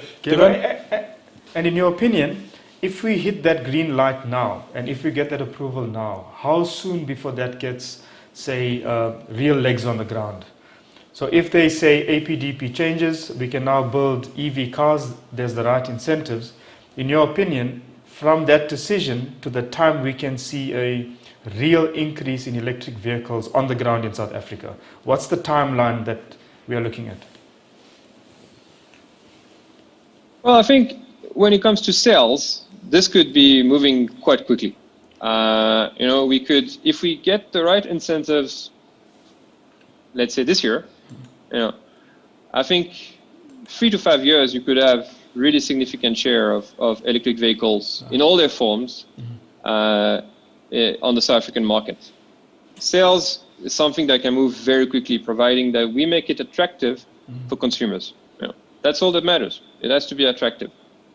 and in your opinion, if we hit that green light now, and if we get that approval now, how soon before that gets, say, real legs on the ground? So if they say APDP changes, we can now build EV cars, there's the right incentives. In your opinion, from that decision to the time we can see a real increase in electric vehicles on the ground in South Africa, what's the timeline that we are looking at? Well, I think when it comes to sales, this could be moving quite quickly. We could, if we get the right incentives, let's say this year, I think 3 to 5 years, you could have really significant share of electric vehicles in all their forms on the South African market. Sales is something that can move very quickly, providing that we make it attractive for consumers. That's all that matters. It has to be attractive.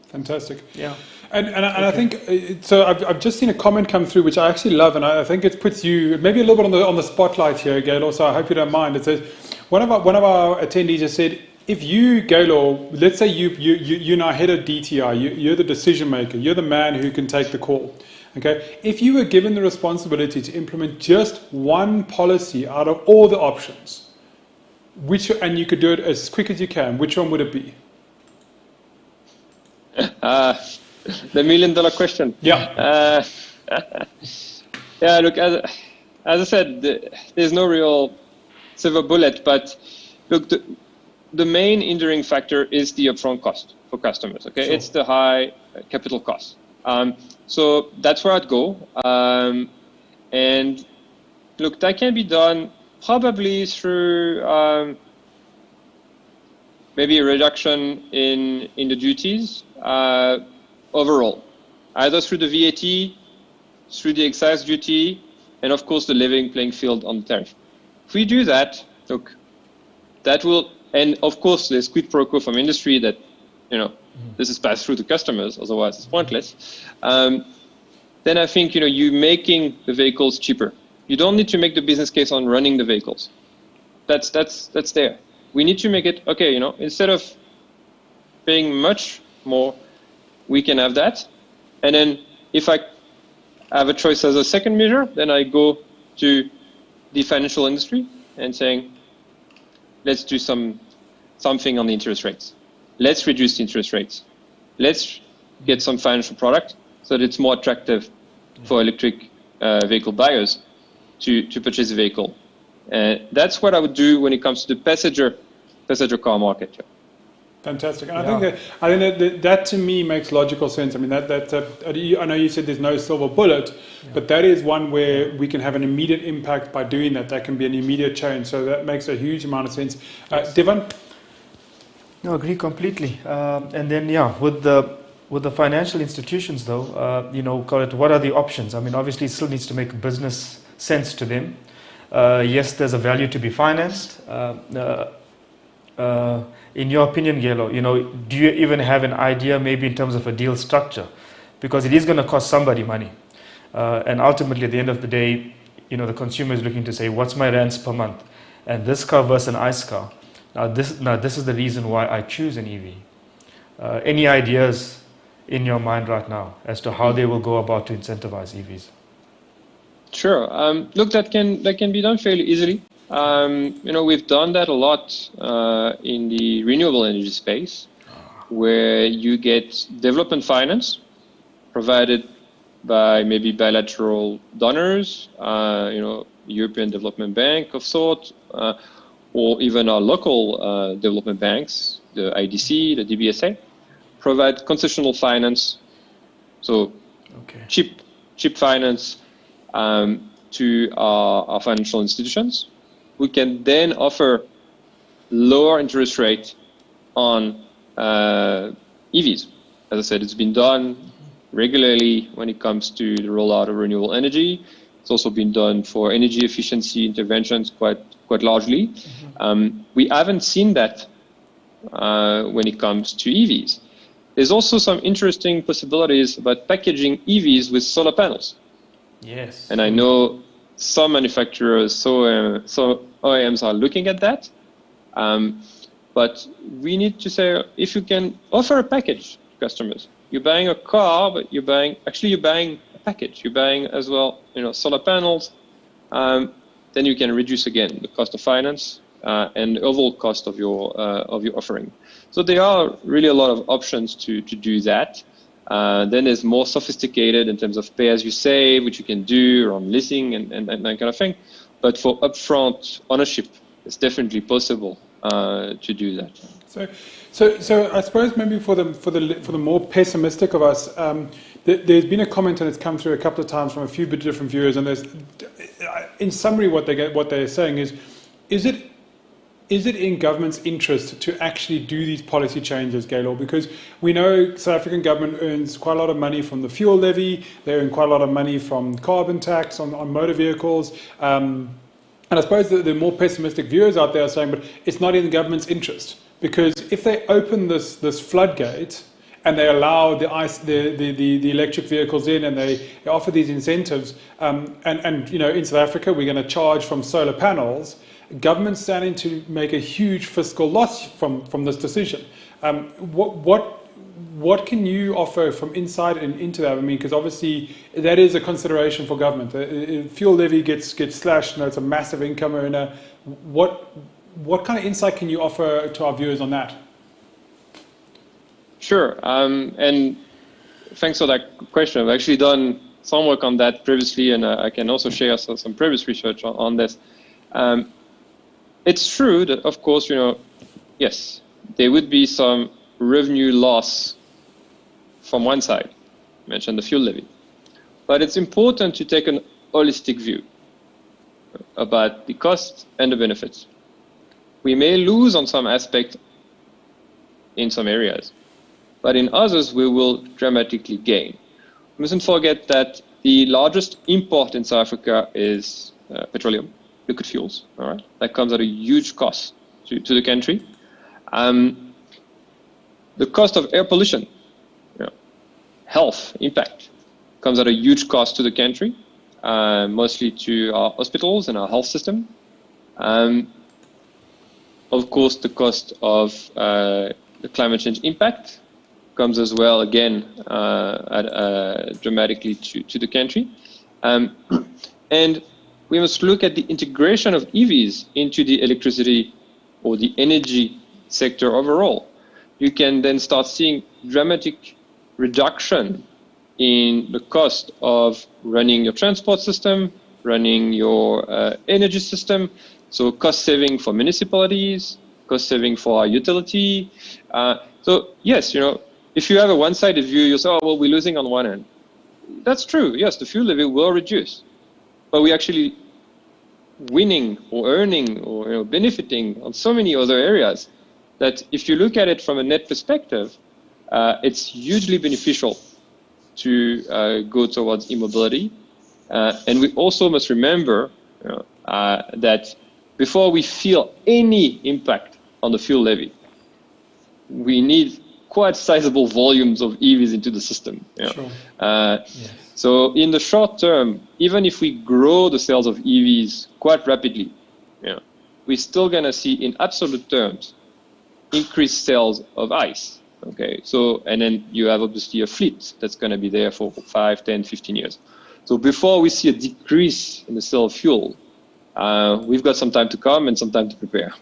Fantastic. Yeah. And I think, so I've just seen a comment come through, which I actually love, and I think it puts you maybe a little bit on the spotlight here, Gail, so I hope you don't mind. It says, one of our attendees just said, if you, Gaylor, let's say you're now head of DTI, you're the decision maker, you're the man who can take the call. Okay, if you were given the responsibility to implement just one policy out of all the options, and you could do it as quick as you can, which one would it be? The $1 million question. Yeah. Yeah. Look, as I said, there's no real silver bullet, but look, the main hindering factor is the upfront cost for customers. Okay, sure. It's the high capital cost. So that's where I'd go. And look, that can be done probably through maybe a reduction in the duties overall, either through the VAT, through the excise duty, and of course the leveling playing field on the tariff. If we do that, look, that will, and of course there's quid pro quo from industry that, this is passed through to customers, otherwise it's pointless. Then I think, you're making the vehicles cheaper. You don't need to make the business case on running the vehicles. That's there. We need to make it, okay, instead of paying much more, we can have that. And then if I have a choice as a second measure, then I go to the financial industry and saying, let's do something on the interest rates. Let's reduce the interest rates. Let's get some financial product so that it's more attractive for electric vehicle buyers to purchase a vehicle. That's what I would do when it comes to the passenger car market. Fantastic. And I think that to me makes logical sense. I mean, I know you said there's no silver bullet, but that is one where we can have an immediate impact by doing that. That can be an immediate change. So that makes a huge amount of sense. Devon? No, agree completely. And then, with the financial institutions, though, call it, what are the options? I mean, obviously, it still needs to make business sense to them. Yes, there's a value to be financed. In your opinion, Gelo, do you even have an idea maybe in terms of a deal structure? Because it is going to cost somebody money. And ultimately, at the end of the day, the consumer is looking to say, what's my rents per month? And this car versus an ICE car. Now this is the reason why I choose an EV. Any ideas in your mind right now as to how they will go about to incentivize EVs? Sure. Look, that can be done fairly easily. We've done that a lot in the renewable energy space, where you get development finance provided by maybe bilateral donors, European Development Bank of sort, or even our local development banks, the IDC, the DBSA. provide concessional finance, so cheap finance to our financial institutions. We can then offer lower interest rate on EVs. As I said, it's been done regularly when it comes to the rollout of renewable energy. It's also been done for energy efficiency interventions quite largely. We haven't seen that when it comes to EVs. There's also some interesting possibilities about packaging EVs with solar panels. Yes. And I know some manufacturers, some OEMs are looking at that. But we need to say, if you can offer a package to customers, you're buying a car, but you're buying a package. You're buying as well, solar panels. Then you can reduce again the cost of finance and the overall cost of your offering. So there are really a lot of options to do that. Then there's more sophisticated in terms of pay as you save, which you can do on leasing and that kind of thing. But for upfront ownership, it's definitely possible to do that. So I suppose maybe for the more pessimistic of us, there's been a comment and it's come through a couple of times from a few different viewers, and there's, in summary, what they're saying is it in government's interest to actually do these policy changes, Gaylor? Because we know South African government earns quite a lot of money from the fuel levy, they earn quite a lot of money from carbon tax on motor vehicles. And I suppose the more pessimistic viewers out there are saying, but it's not in the government's interest. Because if they open this floodgate and they allow the electric vehicles in and they offer these incentives, and in South Africa we're going to charge from solar panels, government's standing to make a huge fiscal loss from this decision. What can you offer from inside and into that? I mean, because obviously that is a consideration for government. Fuel levy gets slashed, it's a massive income earner. What kind of insight can you offer to our viewers on that? Sure, and thanks for that question. I've actually done some work on that previously, and I can also share some previous research on this. It's true that, of course, yes, there would be some revenue loss from one side. I mentioned the fuel levy. But it's important to take an holistic view about the costs and the benefits. We may lose on some aspect in some areas, but in others we will dramatically gain. We mustn't forget that the largest import in South Africa is petroleum, liquid fuels. All right, that comes at a huge cost to the country. The cost of air pollution, health impact, comes at a huge cost to the country, mostly to our hospitals and our health system. Of course, the cost of the climate change impact comes as well, again, dramatically to the country. And we must look at the integration of EVs into the electricity or the energy sector overall. You can then start seeing dramatic reduction in the cost of running your transport system, running your energy system. So cost saving for municipalities, cost saving for our utility. So yes, if you have a one-sided view, you say, oh, well, we're losing on one end. That's true. Yes, the fuel levy will reduce, but we're actually winning or earning or benefiting on so many other areas that if you look at it from a net perspective, it's hugely beneficial to go towards e-mobility. And we also must remember that before we feel any impact on the fuel levy, we need quite sizable volumes of EVs into the system. Sure. Yes. So in the short term, even if we grow the sales of EVs quite rapidly, we're still going to see in absolute terms increased sales of ICE. Okay, so, and then you have obviously a fleet that's going to be there for 5, 10, 15 years. So before we see a decrease in the sale of fuel, we've got some time to come and some time to prepare.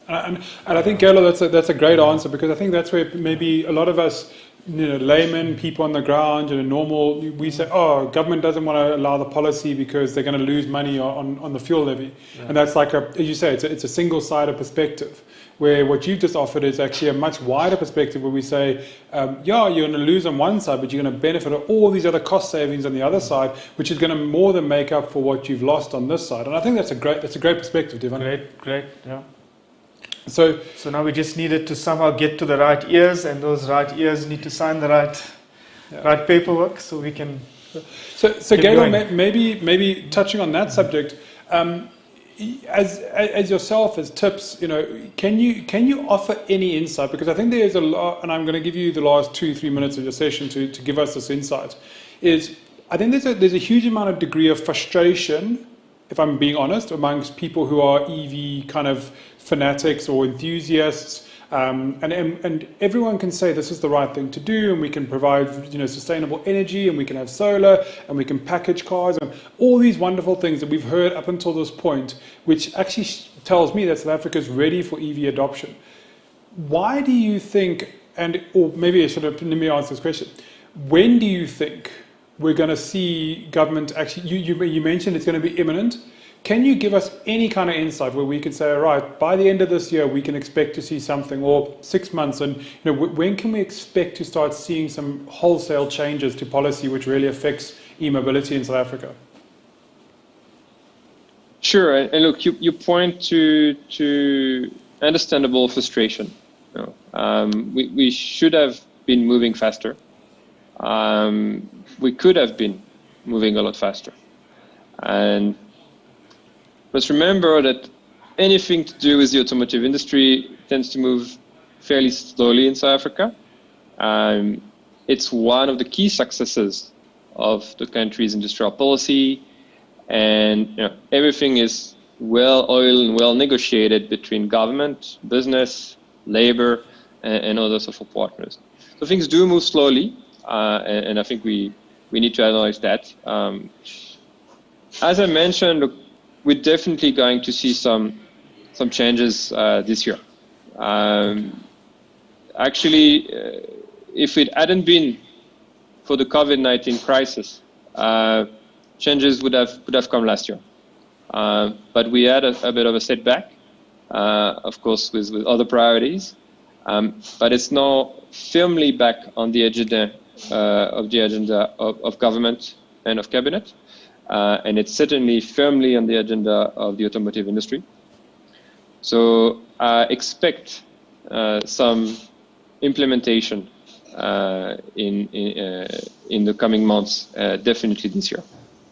And I think, Gaylor, that's a great answer, because I think that's where maybe a lot of us laymen, people on the ground, normal, we say, oh, government doesn't want to allow the policy because they're going to lose money on the fuel levy. Yeah. And that's like, as you say, it's a single-sided perspective, where what you've just offered is actually a much wider perspective where we say, yeah, you're going to lose on one side, but you're going to benefit of all these other cost savings on the other side, which is going to more than make up for what you've lost on this side. And I think that's a great perspective, Devon. Great, yeah. So now we just needed to somehow get to the right ears, and those right ears need to sign the right paperwork, so we can. So Gail, maybe touching on that subject, as yourself, as tips, can you offer any insight? Because I think there is a lot, and I'm going to give you the last 2-3 minutes of your session to give us this insight. I think there's a huge amount of degree of frustration, if I'm being honest, amongst people who are EV kind of fanatics or enthusiasts, and everyone can say this is the right thing to do, and we can provide sustainable energy, and we can have solar, and we can package cars, and all these wonderful things that we've heard up until this point, which actually tells me that South Africa is ready for EV adoption. Why do you think, or maybe let me answer this question, when do you think we're going to see government actually, you mentioned it's going to be imminent. Can you give us any kind of insight where we can say, all right, by the end of this year, we can expect to see something, or 6 months, and when can we expect to start seeing some wholesale changes to policy which really affects e-mobility in South Africa? Sure, and look, you point to understandable frustration. We should have been moving faster. We could have been moving a lot faster. And let's remember that anything to do with the automotive industry tends to move fairly slowly in South Africa. It's one of the key successes of the country's industrial policy, and everything is well oiled and well negotiated between government, business, labor, and other social partners. So things do move slowly, and I think we need to acknowledge that. As I mentioned, look, we're definitely going to see some changes this year. Actually, if it hadn't been for the COVID-19 crisis, changes would have come last year. But we had a bit of a setback, of course, with other priorities. But it's now firmly back on the agenda of government and of cabinet. And it's certainly firmly on the agenda of the automotive industry. So I expect some implementation in the coming months, definitely this year.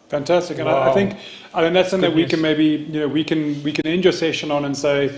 Fantastic, and wow. I think that's something that we can maybe we can end your session on and say,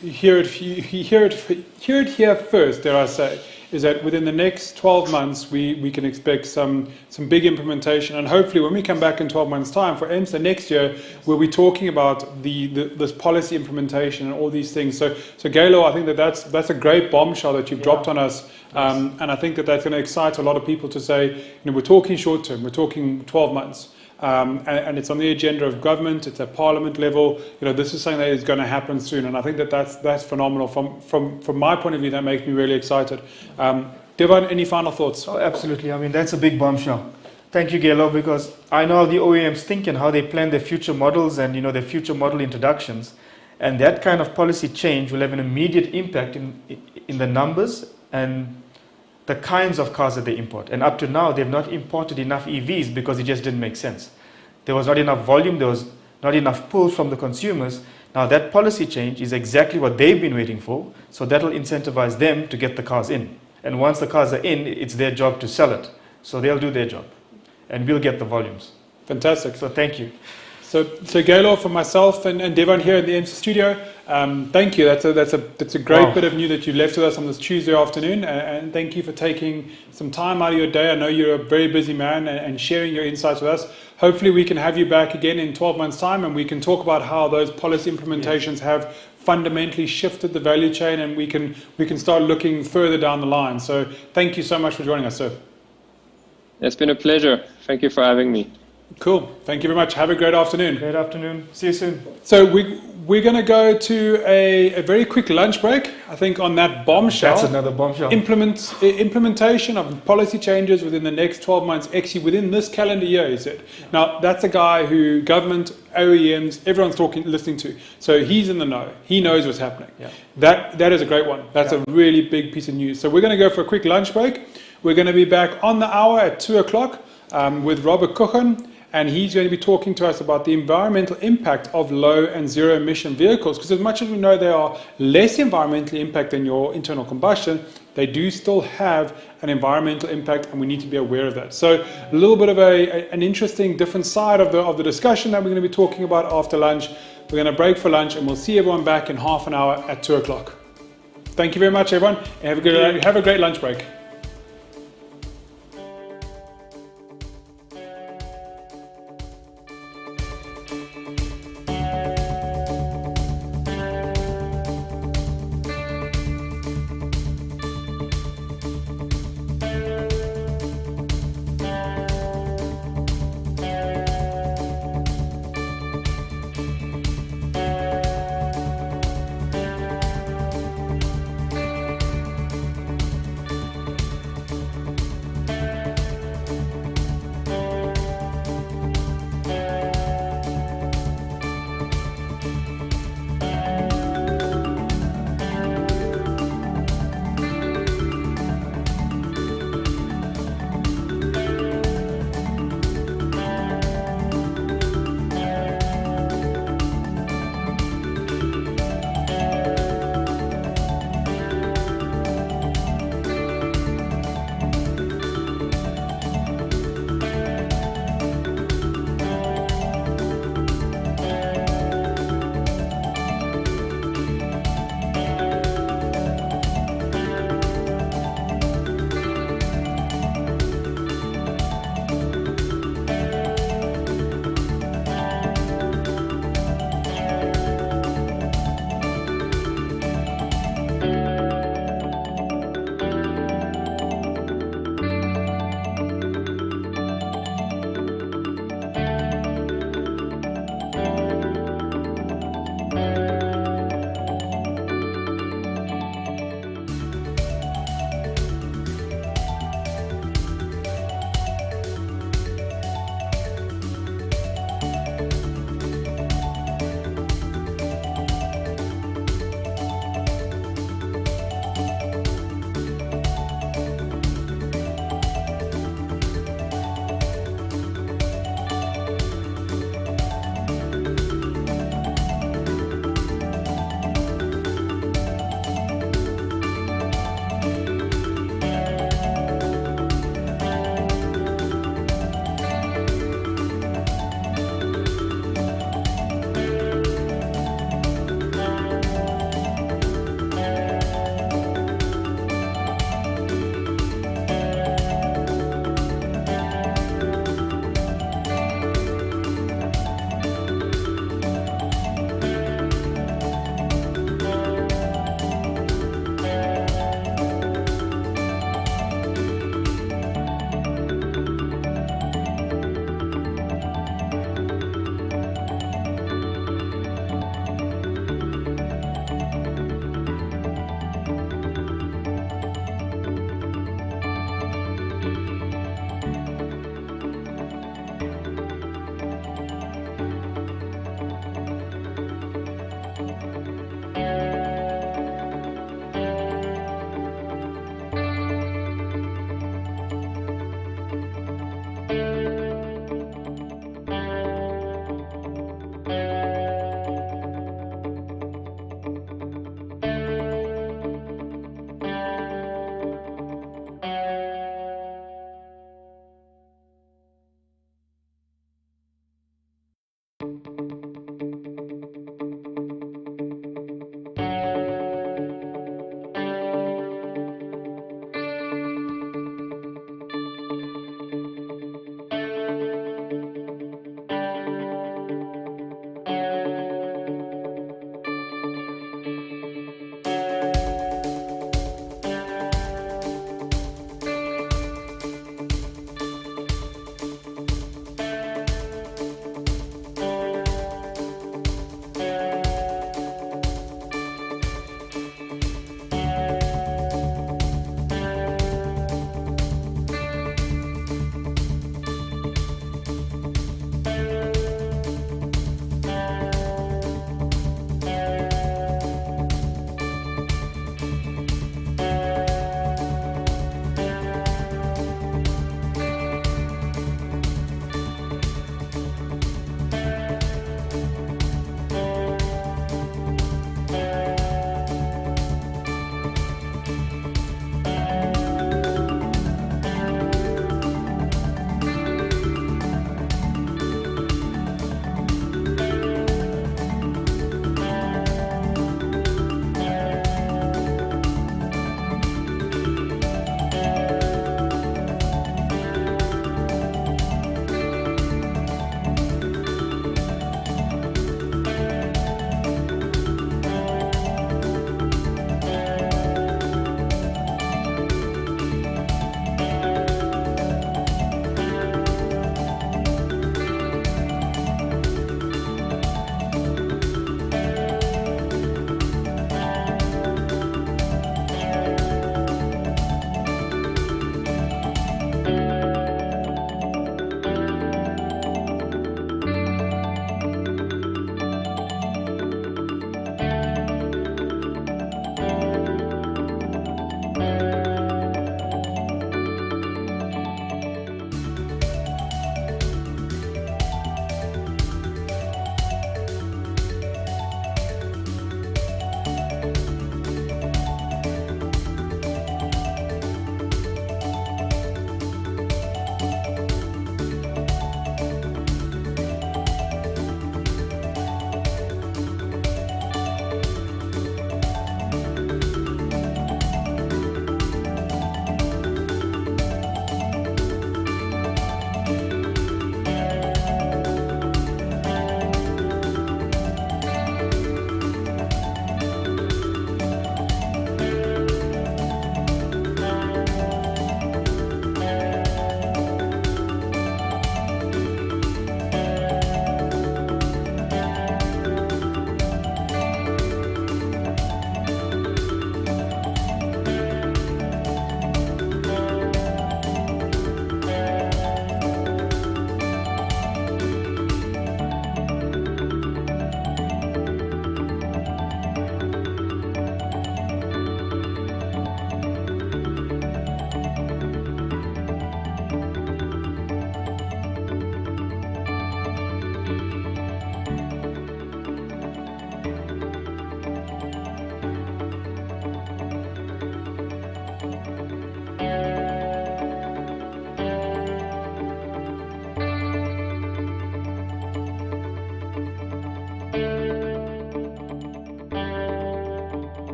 hear it here first. Dare I say? Is that within the next 12 months, we can expect some big implementation, and hopefully when we come back in 12 months' time for EMCSA next year, we'll be talking about this policy implementation and all these things. So Gailo, I think that's a great bombshell that you've dropped on us, and I think that's going to excite a lot of people to say, we're talking short term, we're talking 12 months. And it's on the agenda of government, it's at parliament level. This is something that is going to happen soon, and I think that's phenomenal. From my point of view, that makes me really excited. Devon, any final thoughts? Oh, absolutely. I mean, that's a big bombshell. Thank you, Gailo, because I know how the OEMs think and how they plan their future models and their future model introductions, and that kind of policy change will have an immediate impact in the numbers and the kinds of cars that they import. And up to now, they've not imported enough EVs because it just didn't make sense. There was not enough volume, there was not enough pull from the consumers. Now that policy change is exactly what they've been waiting for, so that'll incentivize them to get the cars in. And once the cars are in, it's their job to sell it. So they'll do their job, and we'll get the volumes. Fantastic. So thank you. So Gailo, for myself and Devon here in the EMCSA studio, thank you. That's a great bit of news that you left with us on this Tuesday afternoon, and thank you for taking some time out of your day. I know you're a very busy man, and sharing your insights with us. Hopefully we can have you back again in 12 months' time, and we can talk about how those policy implementations have fundamentally shifted the value chain, and we can start looking further down the line. So thank you so much for joining us, sir. It's been a pleasure. Thank you for having me. Cool. Thank you very much. Have a great afternoon. Great afternoon. See you soon. So we're going to go to a very quick lunch break. I think on that bombshell. That's another bombshell. Implementation of policy changes within the next 12 months, actually within this calendar year, he said. Yeah. Now, that's a guy who government, OEMs, everyone's listening to. So he's in the know. He knows what's happening. Yeah. That is a great one. That's a really big piece of news. So we're going to go for a quick lunch break. We're going to be back on the hour at 2 o'clock with Robert Kuchen. And he's going to be talking to us about the environmental impact of low and zero emission vehicles. Because as much as we know they are less environmentally impact than your internal combustion, they do still have an environmental impact, and we need to be aware of that. So a little bit of an interesting different side of the discussion that we're going to be talking about after lunch. We're going to break for lunch, and we'll see everyone back in half an hour at 2 o'clock. Thank you very much, everyone. And have a great lunch break.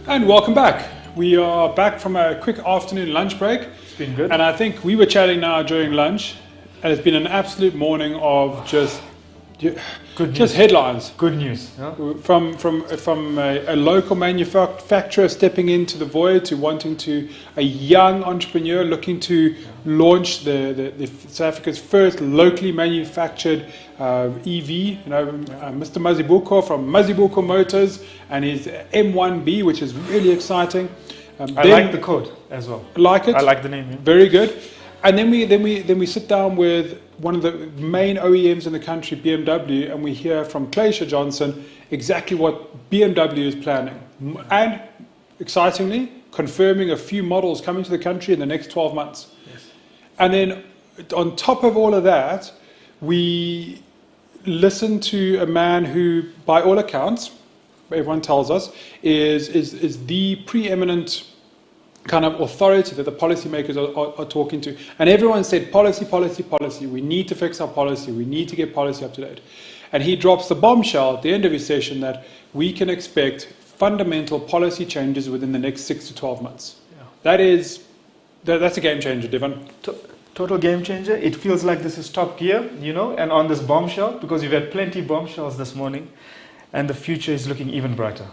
And welcome back. We are back from a quick afternoon lunch break. It's been good. And I think we were chatting now during lunch, and it's been an absolute morning of just headlines. Good news. Yeah? From a local manufacturer stepping into the void to wanting to a young entrepreneur looking to launch the South Africa's first locally manufactured EV. Mr. Mazibuko from Mazibuko Motors and his M1B, which is really exciting. I like the code as well. Like it. I like the name. Yeah. Very good. And then we sit down with one of the main OEMs in the country, BMW, and we hear from Clayshire Johnson exactly what BMW is planning. And excitingly, confirming a few models coming to the country in the next 12 months. Yes. And then on top of all of that, we listen to a man who, by all accounts, everyone tells us, is the preeminent kind of authority that the policymakers are talking to. And everyone said, policy, policy, policy. We need to fix our policy. We need to get policy up to date. And he drops the bombshell at the end of his session that we can expect fundamental policy changes within the next 6 to 12 months. Yeah. That's a game changer, Devon. Total game changer. It feels like this is top gear, and on this bombshell, because we've had plenty bombshells this morning, and the future is looking even brighter.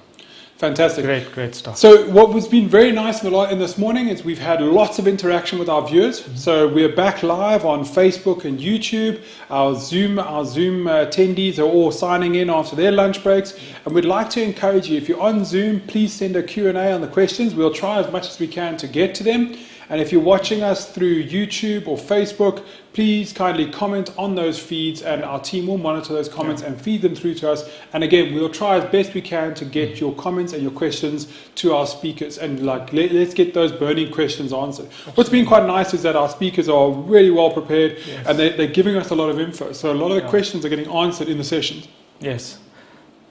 Fantastic. Great stuff. So what has been very nice in this morning is we've had lots of interaction with our viewers. Mm-hmm. So we're back live on Facebook and YouTube. Our Zoom attendees are all signing in after their lunch breaks. And we'd like to encourage you, if you're on Zoom, please send a Q&A on the questions. We'll try as much as we can to get to them. And if you're watching us through YouTube or Facebook, please kindly comment on those feeds, and our team will monitor those comments and feed them through to us. And again, we'll try as best we can to get your comments and your questions to our speakers, and let's get those burning questions answered. Absolutely. What's been quite nice is that our speakers are really well prepared, and they're giving us a lot of info. So a lot of the questions are getting answered in the sessions. Yes.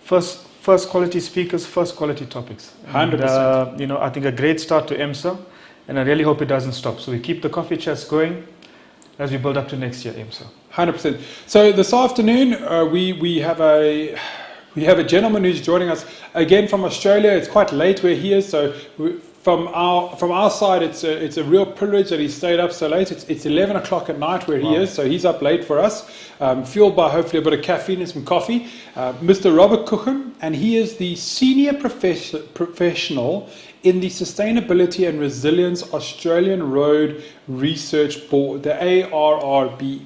First quality speakers, first quality topics. 100%. And, I think a great start to EMCSA. And I really hope it doesn't stop. So we keep the coffee chats going as we build up to next year, EMCSA. 100%. So this afternoon, we have a gentleman who's joining us again from Australia. It's quite late where he is, so from our side, it's a real privilege that he stayed up so late. It's 11 o'clock at night where he is, so he's up late for us, fueled by hopefully a bit of caffeine and some coffee. Mr. Robert Kuchen, and he is the senior professional in the Sustainability and Resilience Australian Road Research Board, the ARRB.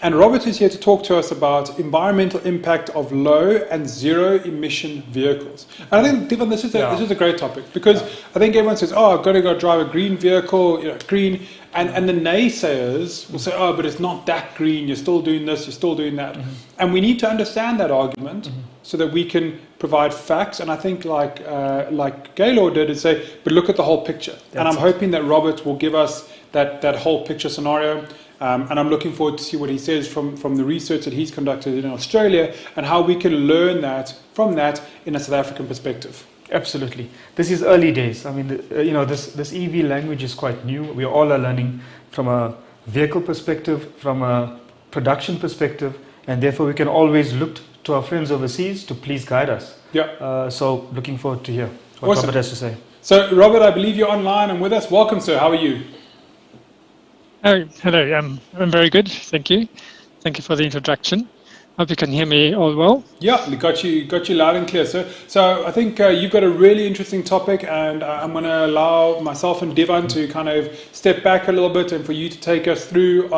And Robert is here to talk to us about environmental impact of low and zero emission vehicles. And I think, Devon, this is a great topic, because I think everyone says, I've got to go drive a green vehicle, green. And the naysayers will say, but it's not that green, you're still doing this, you're still doing that. Mm-hmm. And we need to understand that argument so that we can provide facts. And I think like Gaylord did, is say, but look at the whole picture. And I'm hoping that Robert will give us that whole picture scenario. And I'm looking forward to see what he says from the research that he's conducted in Australia, and how we can learn from that in a South African perspective. Absolutely. This is early days. I mean, this EV language is quite new. We all are learning from a vehicle perspective, from a production perspective, and therefore we can always look to our friends overseas to please guide us. Yeah. So looking forward to hear what Robert has to say. So Robert, I believe you're online and with us. Welcome, sir. How are you? Oh, hello. I'm very good. Thank you. Thank you for the introduction. Hope you can hear me all well. Yeah, we got you loud and clear, sir. So I think you've got a really interesting topic, and I'm going to allow myself and Devon to kind of step back a little bit, and for you to take us through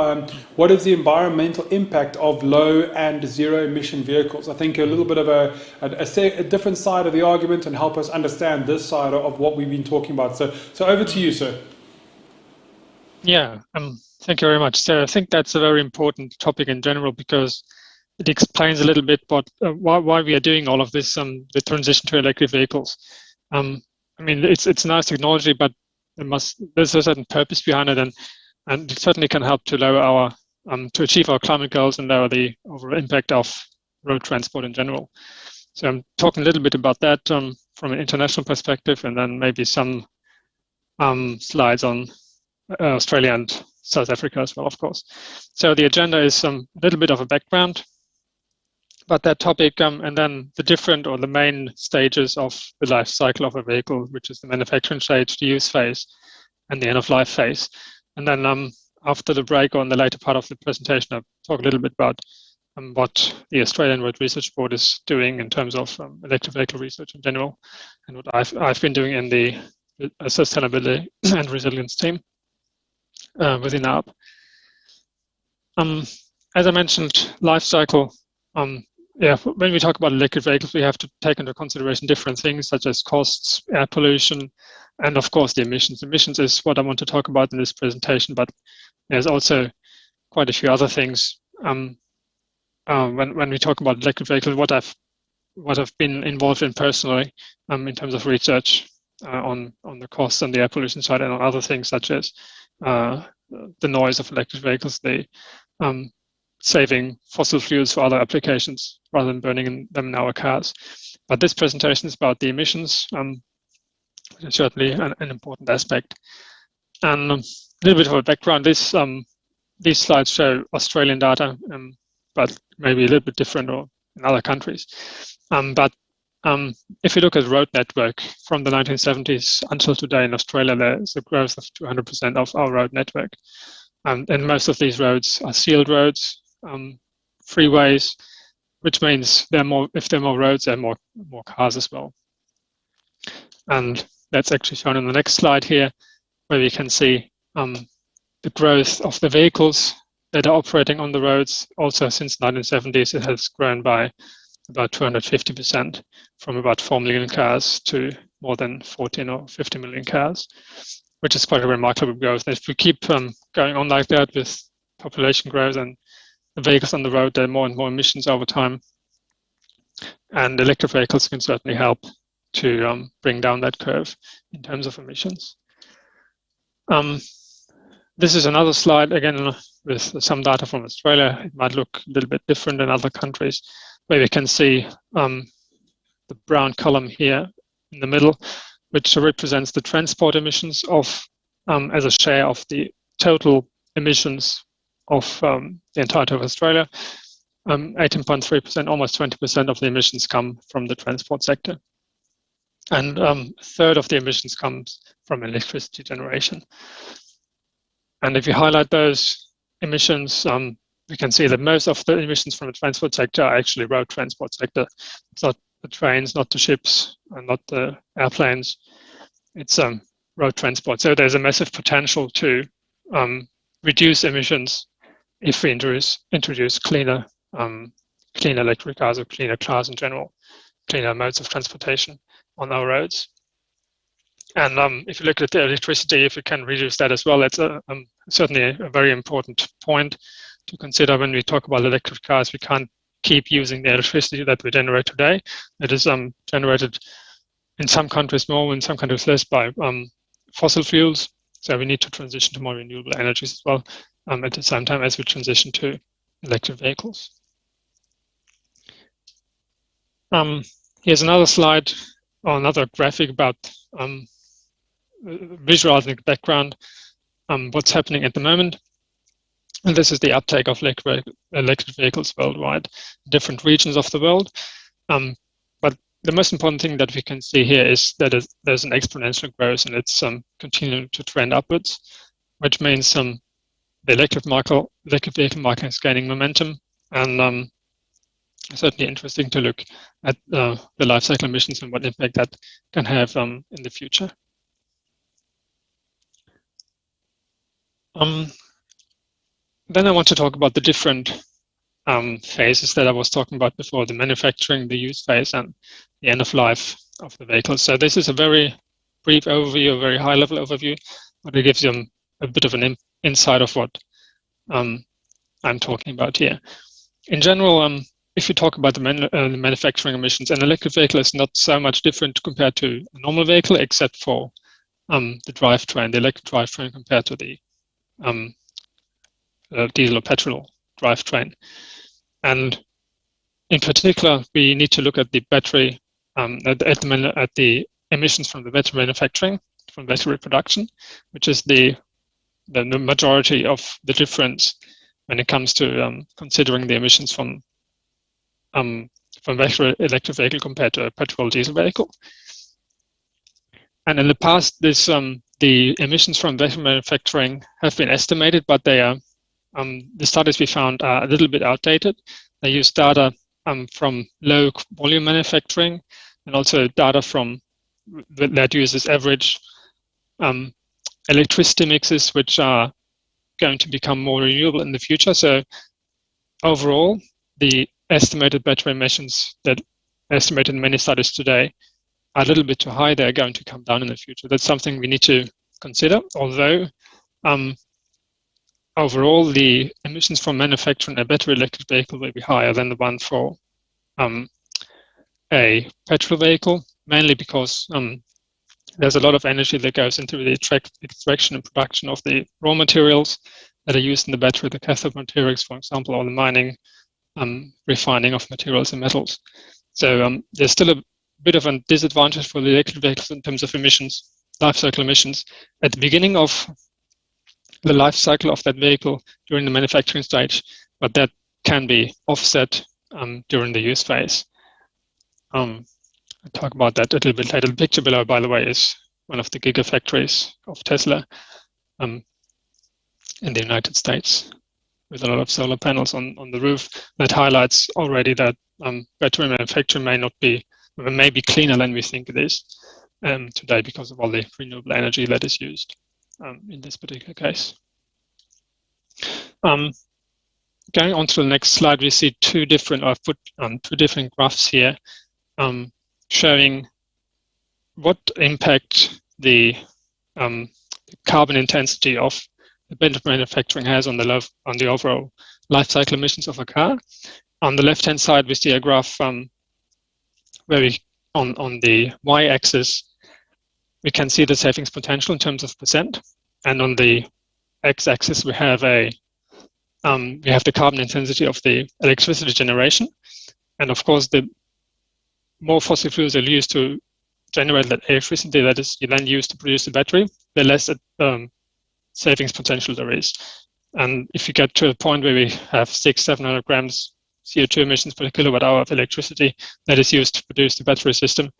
what is the environmental impact of low and zero emission vehicles. I think a little bit of a different side of the argument, and help us understand this side of what we've been talking about. So over to you, sir. Yeah, thank you very much. So I think that's a very important topic in general, because it explains a little bit why we are doing all of this, the transition to electric vehicles. I mean, it's nice technology, but there's a certain purpose behind it, and it certainly can help to lower to achieve our climate goals and lower the overall impact of road transport in general. So I'm talking a little bit about that from an international perspective, and then maybe some slides on Australia and South Africa as well, of course. So the agenda is a little bit of a background. about that topic, and then the different or the main stages of the life cycle of a vehicle, which is the manufacturing stage, the use phase, and the end-of-life phase. And then after the break or in the later part of the presentation, I'll talk a little bit about what the Australian Road Research Board is doing in terms of electric vehicle research in general, and what I've been doing in the sustainability and resilience team within ARP. As I mentioned, life cycle. Yeah, when we talk about electric vehicles, we have to take into consideration different things such as costs, air pollution, and of course the emissions. Emissions is what I want to talk about in this presentation, but there's also quite a few other things. When we talk about electric vehicles, what I've been involved in personally in terms of research on the costs and the air pollution side, and on other things such as the noise of electric vehicles, the saving fossil fuels for other applications rather than burning them in our cars. But this presentation is about the emissions, which is certainly an important aspect. And a little bit of a background, these slides show Australian data, but maybe a little bit different or in other countries. If you look at road network from the 1970s until today in Australia, there's a growth of 200% of our road network. And most of these roads are sealed roads, freeways, which means if there are more roads, there are more cars as well. And that's actually shown on the next slide here, where we can see the growth of the vehicles that are operating on the roads. Also, since 1970s, it has grown by about 250%, from about 4 million cars to more than 14 or 50 million cars, which is quite a remarkable growth. And if we keep going on like that with population growth and the vehicles on the road, there are more and more emissions over time. And electric vehicles can certainly help to bring down that curve in terms of emissions. This is another slide, again, with some data from Australia. It might look a little bit different in other countries, where we can see the brown column here in the middle, which represents the transport emissions as a share of the total emissions of the entirety of Australia. 18.3%, almost 20% of the emissions come from the transport sector. And a third of the emissions comes from electricity generation. And if you highlight those emissions, we can see that most of the emissions from the transport sector are actually road transport sector. It's not the trains, not the ships, and not the airplanes. It's road transport. So there's a massive potential to reduce emissions if we introduce cleaner electric cars or cleaner cars in general, cleaner modes of transportation on our roads. And if you look at the electricity, if we can reduce that as well, that's certainly a very important point to consider when we talk about electric cars. We can't keep using the electricity that we generate today. It is generated in some countries more, in some countries less, by fossil fuels. So we need to transition to more renewable energies as well at the same time as we transition to electric vehicles. Here's another slide or another graphic about visualizing the background, what's happening at the moment. And this is the uptake of electric vehicles worldwide, different regions of the world. But the most important thing that we can see here is that there's an exponential growth, and it's continuing to trend upwards, which means the electric vehicle market is gaining momentum. And certainly interesting to look at the life cycle emissions and what impact that can have in the future. Then I want to talk about the different phases that I was talking about before, the manufacturing, the use phase, and the end of life of the vehicle. So this is a very brief overview, a very high level overview, but it gives you a bit of an insight of what I'm talking about here. In general, if you talk about the manufacturing emissions, an electric vehicle is not so much different compared to a normal vehicle, except for the drivetrain, the electric drivetrain compared to the diesel or petrol drivetrain. And in particular, we need to look at the battery, at the emissions from the battery manufacturing, from battery production, which is the majority of the difference when it comes to considering the emissions from from a battery electric vehicle compared to a petrol diesel vehicle. And in the past, the emissions from battery manufacturing have been estimated, but they are the studies we found are a little bit outdated. They use data from low volume manufacturing and also data from that uses average electricity mixes, which are going to become more renewable in the future. So overall, the estimated battery emissions that are estimated in many studies today are a little bit too high. They're going to come down in the future. That's something we need to consider, although overall the emissions from manufacturing a battery electric vehicle will be higher than the one for a petrol vehicle, mainly because there's a lot of energy that goes into the extraction and production of the raw materials that are used in the battery, the cathode materials, for example, or the mining, refining of materials and metals. So there's still a bit of a disadvantage for the electric vehicles in terms of emissions, life cycle emissions. At the beginning of the life cycle of that vehicle during the manufacturing stage, but that can be offset during the use phase. I'll talk about that a little bit later. The picture below, by the way, is one of the gigafactories of Tesla in the United States, with a lot of solar panels on the roof. That highlights already that battery manufacturing may be cleaner than we think it is today because of all the renewable energy that is used in this particular case. Going on to the next slide, we see two different graphs here showing what impact the carbon intensity of the battery manufacturing has on the overall life cycle emissions of a car. On the left-hand side, we see a graph where we, on the y-axis, we can see the savings potential in terms of percent, and on the x-axis we have the carbon intensity of the electricity generation. And of course, the more fossil fuels are used to generate that electricity that is then used to produce the battery, the less savings potential there is. And if you get to a point where we have 600-700 grams CO2 emissions per kilowatt hour of electricity that is used to produce the battery system,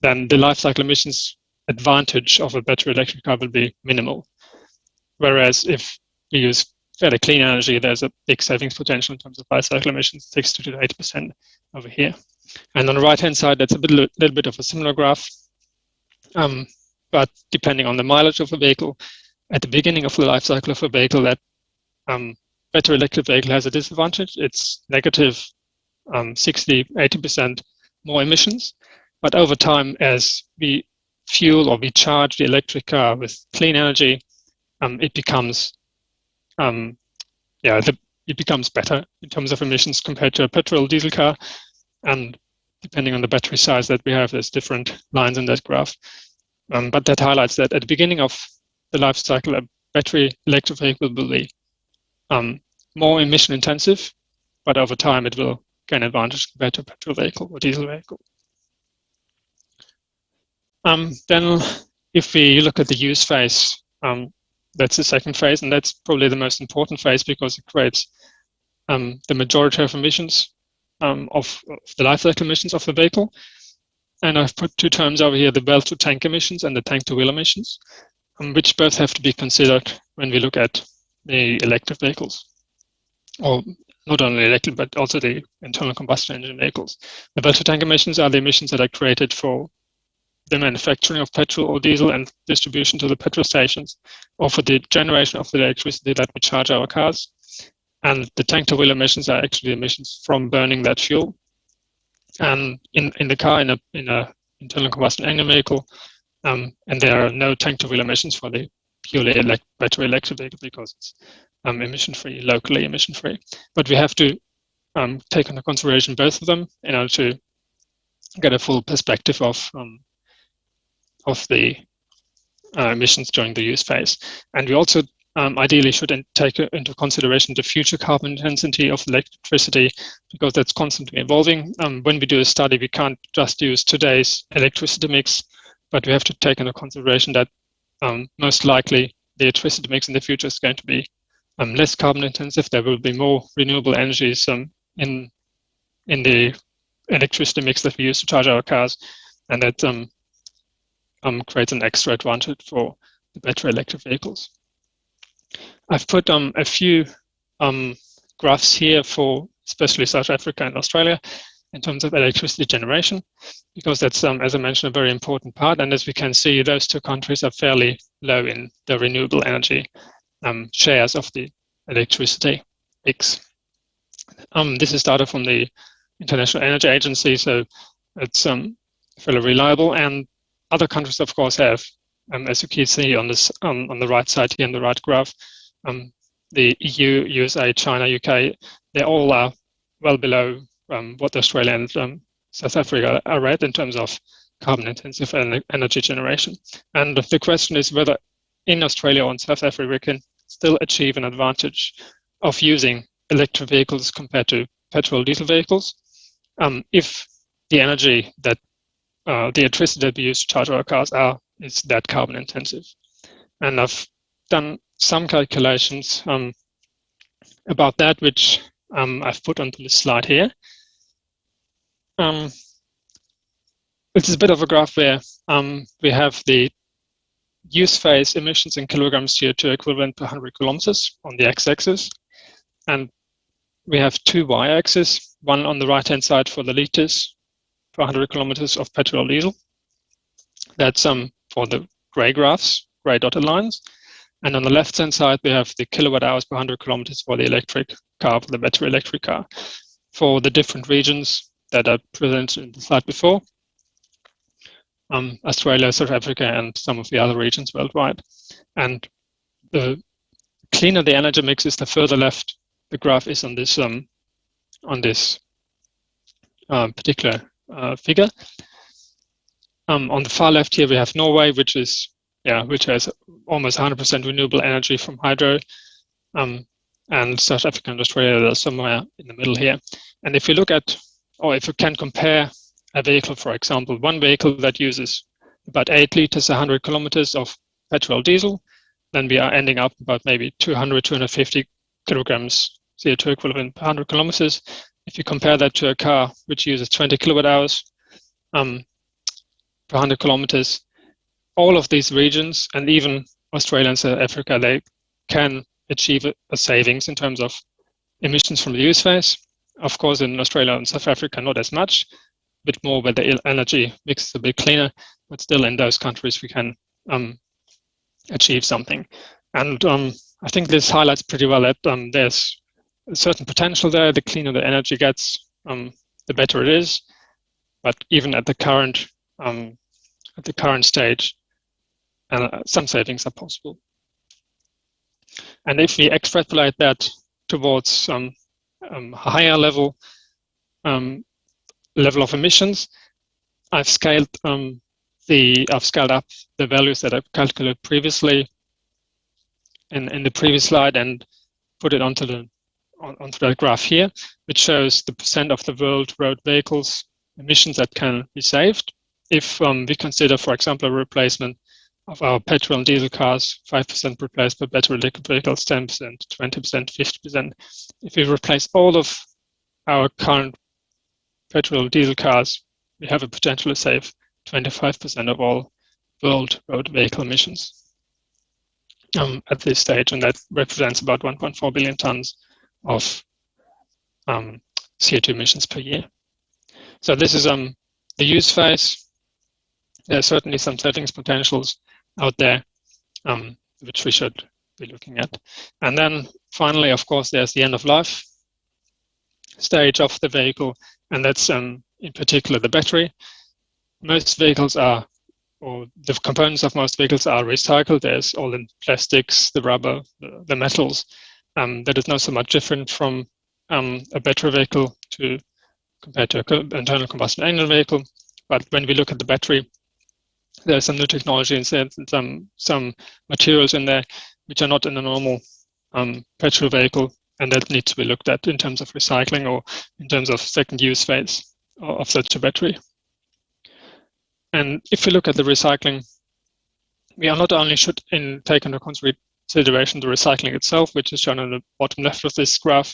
then the life cycle emissions advantage of a battery electric car will be minimal. Whereas if we use fairly clean energy, there's a big savings potential in terms of life cycle emissions, 60 to 80% over here. And on the right-hand side, that's a little bit of a similar graph. But depending on the mileage of a vehicle, at the beginning of the life cycle of a vehicle, that battery electric vehicle has a disadvantage. It's negative 60, 80% more emissions. But over time, as we fuel or we charge the electric car with clean energy, it becomes it becomes better in terms of emissions compared to a petrol diesel car. And depending on the battery size that we have, there's different lines in that graph. But that highlights that at the beginning of the life cycle, a battery electric vehicle will be more emission intensive, but over time it will gain advantage compared to a petrol vehicle or diesel vehicle. Then if we look at the use phase, that's the second phase, and that's probably the most important phase because it creates the majority of emissions of the life cycle emissions of the vehicle. And I've put two terms over here, the well-to-tank emissions and the tank-to-wheel emissions, which both have to be considered when we look at the electric vehicles, or not only electric, but also the internal combustion engine vehicles. The well-to-tank emissions are the emissions that are created for the manufacturing of petrol or diesel and distribution to the petrol stations, or for the generation of the electricity that we charge our cars. And the tank-to-wheel emissions are actually emissions from burning that fuel. And in the car, in a internal combustion engine vehicle, and there are no tank-to-wheel emissions for the purely battery electric vehicle because it's emission-free, locally emission-free. But we have to take into consideration both of them in order to get a full perspective of the emissions during the use phase. And we also ideally should take into consideration the future carbon intensity of electricity because that's constantly evolving. When we do a study, we can't just use today's electricity mix, but we have to take into consideration that most likely the electricity mix in the future is going to be less carbon intensive. There will be more renewable energies in in the electricity mix that we use to charge our cars, and that creates an extra advantage for the battery electric vehicles. I've put a few graphs here for especially South Africa and Australia in terms of electricity generation, because that's, as I mentioned, a very important part. And as we can see, those two countries are fairly low in the renewable energy shares of the electricity mix. This is data from the International Energy Agency, so it's fairly reliable. And other countries, of course, have, as you can see on this on the right side here in the right graph, the EU, USA, China, UK, they all are well below what Australia and South Africa are at in terms of carbon-intensive energy generation. And the question is whether in Australia or in South Africa we can still achieve an advantage of using electric vehicles compared to petrol diesel vehicles if the energy that the electricity that we use to charge our cars is that carbon intensive. And I've done some calculations about that, which I've put onto this slide here. This is a bit of a graph where we have the use phase emissions in kilograms CO2 equivalent per 100 kilometers on the x-axis, and we have two y-axes, one on the right-hand side for the liters per 100 kilometers of petrol diesel. That's for the gray graphs, gray dotted lines. And on the left-hand side, we have the kilowatt hours per 100 kilometers for the electric car, for the battery electric car, for the different regions that are presented in the slide before, Australia, South Africa, and some of the other regions worldwide. And the cleaner the energy mix is, the further left the graph is on this particular figure. On the far left here, we have Norway, which has almost 100% renewable energy from hydro, and South Africa and Australia are somewhere in the middle here. And if you look at, or if you can compare a vehicle, for example, one vehicle that uses about 8 liters, 100 kilometers of petrol diesel, then we are ending up about maybe 200, 250 kilograms CO2 equivalent per 100 kilometers. If you compare that to a car which uses 20 kilowatt hours per 100 kilometers, all of these regions, and even Australia and South Africa, they can achieve a savings in terms of emissions from the use phase. Of course, in Australia and South Africa, not as much, a bit more where the energy mix is a bit cleaner, but still in those countries we can achieve something. And I think this highlights pretty well that there's a certain potential there. The cleaner the energy gets, the better it is. But even at the current stage, some savings are possible. And if we extrapolate that towards some higher level of emissions, I've scaled up the values that I've calculated previously in the previous slide and put it onto the graph here, which shows the percent of the world road vehicles emissions that can be saved if we consider, for example, a replacement of our petrol and diesel cars, 5% replaced by battery electric vehicles, 10%, 20%, 50%. If we replace all of our current petrol and diesel cars, we have a potential to save 25% of all world road vehicle emissions at this stage, and that represents about 1.4 billion tons of CO2 emissions per year. So this is the use phase. There are certainly some savings potentials out there, which we should be looking at. And then finally, of course, there's the end of life stage of the vehicle, and that's in particular the battery. Most vehicles are, or the components of most vehicles are recycled. There's all the plastics, the rubber, the metals. That is not so much different from a battery vehicle compared to an internal combustion engine vehicle. But when we look at the battery, there's some new technology and some materials in there which are not in a normal petrol vehicle, and that needs to be looked at in terms of recycling or in terms of second use phase of such a battery. And if we look at the recycling, we are not only should take into consideration the recycling itself, which is shown on the bottom left of this graph,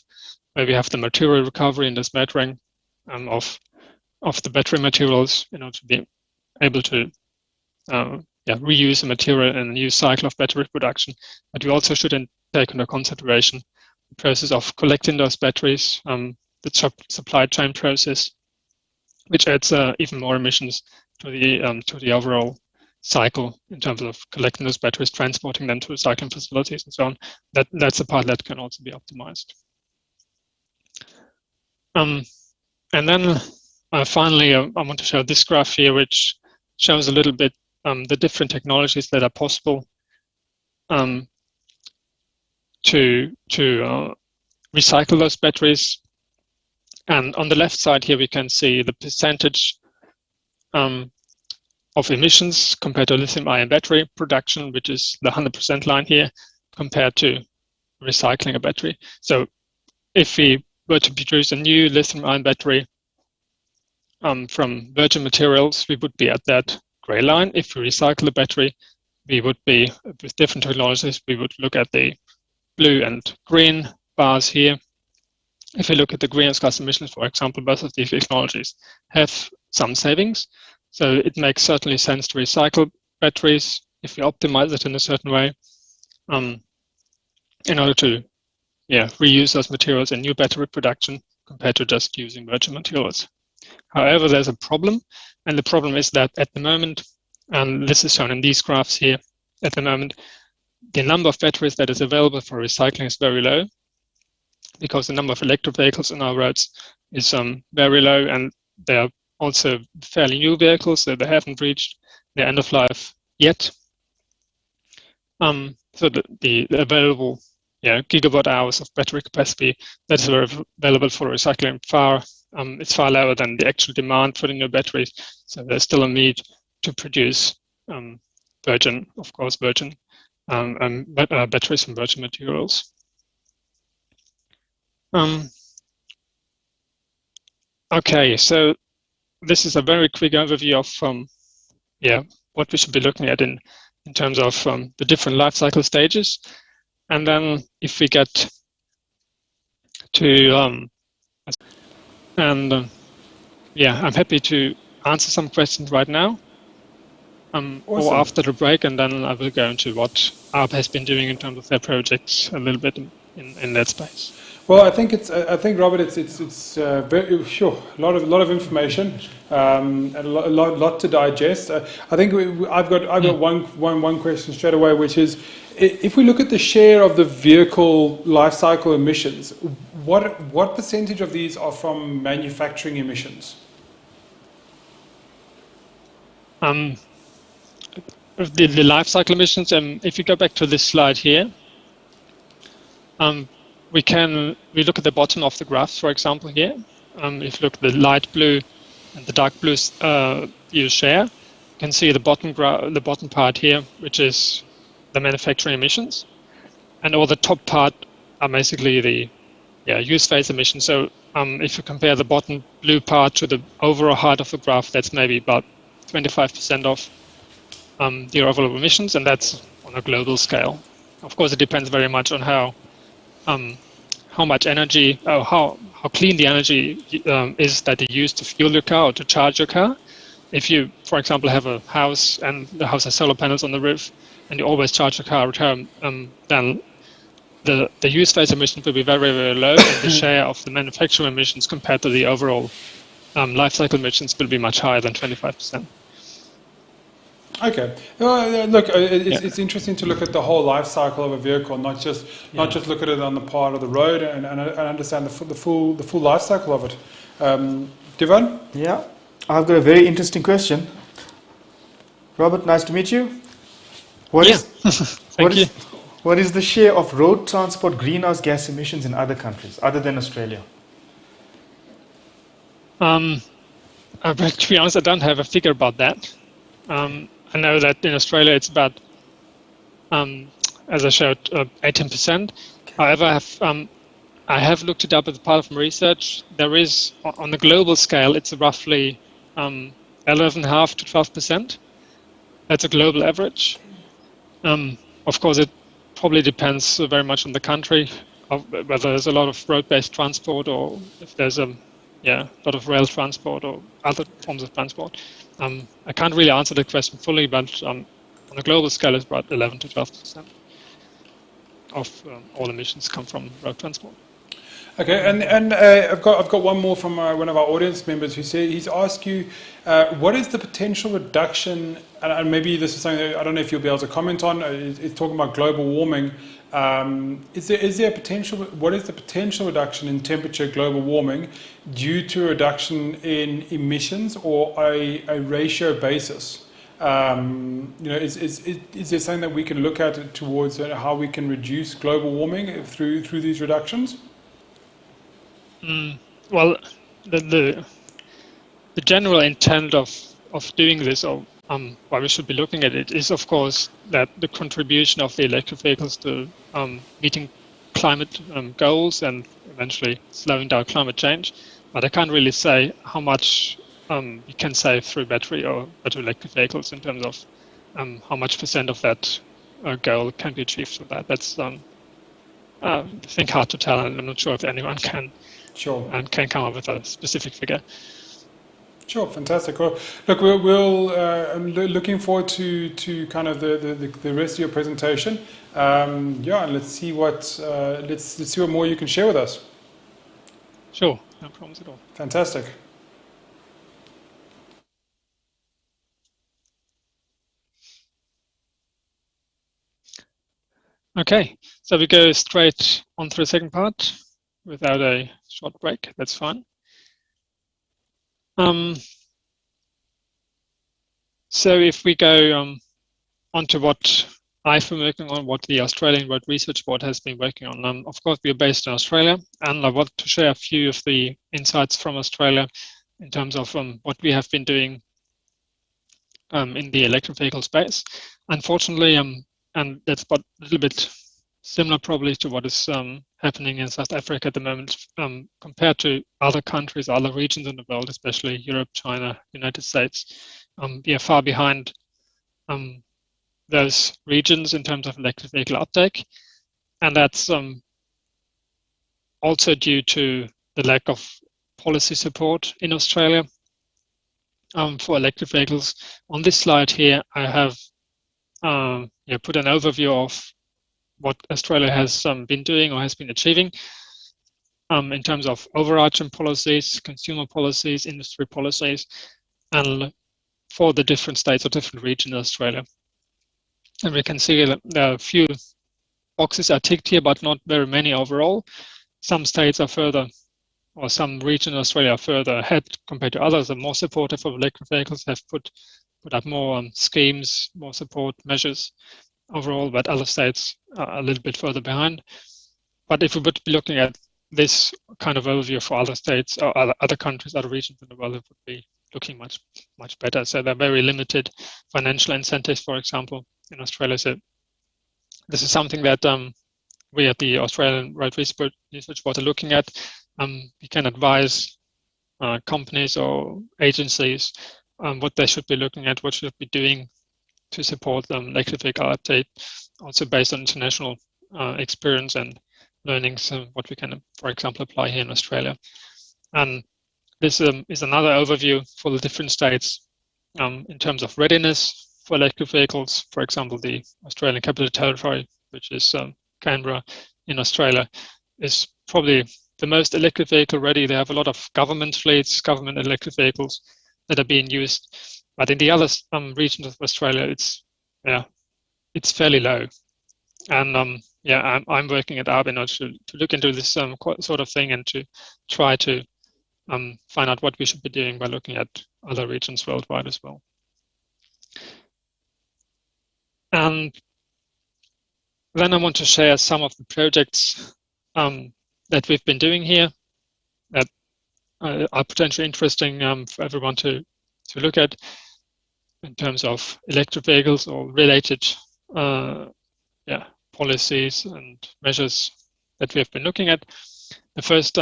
where we have the material recovery and the smelting of the battery materials, to be able to reuse the material in a new cycle of battery production. But we also should take into consideration the process of collecting those batteries, the supply chain process, which adds even more emissions to the overall cycle in terms of collecting those batteries, transporting them to recycling facilities, and so on. That's a part that can also be optimized. And then finally, I want to show this graph here, which shows a little bit the different technologies that are possible to recycle those batteries. And on the left side here, we can see the percentage of emissions compared to lithium-ion battery production, which is the 100% line here, compared to recycling a battery. So if we were to produce a new lithium-ion battery from virgin materials, we would be at that gray line. If we recycle the battery, we would be, with different technologies, we would look at the blue and green bars here. If we look at the greenhouse gas emissions, for example, both of these technologies have some savings. So it makes certainly sense to recycle batteries if we optimize it in a certain way in order to reuse those materials in new battery production compared to just using virgin materials. However, there's a problem, and the problem is that at the moment, and this is shown in these graphs here, at the moment, the number of batteries that is available for recycling is very low, because the number of electric vehicles on our roads is very low, and they are also fairly new vehicles, so they haven't reached their end of life yet. So the available gigawatt hours of battery capacity that is available for recycling it's far lower than the actual demand for the new batteries. So there's still a need to produce virgin batteries from virgin materials. Okay, so this is a very quick overview of what we should be looking at in terms of the different life cycle stages. And then if we get to I'm happy to answer some questions right now or after the break, and then I will go into what ARP has been doing in terms of their projects a little bit in that space. Well, I think Robert, it's very sure a lot of information, and a lot to digest. I think I've got one question straight away, which is, if we look at the share of the vehicle life cycle emissions, what percentage of these are from manufacturing emissions? The life cycle emissions, if you go back to this slide here, we look at the bottom of the graph, for example, here. If you look at the light blue and the dark blue you share, you can see the bottom part here, which is the manufacturing emissions, and all the top part are basically the use phase emissions. So if you compare the bottom blue part to the overall height of the graph, that's maybe about 25% of the overall emissions, and that's on a global scale. Of course, it depends very much on how much energy, how clean the energy is that you use to fuel your car or to charge your car. If you, for example, have a house and the house has solar panels on the roof, and you always charge your car at home, then the use phase emissions will be very, very low, and the share of the manufacturing emissions compared to the overall life cycle emissions will be much higher than 25%. Okay. Look, it's interesting to look at the whole life cycle of a vehicle, not just look at it on the part of the road, and understand the full life cycle of it. Divan? Yeah, I've got a very interesting question. Robert, nice to meet you. What is the share of road transport greenhouse gas emissions in other countries other than Australia? But to be honest, I don't have a figure about that. I know that in Australia it's about, as I showed, 18%. However, I have looked it up as part of my research. There is, on the global scale, it's roughly 11.5 to 12%. That's a global average. Of course, it probably depends very much on the country, whether there's a lot of road-based transport or if there's a lot of rail transport or other forms of transport. I can't really answer the question fully, but on a global scale, it's about 11 to 12% of all emissions come from road transport. Okay, and I've got one more from one of our audience members who said he's asked you, what is the potential reduction? And maybe this is something that I don't know if you'll be able to comment on. It's talking about global warming. Is there a potential? What is the potential reduction in temperature, global warming, due to a reduction in emissions or a ratio basis? Is there something that we can look at towards how we can reduce global warming through these reductions? Well, the general intent of doing this, or why we should be looking at it, is of course that the contribution of the electric vehicles to meeting climate goals and eventually slowing down climate change. But I can't really say how much we can save through battery or battery electric vehicles in terms of how much % of that goal can be achieved through that. That's I think hard to tell, and I'm not sure if anyone can. Sure. And can come up with a specific figure. Sure, fantastic. Well, look, I'm looking forward to kind of the rest of your presentation. And let's see what more you can share with us. Sure, no problems at all. Fantastic. Okay, so we go straight on to the second part without a short break. That's fine. So if we go on to what I've been working on, what the Australian Road Research Board has been working on. Of course, we are based in Australia, and I want to share a few of the insights from Australia in terms of what we have been doing in the electric vehicle space. Unfortunately, and that's a little bit similar probably to what is happening in South Africa at the moment, compared to other countries, other regions in the world, especially Europe, China, United States. We are far behind those regions in terms of electric vehicle uptake. And that's also due to the lack of policy support in Australia for electric vehicles. On this slide here, I have put an overview of what Australia has been doing or has been achieving in terms of overarching policies, consumer policies, industry policies, and for the different states or different regions in Australia. And we can see that there are a few boxes are ticked here, but not very many overall. Some states are further, or some regions in Australia are further ahead compared to others, are more supportive of electric vehicles, have put up more schemes, more support measures overall, but other states are a little bit further behind. But if we would be looking at this kind of overview for other states or other countries, other regions in the world, it would be looking much better. So there are very limited financial incentives, for example, in Australia. So this is something that we at the Australian Road Research Board are looking at. We can advise companies or agencies what they should be looking at, what should be doing to support electric vehicle uptake, also based on international experience and learnings, what we can, for example, apply here in Australia. And this is another overview for the different states in terms of readiness for electric vehicles. For example, the Australian Capital Territory, which is Canberra in Australia, is probably the most electric vehicle ready. They have a lot of government fleets, government electric vehicles that are being used. But in the other regions of Australia, it's fairly low. And I'm working at Arbin to look into this sort of thing and to try to find out what we should be doing by looking at other regions worldwide as well. And then I want to share some of the projects that we've been doing here that are potentially interesting for everyone to look at in terms of electric vehicles or related policies and measures that we have been looking at. The first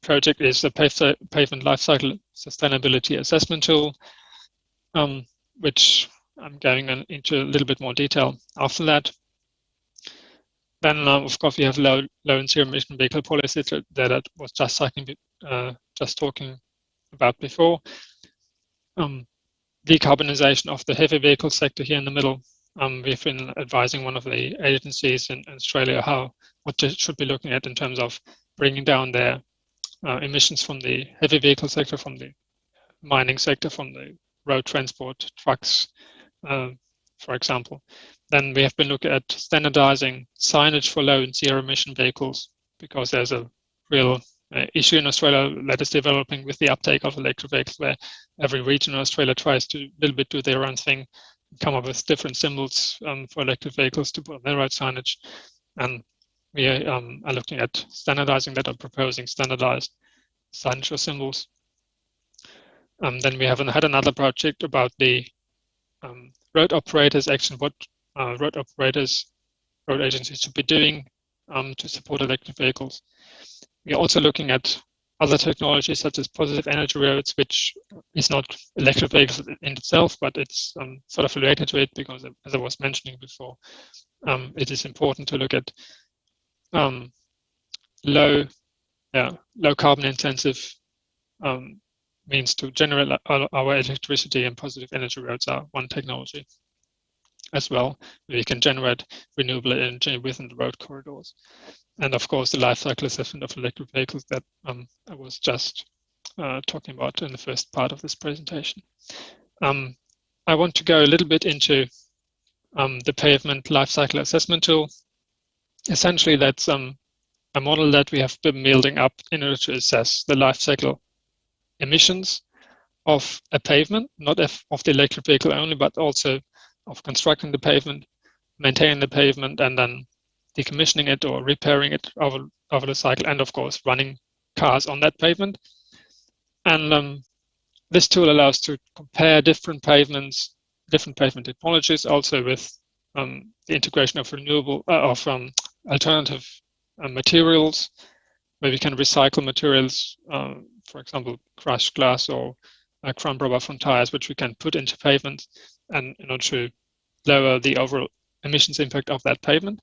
project is the Pavement Lifecycle Sustainability Assessment Tool, which I'm going into a little bit more detail after that. Then, of course, we have low and zero emission vehicle policy that was just just talking about before. Decarbonization of the heavy vehicle sector here in the middle. We've been advising one of the agencies in Australia what they should be looking at in terms of bringing down their emissions from the heavy vehicle sector, from the mining sector, from the road transport, trucks, for example. Then we have been looking at standardizing signage for low and zero emission vehicles, because there's a real issue in Australia that is developing with the uptake of electric vehicles, where every region in Australia tries to a little bit do their own thing, come up with different symbols for electric vehicles to put on their road signage. And we are looking at standardizing that, or proposing standardized signage or symbols. Then we haven't had another project about the road operators action, what road agencies should be doing to support electric vehicles. We're also looking at other technologies such as positive energy roads, which is not electric vehicles in itself, but it's sort of related to it, because as I was mentioning before, it is important to look at low carbon intensive means to generate our electricity, and positive energy roads are one technology as well. We can generate renewable energy within the road corridors. And of course, the life cycle assessment of electric vehicles that I was just talking about in the first part of this presentation. I want to go a little bit into the pavement life cycle assessment tool. Essentially, that's a model that we have been building up in order to assess the life cycle emissions of a pavement, not of the electric vehicle only, but also of constructing the pavement, maintaining the pavement, and then decommissioning it or repairing it over the cycle, and of course running cars on that pavement. And this tool allows to compare different pavements, different pavement topologies, also with the integration of alternative materials, where we can recycle materials, for example, crushed glass or crumb rubber from tires, which we can put into pavement, and in order to lower the overall emissions impact of that pavement.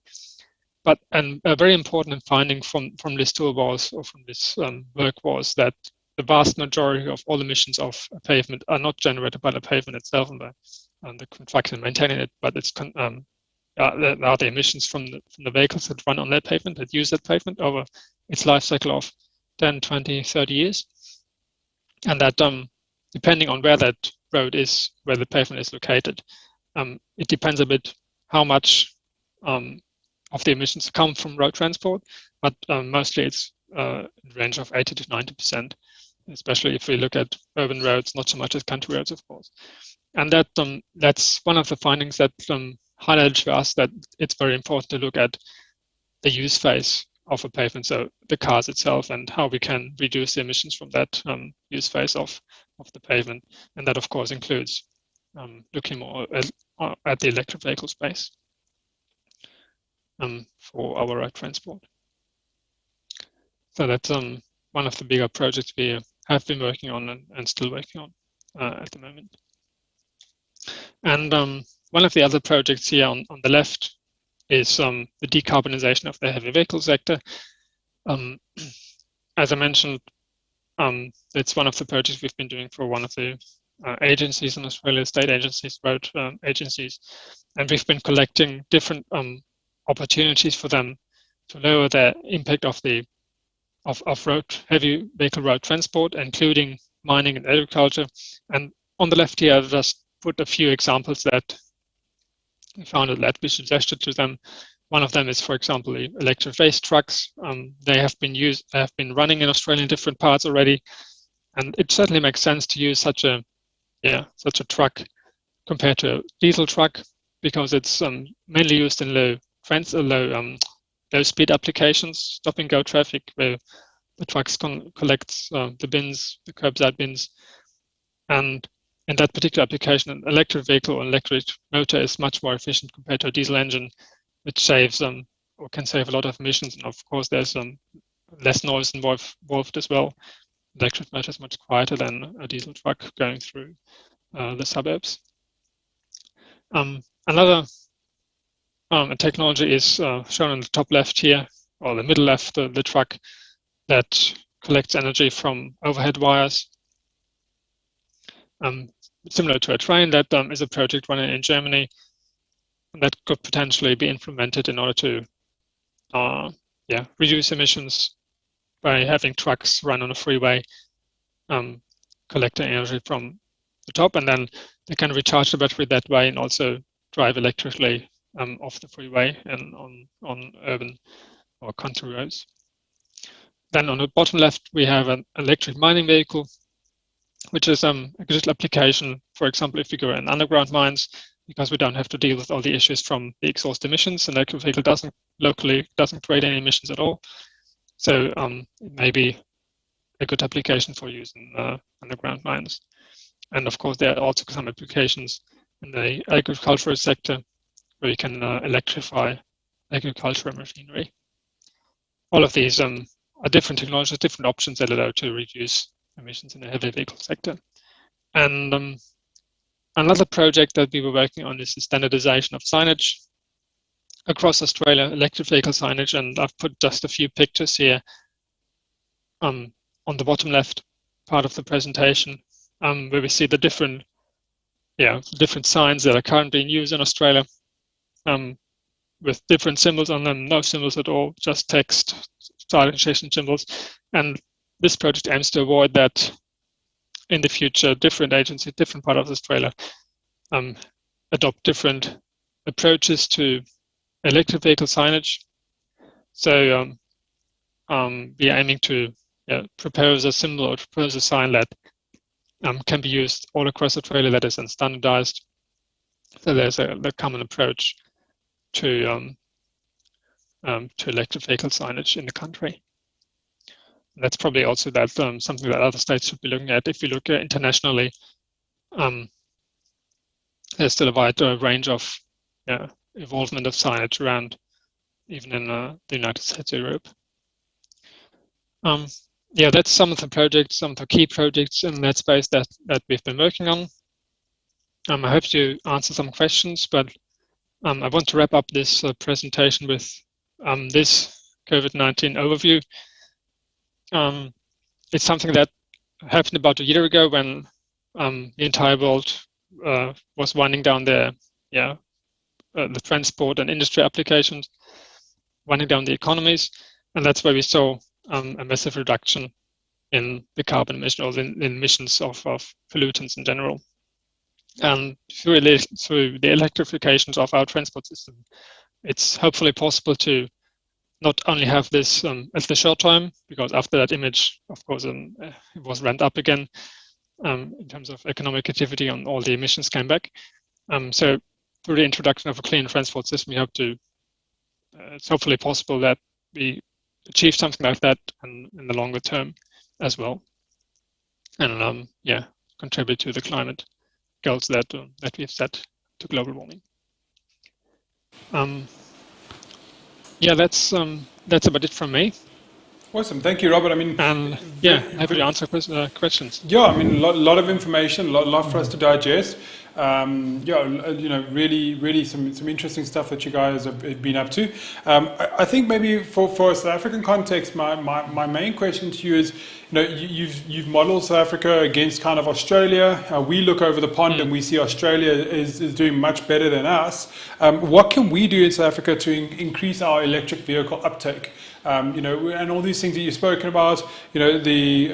But a very important finding from this tool was, or from this work, was that the vast majority of all emissions of a pavement are not generated by the pavement itself and the construction and maintaining it, but it's are the emissions from the vehicles that run on that pavement, that use that pavement over its life cycle of 10, 20, 30 years. And that depending on where that road is, where the pavement is located, it depends a bit how much of the emissions come from road transport, but mostly it's in the range of 80 to 90%, especially if we look at urban roads, not so much as country roads, of course. And that that's one of the findings that highlighted to us that it's very important to look at the use phase of a pavement, so the cars itself, and how we can reduce the emissions from that use phase of the pavement. And that, of course, includes looking more at the electric vehicle space for our road transport. So that's one of the bigger projects we have been working on and still working on at the moment. And one of the other projects here on the left is the decarbonization of the heavy vehicle sector. As I mentioned, it's one of the projects we've been doing for one of the agencies in Australia, state agencies, road agencies, and we've been collecting different opportunities for them to lower the impact of heavy vehicle road transport, including mining and agriculture. And on the left here, I've just put a few examples that we found that we suggested to them. One of them is, for example, the electric waste trucks. They have been running in Australia in different parts already, and it certainly makes sense to use such a truck compared to a diesel truck, because it's mainly used in low speed applications, stop and go traffic, where the trucks collects the bins, the curbside bins. And in that particular application, an electric vehicle or electric motor is much more efficient compared to a diesel engine, which saves or can save a lot of emissions. And of course, there's less noise involved as well. Electric motor is much quieter than a diesel truck going through the suburbs. Another technology is shown on the top left here, or the middle left, the truck that collects energy from overhead wires. Similar to a train, that is a project running in Germany that could potentially be implemented in order to reduce emissions by having trucks run on a freeway, collecting energy from the top, and then they can recharge the battery that way and also drive electrically off the freeway and on urban or country roads. Then on the bottom left, we have an electric mining vehicle, which is a good application, for example, if you go in underground mines, because we don't have to deal with all the issues from the exhaust emissions. An electric vehicle doesn't create any emissions at all. So it may be a good application for use in underground mines. And of course, there are also some applications in the agricultural sector where you can electrify agricultural machinery. All of these are different technologies, different options that allow to reduce emissions in the heavy vehicle sector. And another project that we were working on is the standardization of signage across Australia, electric vehicle signage, and I've put just a few pictures here on the bottom left part of the presentation, where we see the different signs that are currently in use in Australia, with different symbols on them, no symbols at all, just text, signalization symbols. And this project aims to avoid that in the future. Different agencies, different parts of Australia adopt different approaches to electric vehicle signage. So we are aiming to propose a symbol or propose a sign that can be used all across Australia that is standardized. So there's a common approach to electric vehicle signage in the country. And that's probably also something that other states should be looking at. If you look at internationally, there's still a wide range of involvement of signage around, even in the United States, Europe. That's some of the projects, some of the key projects in that space that we've been working on. I hope to answer some questions, but I want to wrap up this presentation with this COVID-19 overview. It's something that happened about a year ago when the entire world was winding down the transport and industry applications, winding down the economies, and that's where we saw a massive reduction in the carbon emission or in emissions of pollutants in general. And through the electrifications of our transport system, it's hopefully possible to not only have this at the short time, because after that image, of course, it was ramped up again in terms of economic activity, and all the emissions came back. So through the introduction of a clean transport system, we hope to, it's hopefully possible that we achieve something like that in the longer term as well, and contribute to the climate goals that we've set to global warming. That's about it from me. Awesome, thank you, Robert. I mean, happy to answer questions. Yeah, I mean, a lot of information, a lot for us to digest. Really some interesting stuff that you guys have been up to. I think maybe for a South African context, my main question to you is, you've modeled South Africa against kind of Australia. We look over the pond and we see Australia is doing much better than us. What can we do in South Africa to increase our electric vehicle uptake? And all these things that you've spoken about, the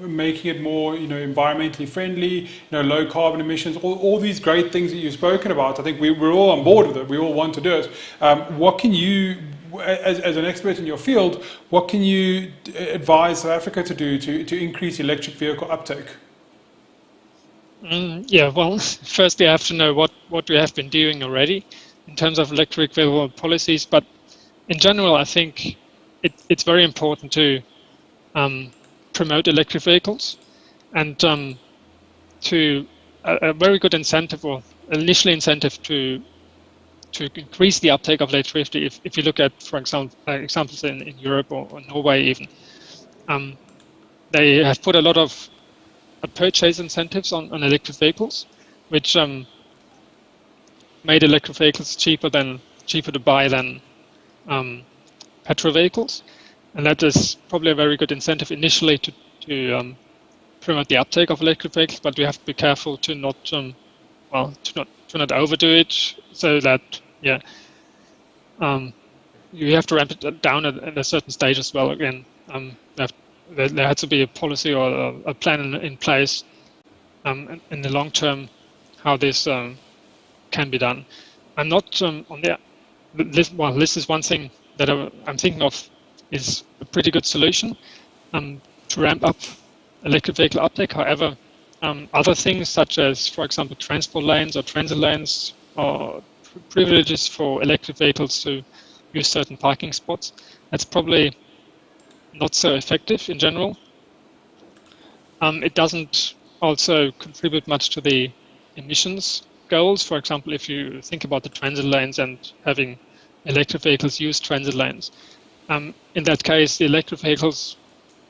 making it more, environmentally friendly, low carbon emissions, all these great things that you've spoken about. I think we're all on board with it. We all want to do it. What can you, as an expert in your field, what can you advise South Africa to do to increase electric vehicle uptake? Well, first we have to know what we have been doing already in terms of electric vehicle policies. But in general, I think it's very important to promote electric vehicles, and to a very good incentive, or initial incentive, to increase the uptake of electricity. If you look at, for example, examples in Europe or Norway even, they have put a lot of purchase incentives on electric vehicles, which made electric vehicles cheaper to buy than petrol vehicles. And that is probably a very good incentive initially to promote the uptake of electric vehicles, but we have to be careful to not not overdo it, so that you have to ramp it down at a certain stage as well. Again, there had to be a policy or a plan in place in the long term how this can be done. I'm not on the list. Well, this is one thing that I'm thinking of is a pretty good solution to ramp up electric vehicle uptake. However, other things such as, for example, transport lanes or transit lanes or privileges for electric vehicles to use certain parking spots, that's probably not so effective in general. It doesn't also contribute much to the emissions goals. For example, if you think about the transit lanes and having electric vehicles use transit lanes, in that case, the electric vehicles,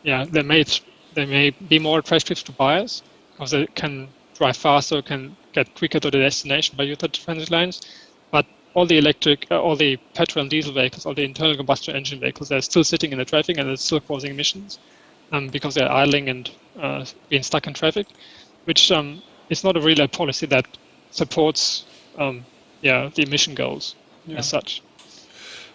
they may be more attractive to buyers because they can drive faster, can get quicker to the destination by using the transit lanes. But all the electric, all the petrol and diesel vehicles, all the internal combustion engine vehicles, they're still sitting in the traffic and they're still causing emissions because they're idling and being stuck in traffic, which is not a real policy that supports the emission goals as such.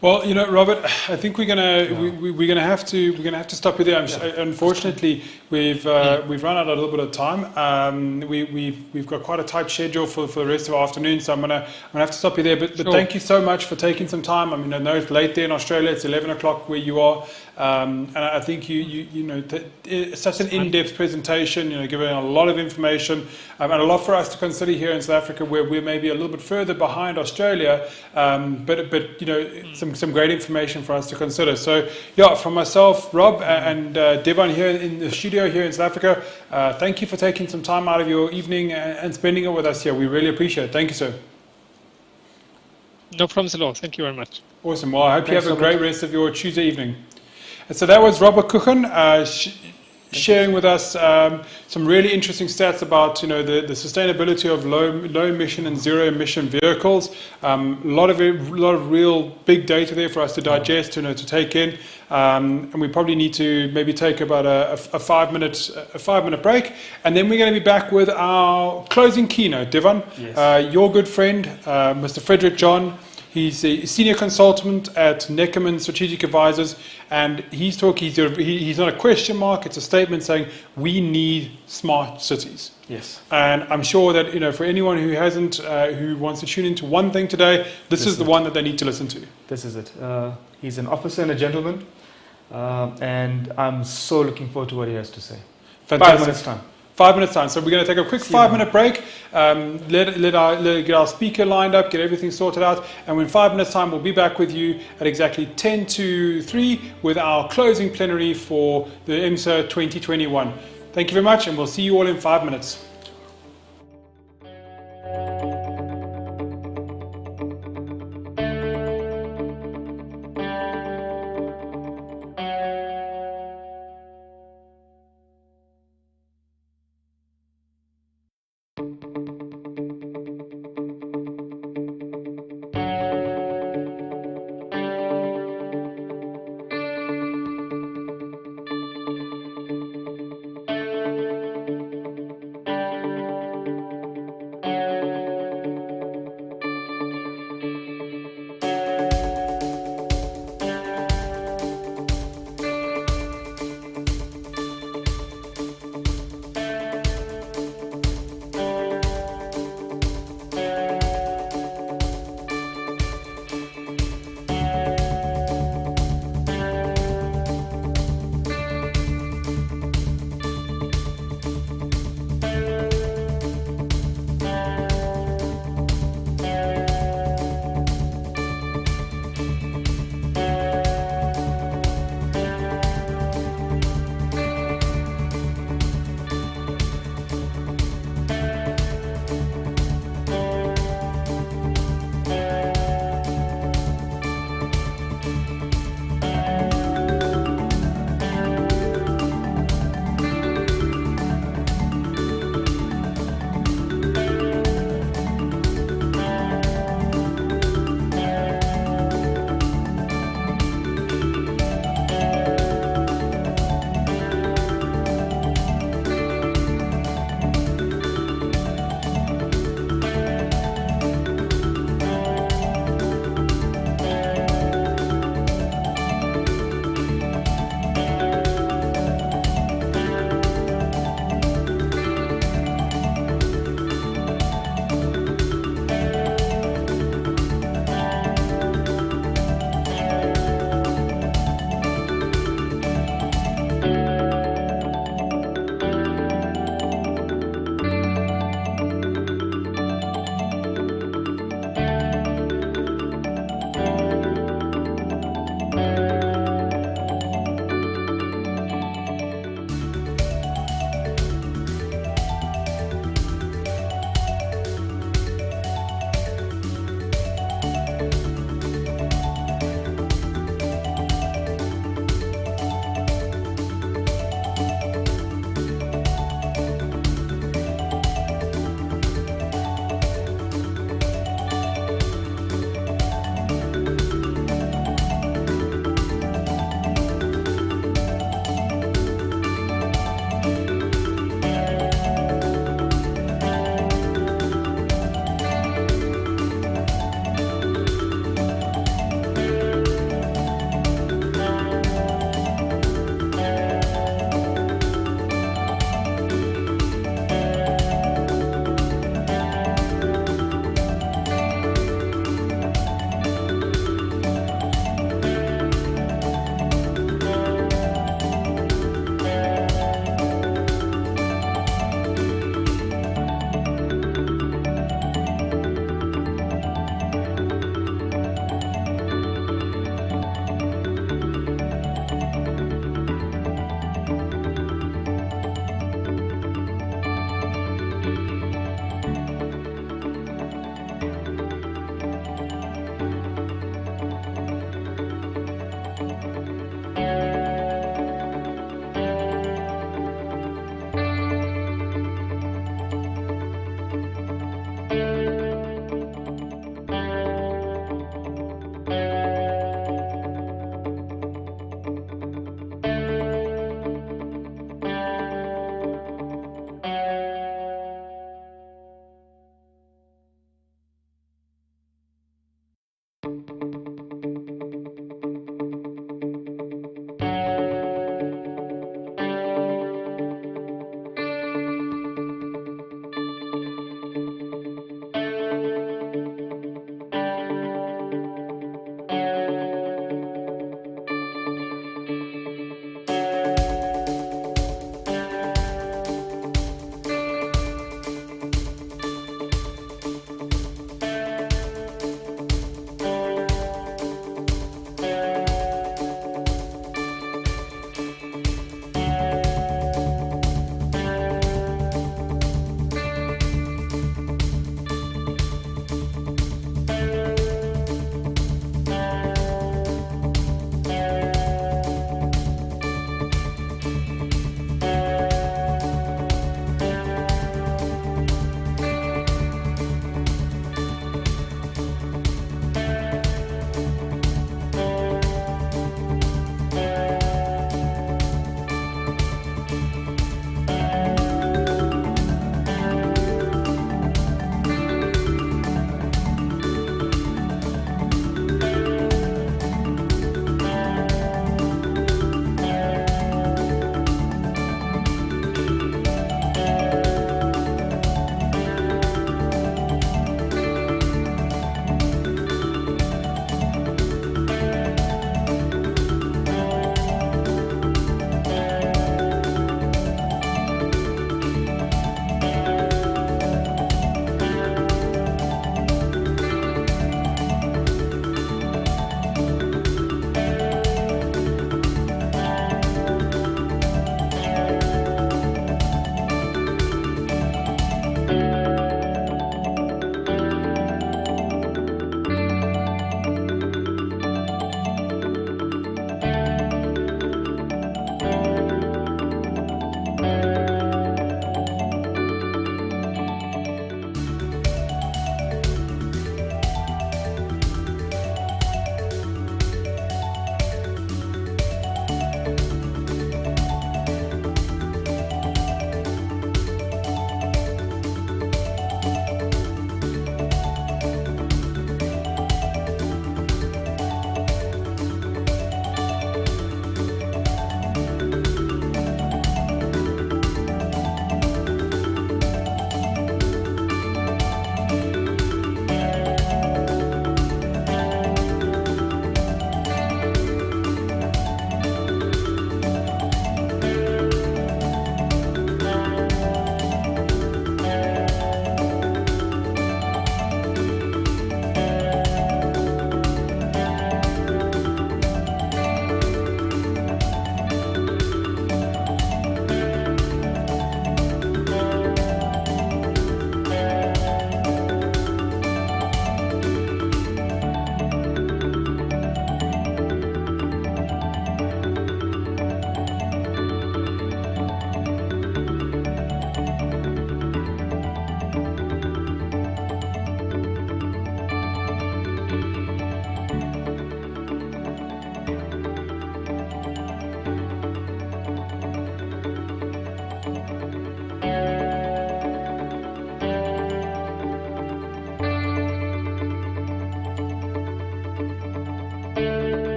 Well, Robert, I think we're gonna have to stop you there. Unfortunately, we've run out a little bit of time. We've got quite a tight schedule for the rest of the afternoon, so I'm gonna have to stop you there. But thank you so much for taking some time. I mean, I know it's late there in Australia. It's 11 o'clock where you are, and I think it's such an in-depth presentation. Giving a lot of information and a lot for us to consider here in South Africa, where we're maybe a little bit further behind Australia. But some great information for us to consider. So from myself, Rob, and Devon here in the studio here in South Africa, thank you for taking some time out of your evening and spending it with us here. We really appreciate it. Thank you, sir. No problems at all. Thank you very much. Awesome. Well, I hope you have a great rest of your Tuesday evening. And so that was Robert Kuchen sharing with us some really interesting stats about the sustainability of low emission and zero emission vehicles. A lot of real big data there for us to digest, to take in, and we probably need to maybe take about a 5 minute break, and then we're going to be back with our closing keynote. Devon, your good friend, Mr. Frederick John. He's a senior consultant at Neckerman Strategic Advisors, and he's talking. He's not a question mark; it's a statement saying we need smart cities. Yes. And I'm sure that for anyone who hasn't, who wants to tune into one thing today, this is the one that they need to listen to. This is it. He's an officer and a gentleman, and I'm so looking forward to what he has to say. Fantastic. 5 minutes time. 5 minutes time. So we're going to take a quick 5 minute break, get our speaker lined up, get everything sorted out, and in 5 minutes time we'll be back with you at exactly 10 to 3 with our closing plenary for the EMCSA 2021. Thank you very much, and we'll see you all in 5 minutes.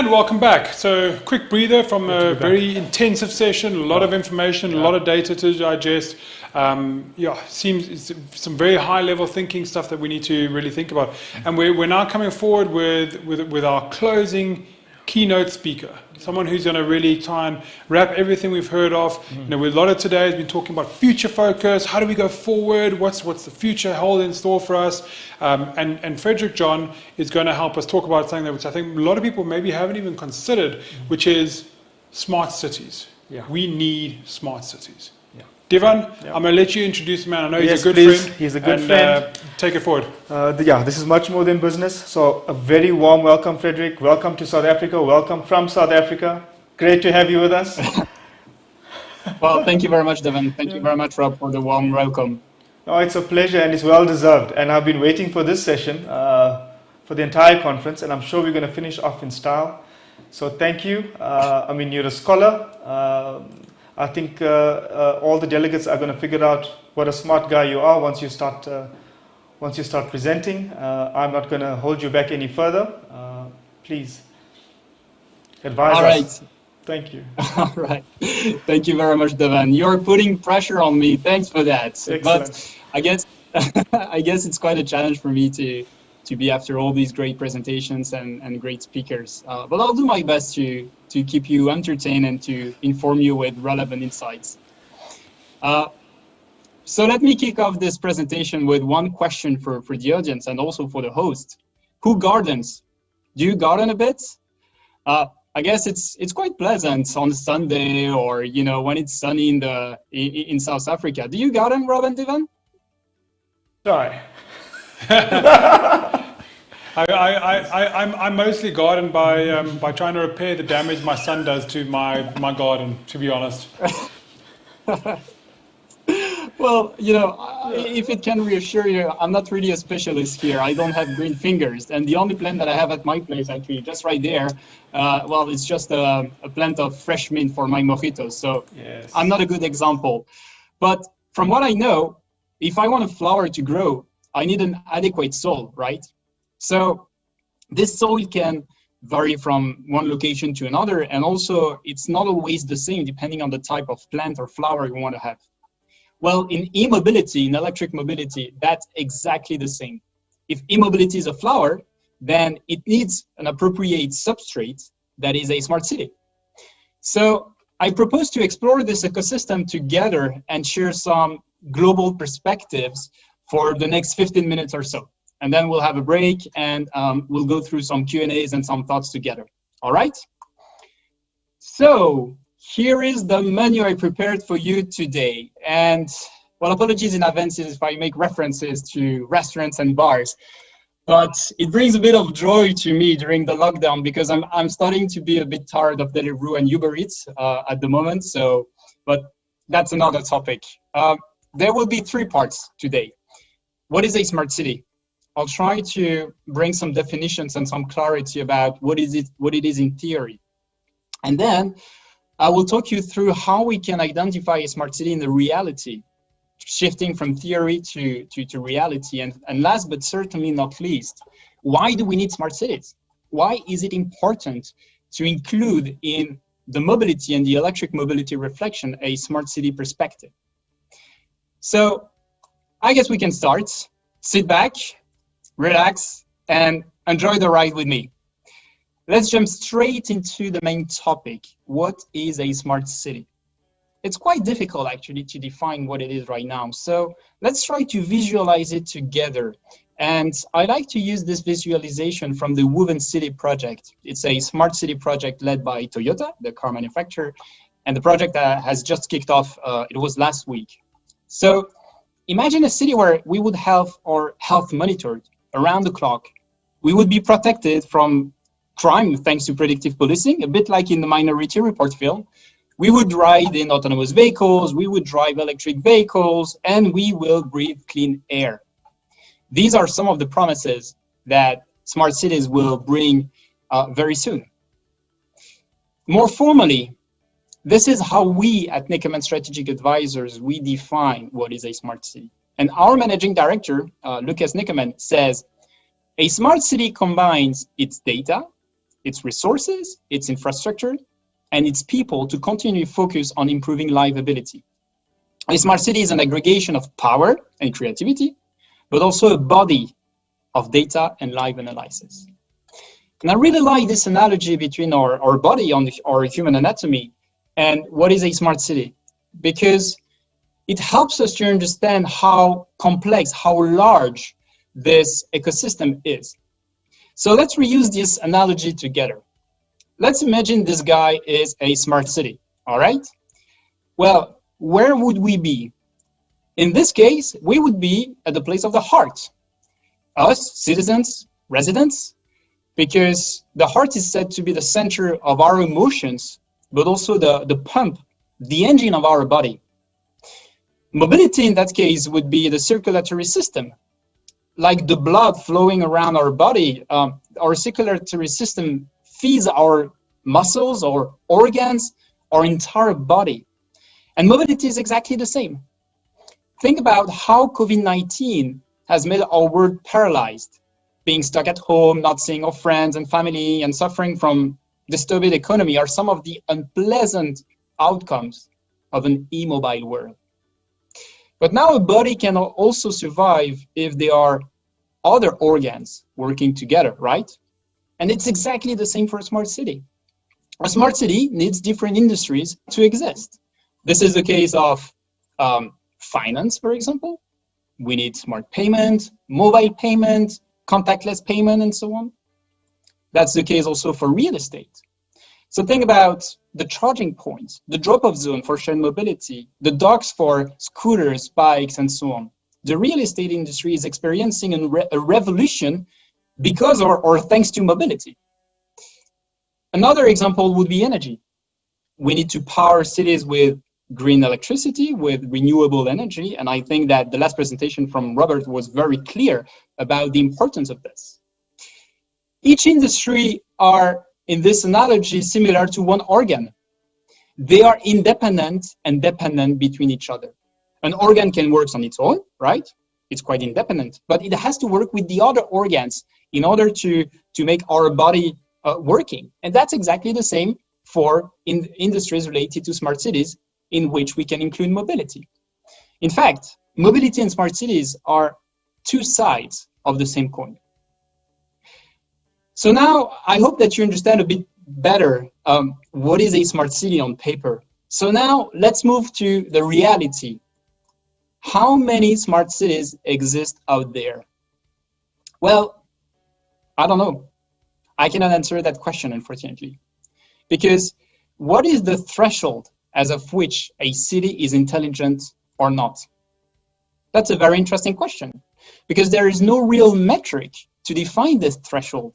And welcome back. So, quick breather from a very intensive session, a lot of information, a lot of data to digest. Seems some very high-level thinking stuff that we need to really think about. And we're now coming forward with our closing keynote speaker, someone who's going to really try and wrap everything we've heard of. A lot of today has been talking about future focus. How do we go forward? What's the future hold in store for us? And Frederick John is going to help us talk about something which I think a lot of people maybe haven't even considered, which is smart cities. Yeah. We need smart cities. Divan, I'm going to let you introduce the man. I know he's a good friend. He's a good friend. Take it forward. This is much more than business. So a very warm welcome, Frederick. Welcome to South Africa. Welcome from South Africa. Great to have you with us. Well, thank you very much, Devin. Thank you very much, Rob, for the warm welcome. Oh, it's a pleasure and it's well deserved. And I've been waiting for this session for the entire conference, and I'm sure we're going to finish off in style. So thank you. You're a scholar. I think all the delegates are going to figure out what a smart guy you are once you start presenting. I'm not going to hold you back any further. Please advise all right. us. Thank you. All right. Thank you very much, Devan. You're putting pressure on me. Thanks for that. Excellent. But I guess it's quite a challenge for me to be after all these great presentations and great speakers. But I'll do my best to keep you entertained and to inform you with relevant insights. So let me kick off this presentation with one question for the audience and also for the host. Who gardens? Do you garden a bit? I guess it's quite pleasant on Sunday or when it's sunny in South Africa. Do you garden, Rob and Divan? Sorry. I mostly garden by trying to repair the damage my son does to my garden, to be honest. Well, if it can reassure you, I'm not really a specialist here. I don't have green fingers. And the only plant that I have at my place, actually, just right there, it's just a plant of fresh mint for my mojitos. So yes. I'm not a good example. But from what I know, if I want a flower to grow, I need an adequate soil, right? So this soil can vary from one location to another. And also, it's not always the same depending on the type of plant or flower you want to have. Well, in e-mobility, in electric mobility, that's exactly the same. If e-mobility is a flower, then it needs an appropriate substrate that is a smart city. So I propose to explore this ecosystem together and share some global perspectives for the next 15 minutes or so. And then we'll have a break and we'll go through some Q&As and some thoughts together. All right? So here is the menu I prepared for you today. And well, apologies in advance if I make references to restaurants and bars, but it brings a bit of joy to me during the lockdown because I'm starting to be a bit tired of Deliveroo and Uber Eats at the moment. So, but that's another topic. There will be 3 parts today. What is a smart city? I'll try to bring some definitions and some clarity about what it is in theory. And then I will talk you through how we can identify a smart city in the reality, shifting from theory to reality. And last but certainly not least, why do we need smart cities? Why is it important to include in the mobility and the electric mobility reflection a smart city perspective? So I guess we can start. Sit back, relax, and enjoy the ride with me. Let's jump straight into the main topic. What is a smart city? It's quite difficult actually to define what it is right now. So let's try to visualize it together. And I like to use this visualization from the Woven City project. It's a smart city project led by Toyota, the car manufacturer. And the project has just kicked off, it was last week. So imagine a city where we would have our health monitored around the clock. We would be protected from crime thanks to predictive policing, a bit like in the Minority Report film. We would ride in autonomous vehicles, we would drive electric vehicles, and we will breathe clean air. These are some of the promises that smart cities will bring very soon. More formally, this is how we at Neckermann Strategic Advisors, we define what is a smart city. And our managing director, Lucas Neckermann, says, a smart city combines its data, its resources, its infrastructure, and its people to continue focus on improving livability. A smart city is an aggregation of power and creativity, but also a body of data and live analysis. And I really like this analogy between our body on our human anatomy and what is a smart city, because it helps us to understand how complex, how large this ecosystem is. So let's reuse this analogy together. Let's imagine this guy is a smart city, all right? Well, where would we be? In this case, we would be at the place of the heart. Us, citizens, residents, because the heart is said to be the center of our emotions, but also the pump, the engine of our body. Mobility in that case would be the circulatory system. Like the blood flowing around our body, our circulatory system feeds our muscles, our organs, our entire body. And mobility is exactly the same. Think about how COVID-19 has made our world paralyzed, being stuck at home, not seeing our friends and family, and suffering from disturbed economy are some of the unpleasant outcomes of an immobile world. But now a body can also survive if there are other organs working together, right? And it's exactly the same for a smart city. A smart city needs different industries to exist. This is the case of finance, for example. We need smart payment, mobile payment, contactless payment, and so on. That's the case also for real estate. So think about the charging points, the drop-off zone for shared mobility, the docks for scooters, bikes, and so on. The real estate industry is experiencing a revolution because or thanks to mobility. Another example would be energy. We need to power cities with green electricity, with renewable energy, and I think that the last presentation from Robert was very clear about the importance of this. Each industry are, in this analogy, similar to one organ. They are independent and dependent between each other. An organ can work on its own, right? It's quite independent, but it has to work with the other organs in order to make our body working. And that's exactly the same for industries related to smart cities, in which we can include mobility. In fact, mobility and smart cities are two sides of the same coin. So now I hope that you understand a bit better what is a smart city on paper. So now let's move to the reality. How many smart cities exist out there? Well, I don't know. I cannot answer that question, unfortunately, because what is the threshold as of which a city is intelligent or not? That's a very interesting question, because there is no real metric to define this threshold.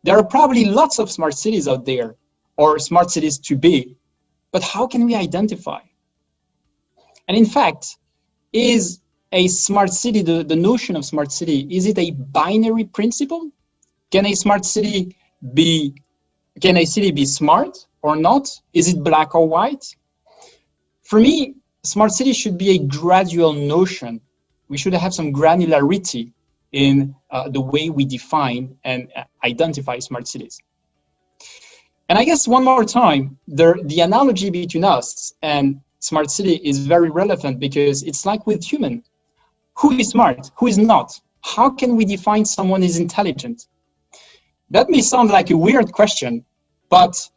There are probably lots of smart cities out there, or smart cities to be, but how can we identify? And in fact, is a smart city, the notion of smart city, is it a binary principle? Can a city be smart or not? Is it black or white? For me, smart city should be a gradual notion. We should have some granularity in the way we define and identify smart cities. And I guess one more time, the analogy between us and smart city is very relevant, because it's like with human. Who is smart? Who is not? How can we define someone is intelligent? That may sound like a weird question, but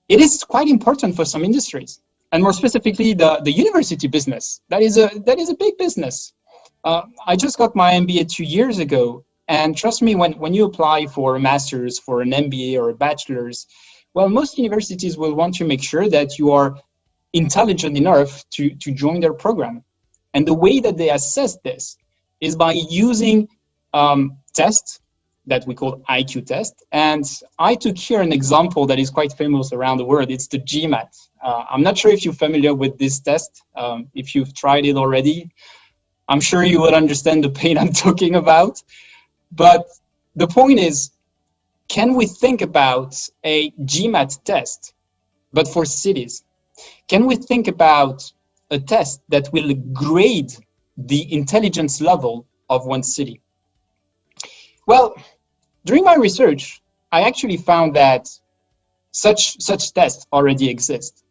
it is quite important for some industries, and more specifically the university business. That is a big business. I just got my MBA 2 years ago, and trust me, when you apply for a master's, for an MBA or a bachelor's, well, most universities will want to make sure that you are intelligent enough to join their program. And the way that they assess this is by using tests that we call IQ test. And I took here an example that is quite famous around the world. It's the GMAT. I'm not sure if you're familiar with this test. If you've tried it already, I'm sure you would understand the pain I'm talking about. But the point is, can we think about a GMAT test, but for cities? Can we think about a test that will grade the intelligence level of one city? Well, during my research, I actually found that such tests already exist.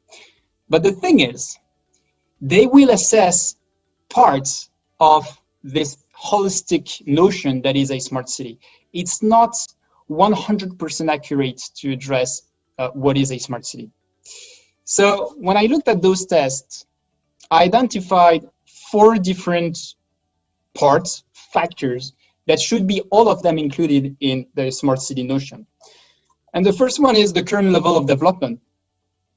But the thing is, they will assess parts of this holistic notion that is a smart city. It's not 100% accurate to address what is a smart city. So when I looked at those tests, I identified 4 different parts, factors, that should be all of them included in the smart city notion. And the first one is the current level of development.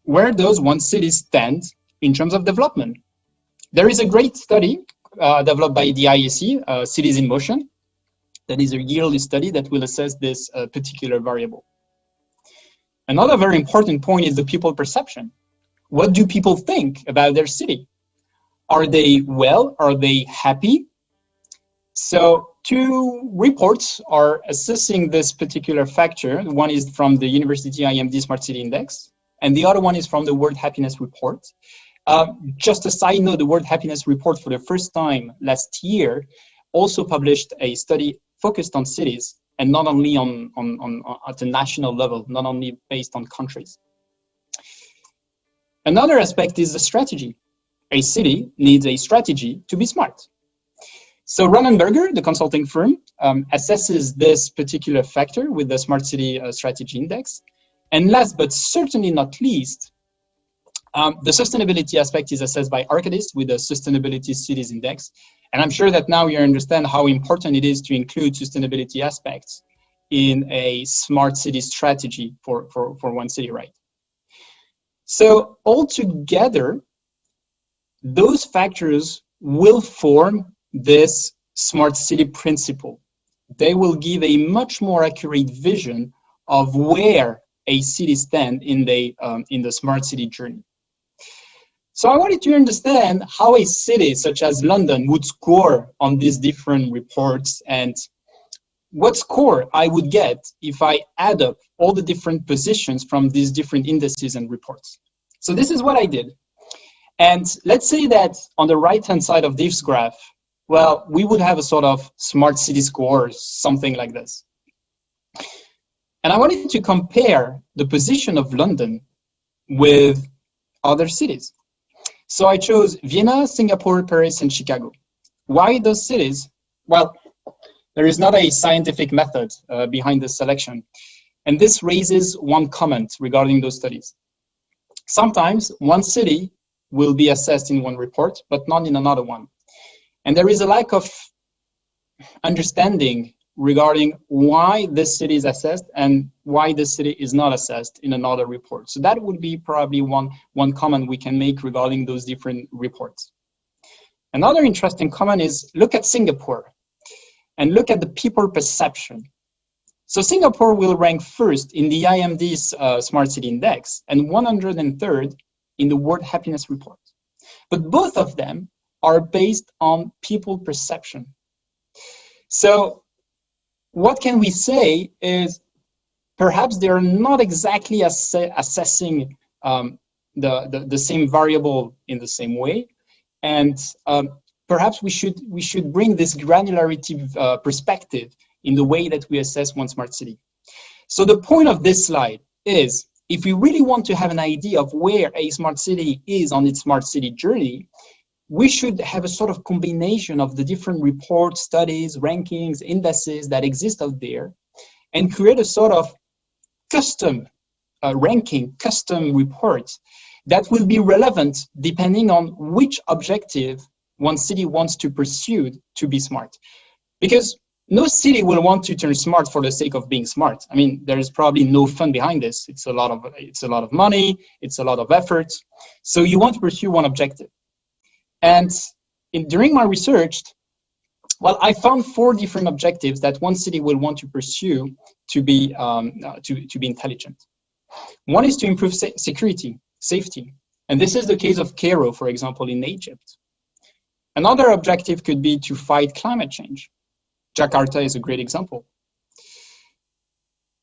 Where does one city stand in terms of development? There is a great study developed by the IEC, Cities in Motion, that is a yearly study that will assess this particular variable. Another very important point is the people perception. What do people think about their city? Are they well? Are they happy? So 2 reports are assessing this particular factor. One is from the University IMD Smart City Index, and the other one is from the World Happiness Report. Just a side note, the World Happiness Report for the first time last year also published a study focused on cities and not only on at the national level, not only based on countries. Another aspect is the strategy. A city needs a strategy to be smart. So Ronnenberger, the consulting firm, assesses this particular factor with the Smart City Strategy Index. And last but certainly not least, the sustainability aspect is assessed by Arcadis with the Sustainability Cities Index. And I'm sure that now you understand how important it is to include sustainability aspects in a smart city strategy for one city, right? So altogether, those factors will form this smart city principle. They will give a much more accurate vision of where a city stands in the smart city journey. So I wanted to understand how a city such as London would score on these different reports and what score I would get if I add up all the different positions from these different indices and reports. So this is what I did. And let's say that on the right-hand side of this graph, well, we would have a sort of smart city score, something like this. And I wanted to compare the position of London with other cities. So I chose Vienna, Singapore, Paris, and Chicago. Why those cities? Well, there is not a scientific method behind this selection. And this raises one comment regarding those studies. Sometimes one city will be assessed in one report, but not in another one. And there is a lack of understanding regarding why this city is assessed and why this city is not assessed in another report. So that would be probably one comment we can make regarding those different reports. Another interesting comment is look at Singapore and look at the people perception. So Singapore will rank first in the IMD's Smart City Index and 103rd in the World Happiness Report. But both of them are based on people perception. So what can we say is perhaps they're not exactly assessing the same variable in the same way. And perhaps we should bring this granularity perspective in the way that we assess one smart city. So the point of this slide is, if we really want to have an idea of where a smart city is on its smart city journey, we should have a sort of combination of the different reports, studies, rankings, indices that exist out there, and create a sort of custom ranking, custom reports that will be relevant depending on which objective one city wants to pursue to be smart. Because no city will want to turn smart for the sake of being smart. I mean, there is probably no fun behind this. It's a lot of money, it's a lot of effort. So you want to pursue one objective. And during my research, well, I found 4 different objectives that one city will want to pursue to be intelligent. One is to improve security, safety. And this is the case of Cairo, for example, in Egypt. Another objective could be to fight climate change. Jakarta is a great example.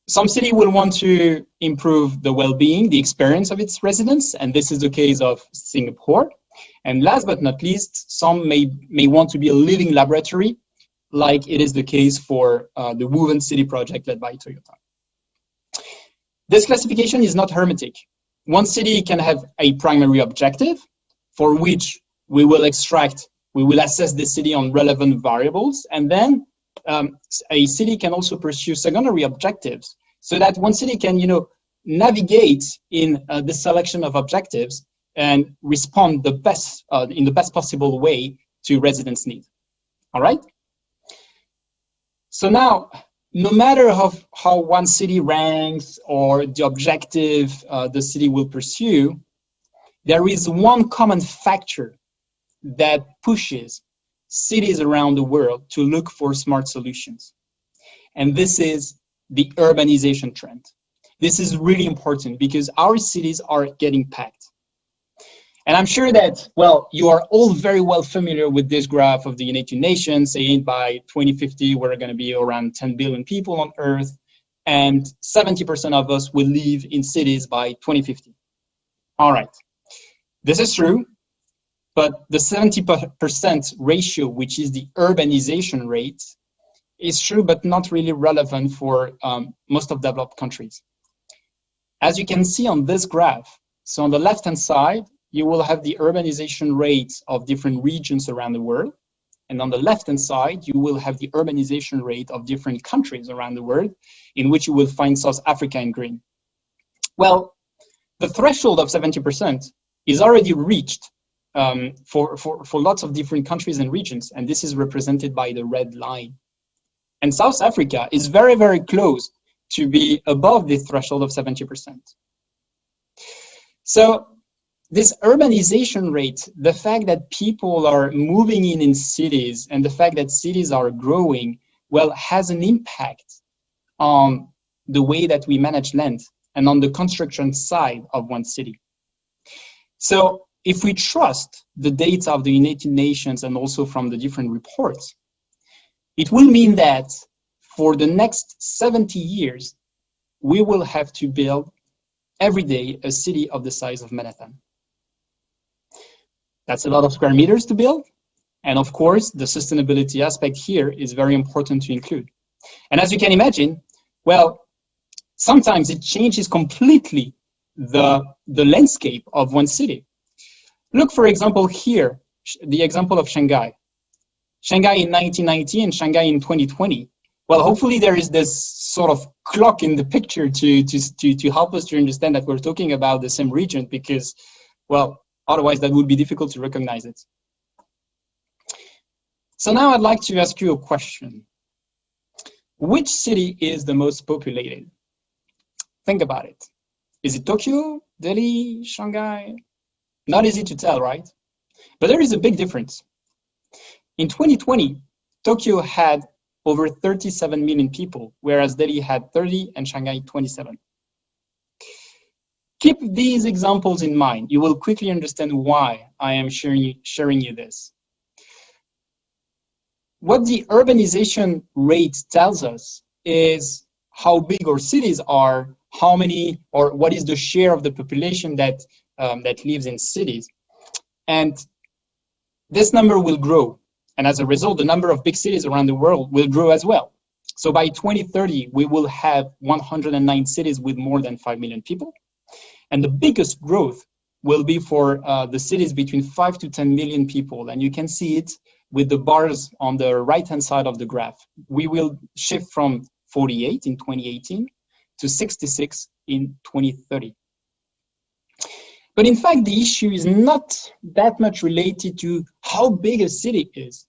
Some city will want to improve the well-being, the experience of its residents, and this is the case of Singapore. And last but not least, some may want to be a living laboratory, like it is the case for the Woven City project led by Toyota. This classification is not hermetic. One city can have a primary objective for which we will assess the city on relevant variables, and then a city can also pursue secondary objectives so that one city can, navigate in the selection of objectives and respond in the best possible way to residents' needs. All right? So now, no matter how one city ranks or the objective the city will pursue, there is one common factor that pushes cities around the world to look for smart solutions. And this is the urbanization trend. This is really important because our cities are getting packed. And I'm sure that, well, you are all very well familiar with this graph of the United Nations saying by 2050, we're going to be around 10 billion people on Earth, and 70% of us will live in cities by 2050. All right, this is true, but the 70% ratio, which is the urbanization rate, is true, but not really relevant for most of developed countries. As you can see on this graph, so on the left-hand side, you will have the urbanization rates of different regions around the world. And on the left-hand side, you will have the urbanization rate of different countries around the world, in which you will find South Africa in green. Well, the threshold of 70% is already reached for lots of different countries and regions, and this is represented by the red line. And South Africa is very, very close to be above the threshold of 70%. So this urbanization rate, the fact that people are moving in cities and the fact that cities are growing, well, has an impact on the way that we manage land and on the construction side of one city. So if we trust the data of the United Nations and also from the different reports, it will mean that for the next 70 years, we will have to build every day a city of the size of Manhattan. That's a lot of square meters to build. And of course, the sustainability aspect here is very important to include. And as you can imagine, well, sometimes it changes completely the landscape of one city. Look, for example, here, the example of Shanghai. Shanghai in 1990 and Shanghai in 2020. Well, hopefully there is this sort of clock in the picture to help us to understand that we're talking about the same region, because, well, otherwise that would be difficult to recognize it. So now I'd like to ask you a question. Which city is the most populated? Think about it. Is it Tokyo, Delhi, Shanghai? Not easy to tell, right? But there is a big difference. In 2020, Tokyo had over 37 million people, whereas Delhi had 30 and Shanghai 27. Keep these examples in mind. You will quickly understand why I am sharing you this. What the urbanization rate tells us is how big our cities are, how many, or what is the share of the population that lives in cities. And this number will grow. And as a result, the number of big cities around the world will grow as well. So by 2030, we will have 109 cities with more than 5 million people. And the biggest growth will be for the cities between 5 to 10 million people. And you can see it with the bars on the right-hand side of the graph. We will shift from 48 in 2018 to 66 in 2030. But in fact, the issue is not that much related to how big a city is,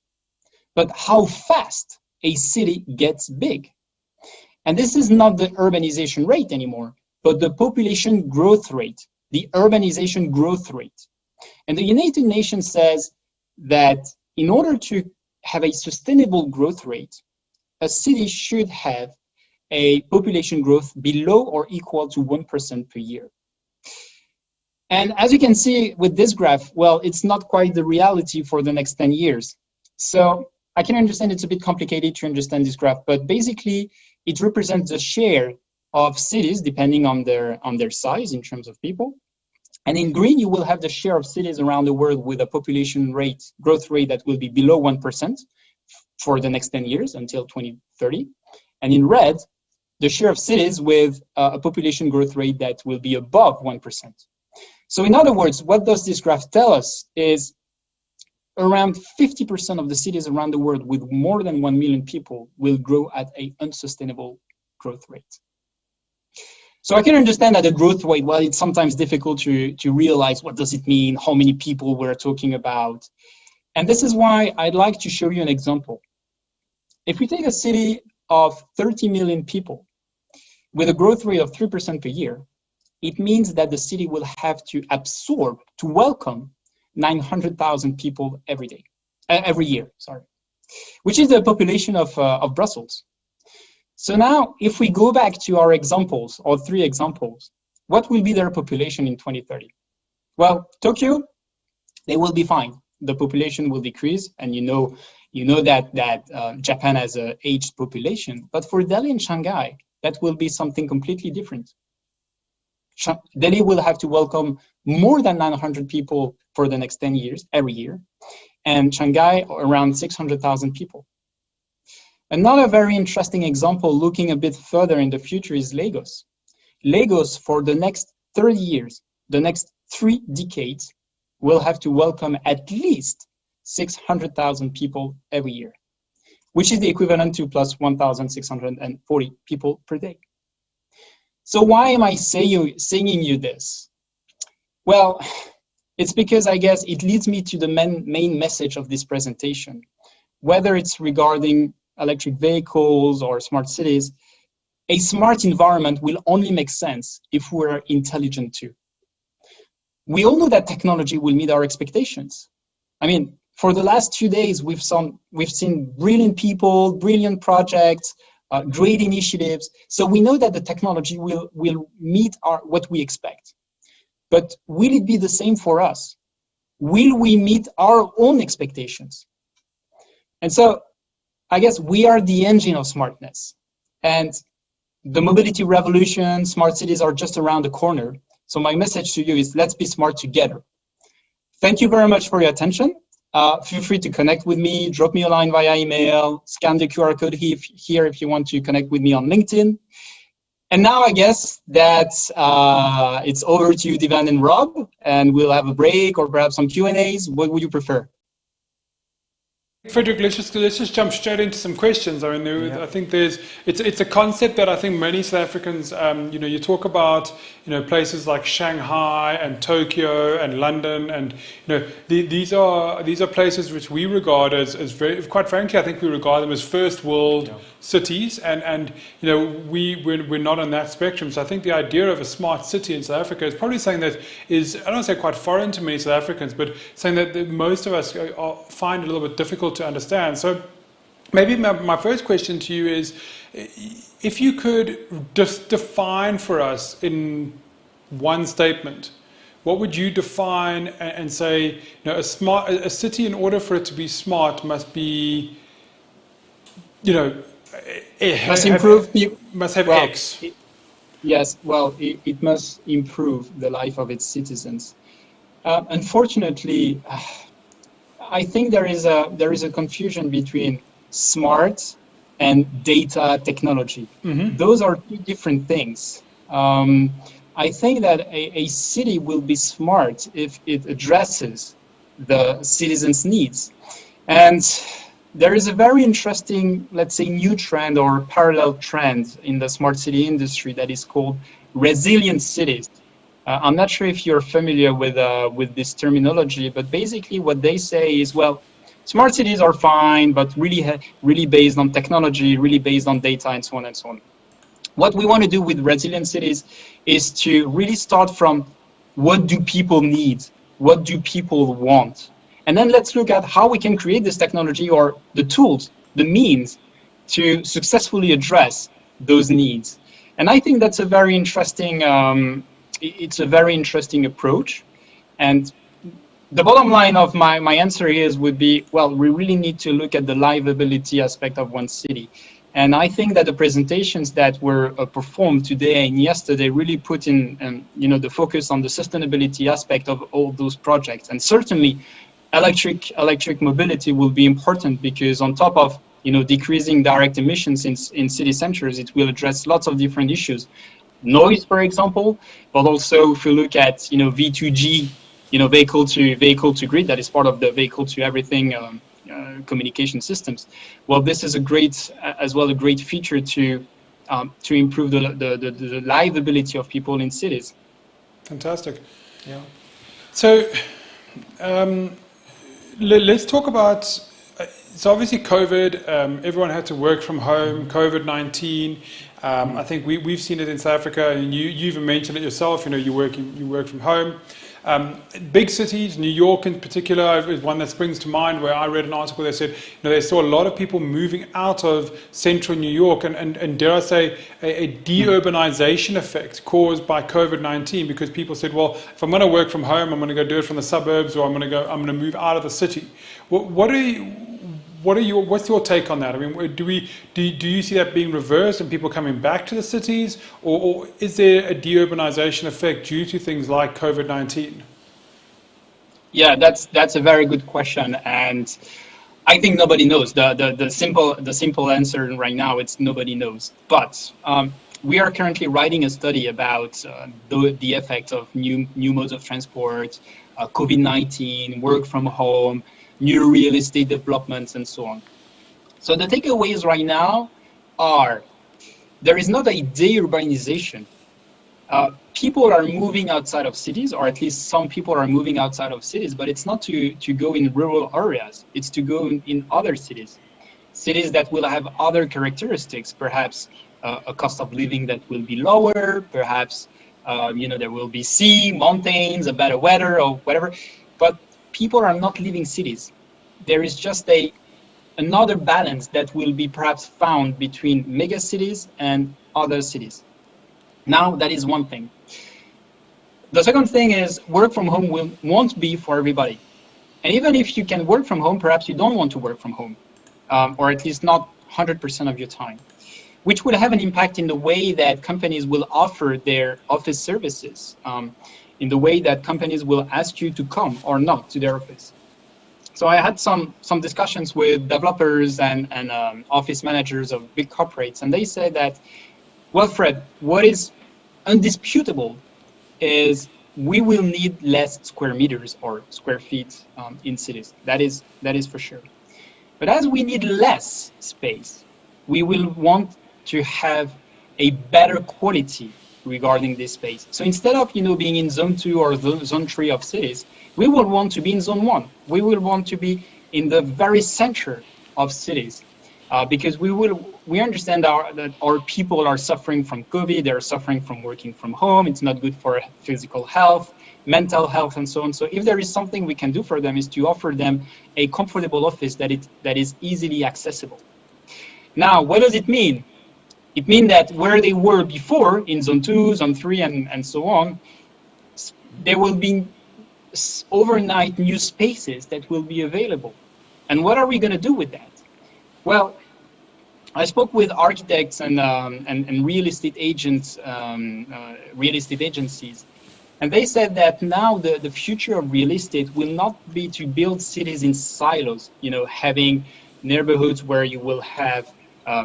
but how fast a city gets big. And this is not the urbanization rate anymore, but the population growth rate, the urbanization growth rate. And the United Nations says that in order to have a sustainable growth rate, a city should have a population growth below or equal to 1% per year. And as you can see with this graph, well, it's not quite the reality for the next 10 years. So I can understand it's a bit complicated to understand this graph, but basically it represents the share of cities depending on their size in terms of people. And in green, you will have the share of cities around the world with a population rate, growth rate that will be below 1% for the next 10 years until 2030. And in red, the share of cities with a population growth rate that will be above 1%. So in other words, what does this graph tell us is around 50% of the cities around the world with more than 1 million people will grow at an unsustainable growth rate. So I can understand that the growth rate, well, it's sometimes difficult to realize what does it mean, how many people we're talking about. And this is why I'd like to show you an example. If we take a city of 30 million people with a growth rate of 3% per year, it means that the city will have to absorb, to welcome 900,000 people every year, which is the population of Brussels. So now, if we go back to our examples, or 3 examples, what will be their population in 2030? Well, Tokyo, they will be fine. The population will decrease, and you know that Japan has an aged population. But for Delhi and Shanghai, that will be something completely different. Delhi will have to welcome more than 900 people for the next 10 years, every year, and Shanghai around 600,000 people. Another very interesting example looking a bit further in the future is Lagos. Lagos, for the next 30 years, the next 3 decades, will have to welcome at least 600,000 people every year, which is the equivalent to plus 1,640 people per day. So why am I singing you this? Well, it's because I guess it leads me to the main message of this presentation. Whether it's regarding electric vehicles or smart cities, a smart environment will only make sense if we're intelligent too. We all know that technology will meet our expectations. I mean, for the last 2 days, we've seen brilliant people, brilliant projects, great initiatives. So we know that the technology will meet what we expect. But will it be the same for us? Will we meet our own expectations? And so I guess we are the engine of smartness. And the mobility revolution, smart cities are just around the corner. So my message to you is let's be smart together. Thank you very much for your attention. Feel free to connect with me, drop me a line via email, scan the QR code here if you want to connect with me on LinkedIn. And now I guess that it's over to you, Divan and Rob, and we'll have a break or perhaps some Q&As. What would you prefer? Frederick, let's just jump straight into some questions. I mean, I think it's a concept that I think many South Africans, you talk about, places like Shanghai and Tokyo and London, and these are places which we regard as very, quite frankly, I think we regard them as first world cities, and we're not on that spectrum. So I think the idea of a smart city in South Africa is probably something that is, I don't want to say quite foreign to many South Africans, but something that most of us find a little bit difficult to understand. So maybe my first question to you is, if you could just define for us in one statement, what would you define and say, a city, in order for it to be smart, must be, must improve, must have X. Yes, well, it must improve the life of its citizens. Unfortunately, I think there is a confusion between smart and data technology. Mm-hmm. Those are 2 different things. I think that a city will be smart if it addresses the citizens' needs. And there is a very interesting, let's say, new trend or parallel trend in the smart city industry that is called resilient cities. I'm not sure if you're familiar with this terminology, but basically what they say is, well, smart cities are fine, but really based on technology, really based on data, and so on and so on. What we want to do with resilient cities is to really start from what do people need? What do people want? And then let's look at how we can create this technology or the tools, the means to successfully address those needs. And I think that's a very interesting it's a very interesting approach. And the bottom line of my answer would be, well, we really need to look at the livability aspect of one city. And I think that the presentations that were performed today and yesterday really put in the focus on the sustainability aspect of all those projects. And certainly electric mobility will be important, because on top of decreasing direct emissions in city centers, it will address lots of different issues. Noise, for example, but also if you look at V2G, vehicle to grid, that is part of the vehicle to everything communication systems. Well, this is a great feature to improve the livability of people in cities. Fantastic. Yeah. So let's talk about. So obviously COVID. Everyone had to work from home. COVID-19. I think we've seen it in South Africa, and you even mentioned it yourself. You work from home. Big cities, New York in particular, is one that springs to mind, where I read an article that said they saw a lot of people moving out of central New York, and dare I say a deurbanization effect caused by COVID-19, because people said, well, if I'm going to work from home, I'm going to go do it from the suburbs, or I'm going to move out of the city. What's your take on that? I mean, do you see that being reversed and people coming back to the cities, or is there a deurbanization effect due to things like COVID-19? Yeah, that's a very good question, and I think nobody knows. The simple answer right now, it's nobody knows. But we are currently writing a study about the effect of new modes of transport, COVID-19, work from home, new real estate developments, and so on. So the takeaways right now are, there is not a deurbanization. People are moving outside of cities, or at least some people are moving outside of cities, but it's not to go in rural areas, it's to go in other cities. Cities that will have other characteristics, perhaps a cost of living that will be lower, perhaps there will be sea, mountains, a better weather, or whatever. But people are not leaving cities. There is just another balance that will be perhaps found between mega cities and other cities. Now, that is one thing. The second thing is, work from home won't be for everybody. And even if you can work from home, perhaps you don't want to work from home, or at least not 100% of your time, which will have an impact in the way that companies will offer their office services, in the way that companies will ask you to come or not to their office. So I had some discussions with developers and office managers of big corporates, and they said that, well, Fred, what is undisputable is we will need less square meters or square feet in cities. That is for sure. But as we need less space, we will want to have a better quality regarding this space. So instead of being in zone 2 or zone 3 of cities, we will want to be in zone 1. We will want to be in the very center of cities, because we understand that our people are suffering from COVID. They're suffering from working from home. It's not good for physical health, mental health, and so on. So if there is something we can do for them, is to offer them a comfortable office that is easily accessible. Now, what does it mean? It means that where they were before, in zone 2, zone 3, and so on, there will be overnight new spaces that will be available. And what are we going to do with that? Well, I spoke with architects and real estate agents, real estate agencies, and they said that now the future of real estate will not be to build cities in silos, having neighborhoods where you will have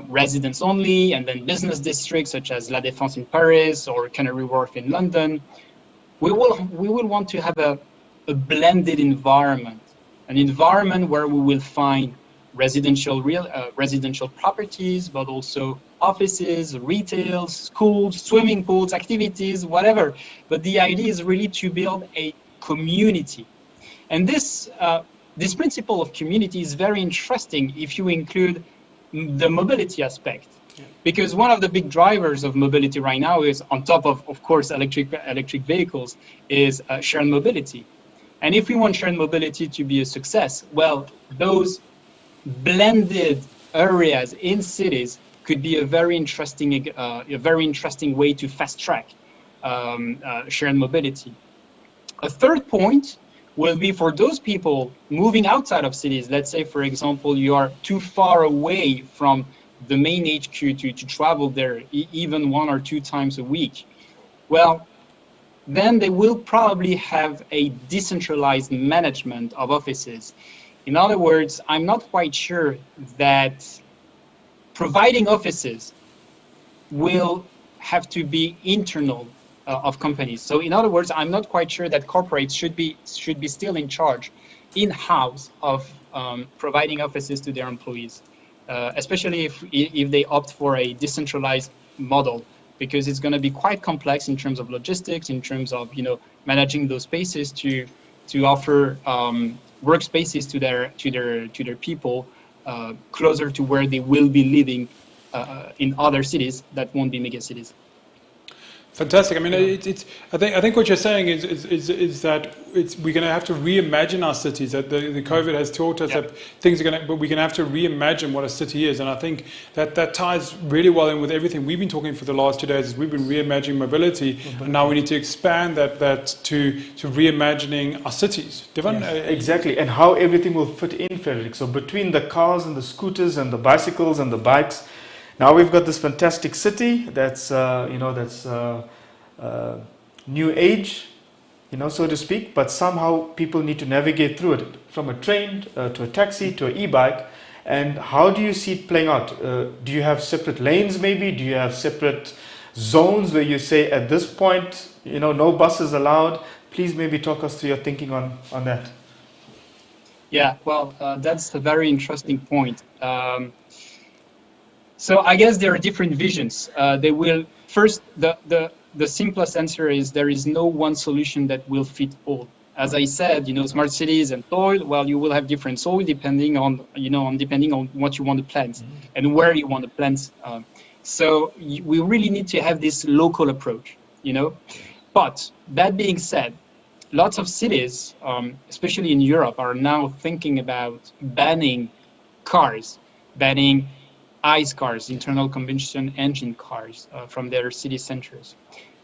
residents only, and then business districts such as La Défense in Paris or Canary Wharf in London. We will want to have a blended environment, an environment where we will find residential properties, but also offices, retail, schools, swimming pools, activities, whatever. But the idea is really to build a community, and this principle of community is very interesting if you include the mobility aspect, because one of the big drivers of mobility right now is, on top of course, electric vehicles, is shared mobility. And if we want shared mobility to be a success, well, those blended areas in cities could be a very interesting way to fast track shared mobility. A third point will be for those people moving outside of cities. Let's say, for example, you are too far away from the main HQ to travel there even 1 or 2 times a week. Well, then they will probably have a decentralized management of offices. In other words, I'm not quite sure that providing offices will have to be internal of companies. So in other words, I'm not quite sure that corporates should be still in charge in-house of providing offices to their employees, especially if they opt for a decentralized model, because it's going to be quite complex in terms of logistics, in terms of managing those spaces to offer workspaces to their people closer to where they will be living in other cities that won't be mega cities. Fantastic. I mean, I think what you're saying is that we're going to have to reimagine our cities. That the COVID has taught us that things are going to, but we're going to have to reimagine what a city is. And I think that ties really well in with everything we've been talking for the last 2 days. Is we've been reimagining mobility, and now we need to expand that to reimagining our cities. Devon? Yes, exactly, and how everything will fit in, Frederick. So between the cars and the scooters and the bicycles and the bikes, now we've got this fantastic city that's new age, so to speak. But somehow people need to navigate through it, from a train to a taxi to an e-bike. And how do you see it playing out? Do you have separate lanes, maybe? Do you have separate zones where you say at this point, no buses allowed? Please maybe talk us through your thinking on that. Yeah, well, that's a very interesting point. So I guess there are different visions. They will first, the simplest answer is there is no one solution that will fit all. As I said, smart cities and soil. Well, you will have different soil depending on what you want to plant and where you want to plant. So we really need to have this local approach. But that being said, lots of cities, especially in Europe, are now thinking about banning cars, banning ICE cars, internal combustion engine cars, from their city centers.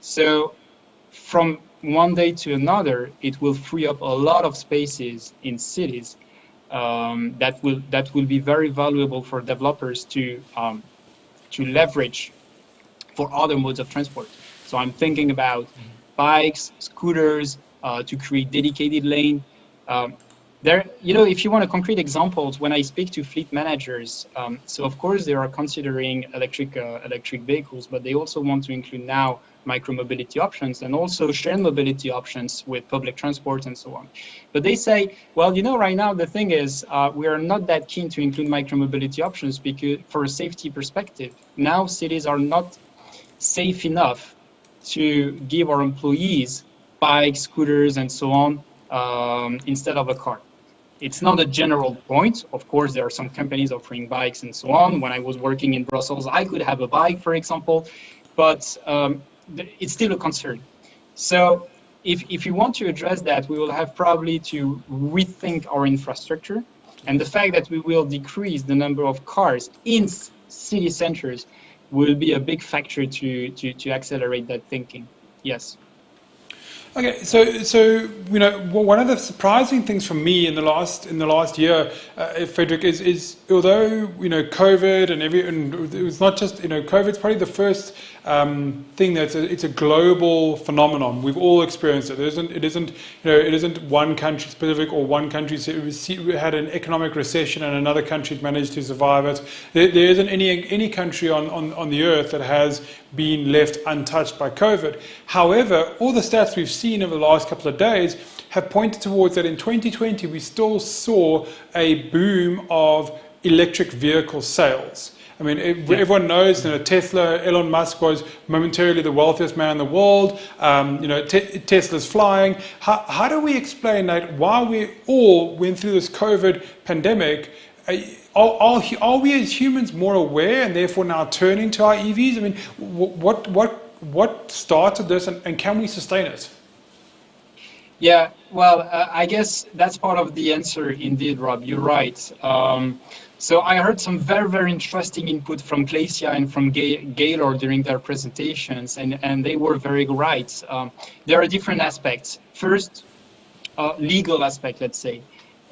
So from one day to another, it will free up a lot of spaces in cities that will be very valuable for developers to leverage for other modes of transport. So I'm thinking about bikes, scooters, to create dedicated lane. If you want a concrete examples, when I speak to fleet managers, so of course they are considering electric vehicles, but they also want to include now micromobility options and also shared mobility options with public transport and so on. But they say, well, right now the thing is, we are not that keen to include micromobility options because for a safety perspective, now cities are not safe enough to give our employees bikes, scooters, and so on instead of a car. It's not a general point. Of course, there are some companies offering bikes and so on. When I was working in Brussels, I could have a bike, for example, but it's still a concern. So if you want to address that, we will have probably to rethink our infrastructure. And the fact that we will decrease the number of cars in city centers will be a big factor to accelerate that thinking. Yes. Okay, so one of the surprising things for me in the last year, Frederick, is although COVID and it was not just COVID's probably the first thing it's a global phenomenon. We've all experienced it. It isn't one country specific or one country. We had an economic recession and another country managed to survive it. There isn't any country on the earth that has been left untouched by COVID. However, all the stats we've seen over the last couple of days have pointed towards that in 2020 we still saw a boom of electric vehicle sales. I mean, everyone knows Tesla, Elon Musk was momentarily the wealthiest man in the world. Tesla's flying. How do we explain that while we all went through this COVID pandemic, are we as humans more aware and therefore now turning to our EVs? I mean, what started this and can we sustain it? Yeah, well, I guess that's part of the answer indeed, Rob. You're right. So I heard some very, very interesting input from Glacia and from Gaylor during their presentations, and they were very right. There are different aspects. First, legal aspect, let's say.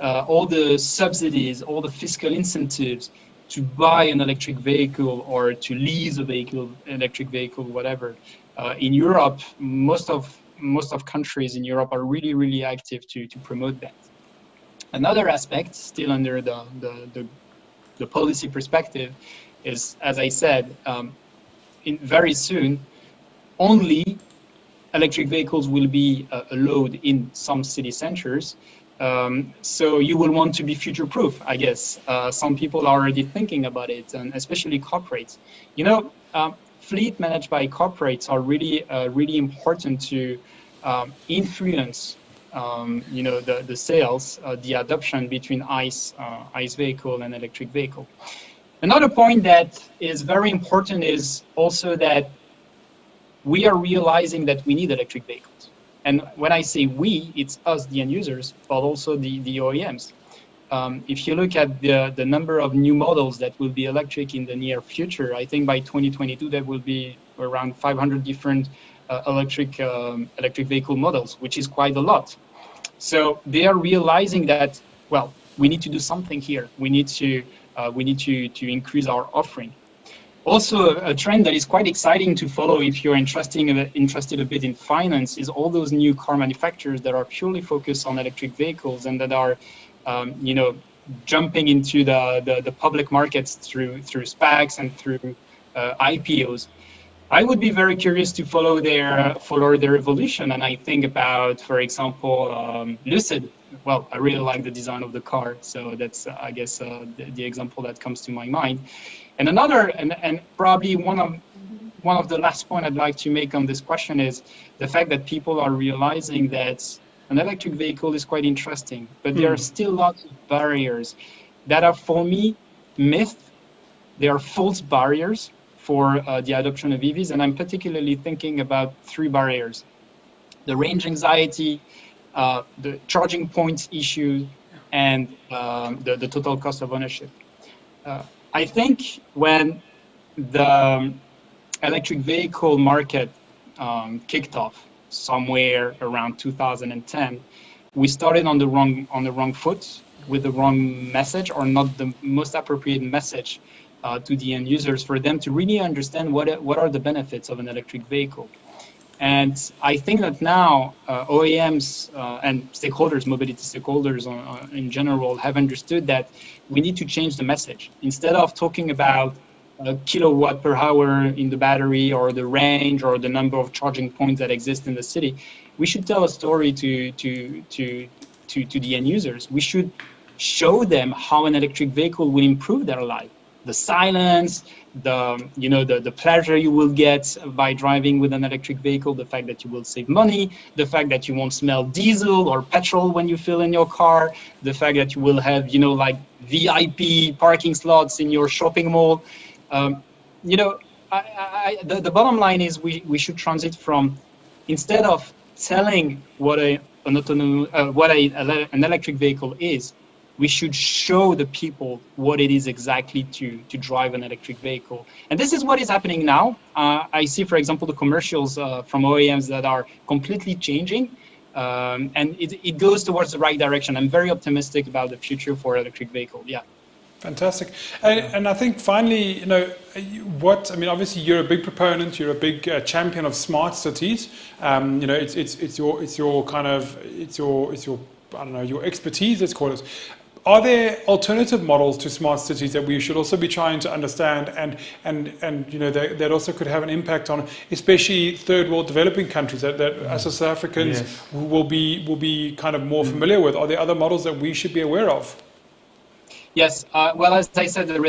All the subsidies, all the fiscal incentives to buy an electric vehicle or to lease a electric vehicle, whatever. In Europe, most of countries in Europe are really, really active to promote that. Another aspect, still under the policy perspective, is, as I said, very soon, only electric vehicles will be allowed in some city centers. So you will want to be future-proof, I guess. Some people are already thinking about it, and especially corporates. You know, fleet managed by corporates are really important to influence, you know, the sales, the adoption between ICE vehicle and electric vehicle. Another point that is very important is also that we are realizing that we need electric vehicles. And when I say we, it's us, the end users, but also the OEMs. If you look at the number of new models that will be electric in the near future, I think by 2022 there will be around 500 different electric vehicle models, which is quite a lot. So they are realizing that, well, we need to do something here. We need to increase our offering. Also, a trend that is quite exciting to follow if you're interested a bit in finance is all those new car manufacturers that are purely focused on electric vehicles and that are, you know, jumping into the public markets through SPACs and through IPOs. I would be very curious to follow their evolution, and I think about, for example, Lucid. Well, I really like the design of the car, so that's I guess the example that comes to my mind. And another, and probably one of the last point I'd like to make on this question is the fact that people are realizing that an electric vehicle is quite interesting, but there are still lots of barriers that are, for me, myth. They are false barriers for the adoption of EVs, and I'm particularly thinking about 3 barriers: the range anxiety, the charging points issue, and the total cost of ownership. I think when the electric vehicle market kicked off somewhere around 2010, we started on the wrong foot with the wrong message, or not the most appropriate message to the end users for them to really understand what are the benefits of an electric vehicle. And I think that now OEMs and stakeholders, mobility stakeholders in general, have understood that we need to change the message. Instead of talking about kilowatt per hour in the battery, or the range, or the number of charging points that exist in the city, we should tell a story to the end users. We should show them how an electric vehicle will improve their life. The silence, the pleasure you will get by driving with an electric vehicle, the fact that you will save money, the fact that you won't smell diesel or petrol when you fill in your car, the fact that you will have, like VIP parking slots in your shopping mall. The bottom line is we should transit from, instead of telling what an electric vehicle is, we should show the people what it is exactly to drive an electric vehicle. And this is what is happening now. I see, for example, the commercials from OEMs that are completely changing, and it goes towards the right direction. I'm very optimistic about the future for electric vehicle. Yeah. Fantastic. And I think finally, obviously you're a big proponent, you're a big champion of smart cities. It's your expertise, let's call it. Are there alternative models to smart cities that we should also be trying to understand, and that also could have an impact on, especially third world developing countries that us as South Africans will be kind of more familiar with? Are there other models that we should be aware of? Yes, well, as I said, the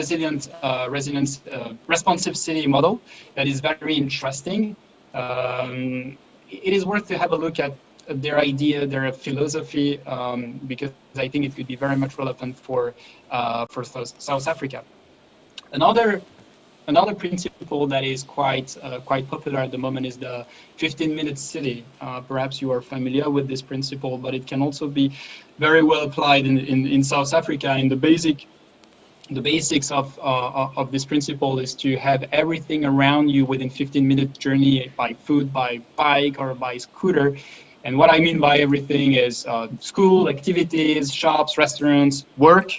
responsive city model, that is very interesting. It is worth to have a look at their idea, their philosophy, because I think it could be very much relevant for South Africa. Another principle that is quite popular at the moment is the 15-minute city. Perhaps you are familiar with this principle, but it can also be very well applied in South Africa. And the basics of this principle is to have everything around you within 15-minute journey by foot, by bike, or by scooter. And what I mean by everything is school, activities, shops, restaurants, work.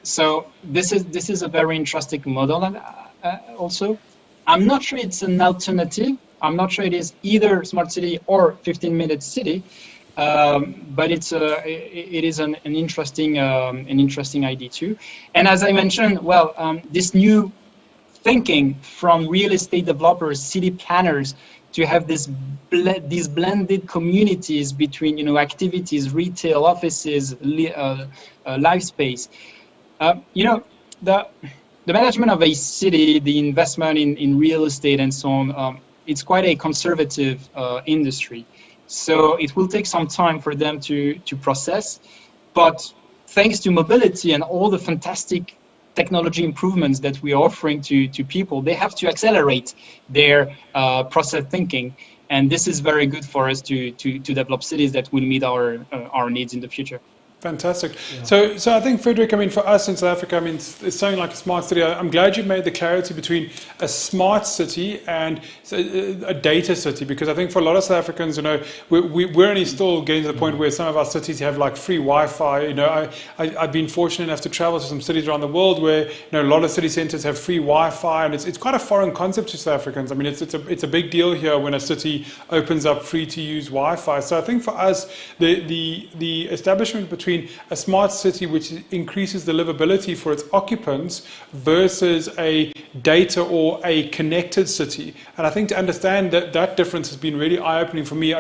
So this is a very interesting model. Also, I'm not sure it's an alternative. I'm not sure it is either smart city or 15-minute city. But it is an interesting idea too. And as I mentioned, this new thinking from real estate developers, city planners, to have these blended communities between activities, retail, offices, life space. The management of a city, the investment in real estate and so on, it's quite a conservative industry. So it will take some time for them to process. But thanks to mobility and all the fantastic technology improvements that we are offering to people, they have to accelerate their process thinking. And this is very good for us to develop cities that will meet our needs in the future. Fantastic. Yeah. So I think, Frederick, for us in South Africa, it's something like a smart city. I'm glad you made the clarity between a smart city and a data city, because I think for a lot of South Africans, we're only still getting to the point where some of our cities have like free Wi-Fi. I've been fortunate enough to travel to some cities around the world where a lot of city centers have free Wi-Fi, and it's quite a foreign concept to South Africans. It's a big deal here when a city opens up free to use Wi-Fi. So I think for us, the establishment between a smart city which increases the livability for its occupants versus a data or a connected city. And I think to understand that difference has been really eye-opening for me.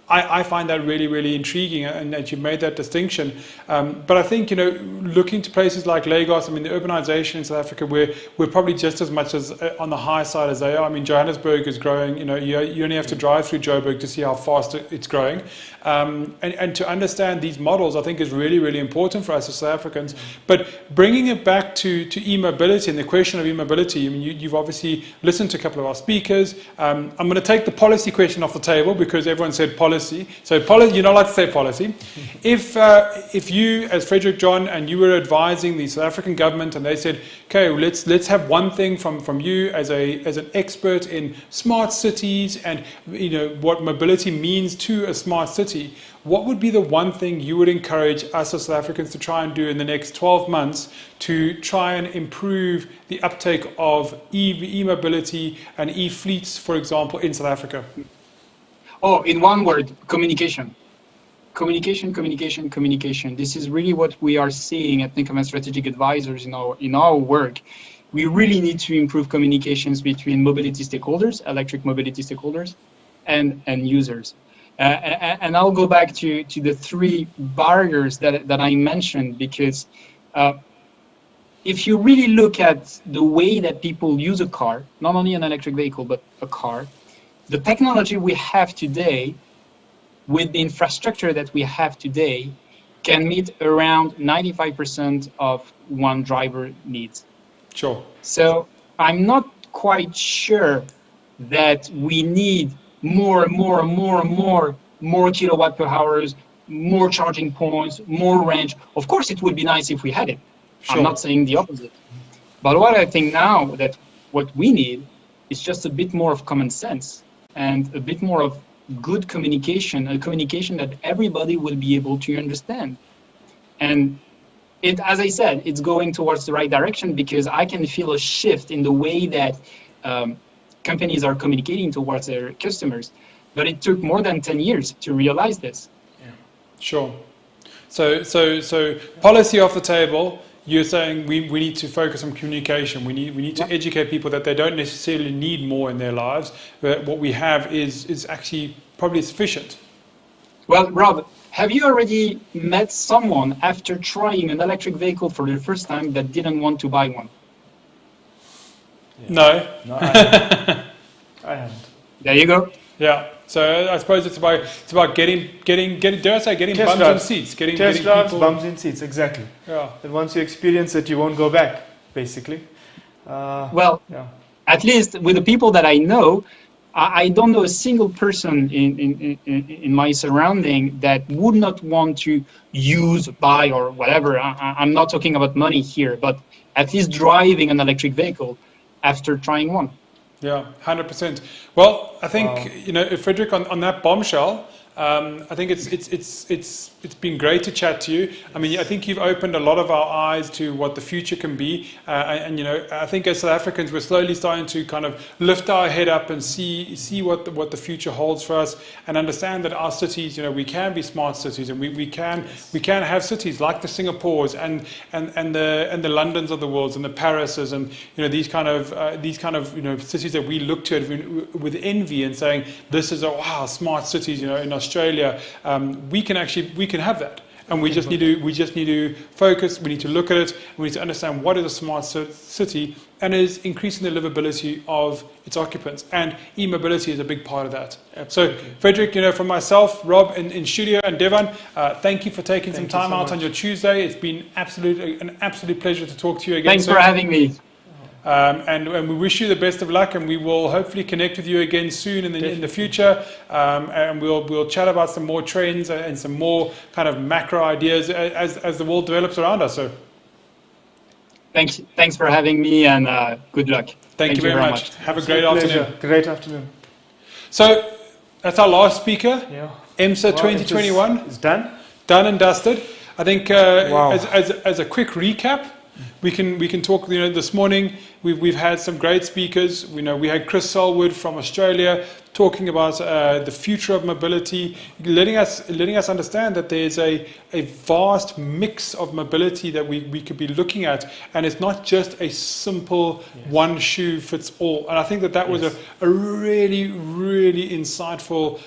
I find that really, really intriguing, and that you made that distinction. But I think, looking to places like Lagos, the urbanization in South Africa, we're probably just as much as on the high side as they are. Johannesburg is growing. You only have to drive through Joburg to see how fast it's growing. And to understand these models, I think, is really, really important for us as South Africans. But bringing it back to e-mobility and the question of e-mobility, you've obviously listened to a couple of our speakers. I'm going to take the policy question off the table because everyone said policy. So you're not allowed to say policy. If you, as Frederick John, and you were advising the South African government, and they said, okay, let's have one thing from you as an expert in smart cities and what mobility means to a smart city, what would be the one thing you would encourage us as South Africans to try and do in the next 12 months to try and improve the uptake of e-mobility and e-fleets, for example, in South Africa? Oh, in one word, communication. Communication. This is really what we are seeing at Thinkoman Strategic Advisors in our work. We really need to improve communications between mobility stakeholders, electric mobility stakeholders, and users. And I'll go back to the three barriers that I mentioned, because if you really look at the way that people use a car, not only an electric vehicle, but a car, the technology we have today, with the infrastructure that we have today, can meet around 95% of one driver needs. Sure. So I'm not quite sure that we need more kilowatt per hours, more charging points, more range. Of course, it would be nice if we had it. Sure. I'm not saying the opposite. But what I think now that what we need is just a bit more of common sense and a bit more of good communication, a communication that everybody will be able to understand. And it, as I said, it's going towards the right direction, because I can feel a shift in the way that companies are communicating towards their customers. But it took more than 10 years to realize this. Yeah. Sure. So policy off the table. You're saying we need to focus on communication. We need to educate people that they don't necessarily need more in their lives. But what we have is actually probably sufficient. Well, Rob, have you already met someone after trying an electric vehicle for the first time that didn't want to buy one? Yeah. No, I haven't. There you go. Yeah. So I suppose it's about getting dare I say, getting test bums drives. in seats, getting drives, people, bums in seats, exactly. Yeah. And once you experience it, you won't go back, basically. At least with the people that I know, I don't know a single person in my surrounding that would not want to use, buy, or whatever. I'm not talking about money here, but at least driving an electric vehicle after trying one. Yeah, 100%. Well, I think, Frederick, on that bombshell, I think it's been great to chat to you. I mean, I think you've opened a lot of our eyes to what the future can be, and you know, I think as South Africans we're slowly starting to kind of lift our head up and see what the future holds for us, and understand that our cities, you know, we can be smart cities, and we can have cities like the Singapores and the Londons of the world and the Parises, and you know, these kind of you know, cities that we look to with envy and saying this is wow, smart cities, you know, in Australia. We can have that, and we just need to focus. We need to look at it. We need to understand what is a smart city, and is increasing the livability of its occupants, and e-mobility is a big part of that. Absolutely. So Frederick, you know, from myself, Rob in studio, and Devon, thank you for taking some time out on your Tuesday. It's been an absolute pleasure to talk to you again. Thanks for having me. And we wish you the best of luck, and we will hopefully connect with you again soon in the future, and we'll chat about some more trends and some more kind of macro ideas as the world develops around us. So thanks for having me, and good luck. Thank you very much. Have a great afternoon. Great afternoon. So that's our last speaker. Yeah. EMCSA 2021 is done and dusted. I think as a quick recap, we can talk. You know, this morning we've had some great speakers. We had Chris Selwood from Australia talking about the future of mobility, letting us understand that there's a vast mix of mobility that we could be looking at, and it's not just a simple one shoe fits all. And I think that was a really, really insightful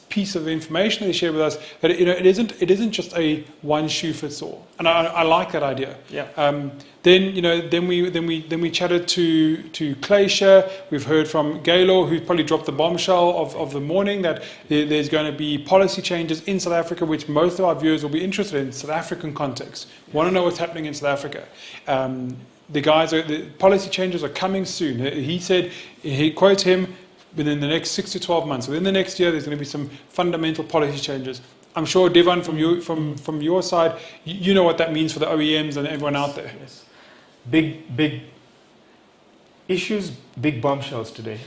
piece of information they shared with us, that it isn't just a one shoe fits all, and I like that idea. Then we chatted to Glacier. We've heard from Gaylor, who probably dropped the bombshell of the morning, that there's going to be policy changes in South Africa, which most of our viewers will be interested in, South African context. Want to know what's happening in South Africa. The policy changes are coming soon. He said, he quotes him, within the next 6 to 12 months. Within the next year, there's going to be some fundamental policy changes. I'm sure, Devon, from your side, you know what that means for the OEMs and everyone out there. Yes. Big issues, big bombshells today.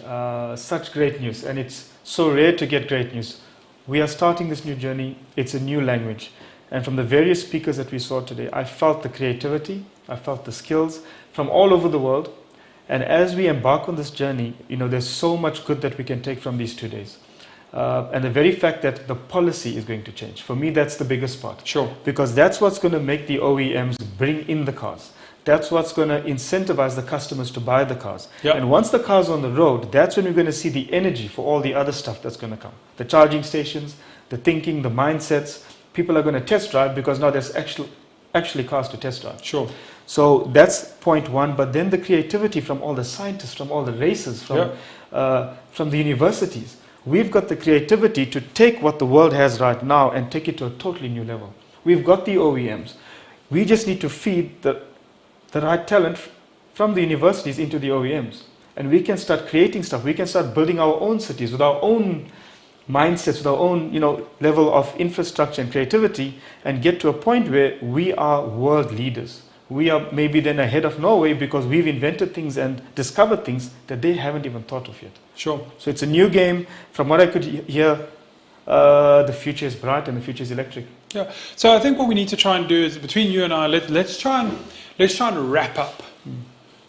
Such great news, and it's so rare to get great news. We are starting this new journey. It's a new language. And from the various speakers that we saw today, I felt the creativity, I felt the skills from all over the world. And as we embark on this journey, there's so much good that we can take from these 2 days. And the very fact that the policy is going to change, for me, that's the biggest part. Sure. Because that's what's going to make the OEMs bring in the cars. That's what's going to incentivize the customers to buy the cars. Yep. And once the car's on the road, that's when we're going to see the energy for all the other stuff that's going to come. The charging stations, the thinking, the mindsets. People are going to test drive, because now there's actually cars to test drive. Sure. So that's point one. But then the creativity from all the scientists, from all the races, from the universities. We've got the creativity to take what the world has right now and take it to a totally new level. We've got the OEMs. We just need to feed the right talent from the universities into the OEMs. And we can start creating stuff. We can start building our own cities with our own mindsets, with our own level of infrastructure and creativity, and get to a point where we are world leaders. We are maybe then ahead of Norway, because we've invented things and discovered things that they haven't even thought of yet. Sure. So it's a new game. From what I could hear, the future is bright and the future is electric. Yeah. So I think what we need to try and do is, between you and I, let's try and wrap up.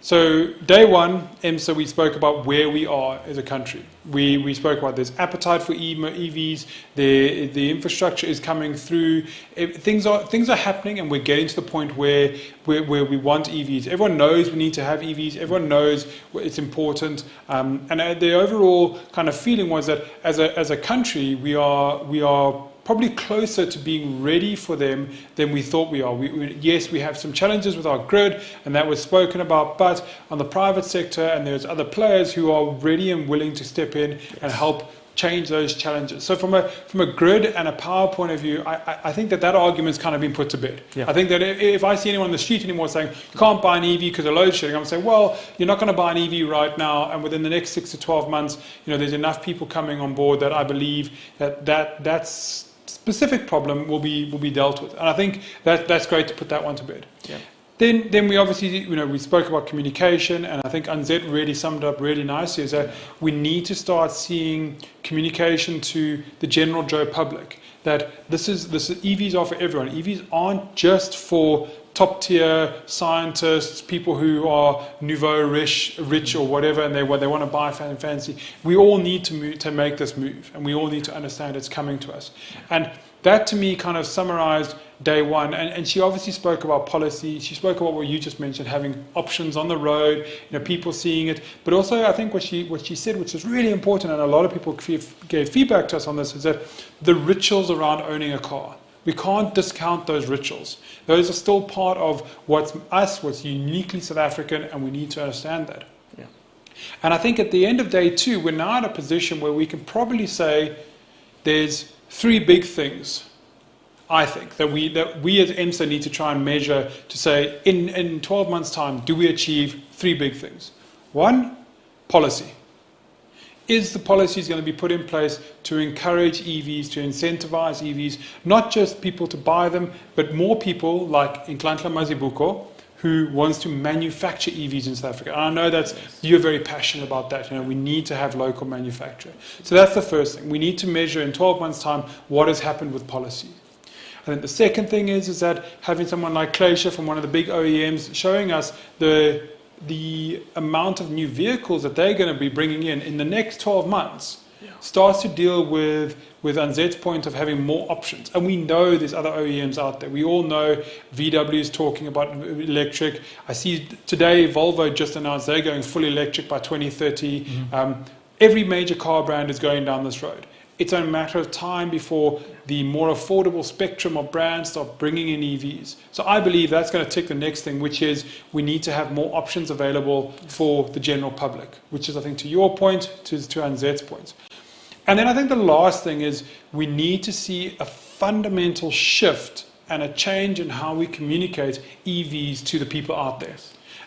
So day one, EMCSA, we spoke about where we are as a country. We spoke about there's appetite for EVs. The infrastructure is coming through. Things are happening, and we're getting to the point where we want EVs. Everyone knows we need to have EVs. Everyone knows it's important. And the overall kind of feeling was that as a country, we are probably closer to being ready for them than we thought we are. Yes, we have some challenges with our grid, and that was spoken about, but on the private sector, and there's other players who are ready and willing to step in and help change those challenges. So from a grid and a power point of view, I think that argument's kind of been put to bed. Yeah. I think that if I see anyone on the street anymore saying, you can't buy an EV because of load shedding, I'm saying, well, you're not going to buy an EV right now, and within the next 6 to 12 months, there's enough people coming on board that I believe that's specific problem will be dealt with. And I think that's great to put that one to bed. Yeah. Then we obviously, we spoke about communication, and I think Anzet really summed up really nicely, is that we need to start seeing communication to the general Joe public, that this is EVs are for everyone. EVs aren't just for top tier scientists, people who are nouveau rich or whatever, and they want to buy fancy. We all need to make this move, and we all need to understand it's coming to us. And that to me kind of summarized day one. And she obviously spoke about policy. She spoke about what you just mentioned, having options on the road, people seeing it. But also I think what she said, which is really important, and a lot of people gave feedback to us on this, is that the rituals around owning a car. We can't discount those rituals. Those are still part of what's uniquely South African, and we need to understand that. Yeah. And I think at the end of day two, we're now in a position where we can probably say there's three big things, I think, that we as EMCSA need to try and measure to say, in 12 months' time, do we achieve three big things? One, policy. Is the policies going to be put in place to encourage EVs, to incentivize EVs, not just people to buy them, but more people like Nhlanhla Mazibuko, who wants to manufacture EVs in South Africa. And I know that you're very passionate about that. We need to have local manufacturing. So that's the first thing. We need to measure in 12 months' time what has happened with policy. I think the second thing is that having someone like Kleisha from one of the big OEMs showing us the amount of new vehicles that they're going to be bringing in the next 12 months starts to deal with Anzet's point of having more options. And we know there's other OEMs out there. We all know VW is talking about electric. I see today Volvo just announced they're going fully electric by 2030. Mm-hmm. Every major car brand is going down this road. It's a matter of time before the more affordable spectrum of brands start bringing in EVs. So I believe that's going to tick the next thing, which is we need to have more options available for the general public, which is, I think, to your point, to Anzet's point. And then I think the last thing is we need to see a fundamental shift and a change in how we communicate EVs to the people out there.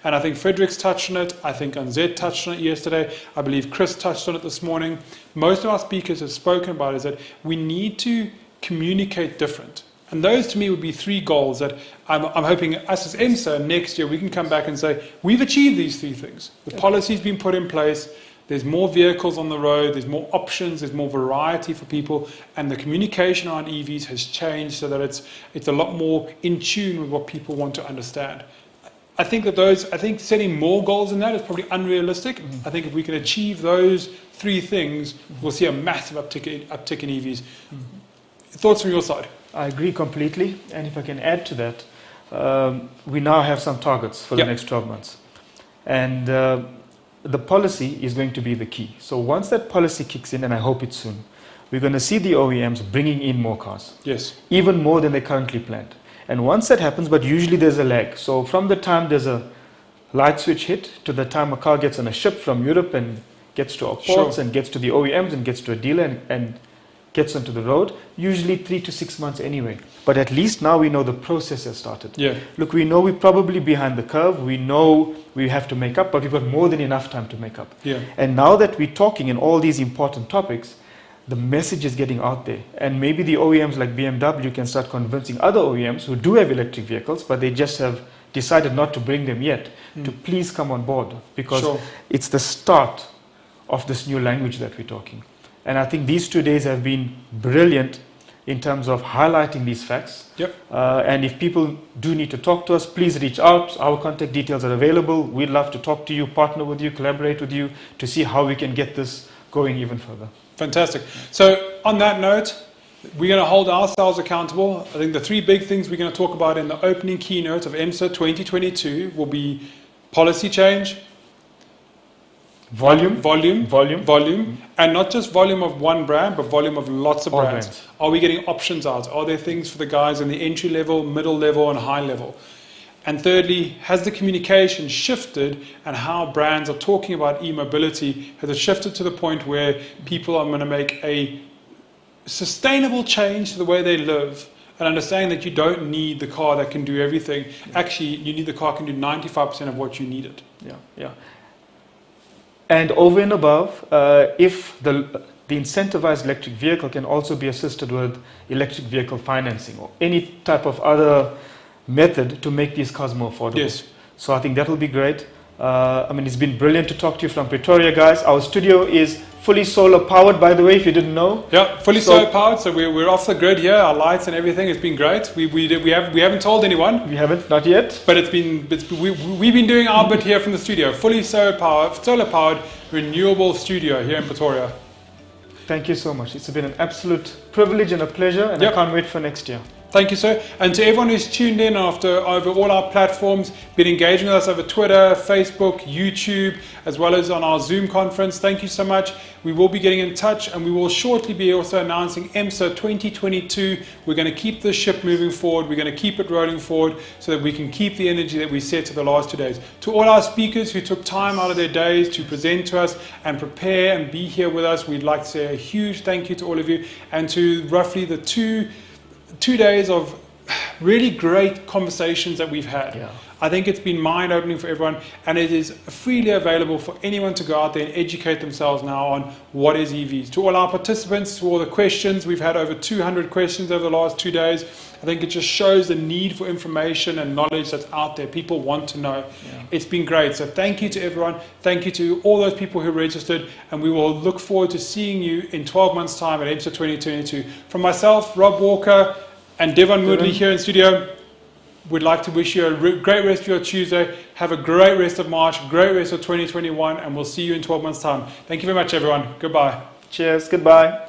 And I think Frederic's touched on it. I think Anzet touched on it yesterday. I believe Chris touched on it this morning. Most of our speakers have spoken about is that we need to communicate different. And those to me would be three goals that I'm hoping us as EMCSA next year we can come back and say, we've achieved these three things. The policy's been put in place. There's more vehicles on the road. There's more options. There's more variety for people. And the communication around EVs has changed so that it's a lot more in tune with what people want to understand. I think setting more goals than that is probably unrealistic. Mm-hmm. I think if we can achieve those three things, we'll see a massive uptick in EVs. Mm-hmm. Thoughts from your side? I agree completely. And if I can add to that, we now have some targets for the next 12 months. And the policy is going to be the key. So once that policy kicks in, and I hope it's soon, we're going to see the OEMs bringing in more cars. Yes. Even more than they currently planned. And once that happens, but usually there's a lag. So from the time there's a light switch hit to the time a car gets on a ship from Europe and gets to our ports and gets to the OEMs and gets to a dealer and gets onto the road, usually 3 to 6 months anyway. But at least now we know the process has started. Yeah. Look, we know we're probably behind the curve. We know we have to make up, but we've got more than enough time to make up. Yeah. And now that we're talking in all these important topics, the message is getting out there. And maybe the OEMs like BMW can start convincing other OEMs who do have electric vehicles, but they just have decided not to bring them yet, to please come on board. Because it's the start of this new language that we're talking. And I think these 2 days have been brilliant in terms of highlighting these facts. Yep. And if people do need to talk to us, please reach out. Our contact details are available. We'd love to talk to you, partner with you, collaborate with you to see how we can get this going even further. Fantastic. So on that note, we're going to hold ourselves accountable. I think the three big things we're going to talk about in the opening keynote of EMCSA 2022 will be policy change, volume, and not just volume of one brand, but volume of lots of brands. Are we getting options out? Are there things for the guys in the entry level, middle level, and high level? And thirdly, has the communication shifted and how brands are talking about e-mobility? Has it shifted to the point where people are going to make a sustainable change to the way they live and understanding that you don't need the car that can do everything. Actually, you need the car that can do 95% of what you needed. Yeah. And over and above, if the incentivized electric vehicle can also be assisted with electric vehicle financing or any type of other method to make these cars more affordable. Yes. So I think that will be great. I mean, it's been brilliant to talk to you from Pretoria, guys. Our studio is fully solar powered, by the way, if you didn't know. Yeah, fully solar powered. So we're off the grid here. Our lights and everything. It's been great. We haven't told anyone. We haven't, not yet. But we've been doing our bit here from the studio. Fully solar powered renewable studio here in Pretoria. Thank you so much. It's been an absolute privilege and a pleasure, and I can't wait for next year. Thank you, sir. And to everyone who's tuned in over all our platforms, been engaging with us over Twitter, Facebook, YouTube, as well as on our Zoom conference, thank you so much. We will be getting in touch, and we will shortly be also announcing EMCSA 2022. We're going to keep this ship moving forward. We're going to keep it rolling forward so that we can keep the energy that we set to the last 2 days. To all our speakers who took time out of their days to present to us and prepare and be here with us, we'd like to say a huge thank you to all of you, and to roughly the two days of really great conversations that we've had. Yeah. I think it's been mind-opening for everyone, and it is freely available for anyone to go out there and educate themselves now on what is EVs. To all our participants, to all the questions, we've had over 200 questions over the last 2 days. I think it just shows the need for information and knowledge that's out there. People want to know. Yeah. It's been great. So thank you to everyone. Thank you to all those people who registered, and we will look forward to seeing you in 12 months' time at EMCSA 2022. From myself, Rob Walker, and Devon Moodley here in studio, we'd like to wish you a great rest of your Tuesday. Have a great rest of March, great rest of 2021, and we'll see you in 12 months' time. Thank you very much, everyone. Goodbye. Cheers. Goodbye.